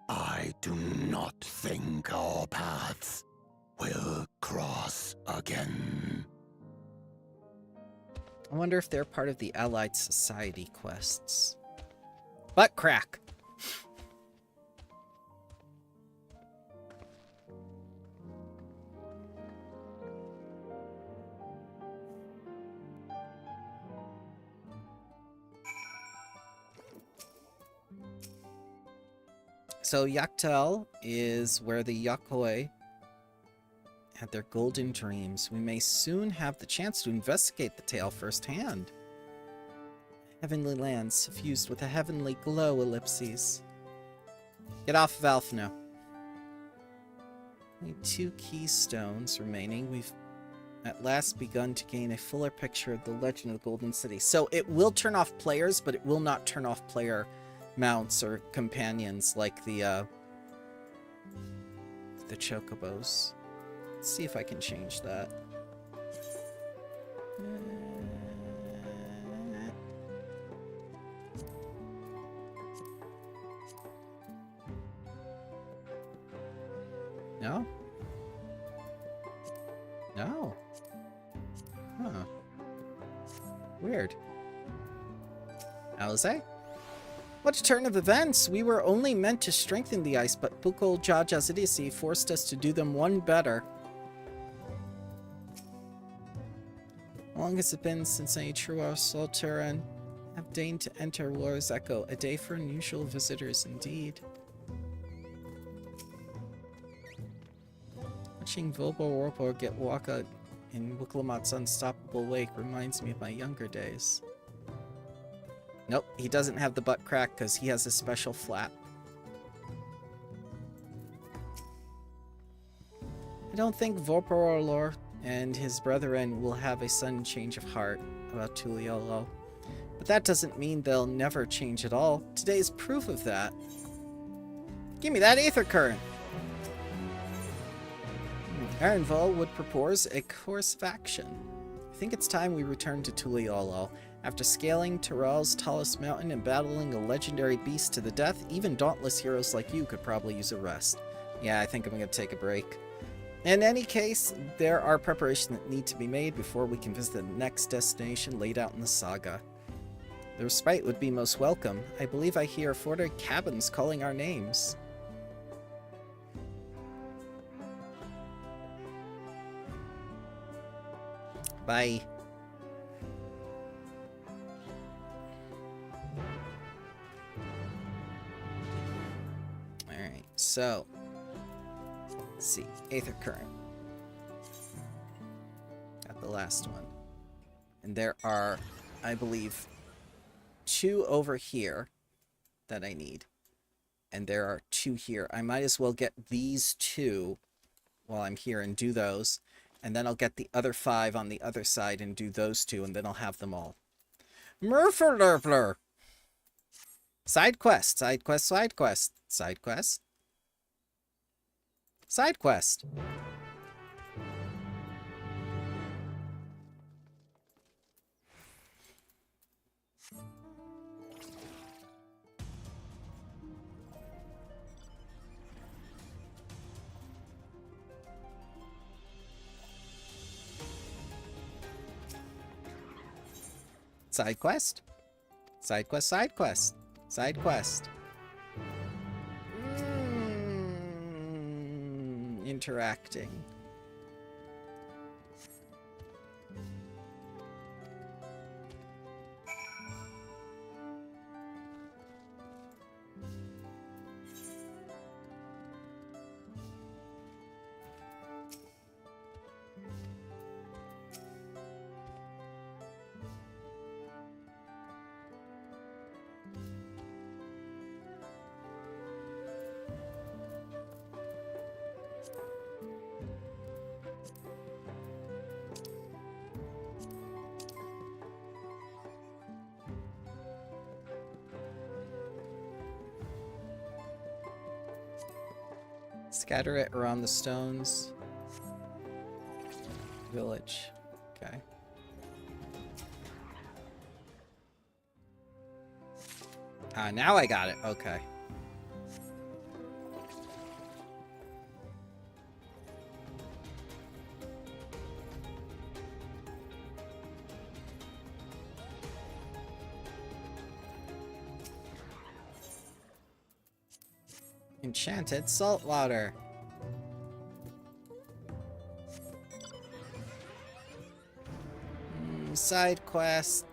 I do not think our paths will cross again. I wonder if they're part of the Allied Society quests. Butt crack! So Yaktel is where the Yakoi had their golden dreams. We may soon have the chance to investigate the tale firsthand. Heavenly lands suffused with a heavenly glow, ellipses. Get off of Alphino. Only 2 keystones remaining. We've at last begun to gain a fuller picture of the legend of the Golden City. So it will turn off players, but it will not turn off player mounts or companions like the chocobos. Let's see if I can change that. No? No. Huh. Weird. Alize? What a turn of events! We were only meant to strengthen the ice, but Pukul Jajazidisi forced us to do them one better. How long has it been since any Truar Solteran have deigned to enter War's Echo? A day for unusual visitors indeed. Watching Volbo Warpo get Waka in Wiklamat's unstoppable wake reminds me of my younger days. Nope, he doesn't have the butt crack because he has a special flap. I don't think Vorporolor and his brethren will have a sudden change of heart about Tuliolo. But that doesn't mean they'll never change at all. Today's proof of that. Give me that Aether Current! Arenville would propose a course of action. I think it's time we return to Tuliolo. After scaling Tyrell's tallest mountain and battling a legendary beast to the death, even dauntless heroes like you could probably use a rest. Yeah, I think I'm going to take a break. In any case, there are preparations that need to be made before we can visit the next destination laid out in the saga. The respite would be most welcome. I believe I hear 40 cabins calling our names. Bye. Alright, so let's see. Aether Current. Got the last one. And there are, I believe, 2 over here that I need. And there are 2 here. I might as well get these 2 while I'm here and do those. And then I'll get the other 5 on the other side and do those 2, and then I'll have them all. Murflerfler! Side quest, side quest, side quest, side quest. Side quest. Side quest. Side quest, side quest. Side quest. Interacting. Scatter it around the stones. Village. Okay. Ah, now I got it. Okay. Enchanted saltwater. Side quest.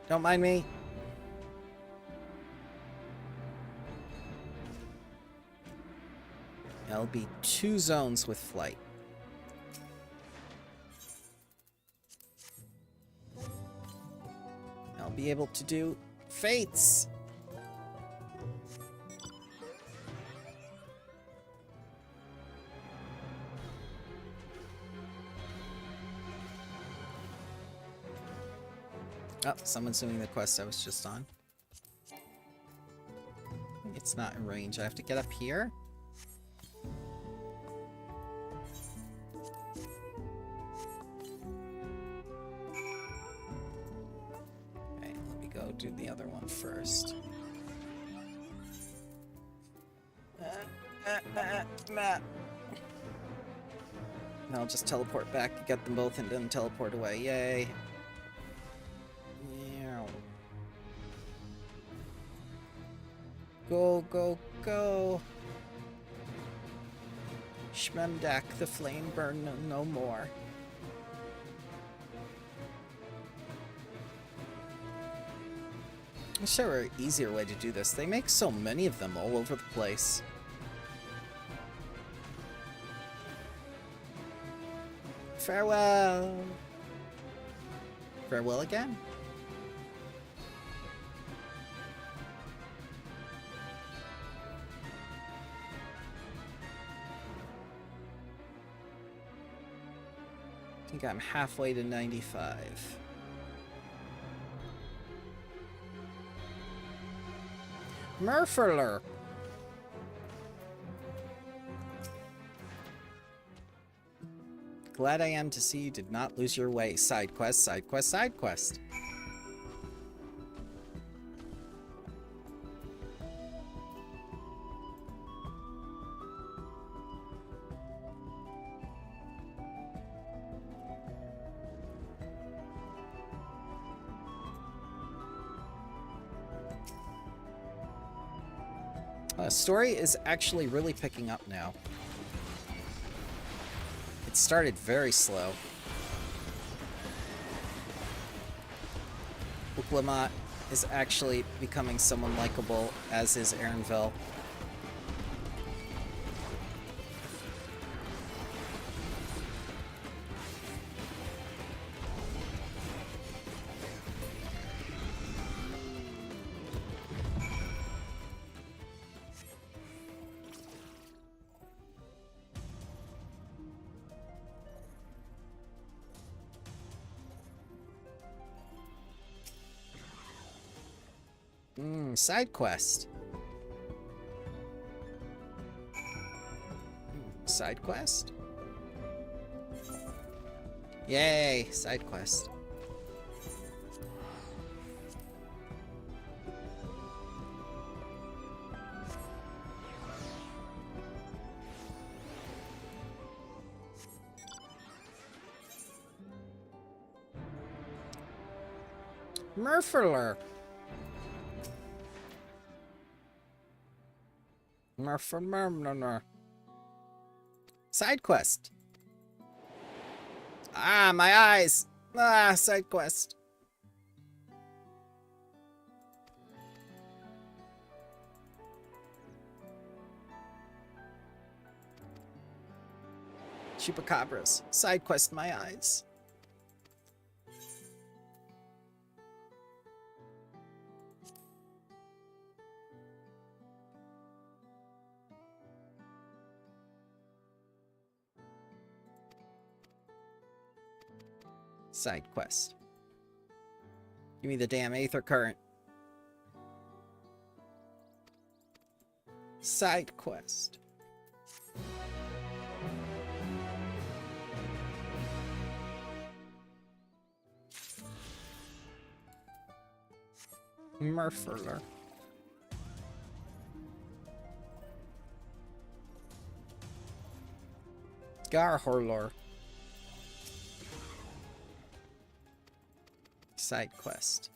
Don't mind me. There'll be 2 zones with flight. I'll be able to do fates. Oh, someone's doing the quest I was just on. It's not in range. I have to get up here? Okay, let me go do the other one first. And I'll just teleport back to get them both and then teleport away. Yay. Meow. Go, go, go. Schmemdak, the flame burn no more. I'm sure an easier way to do this. They make so many of them all over the place. Farewell. Farewell again? I think I'm halfway to 95. Murferler. Glad I am to see you did not lose your way. Side quest, side quest, side quest. Story is actually really picking up now. It started very slow. Uklamat is actually becoming someone likable, as is Aaronville. Side quest. Side quest? Yay, side quest. Murferler. Side quest. Ah, my eyes. Ah, side quest. Chupacabras. Side quest, my eyes. Side quest. Give me the damn Aether Current. Side quest. Murferler. Garhorlor. Side quest.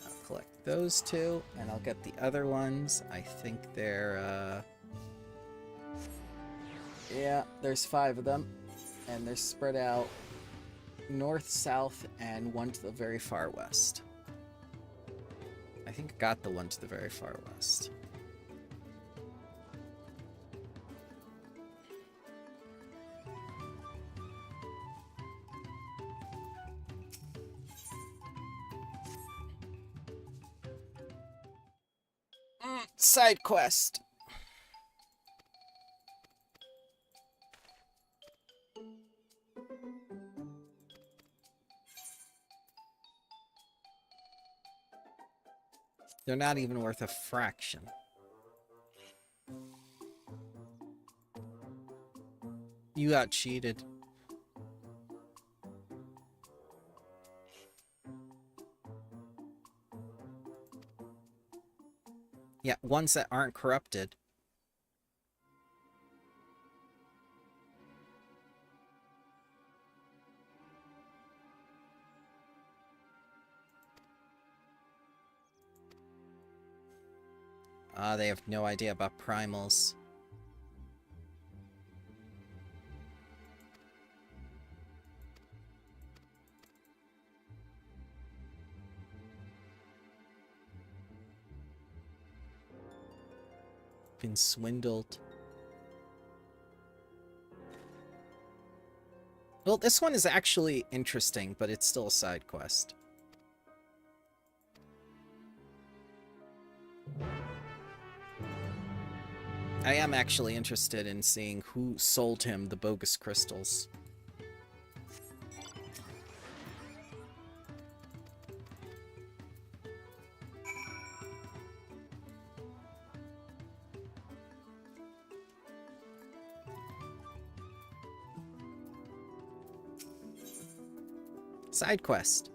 I'll collect those two, and I'll get the other ones. I think they're, yeah, there's 5 of them, and they're spread out north, south, and one to the very far west. I think I got the one to the very far west. Side quest. They're not even worth a fraction. You got cheated. Yeah, ones that aren't corrupted. They have no idea about primals. Been swindled. Well, this one is actually interesting, but it's still a side quest. I am actually interested in seeing who sold him the bogus crystals. Side quest.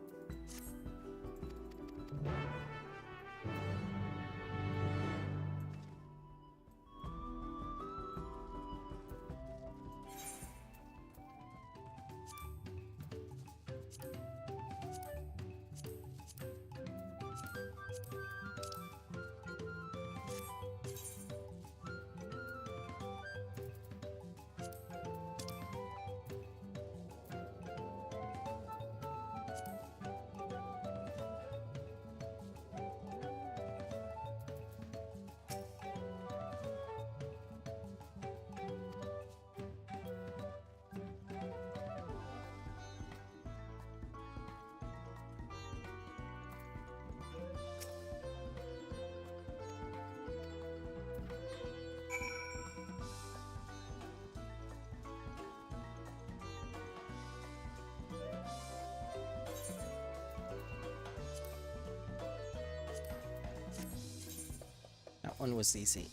That one was easy.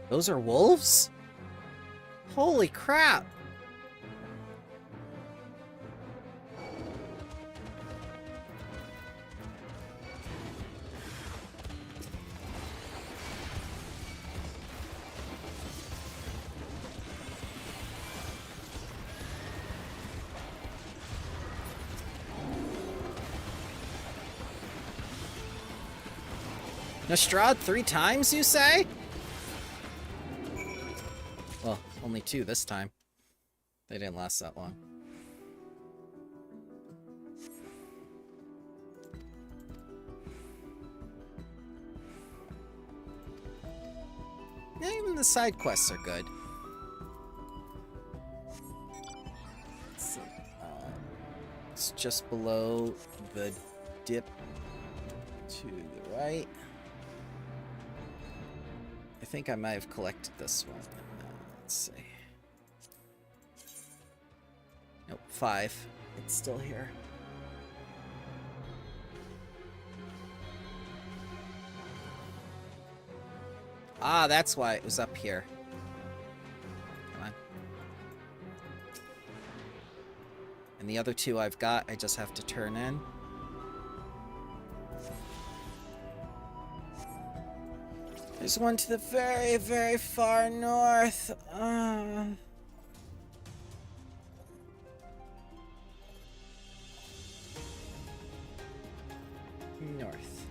Those are wolves? Holy crap! Nostrad 3 times, you say? Well, only 2 this time. They didn't last that long. Yeah, even the side quests are good. Let's see. It's just below the dip to the right. I think I might have collected this one. Let's see. Nope, 5. It's still here. Ah, that's why it was up here. Come on. And the other 2 I've got, I just have to turn in. There's one to the very, very far north. North.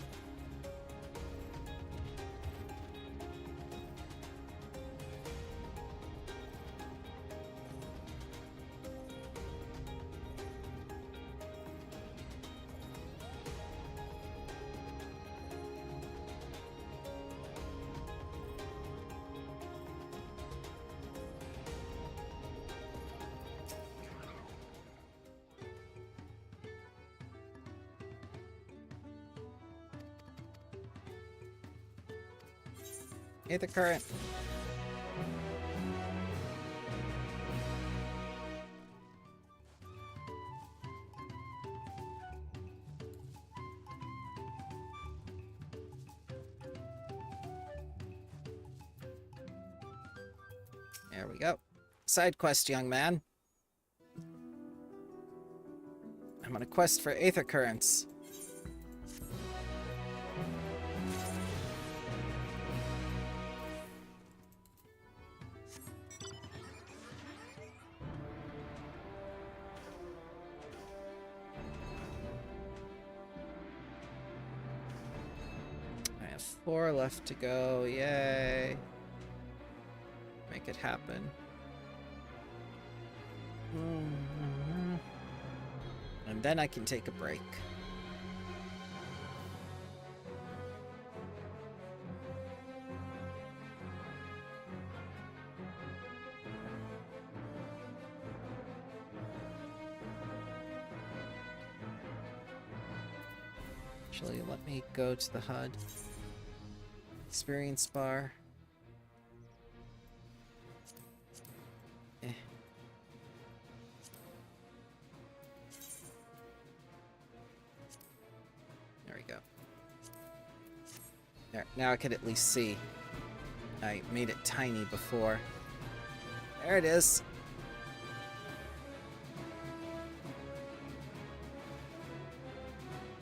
Aether current. There we go. Side quest, young man. I'm on a quest for Aether currents. I have 4 left to go. Yay. Make it happen. And then I can take a break. Actually, let me go to the HUD. Experience bar. There we go. There, now I can at least see. I made it tiny before. There it is.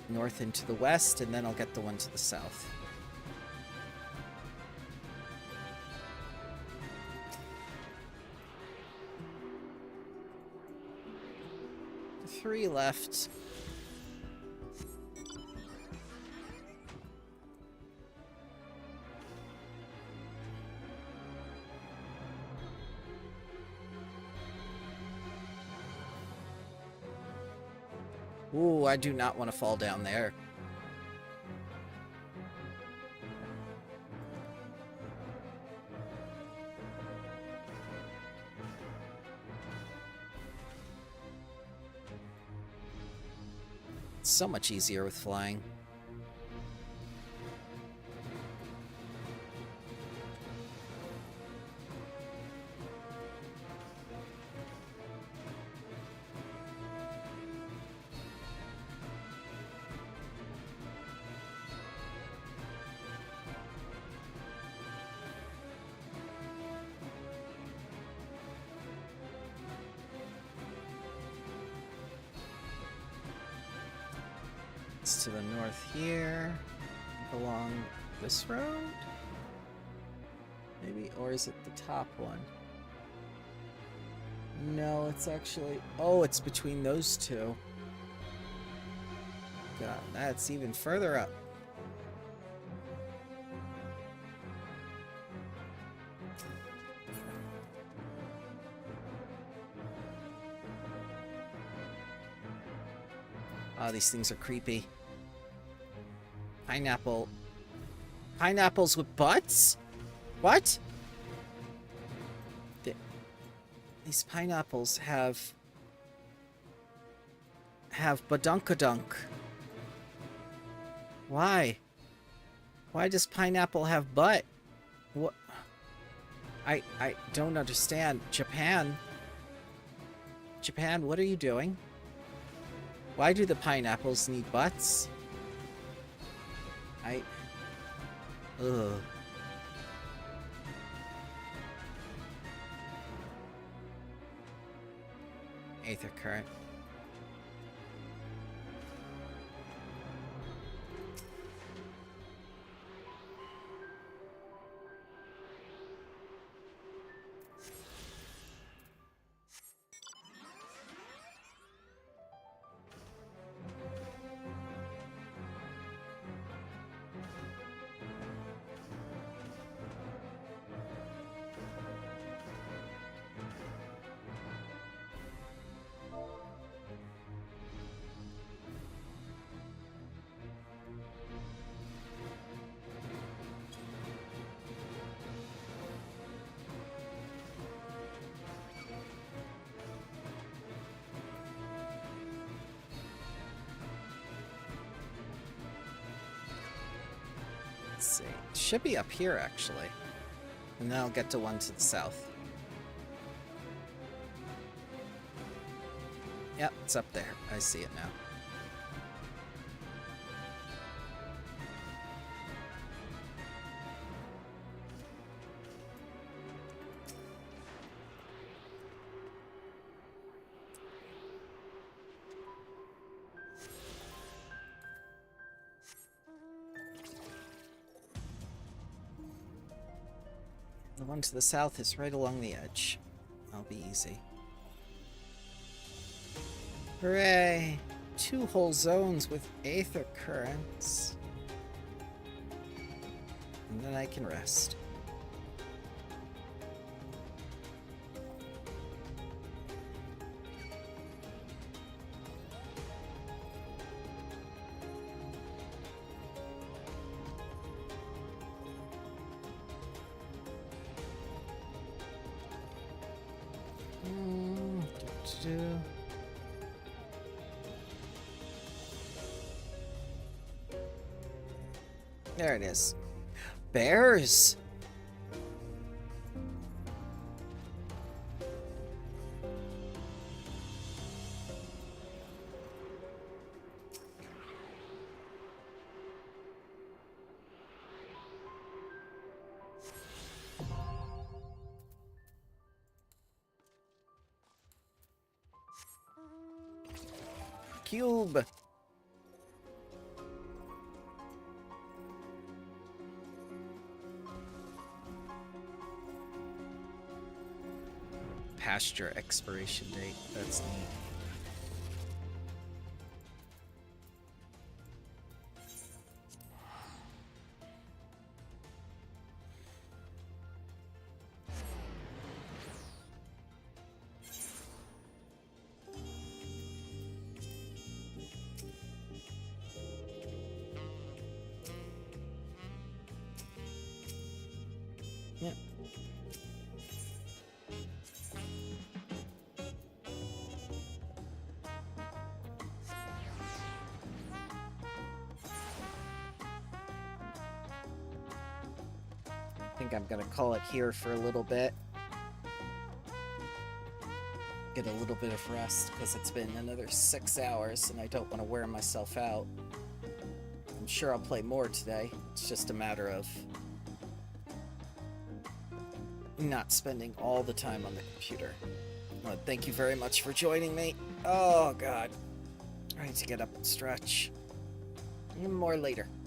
North into the west, and then I'll get the one to the south. Three left. Ooh, I do not want to fall down there. It's so much easier with flying. To the north here, along this road, maybe, or is it the top one? No, it's actually, oh, it's between those two. God, that's even further up. Oh, these things are creepy. Pineapple. Pineapples with butts? What? These pineapples have badunkadunk. Why? Why does pineapple have butt? What? I don't understand. Japan? Japan, what are you doing? Why do the pineapples need butts? Ugh. Aether current. Let's see. It should be up here, actually. And then I'll get to one to the south. Yep, it's up there. I see it now. The one to the south is right along the edge. I'll be easy. Hooray! 2 whole zones with aether currents. And then I can rest. There it is. Bears! Cube! Pasture expiration date. That's neat. Yeah. I think I'm gonna call it here for a little bit. Get a little bit of rest, because it's been another 6 hours and I don't want to wear myself out. I'm sure I'll play more today. It's just a matter of not spending all the time on the computer. Thank you very much for joining me. Oh god. I need to get up and stretch. More later.